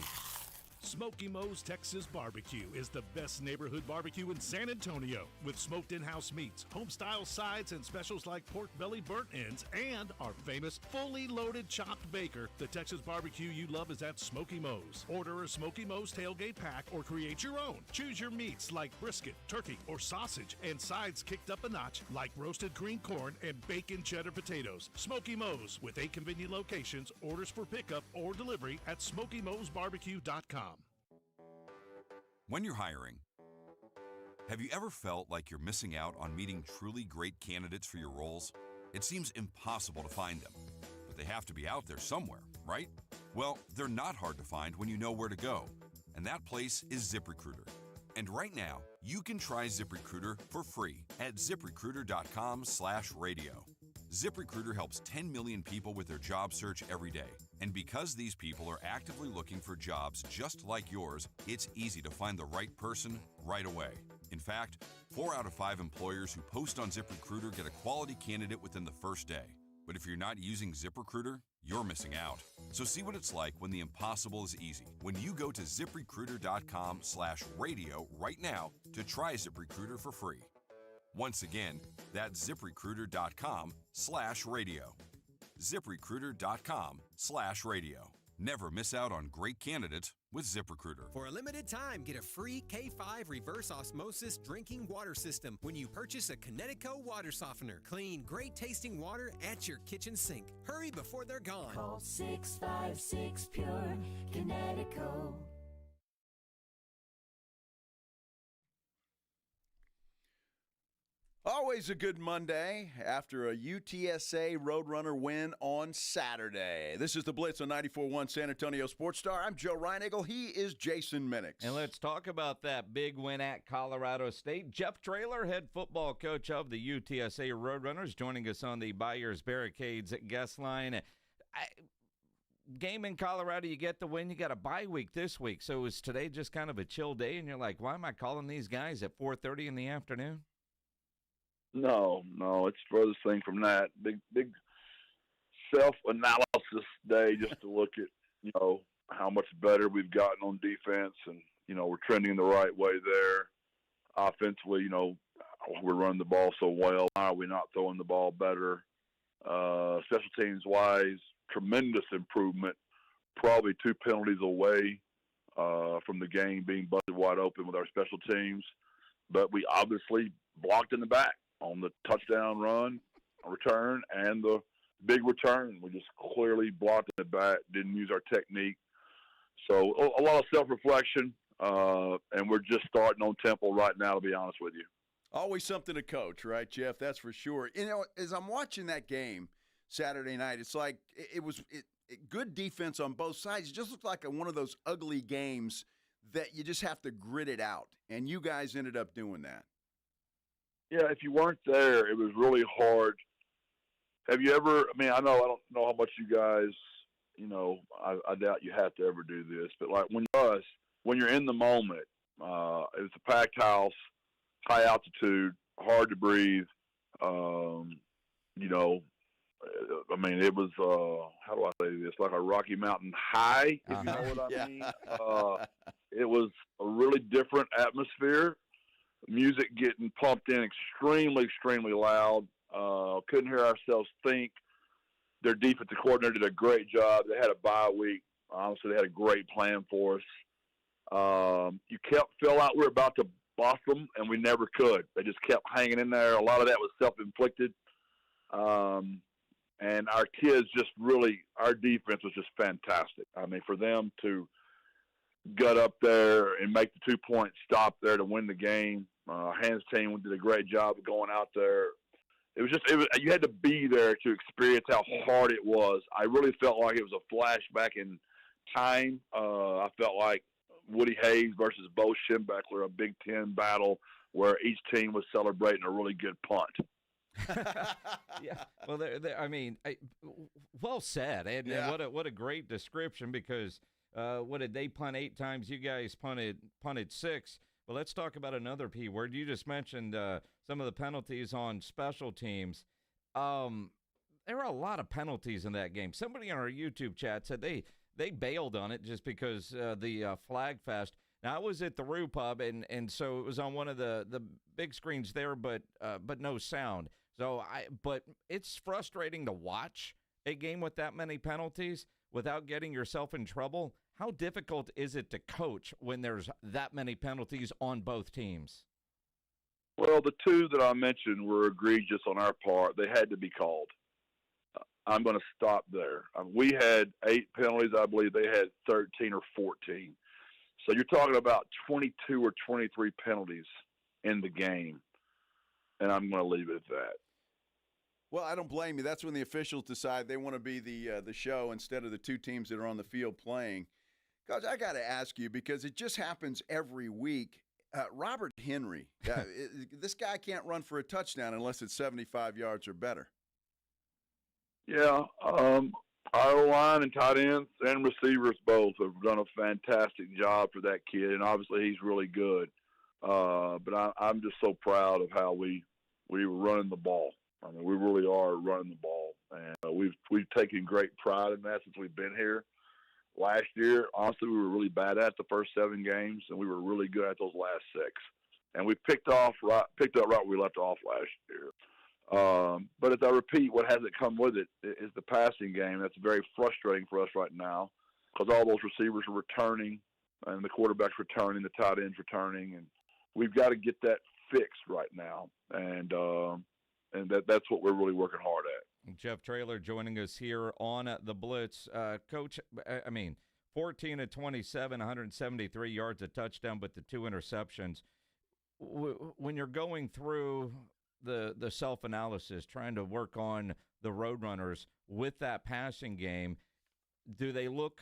Smoky Moe's Texas Barbecue is the best neighborhood barbecue in San Antonio, with smoked in-house meats, home-style sides, and specials like pork belly burnt ends, and our famous fully loaded chopped baker. The Texas barbecue you love is at Smoky Moe's. Order a Smoky Moe's tailgate pack or create your own. Choose your meats like brisket, turkey, or sausage, and sides kicked up a notch like roasted green corn and bacon cheddar potatoes. Smoky Moe's, with 8 convenient locations. Orders for pickup or delivery at SmokyMoe'sBarbecue.com. When you're hiring, have you ever felt like you're missing out on meeting truly great candidates for your roles? It seems impossible to find them, but they have to be out there somewhere, right? Well, they're not hard to find when you know where to go, and that place is ZipRecruiter. And right now, you can try ZipRecruiter for free at ZipRecruiter.com/radio. ZipRecruiter helps 10 million people with their job search every day. And because these people are actively looking for jobs just like yours, it's easy to find the right person right away. In fact, 4 out of 5 employers who post on ZipRecruiter get a quality candidate within the first day. But if you're not using ZipRecruiter, you're missing out. So see what it's like when the impossible is easy. When you go to ZipRecruiter.com/radio right now to try ZipRecruiter for free. Once again, that's ZipRecruiter.com/radio. ZipRecruiter.com/radio. Never miss out on great candidates with ZipRecruiter. For a limited time, get a free K5 reverse osmosis drinking water system when you purchase a Connecticut water softener. Clean, great tasting water at your kitchen sink. Hurry before they're gone. Call 656-PURE Connecticut. Always a good Monday after a UTSA Roadrunner win on Saturday. This is the Blitz on 94.1 San Antonio Sports Star. I'm Joe Reinigle. He is Jason Minix. And let's talk about that big win at Colorado State. Jeff Traylor, head football coach of the UTSA Roadrunners, joining us on the Buyers Barricades guest line. Game in Colorado, you get the win. You got a bye week this week. So is today just kind of a chill day? And you're like, why am I calling these guys at 4:30 in the afternoon? No, it's furthest thing from that. Big self-analysis day just to look at, how much better we've gotten on defense, and, we're trending the right way there. Offensively, we're running the ball so well. Why are we not throwing the ball better? Special teams-wise, tremendous improvement. Probably 2 penalties away from the game being busted wide open with our special teams. But we obviously blocked in the back on the touchdown run, return, and the big return. We just clearly blocked it back, didn't use our technique. So a lot of self-reflection, and we're just starting on tempo right now, to be honest with you. Always something to coach, right, Jeff? That's for sure. You know, as I'm watching that game Saturday night, it's like it was good defense on both sides. It just looked like one of those ugly games that you just have to grit it out, and you guys ended up doing that. Yeah, if you weren't there, it was really hard. Have you ever – I mean, I don't know how much you guys – you know, I doubt you have to ever do this, but like when you're in the moment, it's a packed house, high altitude, hard to breathe. You know, I mean, it was how do I say this? Like a Rocky Mountain high, if you know what I mean. It was a really different atmosphere. Music getting pumped in extremely, extremely loud. Couldn't hear ourselves think. Their defensive coordinator did a great job. They had a bye week. Honestly, they had a great plan for us. You felt like we were about to bust them, and we never could. They just kept hanging in there. A lot of that was self-inflicted. And our kids just really – our defense was just fantastic. I mean, for them to gut up there and make the 2-point stop there to win the game, Hans team did a great job of going out there. It was you had to be there to experience how hard it was. I really felt like it was a flashback in time. I felt like Woody Hayes versus Bo Schembechler, a Big Ten battle where each team was celebrating a really good punt. Yeah, well, I mean, well said, and what a great description because what did they punt 8 times? You guys punted 6. Well, let's talk about another P word. You just mentioned some of the penalties on special teams. There were a lot of penalties in that game. Somebody on our YouTube chat said they bailed on it just because the Flag Fest. Now, I was at the Rue Pub, and so it was on one of the big screens there, but no sound. But it's frustrating to watch a game with that many penalties without getting yourself in trouble. How difficult is it to coach when there's that many penalties on both teams? Well, the 2 that I mentioned were egregious on our part. They had to be called. I'm going to stop there. We had 8 penalties. I believe they had 13 or 14. So you're talking about 22 or 23 penalties in the game, and I'm going to leave it at that. Well, I don't blame you. That's when the officials decide they want to be the show instead of the 2 teams that are on the field playing. Coach, I got to ask you because it just happens every week. Robert Henry, this guy can't run for a touchdown unless it's 75 yards or better. Yeah, our line and tight ends and receivers both have done a fantastic job for that kid, and obviously he's really good. But I'm just so proud of how we were running the ball. I mean, we really are running the ball, and we've taken great pride in that since we've been here. Last year, honestly, we were really bad at the first 7 games, and we were really good at those last 6. And we picked up right where we left off last year. But as I repeat, what hasn't come with it is the passing game. That's very frustrating for us right now because all those receivers are returning, and the quarterback's returning, the tight end's returning, and we've got to get that fixed right now. And that's what we're really working hard at. Jeff Traylor joining us here on the Blitz. Coach, I mean, 14 of 27, 173 yards, a touchdown, but the 2 interceptions. When you're going through the self-analysis, trying to work on the Roadrunners with that passing game, do they look,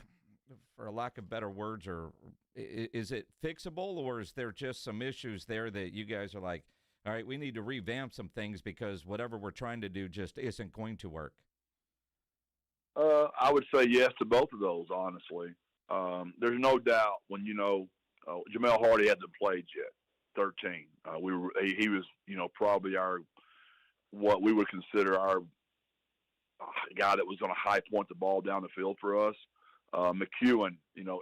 for lack of better words, or is it fixable, or is there just some issues there that you guys are like, all right, we need to revamp some things because whatever we're trying to do just isn't going to work? I would say yes to both of those, honestly. There's no doubt when Jamel Hardy hasn't played yet, 13. He was, probably what we would consider our guy that was going to high point the ball down the field for us. McEwen,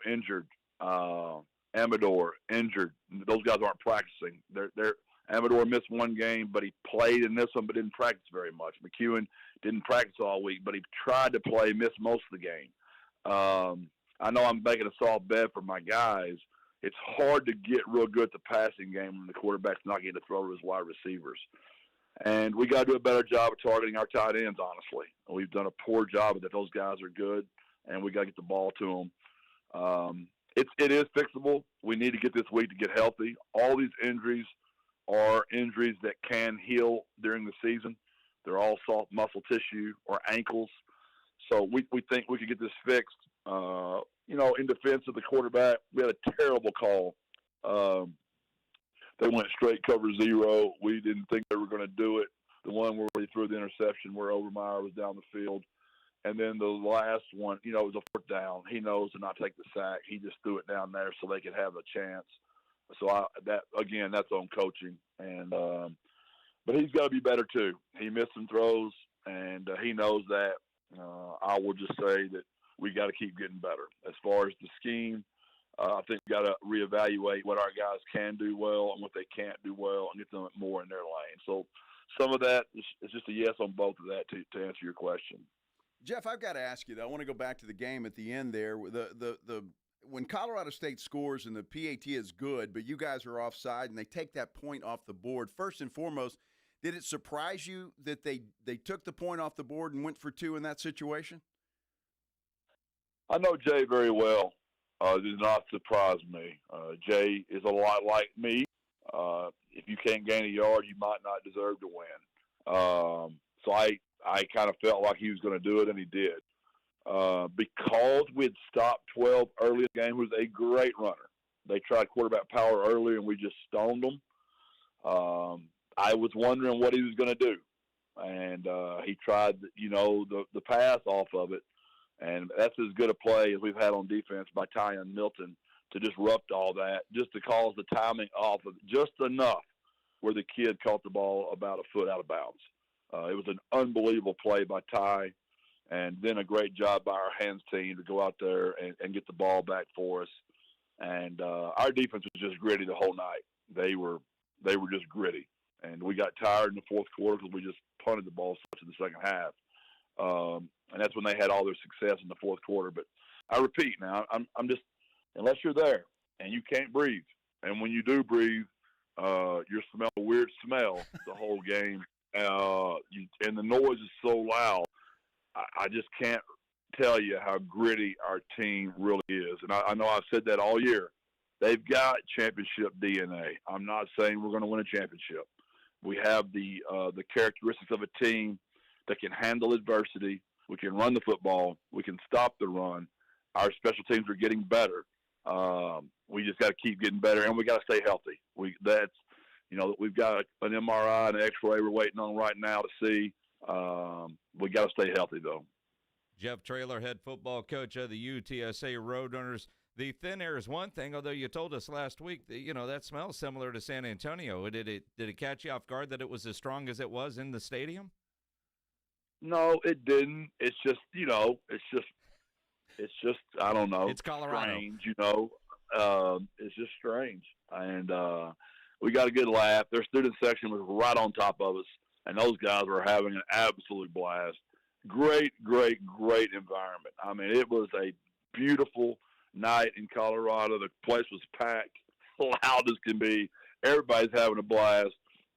injured. Amador, injured. Those guys aren't practicing. Amador missed 1 game, but he played in this one but didn't practice very much. McEwen didn't practice all week, but he tried to play, missed most of the game. I know I'm making a soft bet for my guys. It's hard to get real good at the passing game when the quarterback's not getting to throw to his wide receivers. And we got to do a better job of targeting our tight ends, honestly. We've done a poor job of that. Those guys are good, and we got to get the ball to them. It is fixable. We need to get this week to get healthy. All these injuries are injuries that can heal during the season. They're all soft muscle tissue or ankles. So we think we could get this fixed. In defense of the quarterback, we had a terrible call. They went straight cover 0. We didn't think they were going to do it. The one where he threw the interception where Overmeyer was down the field. And then the last one, it was a 4th down. He knows to not take the sack. He just threw it down there so they could have a chance. So that's on coaching. And but he's got to be better too. He missed some throws, and he knows that. I will just say that we got to keep getting better. As far as the scheme, I think we got to reevaluate what our guys can do well and what they can't do well and get them more in their lane. So some of that is just a yes on both of that to answer your question. Jeff, I've got to ask you, though. I want to go back to the game at the end there. When Colorado State scores and the PAT is good, but you guys are offside and they take that point off the board, first and foremost, did it surprise you that they took the point off the board and went for 2 in that situation? I know Jay very well. It did not surprise me. Jay is a lot like me. If you can't gain a yard, you might not deserve to win. So I kind of felt like he was going to do it, and he did. Because we'd stopped 12 early in the game, he was a great runner. They tried quarterback power early, and we just stoned them. I was wondering what he was going to do. And he tried, the pass off of it. And that's as good a play as we've had on defense by Ty and Milton to disrupt all that, just to cause the timing off of it, just enough where the kid caught the ball about a foot out of bounds. It was an unbelievable play by Ty, and then a great job by our hands team to go out there and get the ball back for us. And our defense was just gritty the whole night. They were just gritty. And we got tired in the fourth quarter because we just punted the ball so much in the second half. And that's when they had all their success in the fourth quarter. But I repeat now, I'm just, unless you're there and you can't breathe, and when you do breathe, you smell a weird smell the whole game, and the noise is so loud, I just can't tell you how gritty our team really is. And I know I've said that all year. They've got championship DNA. I'm not saying we're going to win a championship. We have the characteristics of a team that can handle adversity. We can run the football. We can stop the run. Our special teams are getting better. We just got to keep getting better, and we got to stay healthy. We've got an MRI and an X-ray we're waiting on right now to see. We got to stay healthy, though. Jeff Traylor, head football coach of the UTSA Roadrunners. The thin air is one thing, although you told us last week that, that smells similar to San Antonio. Did it catch you off guard that it was as strong as it was in the stadium? No, it didn't. It's just, I don't know. It's Colorado. Strange, it's just strange. And we got a good laugh. Their student section was right on top of us, and those guys were having an absolute blast. Great, great, great environment. I mean, it was a beautiful night in Colorado. The place was packed, loud as can be. Everybody's having a blast.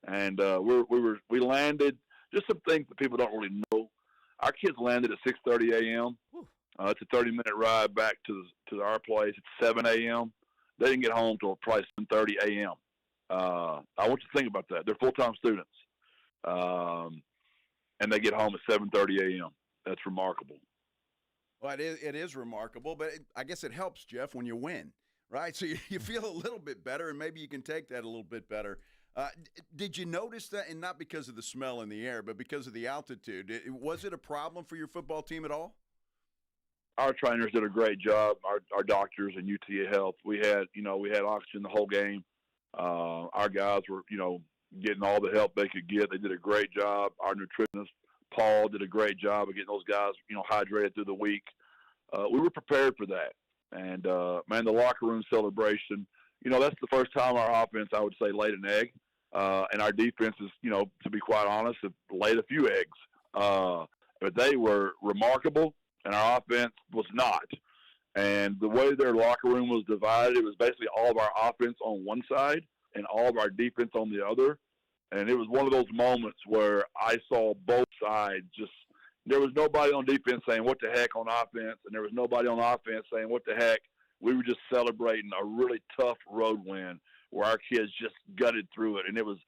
And we landed. Just some things that people don't really know. Our kids landed at 6:30 a.m. It's a 30-minute ride back to our place. It's 7 a.m. They didn't get home till probably 7:30 a.m. I want you to think about that. They're full-time students, and they get home at 7:30 a.m. That's remarkable. Well, it is remarkable, but I guess it helps, Jeff, when you win, right? So you feel a little bit better, and maybe you can take that a little bit better. Did you notice that, and not because of the smell in the air, but because of the altitude? Was it a problem for your football team at all? Our trainers did a great job. Our doctors and UTA Health. We had oxygen the whole game. Our guys were, getting all the help they could get. They did a great job. Our nutritionist, Paul, did a great job of getting those guys, hydrated through the week. We were prepared for that. And, the locker room celebration, that's the first time our offense, I would say, laid an egg. And our defense is, to be quite honest, have laid a few eggs. But they were remarkable, and our offense was not. And the way their locker room was divided, it was basically all of our offense on one side and all of our defense on the other. And it was one of those moments where I saw both sides just – there was nobody on defense saying what the heck on offense, and there was nobody on offense saying what the heck. We were just celebrating a really tough road win where our kids just gutted through it. And it was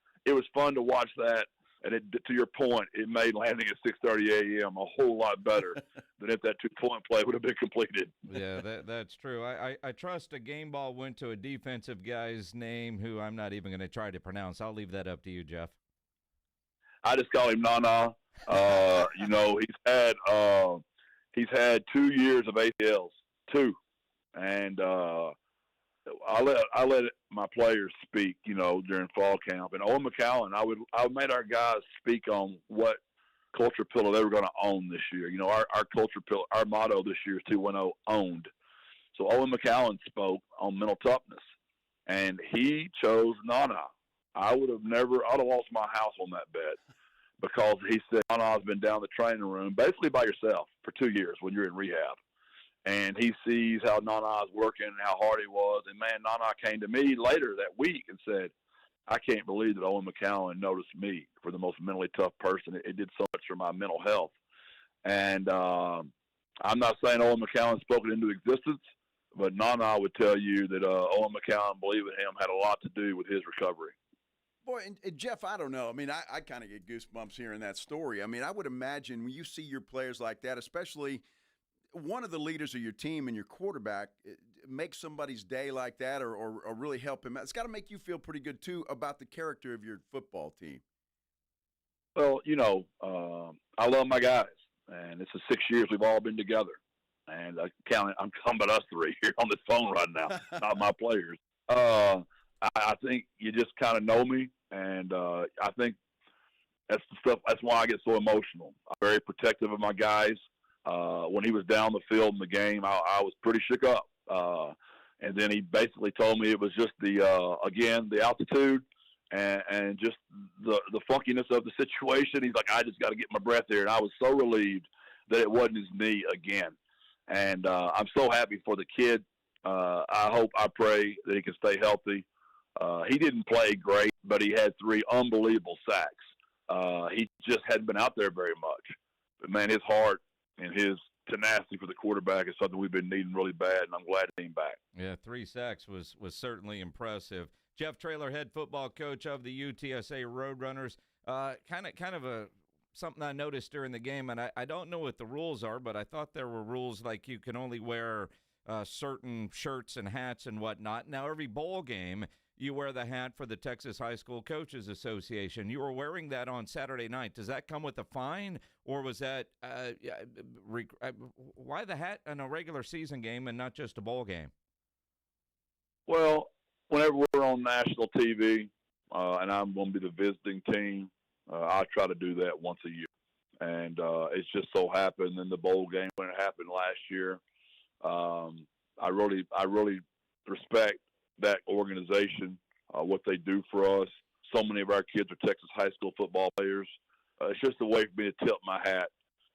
fun to watch that. And to your point, it made landing at 6:30 a.m. a whole lot better than if that 2-point play would have been completed. Yeah, that's true. I trust a game ball went to a defensive guy's name who I'm not even going to try to pronounce. I'll leave that up to you, Jeff. I just call him Nana. He's had 2 years of ACLs, 2, and I let my players speak, during fall camp. And Owen McCowan, I made our guys speak on what culture pillar they were going to own this year. Our culture pillar, our motto this year is 2-1-0 owned. So Owen McCowan spoke on mental toughness, and he chose Nana. I'd have lost my house on that bet because he said Nana's been down the training room basically by yourself for 2 years when you're in rehab. And he sees how Nana is working and how hard he was. And, man, Nana came to me later that week and said, I can't believe that Owen McCowan noticed me for the most mentally tough person. It did so much for my mental health. And I'm not saying Owen McCowan spoke it into existence, but Nana would tell you that Owen McCowan believing him had a lot to do with his recovery. Boy, and Jeff, I don't know. I mean, I kind of get goosebumps hearing that story. I mean, I would imagine when you see your players like that, especially – one of the leaders of your team and your quarterback make somebody's day like that or really help him out. It's got to make you feel pretty good, too, about the character of your football team. Well, I love my guys, and it's the 6 years we've all been together. And I'm talking about us 3 here on this phone right now, not my players. I think you just kind of know me, and I think that's the stuff. That's why I get so emotional. I'm very protective of my guys. When he was down the field in the game, I was pretty shook up. And then he basically told me it was just the altitude and just the funkiness of the situation. He's like, I just got to get my breath here. And I was so relieved that it wasn't his knee again. And I'm so happy for the kid. I pray that he can stay healthy. He didn't play great, but he had 3 unbelievable sacks. He just hadn't been out there very much. But, man, his heart and his tenacity for the quarterback is something we've been needing really bad, and I'm glad he came back. Yeah, 3 sacks was certainly impressive. Jeff Traylor, head football coach of the UTSA Roadrunners. Kind of something I noticed during the game, and I don't know what the rules are, but I thought there were rules like you can only wear certain shirts and hats and whatnot. Now, every bowl game, you wear the hat for the Texas High School Coaches Association. You were wearing that on Saturday night. Does that come with a fine, or was that why the hat in a regular season game and not just a bowl game? Well, whenever we're on national TV and I'm going to be the visiting team, I try to do that once a year. And it's just so happened in the bowl game when it happened last year. I really respect that organization, what they do for us. So many of our kids are Texas high school football players. It's just a way for me to tip my hat,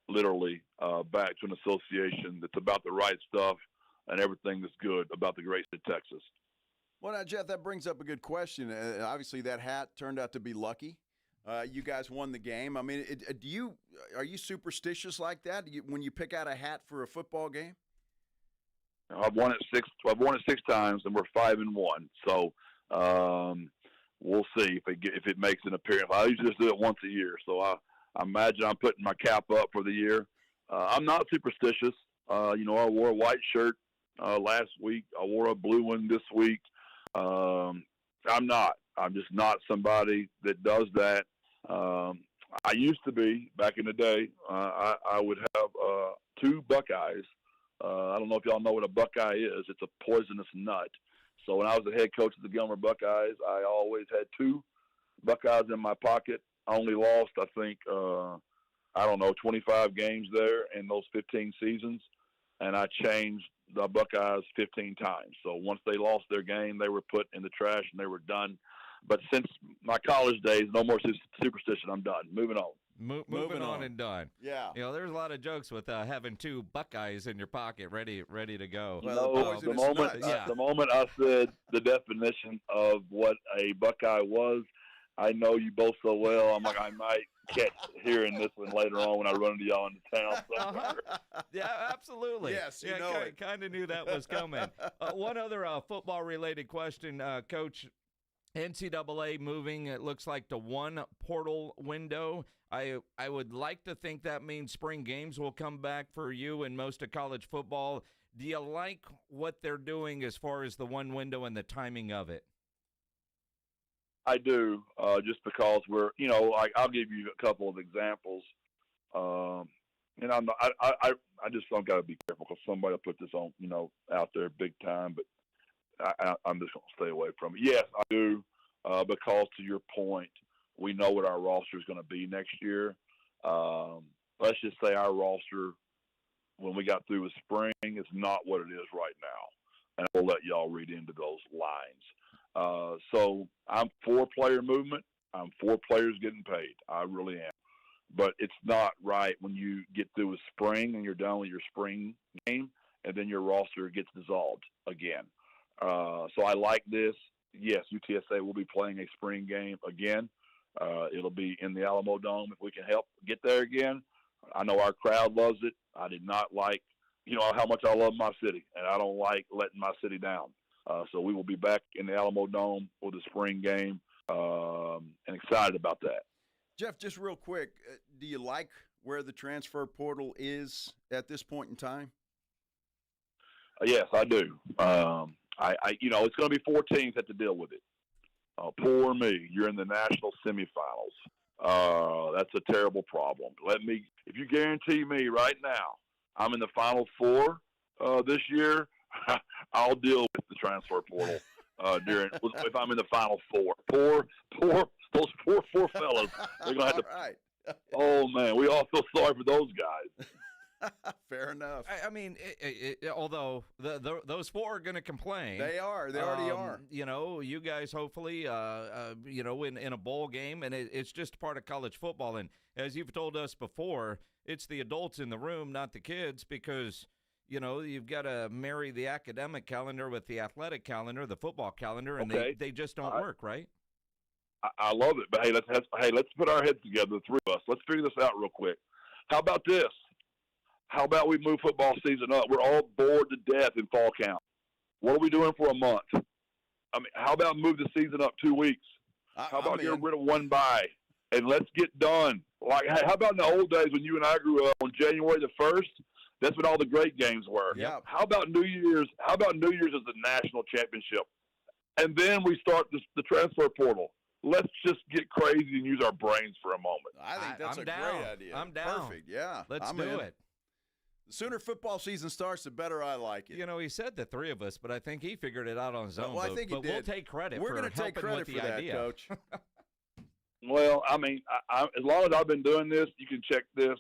literally, back to an association that's about the right stuff and everything that's good about the great state of Texas. Well, now, Jeff, that brings up a good question. Obviously, that hat turned out to be lucky. You guys won the game. I mean, are you superstitious like that when you pick out a hat for a football game? I've won it 6 times, and we're 5-1. So we'll see if it makes an appearance. I usually just do it once a year, so I imagine I'm putting my cap up for the year. I'm not superstitious. I wore a white shirt last week. I wore a blue one this week. I'm not. I'm just not somebody that does that. I used to be back in the day. I would have 2 Buckeyes. I don't know if y'all know what a Buckeye is. It's a poisonous nut. So when I was the head coach of the Gilmer Buckeyes, I always had 2 Buckeyes in my pocket. I only lost, I think, 25 games there in those 15 seasons. And I changed the Buckeyes 15 times. So once they lost their game, they were put in the trash and they were done. But since my college days, no more superstition. I'm done. Moving on. Moving on and done. Yeah. There's a lot of jokes with having 2 Buckeyes in your pocket ready to go. Well, the moment I said the definition of what a Buckeye was, I know you both so well. I'm like, I might catch hearing this one later on when I run into y'all in the town somewhere. Yeah, absolutely. Yes, you yeah, know it. Kind of knew that was coming. One other football-related question, Coach. NCAA moving, it looks like, to one portal window. I would like to think that means spring games will come back for you and most of college football. Do you like what they're doing as far as the one window and the timing of it? I do, just because we're, like, I'll give you a couple of examples. And I just don't got to be careful because somebody will put this on, out there big time, but I'm just going to stay away from it. Yes, I do, because to your point, we know what our roster is going to be next year. Let's just say our roster, when we got through with spring, is not what it is right now. And I'll let y'all read into those lines. So I'm for player movement. I'm for players getting paid. I really am. But it's not right when you get through with spring and you're done with your spring game, and then your roster gets dissolved again. So I like this. Yes, UTSA will be playing a spring game again. It'll be in the Alamo Dome if we can help get there again. I know our crowd loves it. I did not like, how much I love my city, and I don't like letting my city down. So we will be back in the Alamo Dome for the spring game, and excited about that. Jeff, just real quick, do you like where the transfer portal is at this point in time? Yes, I do. It's going to be 4 teams that have to deal with it. Poor me. You're in the national semifinals. That's a terrible problem. If you guarantee me right now, I'm in the Final Four this year, I'll deal with the transfer portal if I'm in the Final Four. Those poor fellas. They're going to have to. Right. Oh man, we all feel sorry for those guys. Fair enough. I mean, although those 4 are going to complain. They are. They already are. You guys hopefully, in a bowl game, and it's just part of college football. And as you've told us before, it's the adults in the room, not the kids, because, you've got to marry the academic calendar with the athletic calendar, the football calendar, and they just don't work, right? I love it. But, let's put our heads together, the 3 of us. Let's figure this out real quick. How about this? How about we move football season up? We're all bored to death in fall camp. What are we doing for a month? I mean, how about move the season up 2 weeks? How about getting rid of one bye and let's get done? Like, how about in the old days when you and I grew up on January the 1st? That's when all the great games were. Yeah. How about New Year's? How about New Year's as the national championship? And then we start the transfer portal. Let's just get crazy and use our brains for a moment. I think that's I'm great idea. I'm down. Perfect. Yeah. Let's do it. The sooner football season starts, the better I like it. He said the 3 of us, but I think he figured it out on his own. Well, I think he did. We'll take credit. We're going to take credit for that, Coach. Well, I mean, as long as I've been doing this, you can check this.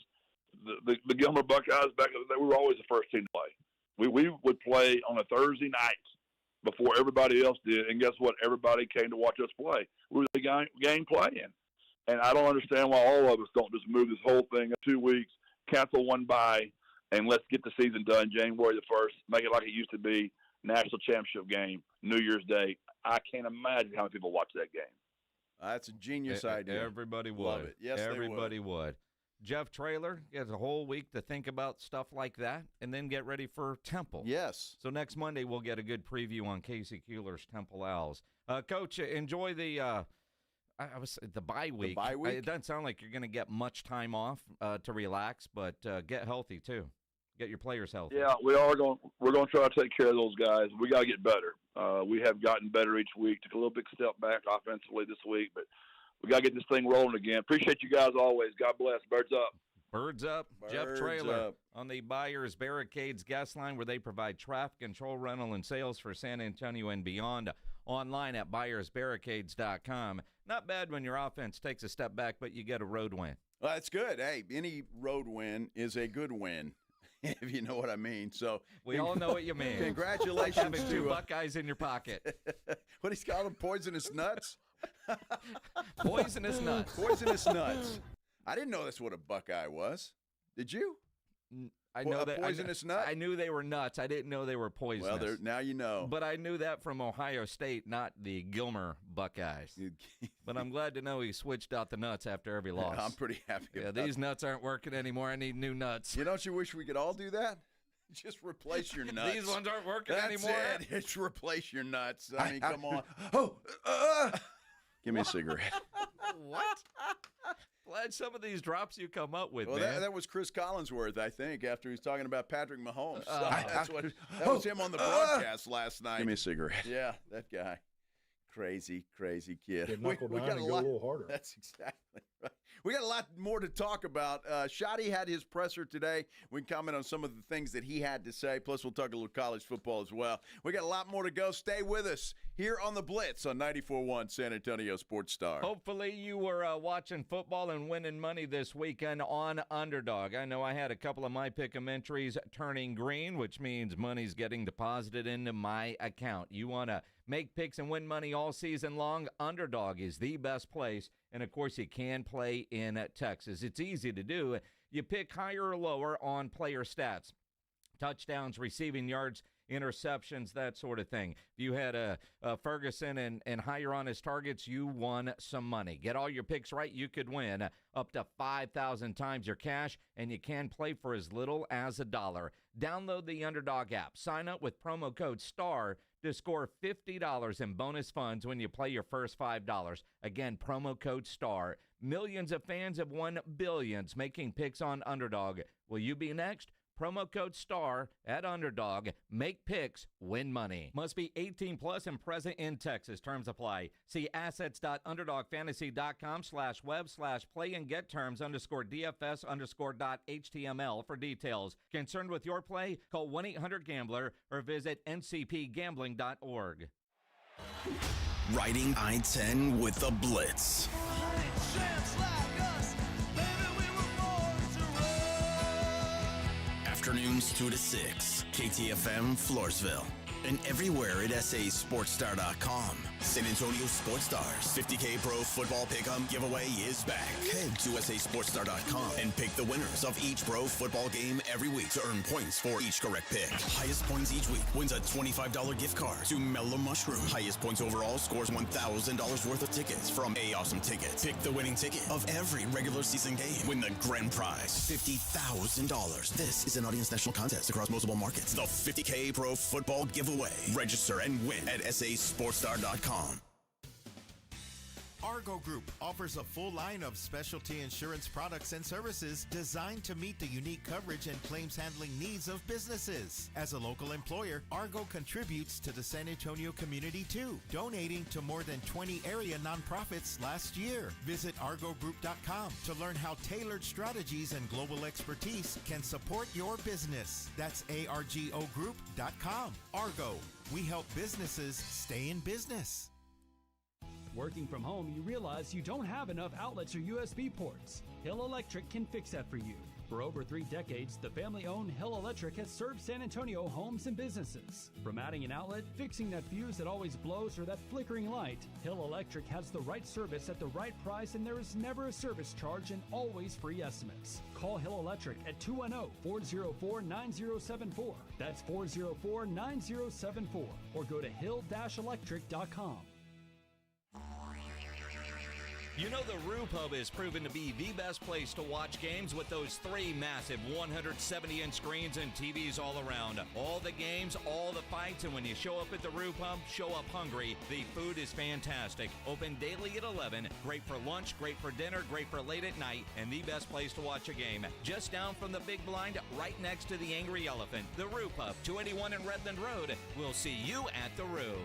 The Gilmer Buckeyes back in the day, we were always the first team to play. We would play on a Thursday night before everybody else did, and guess what? Everybody came to watch us play. We were the game playing. And I don't understand why all of us don't just move this whole thing in 2 weeks, cancel one bye, and let's get the season done January the 1st, make it like it used to be, national championship game, New Year's Day. I can't imagine how many people watch that game. That's a genius idea. Everybody would. Love it. Yes, everybody would. Jeff Traylor gets a whole week to think about stuff like that and then get ready for Temple. Yes. So next Monday we'll get a good preview on Casey Kuehler's Temple Owls. Coach, enjoy the bye week. The bye week? It doesn't sound like you're going to get much time off to relax, but get healthy too. Get your players healthy. Yeah, we're going to try to take care of those guys. We got to get better. We have gotten better each week. Took a little big step back offensively this week, but we got to get this thing rolling again. Appreciate you guys always. God bless. Birds up. Birds up. Jeff Traylor on the Buyers Barricades guest line, where they provide traffic control, rental, and sales for San Antonio and beyond. Online at buyersbarricades.com. Not bad when your offense takes a step back, but you get a road win. Well, that's good. Hey, any road win is a good win, if you know what I mean. So we all know what you mean. Congratulations having to 2 Buckeyes in your pocket. What he's called them, poisonous nuts. Poisonous nuts. Poisonous nuts. I didn't know that's what a Buckeye was. Did you? I know a that poisonous nut? I knew they were nuts. I didn't know they were poisonous. Well, now you know. But I knew that from Ohio State, not the Gilmer Buckeyes. But I'm glad to know he switched out the nuts after every loss. I'm pretty happy about these nuts aren't working anymore. I need new nuts. Don't you wish we could all do that? Just replace your nuts. These ones aren't working anymore. That's it. Just replace your nuts. I mean, come on. Give me a cigarette. What? Glad some of these drops you come up with, Well, man. that was Chris Collinsworth, I think, after he was talking about Patrick Mahomes. That was him on the broadcast last night. Give me a cigarette. Yeah, that guy. Crazy kid. Get knuckled down and go a little harder. That's exactly right. We got a lot more to talk about. Shotty had his presser today. We can comment on some of the things that he had to say. Plus, we'll talk a little college football as well. We got a lot more to go. Stay with us here on the Blitz on 94.1 San Antonio Sports Star. Hopefully you were watching football and winning money this weekend on Underdog. I know I had a couple of my pick'em entries turning green, which means money's getting deposited into my account. You want to make picks and win money all season long? Underdog is the best place. And, of course, you can play in Texas. It's easy to do. You pick higher or lower on player stats, touchdowns, receiving yards, interceptions, that sort of thing. If you had a Ferguson and higher on his targets, you won some money. Get all your picks right, you could win up to 5,000 times your cash, and you can play for as little as $1. Download the Underdog app. Sign up with promo code STAR to score $50 in bonus funds when you play your first $5. Again, promo code STAR. Millions of fans have won billions making picks on Underdog. Will you be next? Promo code STAR at Underdog. Make picks, win money. Must be 18 plus and present in Texas. Terms apply. See assets.underdogfantasy.com/web/play and get terms _DFS_.html for details. Concerned with your play? Call 1-800-GAMBLER or visit ncpgambling.org. Riding I-10 with the Blitz. Afternoons 2 to 6, KTFM Floresville. And everywhere at sasportstar.com. San Antonio Sports Stars 50K Pro Football Pick'em giveaway is back. Head to sasportstar.com and pick the winners of each pro football game every week to earn points for each correct pick. Highest points each week wins a $25 gift card to Mellow Mushroom. Highest points overall scores $1,000 worth of tickets from A Awesome Tickets. Pick the winning ticket of every regular season game. Win the grand prize, $50,000. This is an audience national contest across multiple markets. The 50K Pro Football Giveaway. Register and win at sasportstar.com. Argo Group offers a full line of specialty insurance products and services designed to meet the unique coverage and claims handling needs of businesses. As a local employer, Argo contributes to the San Antonio community too, donating to more than 20 area nonprofits last year. Visit argogroup.com to learn how tailored strategies and global expertise can support your business. That's argogroup.com. Argo, we help businesses stay in business. Working from home, you realize you don't have enough outlets or USB ports. Hill Electric can fix that for you. For over 3 decades, the family-owned Hill Electric has served San Antonio homes and businesses. From adding an outlet, fixing that fuse that always blows, or that flickering light, Hill Electric has the right service at the right price, and there is never a service charge and always free estimates. Call Hill Electric at 210-404-9074. That's 404-9074. Or go to hill-electric.com. You know the Roo Pub is proven to be the best place to watch games with those 3 massive 170-inch screens and TVs all around. All the games, all the fights, and when you show up at the Roo Pub, show up hungry. The food is fantastic. Open daily at 11. Great for lunch, great for dinner, great for late at night, and the best place to watch a game. Just down from the big blind, right next to the Angry Elephant. The Roo Pub, 281 in Redland Road. We'll see you at the Roo.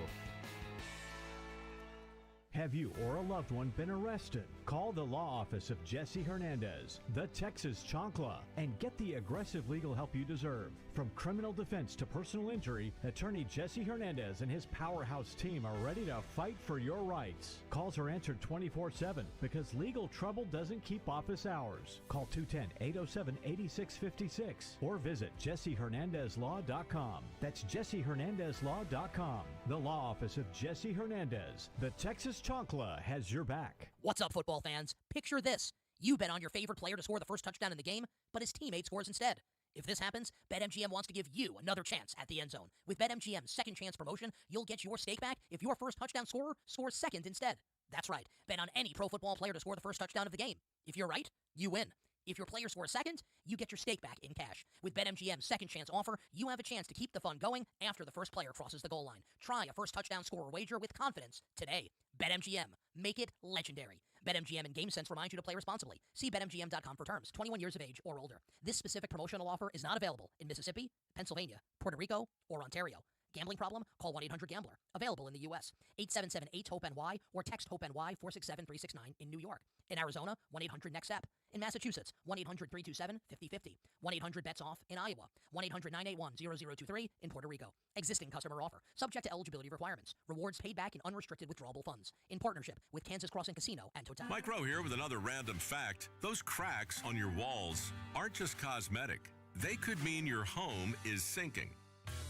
Have you or a loved one been arrested? Call the law office of Jesse Hernandez, the Texas Chancla, and get the aggressive legal help you deserve. From criminal defense to personal injury, attorney Jesse Hernandez and his powerhouse team are ready to fight for your rights. Calls are answered 24/7 because legal trouble doesn't keep office hours. Call 210-807-8656 or visit jessehernandezlaw.com. That's jessehernandezlaw.com. The law office of Jesse Hernandez, the Texas Chancla, has your back. What's up, football fans? Picture this. You bet on your favorite player to score the first touchdown in the game, but his teammate scores instead. If this happens, BetMGM wants to give you another chance at the end zone. With BetMGM's second chance promotion, you'll get your stake back if your first touchdown scorer scores second instead. That's right. Bet on any pro football player to score the first touchdown of the game. If you're right, you win. If your player scores second, you get your stake back in cash. With BetMGM's second chance offer, you have a chance to keep the fun going after the first player crosses the goal line. Try a first touchdown scorer wager with confidence today. BetMGM. Make it legendary. BetMGM and GameSense remind you to play responsibly. See BetMGM.com for terms. 21 years of age or older. This specific promotional offer is not available in Mississippi, Pennsylvania, Puerto Rico, or Ontario. Gambling problem? Call 1-800-GAMBLER. Available in the U.S. 877-8-HOPE-NY or text HOPE-NY 467-369 in New York. In Arizona, 1-800-NEXT-STEP. In Massachusetts, 1-800-327-5050. 1-800-BETS-OFF in Iowa. 1-800-981-0023 in Puerto Rico. Existing customer offer. Subject to eligibility requirements. Rewards paid back in unrestricted withdrawable funds. In partnership with Kansas Crossing Casino and Total. Mike Rowe here with another random fact. Those cracks on your walls aren't just cosmetic. They could mean your home is sinking.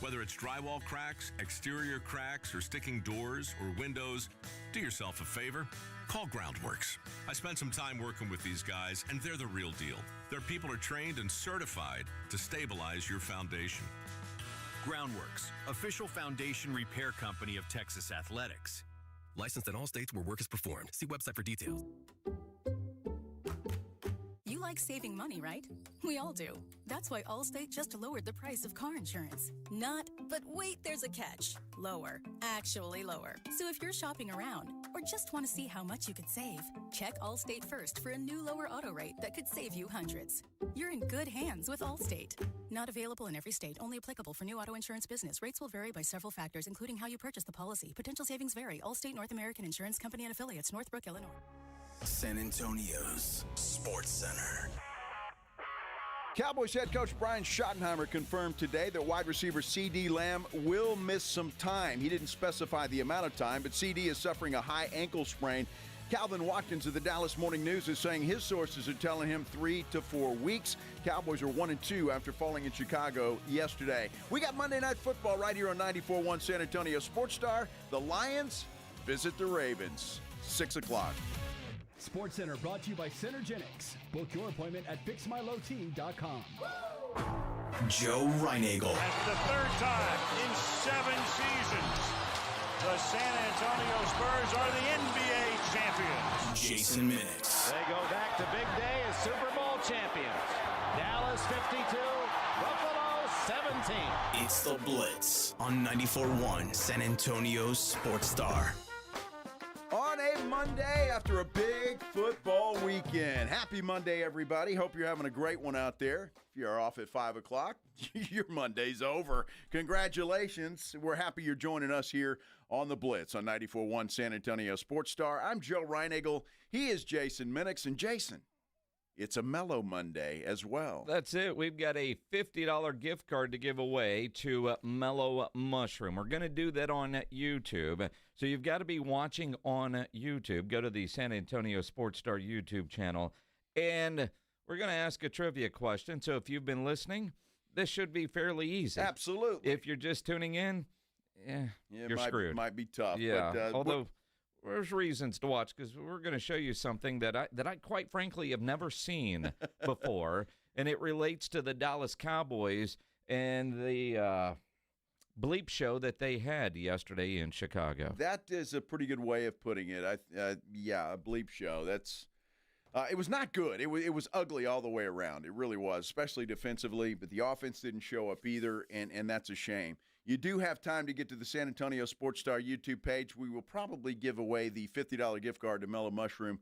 Whether it's drywall cracks, exterior cracks, or sticking doors or windows, do yourself a favor. Call Groundworks. I spent some time working with these guys, and they're the real deal. Their people are trained and certified to stabilize your foundation. Groundworks, official foundation repair company of Texas Athletics. Licensed in all states where work is performed. See website for details. You like saving money, right? We all do. That's why Allstate just lowered the price of car insurance. Not, but wait, there's a catch. Lower. Actually lower. So if you're shopping around or just want to see how much you could save, check Allstate first for a new lower auto rate that could save you hundreds. You're in good hands with Allstate. Not available in every state. Only applicable for new auto insurance business. Rates will vary by several factors, including how you purchase the policy. Potential savings vary. Allstate North American Insurance Company and Affiliates, Northbrook, Illinois. San Antonio's Sports Center. Cowboys head coach Brian Schottenheimer confirmed today that wide receiver CeeDee Lamb will miss some time. He didn't specify the amount of time, but CD is suffering a high ankle sprain. Calvin Watkins of the Dallas Morning News is saying his sources are telling him 3 to 4 weeks. Cowboys are 1-2 after falling in Chicago yesterday. We got Monday Night Football right here on 94.1 San Antonio Sports Star. The Lions visit the Ravens, 6 o'clock. Sports Center brought to you by Centergenics. Book your appointment at fixmylowt.com. Joe Reinagel. And for the third time in 7 seasons, the San Antonio Spurs are the NBA champions. Jason Minix. They go back to big day as Super Bowl champions. Dallas 52, Buffalo 17. It's the Blitz on 94.1 San Antonio Sports Star. On a Monday after a big football weekend. Happy Monday, everybody. Hope you're having a great one out there. If you're off at 5 o'clock, your Monday's over. Congratulations. We're happy you're joining us here on the Blitz on 94.1 San Antonio Sports Star. I'm Joe Reinagel. He is Jason Minix. And Jason, it's a Mellow Monday as well. That's it. We've got a $50 gift card to give away to Mellow Mushroom. We're going to do that on YouTube. So you've got to be watching on YouTube. Go to the San Antonio Sports Star YouTube channel. And we're going to ask a trivia question. So if you've been listening, this should be fairly easy. Absolutely. If you're just tuning in, you're screwed. Might be tough. Yeah, but, although there's reasons to watch because we're going to show you something that I quite frankly have never seen before, and it relates to the Dallas Cowboys and the bleep show that they had yesterday in Chicago. That is a pretty good way of putting it. A bleep show. That's it was not good. It was ugly all the way around. It really was, especially defensively. But the offense didn't show up either, and that's a shame. You do have time to get to the San Antonio Sports Star YouTube page. We will probably give away the $50 gift card to Mellow Mushroom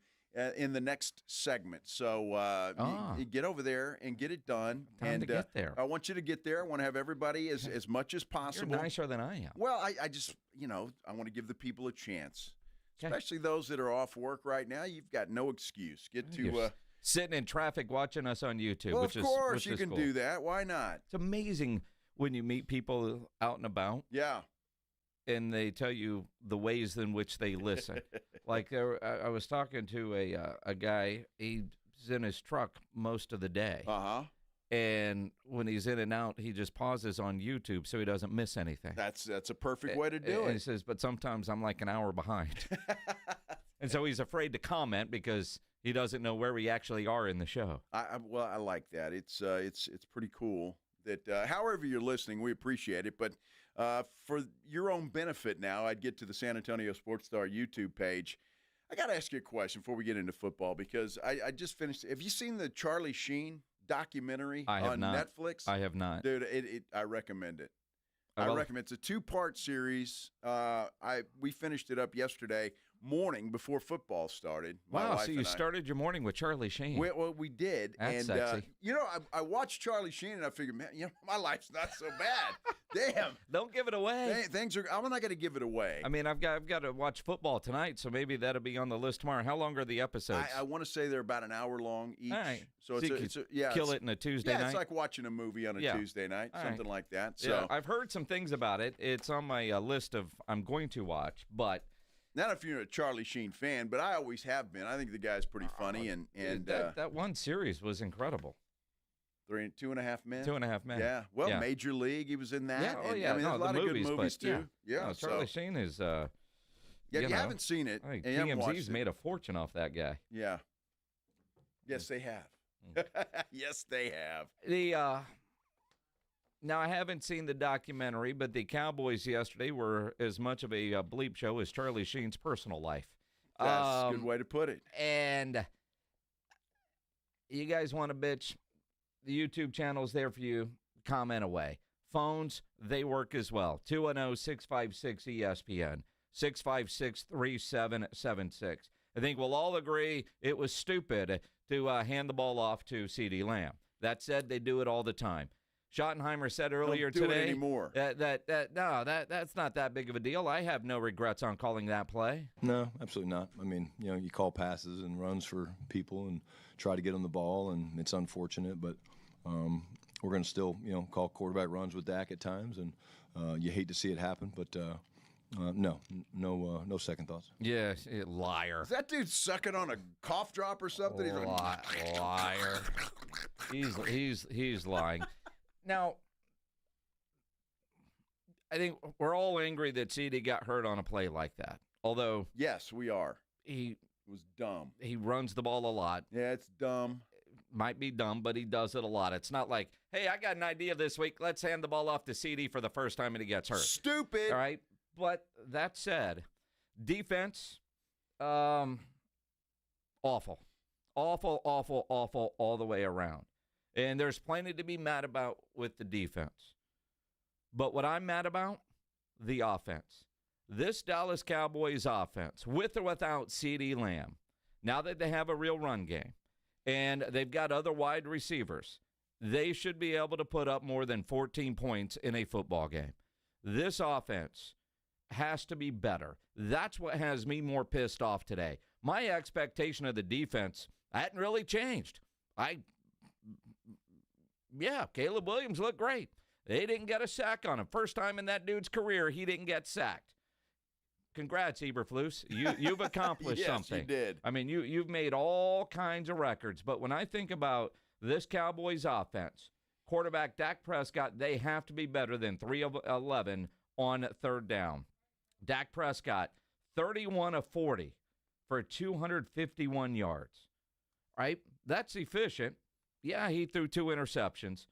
in the next segment. So you get over there and get it done. Time to get there. I want you to get there. I want to have everybody as much as possible. You're nicer than I am. Well, I just, I want to give the people a chance, especially those that are off work right now. You've got no excuse. Get to sitting in traffic watching us on YouTube. Well, which of course which you is can cool. do that. Why not? It's amazing when you meet people out and about. Yeah. And they tell you the ways in which they listen. Like I was talking to a guy. He's in his truck most of the day. Uh-huh. And when he's in and out, he just pauses on YouTube so he doesn't miss anything. That's a perfect way to do and it. He says, but sometimes I'm like an hour behind. And so he's afraid to comment because He doesn't know where we actually are in the show. Well, I like that. It's pretty cool that however you're listening, we appreciate it. But for your own benefit now, I'd get to the San Antonio Sports Star YouTube page. I got to ask you a question before we get into football because I just finished. Have you seen the Charlie Sheen documentary on Netflix? I have not. Dude, I recommend it. I recommend it. It's a 2-part series. We finished it up yesterday morning before football started. Wow, so you started your morning with Charlie Sheen. Well, we did. That's sexy. I watched Charlie Sheen and I figured, man, my life's not so bad. Damn. Don't give it away. I'm not going to give it away. I mean, I've got to watch football tonight, so maybe that'll be on the list tomorrow. How long are the episodes? I want to say they're about an hour long each. All right. So kill it in a Tuesday night? Yeah, it's like watching a movie on a Tuesday night, something like that. So yeah, I've heard some things about it. It's on my list of I'm going to watch, but not if you're a Charlie Sheen fan, but I always have been. I think the guy's pretty funny, and that one series was incredible. 2.5 Men. 2.5 Men. Yeah. Well, Major League, he was in that. Yeah. I mean, there's a lot of good movies too. Yeah. Charlie Sheen is. If you haven't seen it, I think TMZ's made a fortune off that guy. Yeah. Yes, they have. Yes, they have. Now, I haven't seen the documentary, but the Cowboys yesterday were as much of a bleep show as Charlie Sheen's personal life. That's a good way to put it. And you guys want to bitch, the YouTube channel's there for you. Comment away. Phones, they work as well. 210-656-ESPN, 656-3776. I think we'll all agree it was stupid to hand the ball off to CeeDee Lamb. That said, they do it all the time. Schottenheimer said earlier today. Don't do it anymore. That's not that big of a deal. I have no regrets on calling that play. No, absolutely not. I mean, you call passes and runs for people and try to get them the ball, and it's unfortunate, but we're going to still, call quarterback runs with Dak at times, and you hate to see it happen, but no second thoughts. Yeah, liar. Is that dude sucking on a cough drop or something? He's like, liar. He's lying. Now, I think we're all angry that CeeDee got hurt on a play like that. Although, yes, we are. He was dumb. He runs the ball a lot. Yeah, it's dumb. Might be dumb, but he does it a lot. It's not like, hey, I got an idea this week. Let's hand the ball off to CeeDee for the first time and he gets hurt. Stupid. All right. But that said, defense, awful. Awful all the way around. And there's plenty to be mad about with the defense. But what I'm mad about, the offense. This Dallas Cowboys offense, with or without CeeDee Lamb, now that they have a real run game, and they've got other wide receivers, they should be able to put up more than 14 points in a football game. This offense has to be better. That's what has me more pissed off today. My expectation of the defense hadn't really changed. Caleb Williams looked great. They didn't get a sack on him. First time in that dude's career he didn't get sacked. Congrats, Eberflus. You've accomplished something. Yes, you did. I mean, you've made all kinds of records. But when I think about this Cowboys offense, quarterback Dak Prescott, they have to be better than 3 of 11 on third down. Dak Prescott, 31 of 40 for 251 yards. Right? That's efficient. Yeah, he threw 2 interceptions.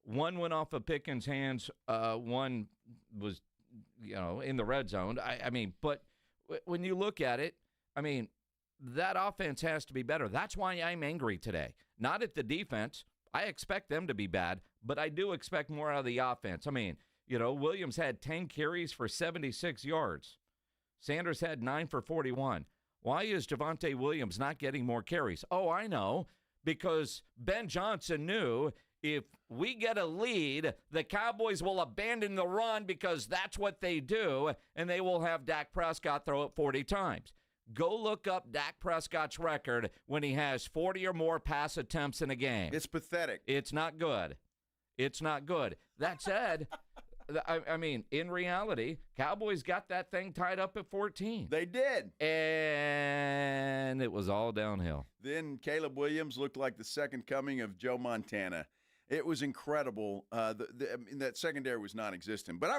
One went off of Pickens' hands. One was, in the red zone. But when you look at it, that offense has to be better. That's why I'm angry today. Not at the defense. I expect them to be bad, but I do expect more out of the offense. Williams had 10 carries for 76 yards. Sanders had 9 for 41. Why is Javonte Williams not getting more carries? Oh, I know. Because Ben Johnson knew if we get a lead, the Cowboys will abandon the run because that's what they do, and they will have Dak Prescott throw it 40 times. Go look up Dak Prescott's record when he has 40 or more pass attempts in a game. It's pathetic. It's not good. It's not good. That said, in reality, Cowboys got that thing tied up at 14. They did. And it was all downhill. Then Caleb Williams looked like the second coming of Joe Montana. It was incredible. I mean, that secondary was non-existent. But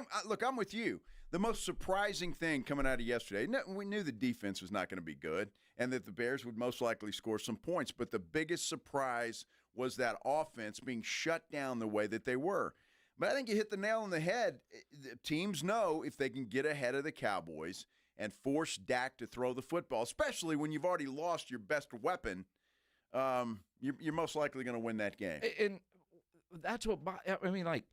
I'm with you. The most surprising thing coming out of yesterday, we knew the defense was not going to be good and that the Bears would most likely score some points. But the biggest surprise was that offense being shut down the way that they were. But I think you hit the nail on the head. Teams know if they can get ahead of the Cowboys and force Dak to throw the football, especially when you've already lost your best weapon, you're most likely going to win that game. And that's what I mean, like,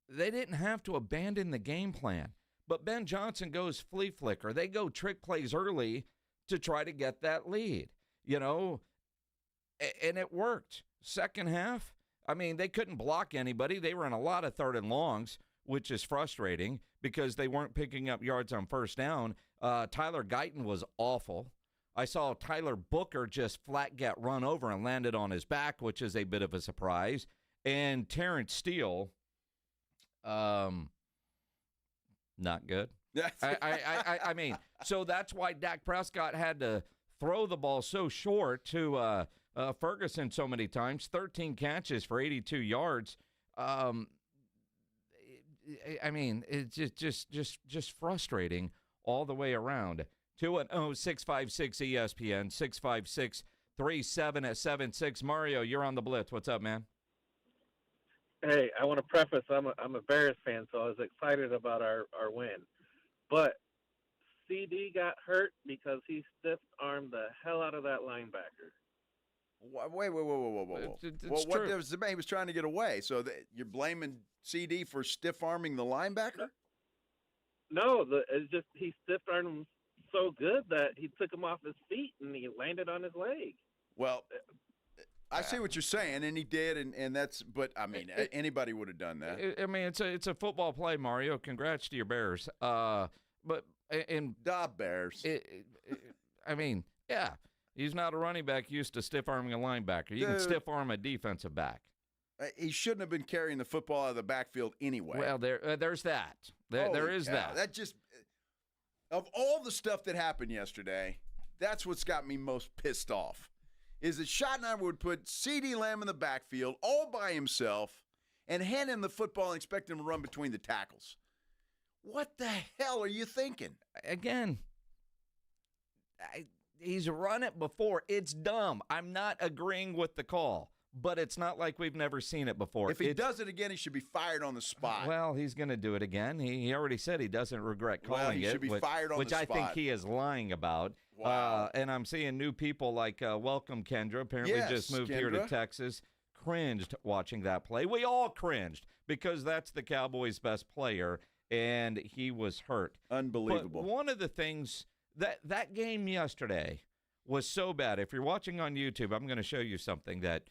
they didn't have to abandon the game plan. But Ben Johnson goes flea flicker. They go trick plays early to try to get that lead, and it worked. Second half, I mean, they couldn't block anybody. They were in a lot of third and longs, which is frustrating because they weren't picking up yards on first down. Tyler Guyton was awful. I saw Tyler Booker just flat get run over and landed on his back, which is a bit of a surprise. And Terrence Steele, not good. I mean, so that's why Dak Prescott had to throw the ball so short to Ferguson so many times. 13 catches for 82 yards. I mean, it's just frustrating all the way around. 210-656-ESPN, 656-3776. Mario, you're on the Blitz. What's up, man? Hey, I want to preface, I'm a Bears fan, so I was excited about our win. But CeeDee got hurt because he stiff-armed the hell out of that linebacker. Wait. Well, what difference? He was trying to get away. So you're blaming CeeDee for stiff-arming the linebacker? No, it's just he stiff-armed him so good that he took him off his feet and he landed on his leg. Well, I see what you're saying, and he did, and that's. But I mean, anybody would have done that. I mean, it's a football play, Mario. Congrats to your Bears. But the Bears. I mean, yeah, he's not a running back used to stiff arming a linebacker. You can stiff arm a defensive back. He shouldn't have been carrying the football out of the backfield anyway. Well, there's that. There is that. That just, of all the stuff that happened yesterday, that's what's got me most pissed off. Is that Schottenheimer would put CeeDee Lamb in the backfield all by himself and hand him the football and expect him to run between the tackles. What the hell are you thinking? Again, he's run it before. It's dumb. I'm not agreeing with the call, but it's not like we've never seen it before. If he does it again, he should be fired on the spot. Well, he's going to do it again. He already said he doesn't regret calling he should be fired on the spot. Which I think he is lying about. Wow. And I'm seeing new people like Welcome Kendra, apparently just moved here to Texas, cringed watching that play. We all cringed because that's the Cowboys' best player, and he was hurt. Unbelievable. But one of the things, that game yesterday was so bad. If you're watching on YouTube, I'm going to show you something that,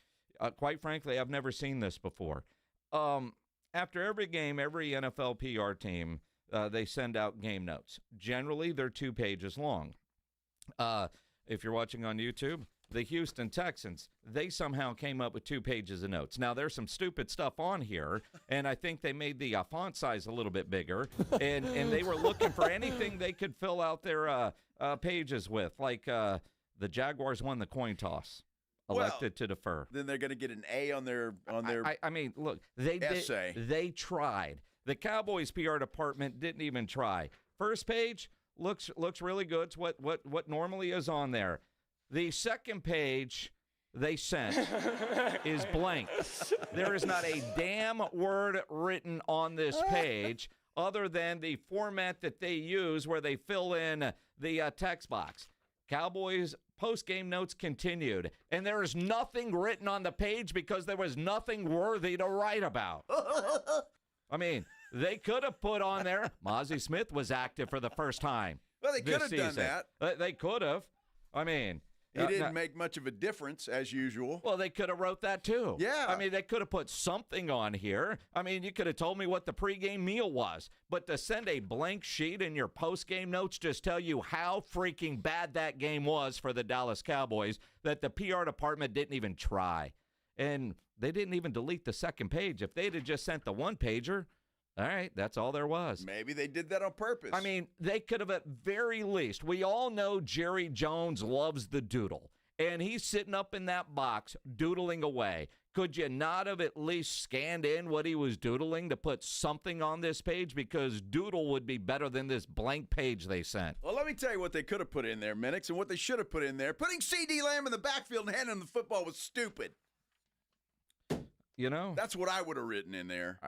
quite frankly, I've never seen this before. After every game, every NFL PR team, they send out game notes. Generally, they're 2 pages long. If you're watching on YouTube, the Houston Texans, they somehow came up with 2 pages of notes. Now, there's some stupid stuff on here, and I think they made the font size a little bit bigger, and they were looking for anything they could fill out their pages with, like the Jaguars won the coin toss. Elected to defer. Then they're going to get an A on their. I mean, look, essay. They tried. The Cowboys PR department didn't even try. First page looks really good. It's what normally is on there. The second page they sent is blank. There is not a damn word written on this page other than the format that they use where they fill in the text box. Cowboys postgame notes continued, and there is nothing written on the page because there was nothing worthy to write about. I mean, they could have put on there, Mozzie Smith was active for the first time. Well, they could have done that. They could have. I mean, he didn't make much of a difference, as usual. Well, they could have wrote that, too. Yeah. I mean, they could have put something on here. I mean, you could have told me what the pregame meal was. But to send a blank sheet in your postgame notes just tell you how freaking bad that game was for the Dallas Cowboys that the PR department didn't even try. And they didn't even delete the second page. If they'd have just sent the one-pager, all right, that's all there was. Maybe they did that on purpose. I mean, they could have at very least. We all know Jerry Jones loves the doodle, and he's sitting up in that box doodling away. Could you not have at least scanned in what he was doodling to put something on this page? Because doodle would be better than this blank page they sent. Well, let me tell you what they could have put in there, Minix, and what they should have put in there. Putting CeeDee Lamb in the backfield and handing him the football was stupid. You know? That's what I would have written in there.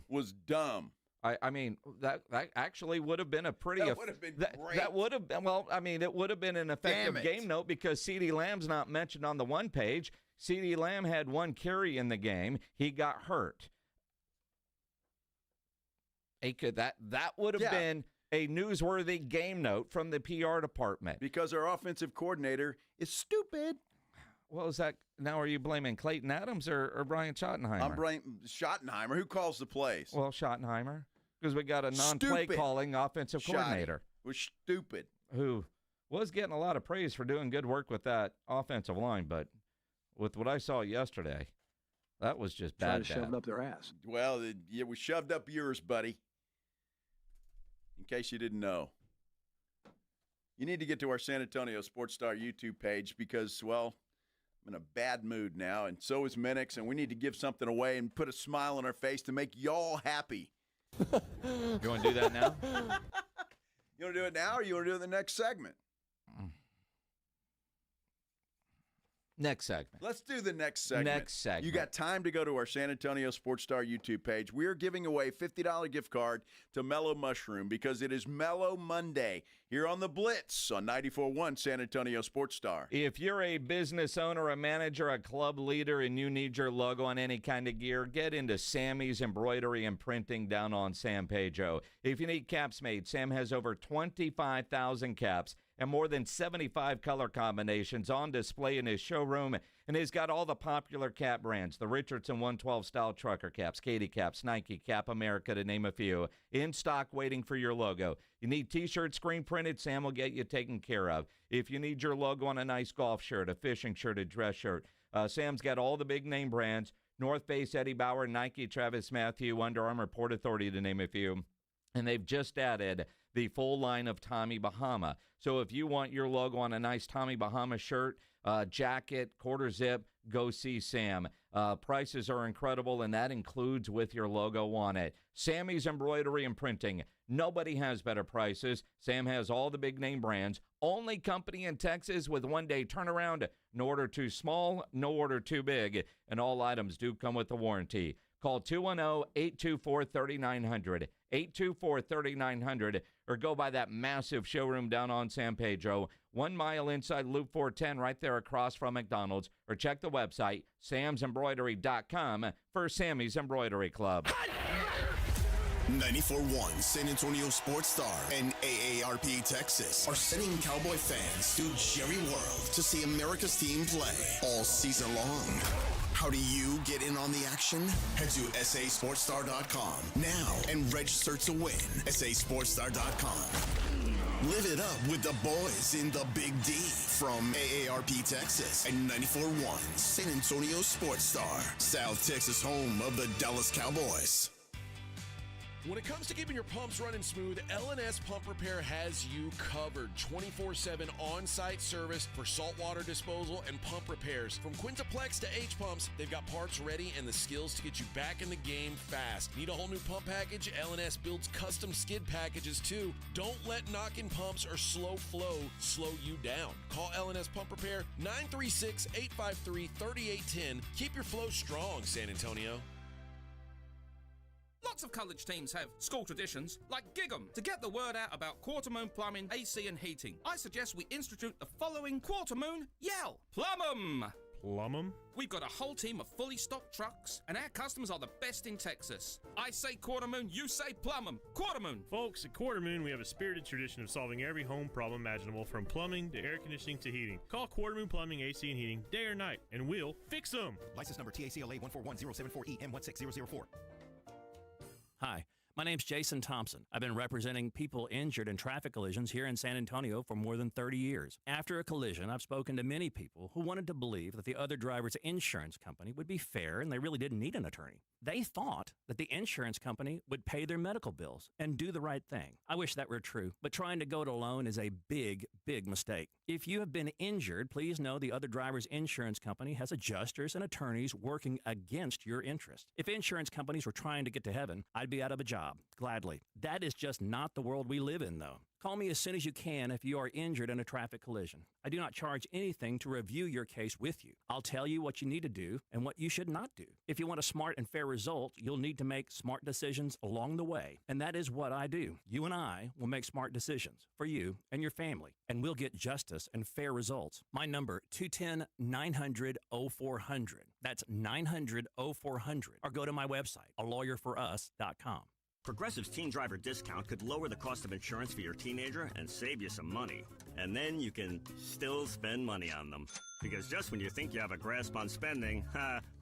Was dumb. I mean, that actually would have been a pretty... That would have been great. That would have been, well, I mean, it would have been an effective game note because CeeDee Lamb's not mentioned on the one page. CeeDee Lamb had 1 carry in the game. He got hurt. That would have been a newsworthy game note from the PR department. Because our offensive coordinator is stupid. Well, is that now? Are you blaming Clayton Adams or Brian Schottenheimer? I'm blaming Schottenheimer. Who calls the plays? Well, Schottenheimer, because we got a non-play calling offensive coordinator. Was stupid. Who was getting a lot of praise for doing good work with that offensive line, but with what I saw yesterday, that was just bad. Shoved up their ass. Well, yeah, we shoved up yours, buddy. In case you didn't know. You need to get to our San Antonio Sports Star YouTube page because, well, I'm in a bad mood now, and so is Minix, and we need to give something away and put a smile on our face to make y'all happy. You want to do that now? You want to do it now, or you want to do it in the next segment? Next segment. Let's do the next segment. Next segment. You got time to go to our San Antonio Sports Star YouTube page. We're giving away a $50 gift card to Mellow Mushroom because it is Mellow Monday here on the Blitz on 94.1 San Antonio Sports Star. If you're a business owner, a manager, a club leader, and you need your logo on any kind of gear, get into Sammy's Embroidery and Printing down on San Pedro. If you need caps made, Sam has over 25,000 caps and more than 75 color combinations on display in his showroom. And he's got all the popular cap brands, the Richardson 112 style trucker caps, Katie caps, Nike, Cap America, to name a few, in stock waiting for your logo. You need T-shirts screen printed, Sam will get you taken care of. If you need your logo on a nice golf shirt, a fishing shirt, a dress shirt, Sam's got all the big name brands, North Face, Eddie Bauer, Nike, Travis Matthew, Under Armour, Port Authority, to name a few. And they've just added the full line of Tommy Bahama. So if you want your logo on a nice Tommy Bahama shirt, jacket, quarter zip, go see Sam. Prices are incredible, and that includes with your logo on it. Sammy's Embroidery and Printing. Nobody has better prices. Sam has all the big-name brands. Only company in Texas with one-day turnaround. No order too small, no order too big, and all items do come with a warranty. Call 210-824-3900, 824-3900, or go by that massive showroom down on San Pedro, 1 mile inside Loop 410 right there across from McDonald's, or check the website, samsembroidery.com, for Sammy's Embroidery Club. 94.1 San Antonio Sports Star and AARP Texas are sending Cowboy fans to Jerry World to see America's team play all season long. How do you get in on the action? Head to sasportstar.com now and register to win. sasportstar.com. Live it up with the boys in the Big D from AARP Texas and 94.1 San Antonio Sports Star, South Texas home of the Dallas Cowboys. When it comes to keeping your pumps running smooth, L&S Pump Repair has you covered. 24/7 on-site service for saltwater disposal and pump repairs. From Quintaplex to H-Pumps, they've got parts ready and the skills to get you back in the game fast. Need a whole new pump package? L&S builds custom skid packages too. Don't let knocking pumps or slow flow slow you down. Call L&S Pump Repair 936-853-3810. Keep your flow strong, San Antonio. Lots of college teams have school traditions, like Gig 'em. To get the word out about Quarter Moon Plumbing, AC and Heating, I suggest we institute the following Quarter Moon Yell. Plum 'em! Plum 'em? We've got a whole team of fully stocked trucks, and our customers are the best in Texas. I say Quarter Moon, you say Plum 'em. Quarter Moon! Folks, at Quarter Moon, we have a spirited tradition of solving every home problem imaginable, from plumbing to air conditioning to heating. Call Quarter Moon Plumbing, AC, and Heating day or night, and we'll fix them. License number TACLA 141074E M16004. Hi, My name's Jason Thompson. I've been representing people injured in traffic collisions here in San Antonio for more than 30 years. After a collision, I've spoken to many people who wanted to believe that the other driver's insurance company would be fair and they really didn't need an attorney. They thought that the insurance company would pay their medical bills and do the right thing. I wish that were true, but trying to go it alone is a big, big mistake. If you have been injured, please know the other driver's insurance company has adjusters and attorneys working against your interest. If insurance companies were trying to get to heaven, I'd be out of a job, gladly. That is just not the world we live in, though. Call me as soon as you can if you are injured in a traffic collision. I do not charge anything to review your case with you. I'll tell you what you need to do and what you should not do. If you want a smart and fair result, you'll need to make smart decisions along the way. And that is what I do. You and I will make smart decisions for you and your family, and we'll get justice and fair results. My number, 210-900-0400. That's 900-0400. Or go to my website, alawyerforus.com. Progressive's Teen Driver discount could lower the cost of insurance for your teenager and save you some money. And then you can still spend money on them. Because just when you think you have a grasp on spending,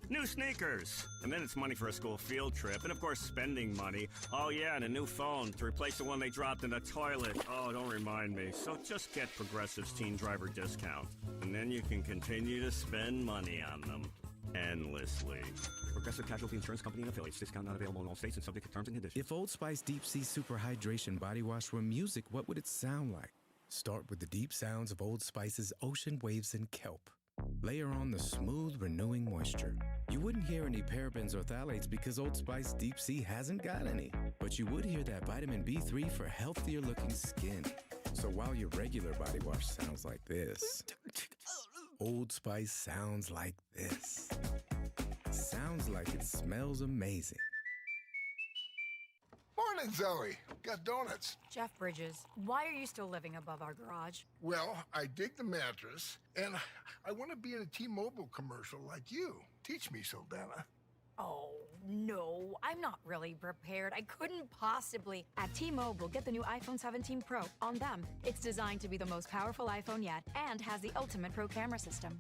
new sneakers. And then it's money for a school field trip. And of course, spending money. Oh yeah, and a new phone to replace the one they dropped in the toilet. Oh, don't remind me. So just get Progressive's Teen Driver discount. And then you can continue to spend money on them. Endlessly. Progressive Casualty Insurance Company and affiliates. Discount not available in all states and subject to terms and conditions. If Old Spice Deep Sea Super Hydration Body Wash were music, what would it sound like? Start with the deep sounds of Old Spice's ocean waves and kelp. Layer on the smooth, renewing moisture. You wouldn't hear any parabens or phthalates because Old Spice Deep Sea hasn't got any. But you would hear that vitamin B3 for healthier looking skin. So while your regular body wash sounds like this, Old Spice sounds like this. Sounds like it smells amazing. Morning, Zoe. Got donuts. Jeff Bridges, why are you still living above our garage? Well, I dig the mattress, and I want to be in a T-Mobile commercial like you. Teach me, Saldana. Oh, no, I'm not really prepared. I couldn't possibly. At T-Mobile, get the new iPhone 17 Pro. On them, it's designed to be the most powerful iPhone yet and has the ultimate pro camera system.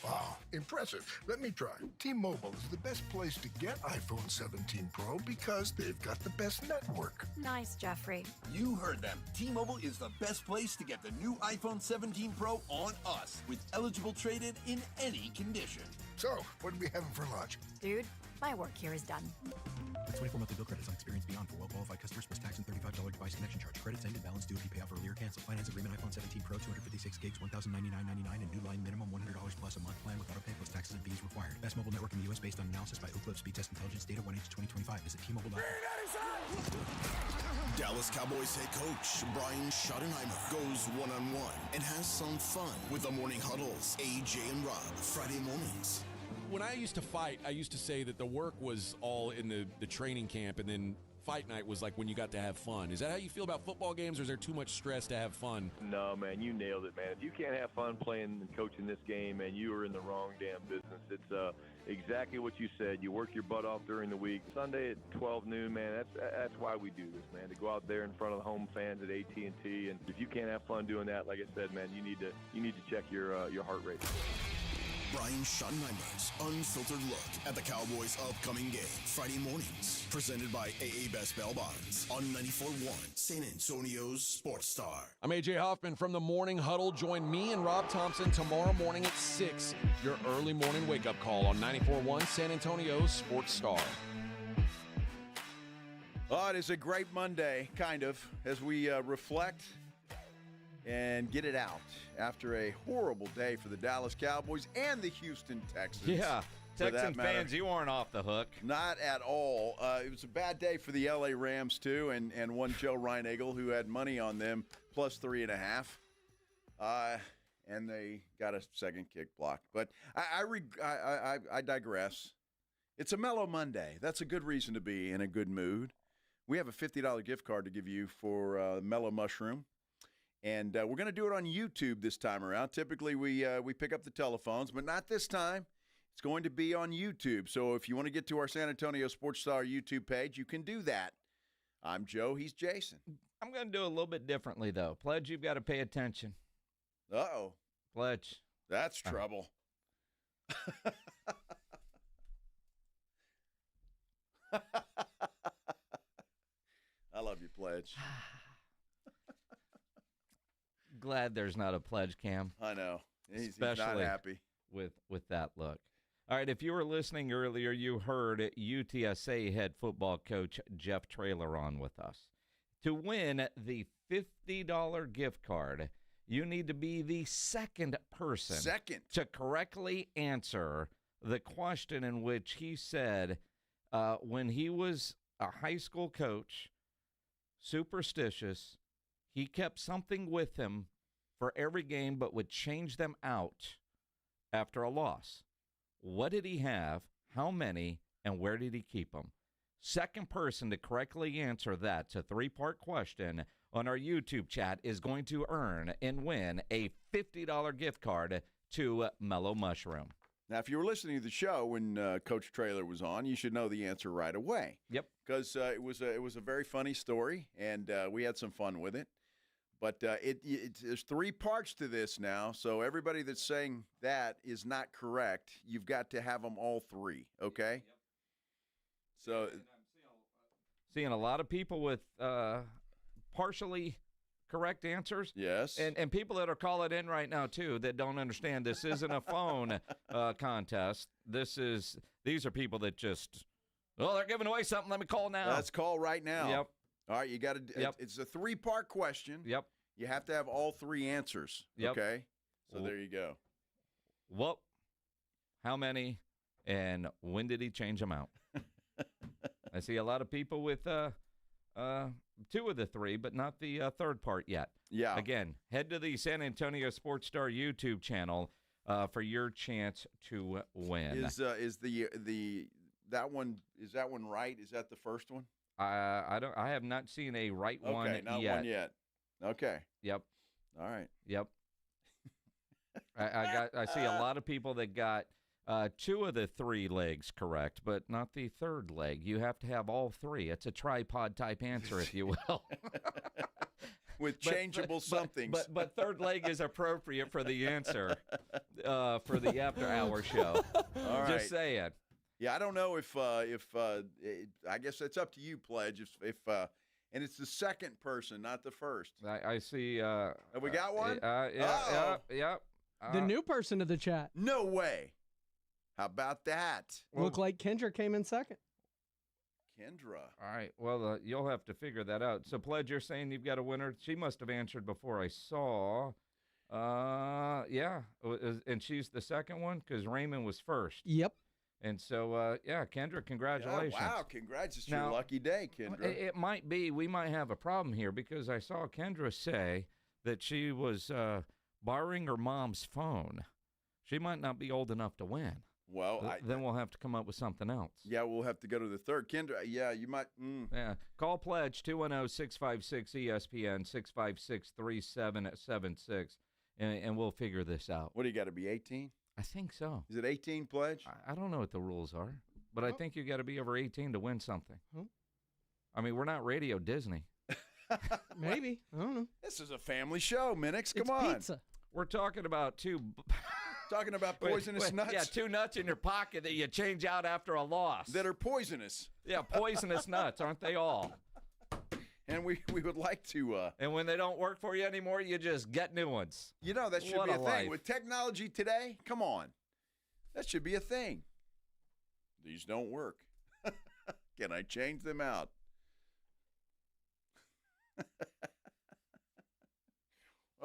Wow, impressive. Let me try. T-Mobile is the best place to get iPhone 17 Pro because they've got the best network. Nice, Jeffrey. You heard them. T-Mobile is the best place to get the new iPhone 17 Pro on us with eligible trade-in in any condition. So, what are we having for lunch? Dude, my work here is done. With 24 monthly bill credits on Experience Beyond for well-qualified customers plus tax and $35 device connection charge. Credits end and balance due if you pay off early or cancel. Finance agreement iPhone 17 Pro, 256 gigs, $1,099.99 and new line minimum $100 plus a month plan with auto pay plus taxes and fees required. Best mobile network in the U.S. based on analysis by Oak Cliff Speed Test Intelligence data 1H 2025. Visit T-Mobile.com. Dallas Cowboys head coach Brian Schottenheimer goes one-on-one and has some fun with the Morning Huddles, AJ and Rob, Friday mornings. When I used to fight, I used to say that the work was all in the training camp, and then fight night was like when you got to have fun. Is that how you feel about football games, or is there too much stress to have fun? No, man, you nailed it, man. If you can't have fun playing and coaching this game, man, you are in the wrong damn business. It's exactly what you said. You work your butt off during the week. Sunday at 12 noon, man, that's why we do this, man, to go out there in front of the home fans at AT&T. And if you can't have fun doing that, like I said, man, you need to check your heart rate. Brian Schottenheimer's unfiltered look at the Cowboys' upcoming game, Friday mornings, presented by AA Best Bail Bonds on 94.1 San Antonio's Sports Star. I'm AJ Hoffman from the Morning Huddle. Join me and Rob Thompson tomorrow morning at 6. Your early morning wake-up call on 94.1 San Antonio's Sports Star. Oh, it is a great Monday, kind of, as we reflect and get it out after a horrible day for the Dallas Cowboys and the Houston Texans. Yeah, Texan fans, you weren't off the hook. Not at all. It was a bad day for the L.A. Rams, too, and one Joe Reinagle, who had money on them, plus 3.5. And they got a second kick blocked. But I digress. It's a mellow Monday. That's a good reason to be in a good mood. We have a $50 gift card to give you for Mellow Mushroom. And we're going to do it on YouTube this time around. Typically, we pick up the telephones, but not this time. It's going to be on YouTube. So if you want to get to our San Antonio Sports Star YouTube page, you can do that. I'm Joe. He's Jason. I'm going to do it a little bit differently, though. Pledge, you've got to pay attention. Uh-oh. Pledge. That's trouble. Pledge. Glad there's not a pledge, Cam. I know. He's Especially not happy with that look. All right, if you were listening earlier, you heard UTSA head football coach Jeff Traylor on with us. To win the $50 gift card, you need to be the second person to correctly answer the question in which he said when he was a high school coach, superstitious, he kept something with him for every game but would change them out after a loss. What did he have, how many, and where did he keep them? Second person to correctly answer that, it's a three-part question on our YouTube chat, is going to earn and win a $50 gift card to Mellow Mushroom. Now, if you were listening to the show when Coach Traylor was on, you should know the answer right away. Yep. Because it was a very funny story, and we had some fun with it. But there's three parts to this now, so everybody that's saying that is not correct. You've got to have them all three, okay? Yep. So seeing a lot of people with partially correct answers. Yes. And people that are calling in right now, too, that don't understand this isn't a phone contest. These are people that just, they're giving away something. Let me call now. Let's call right now. Yep. All right, you got to. Yep. It's a three-part question. Yep. You have to have all three answers. Yep. Okay. So there you go. What? How many? And when did he change them out? I see a lot of people with two of the three, but not the third part yet. Yeah. Again, head to the San Antonio Sports Star YouTube channel for your chance to win. Is that one right? Is that the first one? I have not seen a right one yet. Okay, not one yet. Okay. Yep. All right. Yep. I see a lot of people that got two of the three legs correct, but not the third leg. You have to have all three. It's a tripod type answer, if you will. With changeable somethings. But third leg is appropriate for the answer for the after hour show. All right. Just saying. Yeah, I don't know if I guess that's up to you, Pledge. If and it's the second person, not the first. I see. Have we got one? Yeah. The new person to the chat. No way. How about that? Look like Kendra came in second. Kendra. All right. Well, you'll have to figure that out. So, Pledge, you're saying you've got a winner. She must have answered before I saw. Yeah. And she's the second one because Raymond was first. Yep. And so, Kendra, congratulations. Yeah, wow, congrats. It's your lucky day, Kendra. It might be. We might have a problem here because I saw Kendra say that she was borrowing her mom's phone. She might not be old enough to win. Well, then we'll have to come up with something else. Yeah, we'll have to go to the third. Kendra, yeah, you might. Yeah. Call Pledge 210-656-ESPN, 656-3776, and we'll figure this out. What do you got to be, 18? I think so. Is it 18, Pledge? I don't know what the rules are, but I think you got to be over 18 to win something. I mean, we're not Radio Disney. Maybe. I don't know. This is a family show, Minix. Come on. Pizza. We're talking about Talking about poisonous nuts? Yeah, two nuts in your pocket that you change out after a loss. That are poisonous. Yeah, poisonous nuts, aren't they all? And we would like to. And when they don't work for you anymore, you just get new ones. You know, that should What be a a thing. life. With technology today, come on. That should be a thing. These don't work. Can I change them out?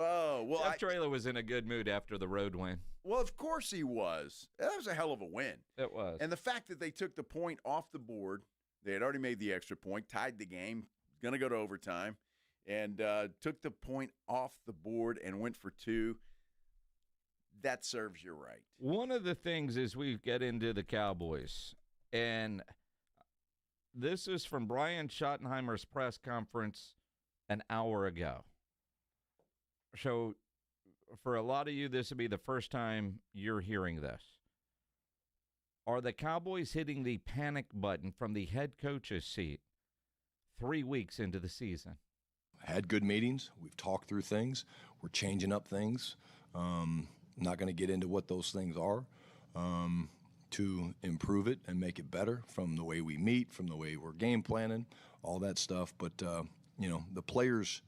Oh, well. Jeff Traylor was in a good mood after the road win. Well, of course he was. That was a hell of a win. It was. And the fact that they took the point off the board, they had already made the extra point, tied the game, going to go to overtime, and took the point off the board and went for two. That serves you right. One of the things is we get into the Cowboys, and this is from Brian Schottenheimer's press conference an hour ago. So for a lot of you, this will be the first time you're hearing this. Are the Cowboys hitting the panic button from the head coach's seat 3 weeks into the season? Had good meetings. We've talked through things. We're changing up things. Not going to get into what those things are to improve it and make it better from the way we meet, from the way we're game planning, all that stuff. But the players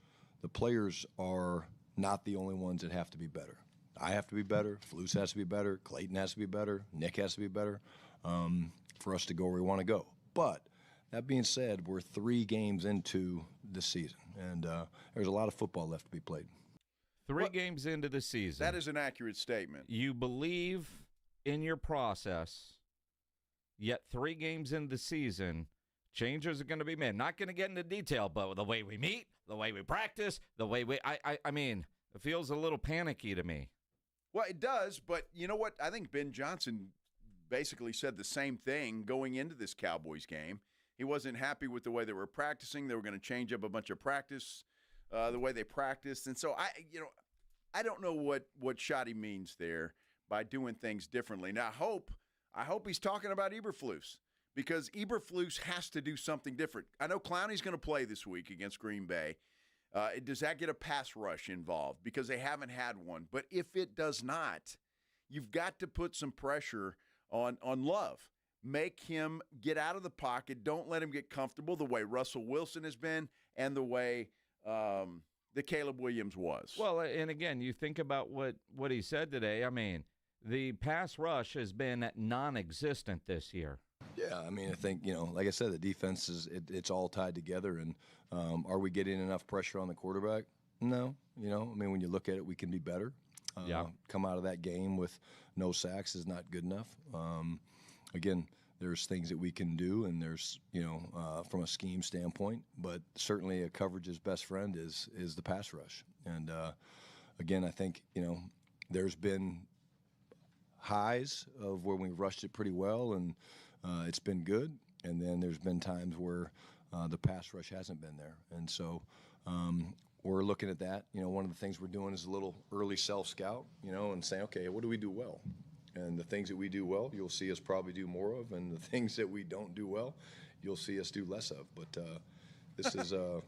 are not the only ones that have to be better. I have to be better. Flus has to be better. Clayton has to be better. Nick has to be better for us to go where we want to go. But that being said, we're 3 games into the season, and there's a lot of football left to be played. 3 games into the season. That is an accurate statement. You believe in your process, yet 3 games into the season, changes are going to be made. Not going to get into detail, but the way we meet, the way we practice, the way we I mean, it feels a little panicky to me. Well, it does, but you know what? I think Ben Johnson basically said the same thing going into this Cowboys game. He wasn't happy with the way they were practicing. They were going to change up a bunch of practice, the way they practiced. And so I don't know what Shoddy means there by doing things differently. Now, I hope he's talking about Eberflus, because Eberflus has to do something different. I know Clowney's going to play this week against Green Bay. Does that get a pass rush involved? Because they haven't had one. But if it does not, you've got to put some pressure on Love. Make him get out of the pocket. Don't let him get comfortable the way Russell Wilson has been and the way the Caleb Williams was. Well, and again, you think about what he said today. I mean, the pass rush has been non-existent this year. Yeah, I mean, I think, like I said, the defense it's all tied together. And are we getting enough pressure on the quarterback? No. I mean, when you look at it, we can be better. Come out of that game with no sacks is not good enough. Again, there's things that we can do, and there's, from a scheme standpoint, but certainly a coverage's best friend is the pass rush. And again, I think, there's been highs of where we rushed it pretty well, and it's been good. And then there's been times where the pass rush hasn't been there. And so we're looking at that. One of the things we're doing is a little early self-scout, and saying, okay, what do we do well? And the things that we do well, you'll see us probably do more of. And the things that we don't do well, you'll see us do less of. But this is a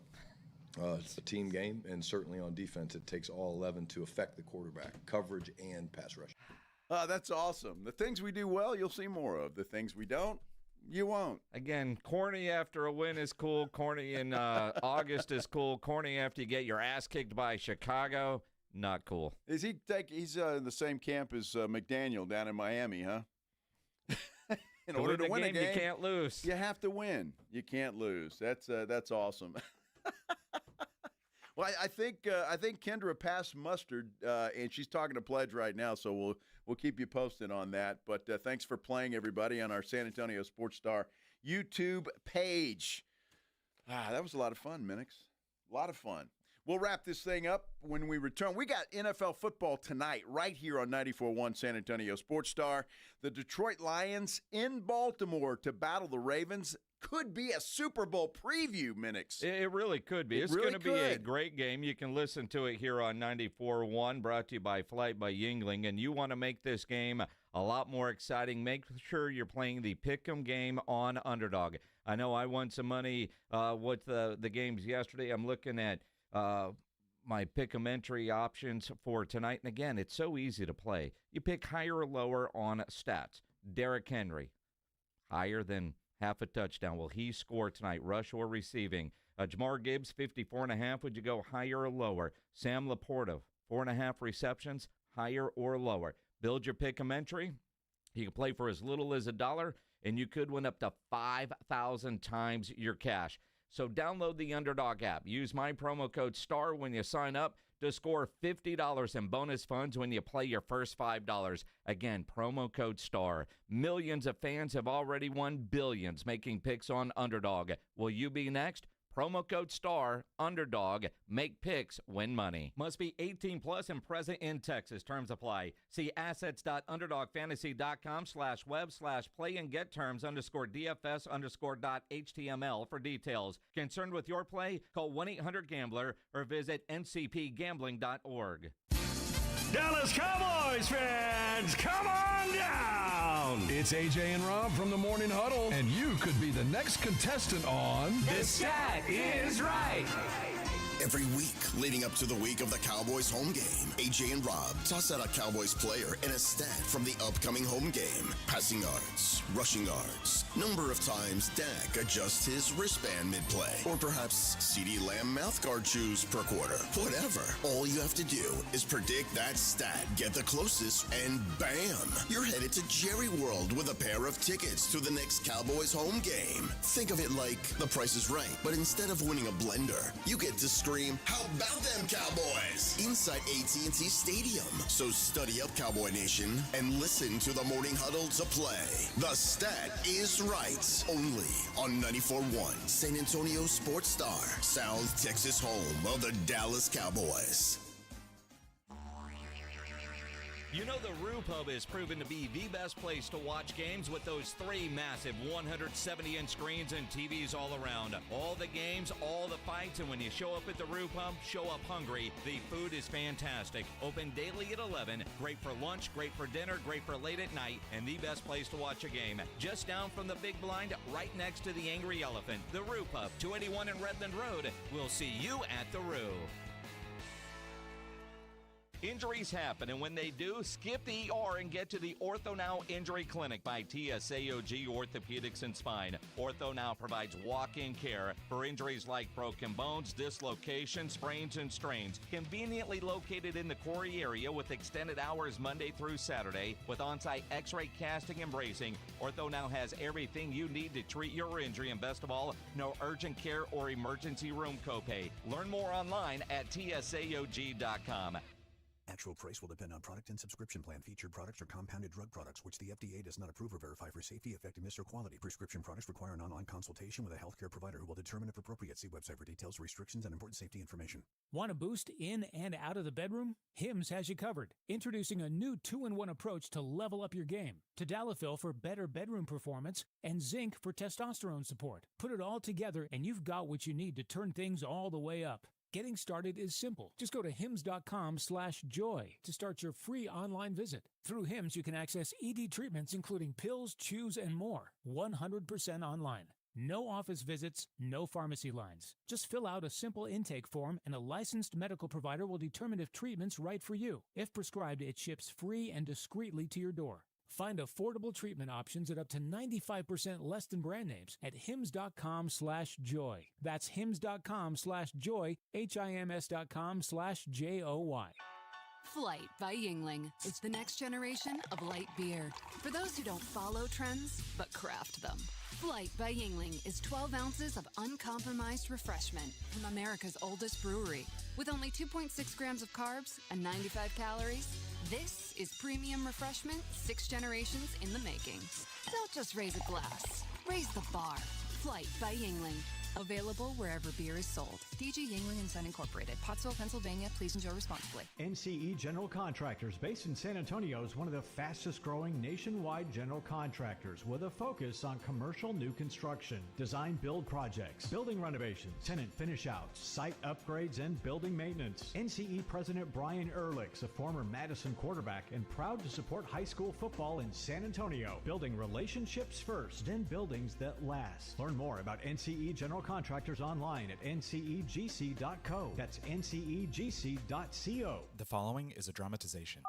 team game, and certainly on defense, it takes all 11 to affect the quarterback, coverage and pass rush. That's awesome. The things we do well, you'll see more of. The things we don't, you won't. Again, corny after a win is cool. Corny in August is cool. Corny after you get your ass kicked by Chicago, not cool. He's in the same camp as McDaniel down in Miami, huh? In order to win a game, you can't lose. You have to win. You can't lose. That's awesome. Well, I think Kendra passed mustard, and she's talking to Pledge right now, so we'll keep you posted on that. But thanks for playing, everybody, on our San Antonio Sports Star YouTube page. That was a lot of fun, Minix. A lot of fun. We'll wrap this thing up when we return. We got NFL football tonight right here on 94.1 San Antonio Sports Star. The Detroit Lions in Baltimore to battle the Ravens. Could be a Super Bowl preview, Minix. It really could be. It's going to be a great game. You can listen to it here on 94.1, brought to you by Flight by Yingling. And you want to make this game a lot more exciting, make sure you're playing the Pick'em game on Underdog. I know I won some money with the games yesterday. I'm looking at my Pick'em entry options for tonight. And again, it's so easy to play. You pick higher or lower on stats. Derrick Henry, higher than half a touchdown. Will he score tonight, rush or receiving? Jamar Gibbs, 54.5. Would you go higher or lower? Sam Laporta, 4.5 receptions, higher or lower? Build your Pick'em entry. You can play for as little as $1, and you could win up to 5,000 times your cash. So download the Underdog app. Use my promo code STAR when you sign up to score $50 in bonus funds when you play your first $5. Again, promo code STAR. Millions of fans have already won billions making picks on Underdog. Will you be next? Promo code STAR, Underdog, make picks, win money. Must be 18 plus and present in Texas. Terms apply. See assets.underdogfantasy.com/web/play and get terms _DFS_.html for details. Concerned with your play? Call 1-800-GAMBLER or visit ncpgambling.org. Dallas Cowboys fans, come on down! It's AJ and Rob from the Morning Huddle, and you could be the next contestant on The Stat Is Right. Every week leading up to the week of the Cowboys home game, AJ and Rob toss out a Cowboys player and a stat from the upcoming home game. Passing yards, rushing yards, number of times Dak adjusts his wristband mid-play, or perhaps CeeDee Lamb mouthguard chews per quarter. Whatever. All you have to do is predict that stat, get the closest, and bam! You're headed to Jerry World with a pair of tickets to the next Cowboys home game. Think of it like The Price is Right, but instead of winning a blender, you get to scream, "How about them Cowboys?" inside AT&T Stadium. So study up, Cowboy Nation, and listen to the Morning Huddle to play. The Stat is Right, only on 94.1 San Antonio Sports Star, South Texas home of the Dallas Cowboys. You know the Roo Pub is proven to be the best place to watch games with those 3 massive 170-inch screens and TVs all around. All the games, all the fights, and when you show up at the Roo Pub, show up hungry. The food is fantastic. Open daily at 11. Great for lunch, great for dinner, great for late at night, and the best place to watch a game. Just down from the big blind, right next to the Angry Elephant. The Roo Pub, 281 in Redland Road. We'll see you at the Roo. Injuries happen, and when they do, skip the ER and get to the Ortho Now Injury Clinic by TSAOG Orthopedics and Spine. Ortho Now provides walk-in care for injuries like broken bones, dislocations, sprains, and strains. Conveniently located in the Quarry area with extended hours Monday through Saturday with on-site x-ray casting and bracing, Ortho Now has everything you need to treat your injury, and best of all, no urgent care or emergency room copay. Learn more online at tsaog.com. Actual price will depend on product and subscription plan. Featured products are compounded drug products, which the FDA does not approve or verify for safety, effectiveness, or quality. Prescription products require an online consultation with a healthcare provider who will determine if appropriate. See website for details, restrictions, and important safety information. Want a boost in and out of the bedroom? Hims has you covered. Introducing a new 2-in-1 approach to level up your game. Tadalafil for better bedroom performance and zinc for testosterone support. Put it all together and you've got what you need to turn things all the way up. Getting started is simple. Just go to hims.com/joy to start your free online visit. Through Hims, you can access ED treatments including pills, chews, and more. 100% online. No office visits, no pharmacy lines. Just fill out a simple intake form and a licensed medical provider will determine if treatment's right for you. If prescribed, it ships free and discreetly to your door. Find affordable treatment options at up to 95% less than brand names at hims.com/joy. That's hims.com/joy, hims.com/joy. Flight by Yingling. It's the next generation of light beer. For those who don't follow trends, but craft them. Flight by Yingling is 12 ounces of uncompromised refreshment from America's oldest brewery. With only 2.6 grams of carbs and 95 calories, this is premium refreshment 6 generations in the making. Don't just raise a glass, raise the bar. Flight by Yingling. Available wherever beer is sold. DG Yingling & Son Incorporated, Pottsville, Pennsylvania. Please enjoy responsibly. NCE General Contractors, based in San Antonio, is one of the fastest growing nationwide general contractors with a focus on commercial new construction, design build projects, building renovations, tenant finish outs, site upgrades, and building maintenance. NCE President Brian Ehrlich's a former Madison quarterback and proud to support high school football in San Antonio, building relationships first, then buildings that last. Learn more about NCE General Contractors online at ncegc.co. That's ncegc.co. The following is a dramatization.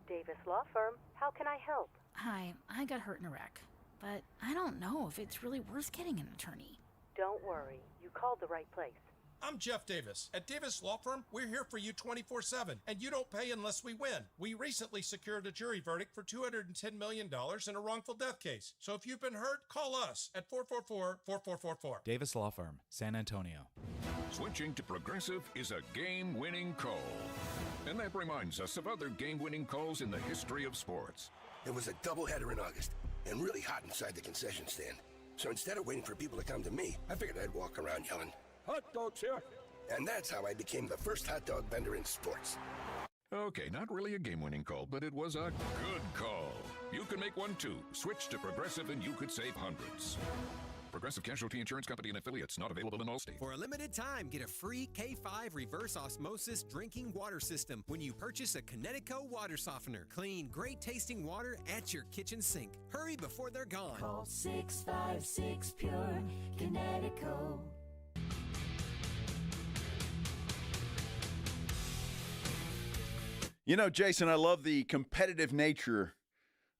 Davis Law Firm, how can I help? Hi, I got hurt in a wreck, but I don't know if it's really worth getting an attorney. Don't worry, you called the right place. I'm Jeff Davis. At Davis Law Firm, we're here for you 24/7, and you don't pay unless we win. We recently secured a jury verdict for $210 million in a wrongful death case. So if you've been hurt, call us at 444-4444. Davis Law Firm, San Antonio. Switching to Progressive is a game-winning call. And that reminds us of other game-winning calls in the history of sports. It was a doubleheader in August, and really hot inside the concession stand. So instead of waiting for people to come to me, I figured I'd walk around yelling, "Hot dogs here!" And that's how I became the first hot dog vendor in sports. Okay, not really a game-winning call, but it was a good call. You can make one too. Switch to Progressive and you could save hundreds. Progressive Casualty Insurance Company and affiliates. Not available in all states. For a limited time, get a free K5 reverse osmosis drinking water system when you purchase a Connecticut water softener. Clean, great-tasting water at your kitchen sink. Hurry before they're gone. Call 656-PURE, Connecticut. You know, Jason, I love the competitive nature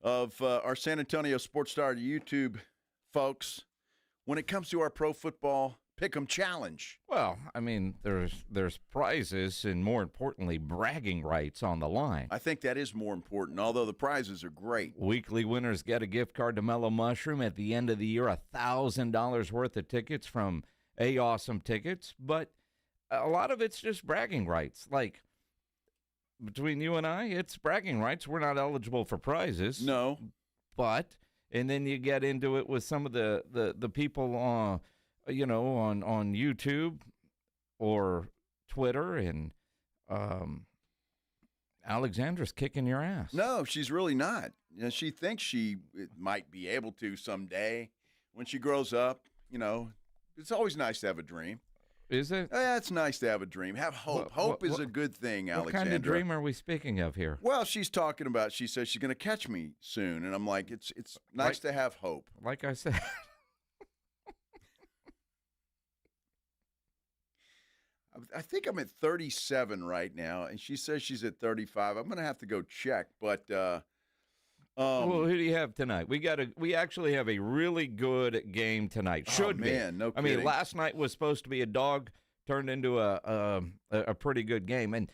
of our San Antonio Sports Star YouTube folks when it comes to our pro football pick'em challenge. Well, I mean, there's prizes and, more importantly, bragging rights on the line. I think that is more important, although the prizes are great. Weekly winners get a gift card to Mellow Mushroom. At the end of the year, $1,000 worth of tickets from Awesome Tickets. But a lot of it's just bragging rights. Like, between you and I, it's bragging rights. We're not eligible for prizes. No. But, and then you get into it with some of the people on YouTube or Twitter, and Alexandra's kicking your ass. No, she's really not. You know, she thinks she might be able to someday when she grows up. You know, it's always nice to have a dream. Is it? Yeah, it's nice to have a dream. Have hope. Hope is a good thing, Alexandra. What kind of dream are we speaking of here? Well, she's talking about, she says she's going to catch me soon. And I'm like, it's nice to have hope. Like I said. I think I'm at 37 right now, and she says she's at 35. I'm going to have to go check, but well, who do you have tonight? We actually have a really good game tonight. Should be. No kidding. I mean, last night was supposed to be a dog, turned into a pretty good game, and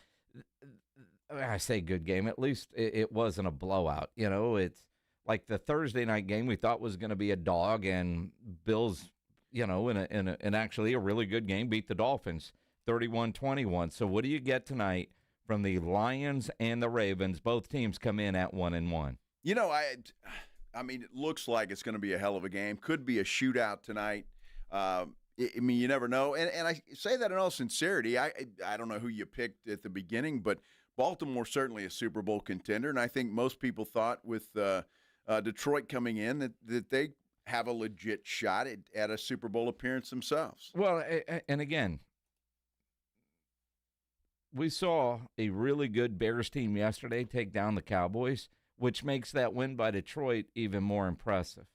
I say good game. At least it wasn't a blowout. You know, it's like the Thursday night game we thought was going to be a dog, and Bills, you know, in actually a really good game, beat the Dolphins 31-21. So what do you get tonight from the Lions and the Ravens? Both teams come in at 1-1. You know, I mean, it looks like it's going to be a hell of a game. Could be a shootout tonight. I mean, you never know. And I say that in all sincerity. I don't know who you picked at the beginning, but Baltimore certainly a Super Bowl contender. And I think most people thought with Detroit coming in that they have a legit shot at a Super Bowl appearance themselves. Well, and again, we saw a really good Bears team yesterday take down the Cowboys, which makes that win by Detroit even more impressive.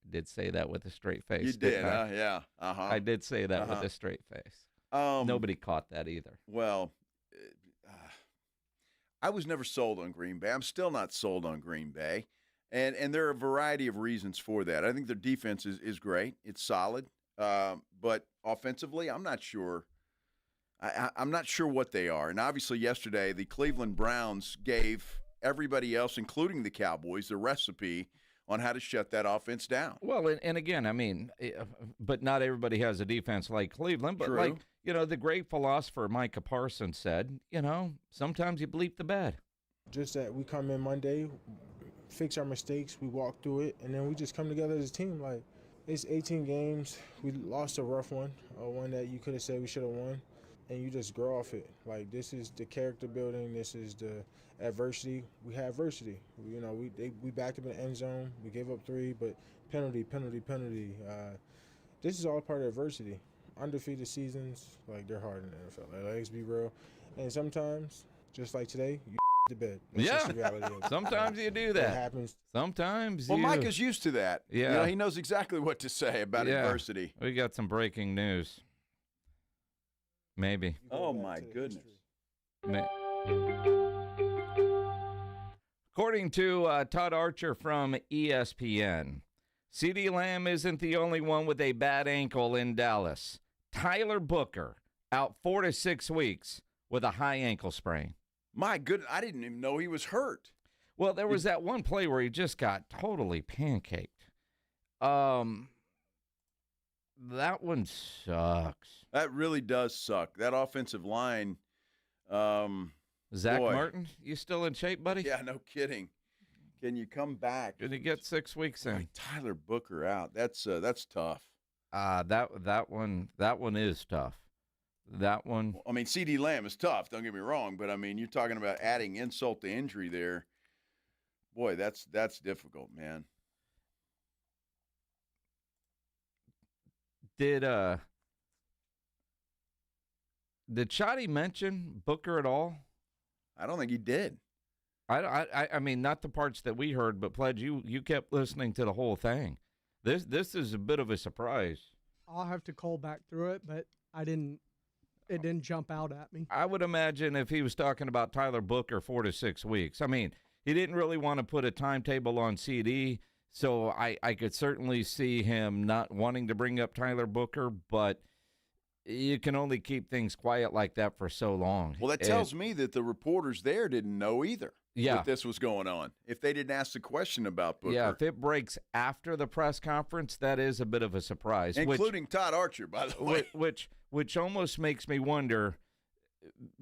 I did say that with a straight face. You did, huh? Yeah. Uh-huh. I did say that with a straight face. Nobody caught that either. Well, I was never sold on Green Bay. I'm still not sold on Green Bay. And there are a variety of reasons for that. I think their defense is great. It's solid. But offensively, I'm not sure. I'm not sure what they are. And obviously yesterday, the Cleveland Browns gave everybody else, including the Cowboys, the recipe on how to shut that offense down. Well, and again, I mean, but not everybody has a defense like Cleveland. But True. like, you know, the great philosopher Micah Parsons said, you know, sometimes you bleep the bed. Just that we come in Monday, fix our mistakes, we walk through it, and then we just come together as a team. Like, it's 18 games. We lost a rough one, one that you could have said we should have won. And you just grow off it. Like, this is the character building. This is the adversity. We had adversity. You know, we backed up in the end zone. We gave up 3, but penalty. This is all part of adversity. Undefeated seasons, like, they're hard in the NFL. Like, let's be real. And sometimes, just like today, you the bed. That's just the reality of it. Sometimes you do that. It happens. Sometimes Well, Mike is used to that. Yeah. You know, he knows exactly what to say about adversity. We got some breaking news. Maybe. Oh, my goodness. According to Todd Archer from ESPN, CeeDee Lamb isn't the only one with a bad ankle in Dallas. Tyler Booker out 4 to 6 weeks with a high ankle sprain. My goodness, I didn't even know he was hurt. Well, there was that one play where he just got totally pancaked. That one sucks. That really does suck. That offensive line. Zach Martin, you still in shape, buddy? Yeah, no kidding. Can you come back? Did he get 6 weeks in? Tyler Booker out. That's tough. That one is tough. That one. I mean, CeeDee Lamb is tough. Don't get me wrong, but I mean, you're talking about adding insult to injury there. Boy, that's difficult, man. Did Shoddy mention Booker at all? I don't think he did. I mean, not the parts that we heard, but Pledge, you kept listening to the whole thing. This is a bit of a surprise. I'll have to call back through it, but it didn't jump out at me. I would imagine if he was talking about Tyler Booker 4 to 6 weeks. I mean, he didn't really want to put a timetable on CD, so I could certainly see him not wanting to bring up Tyler Booker, but you can only keep things quiet like that for so long. Well, that tells me that the reporters there didn't know either that this was going on. If they didn't ask the question about Booker. Yeah, if it breaks after the press conference, that is a bit of a surprise. Including Todd Archer, by the way. Which almost makes me wonder,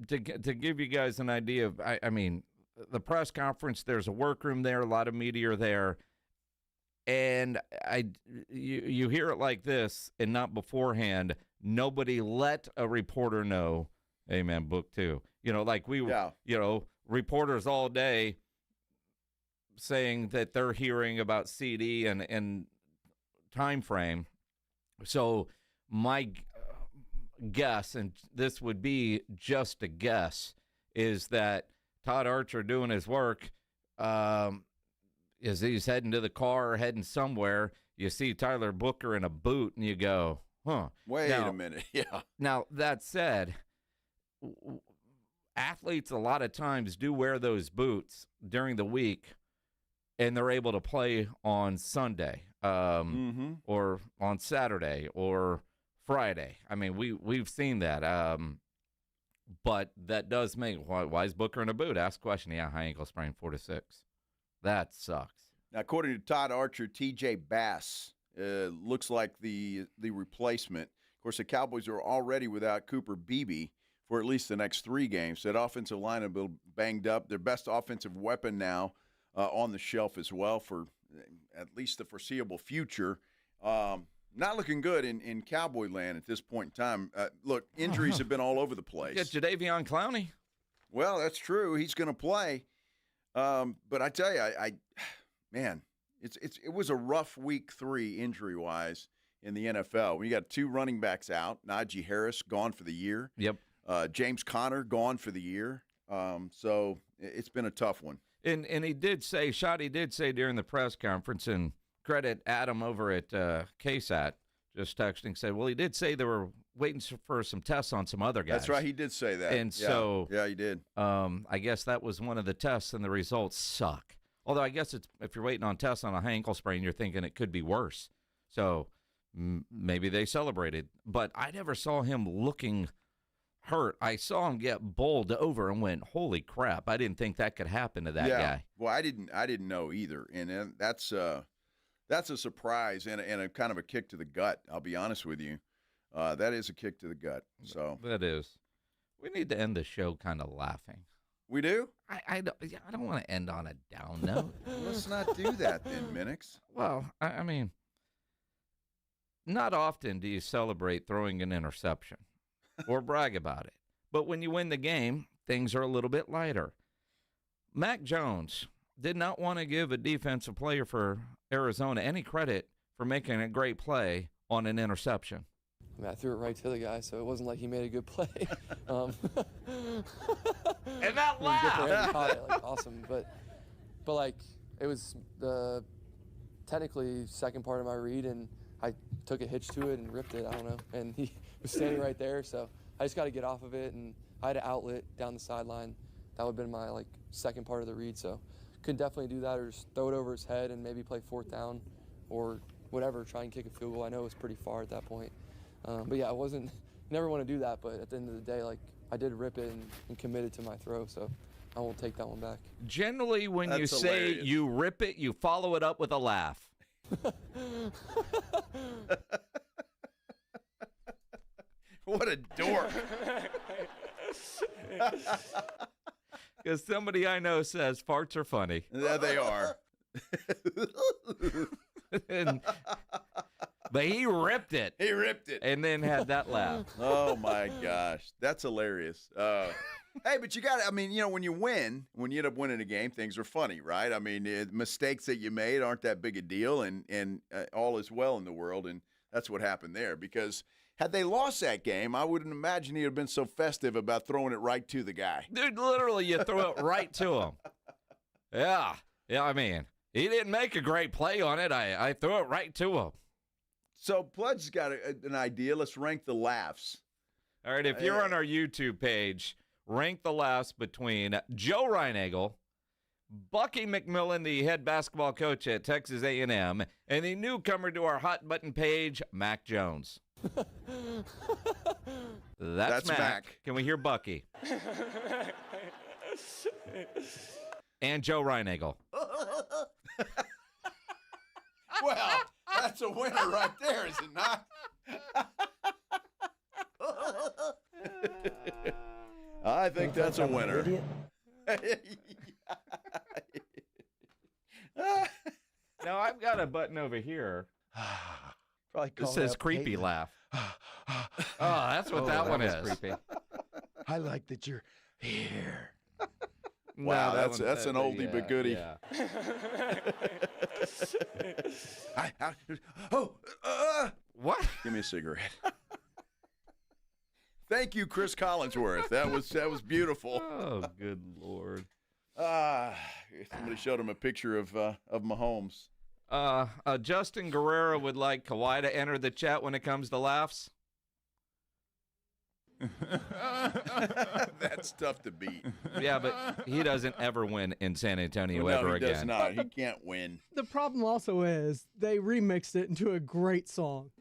to give you guys an idea of, I mean, the press conference, there's a workroom there, a lot of media are there, and you hear it like this and not beforehand. Nobody let a reporter know, hey, man, book two. You know, like reporters all day saying that they're hearing about CD and time frame. So my guess, and this would be just a guess, is that Todd Archer doing his work as he's heading to the car or heading somewhere, you see Tyler Booker in a boot and you go, huh. Wait a minute. Yeah. Now, that said, athletes a lot of times do wear those boots during the week, and they're able to play on Sunday or on Saturday or Friday. I mean, we've seen that. But that does make why is Booker in a boot? Ask the question. Yeah, high ankle sprain, 4 to 6. That sucks. Now, according to Todd Archer, T.J. Bass looks like the replacement. Of course, the Cowboys are already without Cooper Beebe for at least the next 3 games. That offensive line has been banged up. Their best offensive weapon now on the shelf as well for at least the foreseeable future. Not looking good in Cowboy land at this point in time. Look, injuries have been all over the place. Get Jadeveon Clowney. Well, that's true. He's going to play. But I tell you, man, it was a rough week 3 injury-wise in the NFL. When you got 2 running backs out, Najee Harris gone for the year. Yep. James Conner gone for the year. So it's been a tough one. And he did say, Shoddy did say during the press conference, and credit Adam over at KSAT, just texting, said, well, he did say they were waiting for some tests on some other guys. That's right. He did say that. And so yeah, he did. I guess that was one of the tests, and the results suck. Although I guess if you're waiting on tests on a high ankle sprain, you're thinking it could be worse. So maybe they celebrated. But I never saw him looking hurt. I saw him get bowled over and went, holy crap, I didn't think that could happen to that guy. Well, I didn't know either. And that's a surprise and a kind of a kick to the gut, I'll be honest with you. That is a kick to the gut. So that is. We need to end the show kind of laughing. We do? I don't want to end on a down note. Let's not do that then, Minix. Well, I mean, not often do you celebrate throwing an interception or brag about it. But when you win the game, things are a little bit lighter. Mac Jones did not want to give a defensive player for Arizona any credit for making a great play on an interception. I mean, I threw it right to the guy, so it wasn't like he made a good play. And that laugh! Caught it, like, awesome, but like it was the technically second part of my read, and I took a hitch to it and ripped it. I don't know, and he was standing right there, so I just got to get off of it, and I had an outlet down the sideline. That would have been my second part of the read, so could definitely do that, or just throw it over his head and maybe play 4th down, or whatever, try and kick a field goal. I know it was pretty far at that point. But yeah, never want to do that, but at the end of the day, I did rip it and committed to my throw, so I won't take that one back. Generally, when you say hilarious. you rip it, you follow it up with a laugh. What a dork. Because somebody I know says farts are funny. Yeah, they are. But he ripped it. He ripped it. And then had that laugh. Oh, my gosh. That's hilarious. Hey, but you got to, when you win, when you end up winning a game, things are funny, right? I mean, mistakes that you made aren't that big a deal, and all is well in the world. And That's what happened there, because had they lost that game, I wouldn't imagine he'd have been so festive about throwing it right to the guy. Dude, literally, you throw it right to him. Yeah, I mean, he didn't make a great play on it. I threw it right to him. So Pledge's got an idea. Let's rank the laughs. All right, if you're on our YouTube page, rank the laughs between Joe Reinagle, Bucky McMillan, the head basketball coach at Texas A&M, and the newcomer to our hot button page, Mac Jones. That's Mac. Can we hear Bucky? And Joe Reinagle. Well, that's a winner right there, is it not? I think that's a winner. Now, I've got a button over here. Probably it says creepy laugh. Oh, that's what that one is. Creepy. I like that you're here. Wow, that's an oldie but goodie. Yeah. What? Give me a cigarette. Thank you, Chris Collinsworth. That was beautiful. Oh, good Lord. Somebody showed him a picture of Mahomes. Justin Guerrero would like Kawhi to enter the chat when it comes to laughs. That's tough to beat. Yeah, but he doesn't ever win in San Antonio ever again. He does not. He can't win. The problem also is they remixed it into a great song.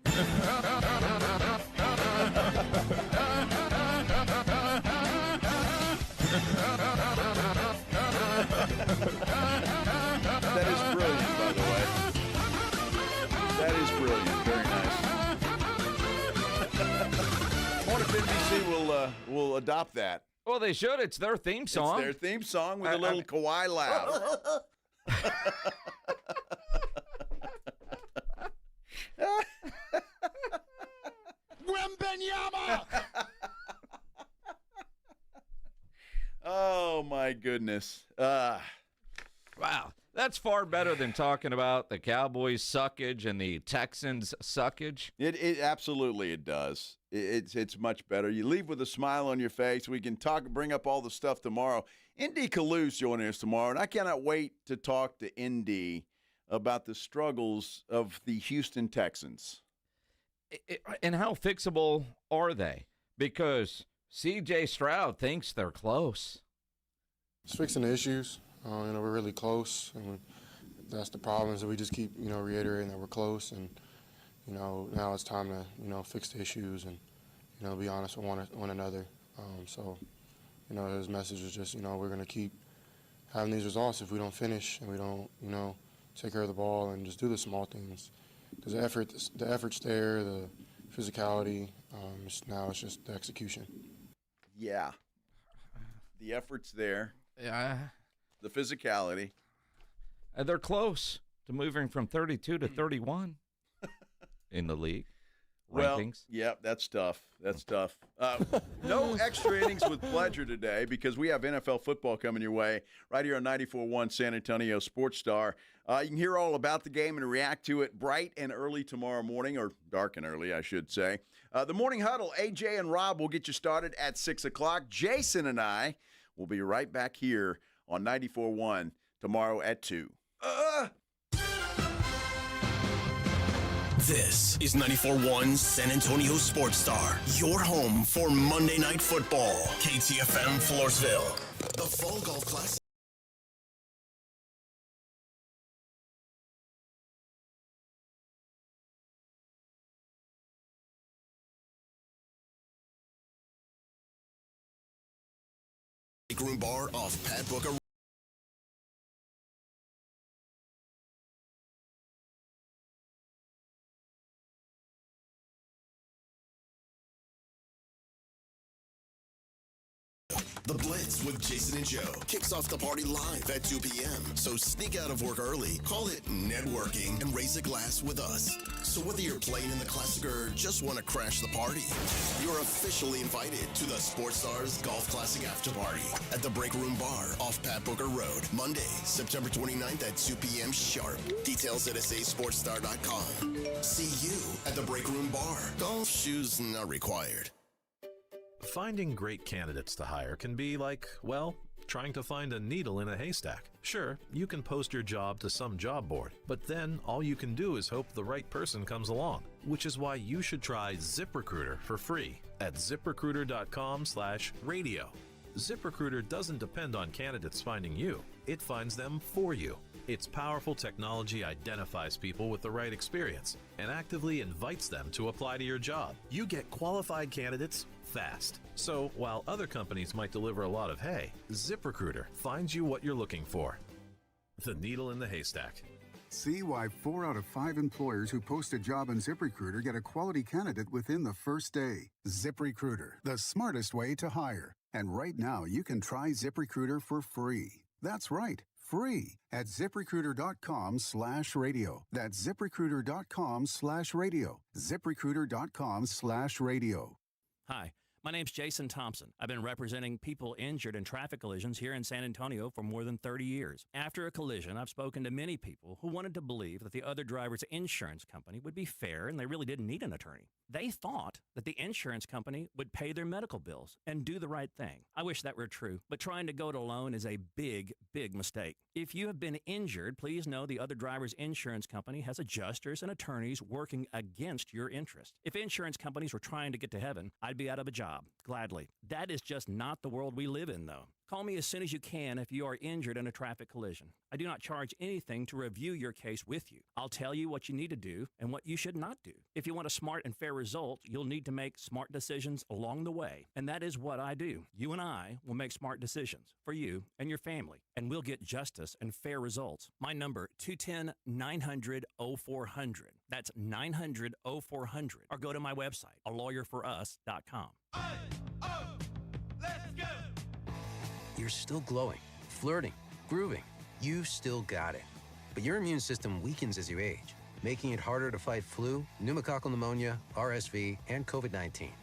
That is brilliant, by the way. That is brilliant. Very nice. I wonder if NBC will adopt that. Well, they should. It's their theme song. It's their theme song with a little Kawhi laugh. Wembenyama! Oh, my goodness. Wow. That's far better than talking about the Cowboys' suckage and the Texans' suckage. It absolutely it does. It's much better. You leave with a smile on your face. We can bring up all the stuff tomorrow. Indy Calu's joining us tomorrow, and I cannot wait to talk to Indy about the struggles of the Houston Texans. And how fixable are they? Because C.J. Stroud thinks they're close. It's fixing the issues. We're really close, and that's the problem. Is that we just keep, reiterating that we're close, and now it's time to, fix the issues and, be honest with one another. His message is just, we're going to keep having these results if we don't finish and we don't, take care of the ball and just do the small things. Because the effort's there, the physicality. Now it's just the execution. Yeah, the effort's there. Yeah. The physicality. They're close to moving from 32 to 31 in the league rankings. Yeah, that's tough. That's tough. No extra innings with pleasure today because we have NFL football coming your way right here on 94.1 San Antonio Sports Star. You can hear all about the game and react to it bright and early tomorrow morning, or dark and early, I should say. The Morning Huddle, AJ and Rob will get you started at 6 o'clock. Jason and I will be right back here on 94.1 tomorrow at 2. This is 94.1 San Antonio Sports Star, your home for Monday Night Football. KTFM Floresville. The Fall Golf Classic. Room bar off Pat Booker. The Blitz with Jason and Joe kicks off the party live at 2 p.m. So sneak out of work early, call it networking, and raise a glass with us. So whether you're playing in the Classic or just want to crash the party, you're officially invited to the Sports Stars Golf Classic After Party at the Break Room Bar off Pat Booker Road, Monday, September 29th at 2 p.m. sharp. Details at sasportstar.com. See you at the Break Room Bar. Golf shoes not required. Finding great candidates to hire can be like, well, trying to find a needle in a haystack. Sure, you can post your job to some job board, but then all you can do is hope the right person comes along, which is why you should try ZipRecruiter for free at ZipRecruiter.com/radio. ZipRecruiter doesn't depend on candidates finding you. It finds them for you. Its powerful technology identifies people with the right experience and actively invites them to apply to your job. You get qualified candidates fast. So while other companies might deliver a lot of hay, ZipRecruiter finds you what you're looking for. The needle in the haystack. See why 4 out of 5 employers who post a job on ZipRecruiter get a quality candidate within the first day. ZipRecruiter, the smartest way to hire. And right now, you can try ZipRecruiter for free. That's right, free at ZipRecruiter.com/radio. That's ZipRecruiter.com/radio. ZipRecruiter.com/radio. Hi, my name's Jason Thompson. I've been representing people injured in traffic collisions here in San Antonio for more than 30 years. After a collision, I've spoken to many people who wanted to believe that the other driver's insurance company would be fair and they really didn't need an attorney. They thought that the insurance company would pay their medical bills and do the right thing. I wish that were true, but trying to go it alone is a big, big mistake. If you have been injured, please know the other driver's insurance company has adjusters and attorneys working against your interest. If insurance companies were trying to get to heaven, I'd be out of a job, gladly. That is just not the world we live in, though. Call me as soon as you can if you are injured in a traffic collision. I do not charge anything to review your case with you. I'll tell you what you need to do and what you should not do. If you want a smart and fair result, you'll need to make smart decisions along the way. And that is what I do. You and I will make smart decisions for you and your family, and we'll get justice and fair results. My number, 210-900-0400. That's 900-0400. Or go to my website, alawyerforus.com. You're still glowing, flirting, grooving. You've still got it. But your immune system weakens as you age, making it harder to fight flu, pneumococcal pneumonia, RSV, and COVID-19.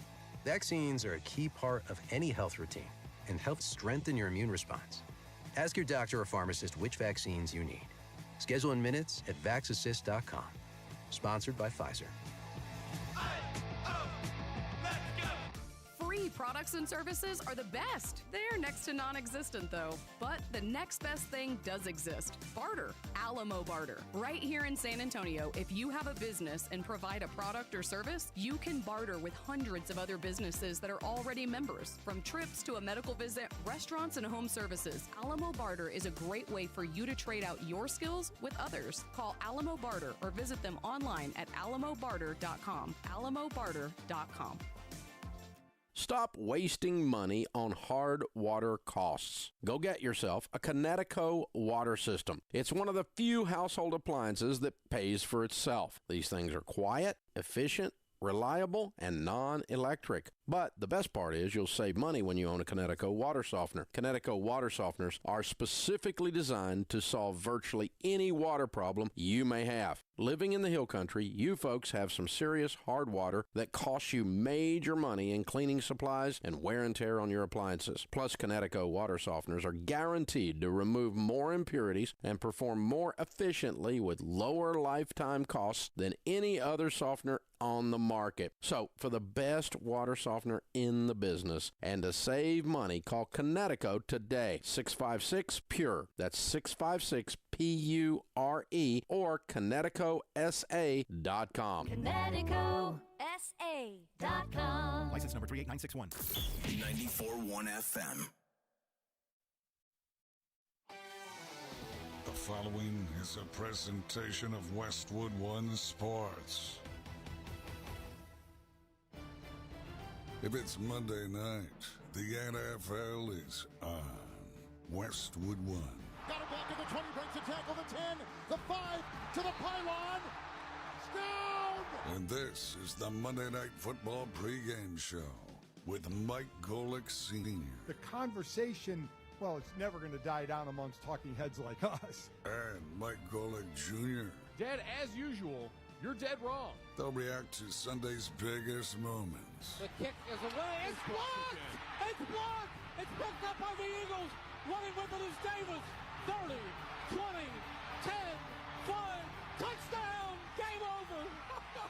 Vaccines are a key part of any health routine and help strengthen your immune response. Ask your doctor or pharmacist which vaccines you need. Schedule in minutes at vaxassist.com. Sponsored by Pfizer. Free products and services are the best. They're next to non-existent, though. But the next best thing does exist. Barter. Alamo Barter. Right here in San Antonio, if you have a business and provide a product or service, you can barter with hundreds of other businesses that are already members. From trips to a medical visit, restaurants, and home services, Alamo Barter is a great way for you to trade out your skills with others. Call Alamo Barter or visit them online at alamobarter.com. alamobarter.com. Stop wasting money on hard water costs. Go get yourself a Connecticut water system. It's one of the few household appliances that pays for itself. These things are quiet, efficient, reliable, and non-electric. But the best part is you'll save money when you own a Connecticut water softener. Connecticut water softeners are specifically designed to solve virtually any water problem you may have. Living in the hill country, you folks have some serious hard water that costs you major money in cleaning supplies and wear and tear on your appliances. Plus, Connecticut water softeners are guaranteed to remove more impurities and perform more efficiently with lower lifetime costs than any other softener on the market. So, for the best water softener in the business and to save money, call Connecticut today. 656-PURE. That's 656-PURE or ConnecticutSA.com. ConnecticutSA.com. License number 38961. 94.1 FM. The following is a presentation of Westwood One Sports. If it's Monday night, the NFL is on Westwood One. Got it back to the 20, breaks the tackle, the 10, the 5, to the pylon. Down! And this is the Monday Night Football pregame show. with Mike Golick Sr. The conversation, well, it's never going to die down amongst talking heads like us. And Mike Golick Jr. Dad, as usual, you're dead wrong. They'll react to Sunday's biggest moments. The kick is away. It's blocked! It's blocked! It's picked up by the Eagles. Running with it is Davis. 30, 20, 10, 5. Touchdown! Game over!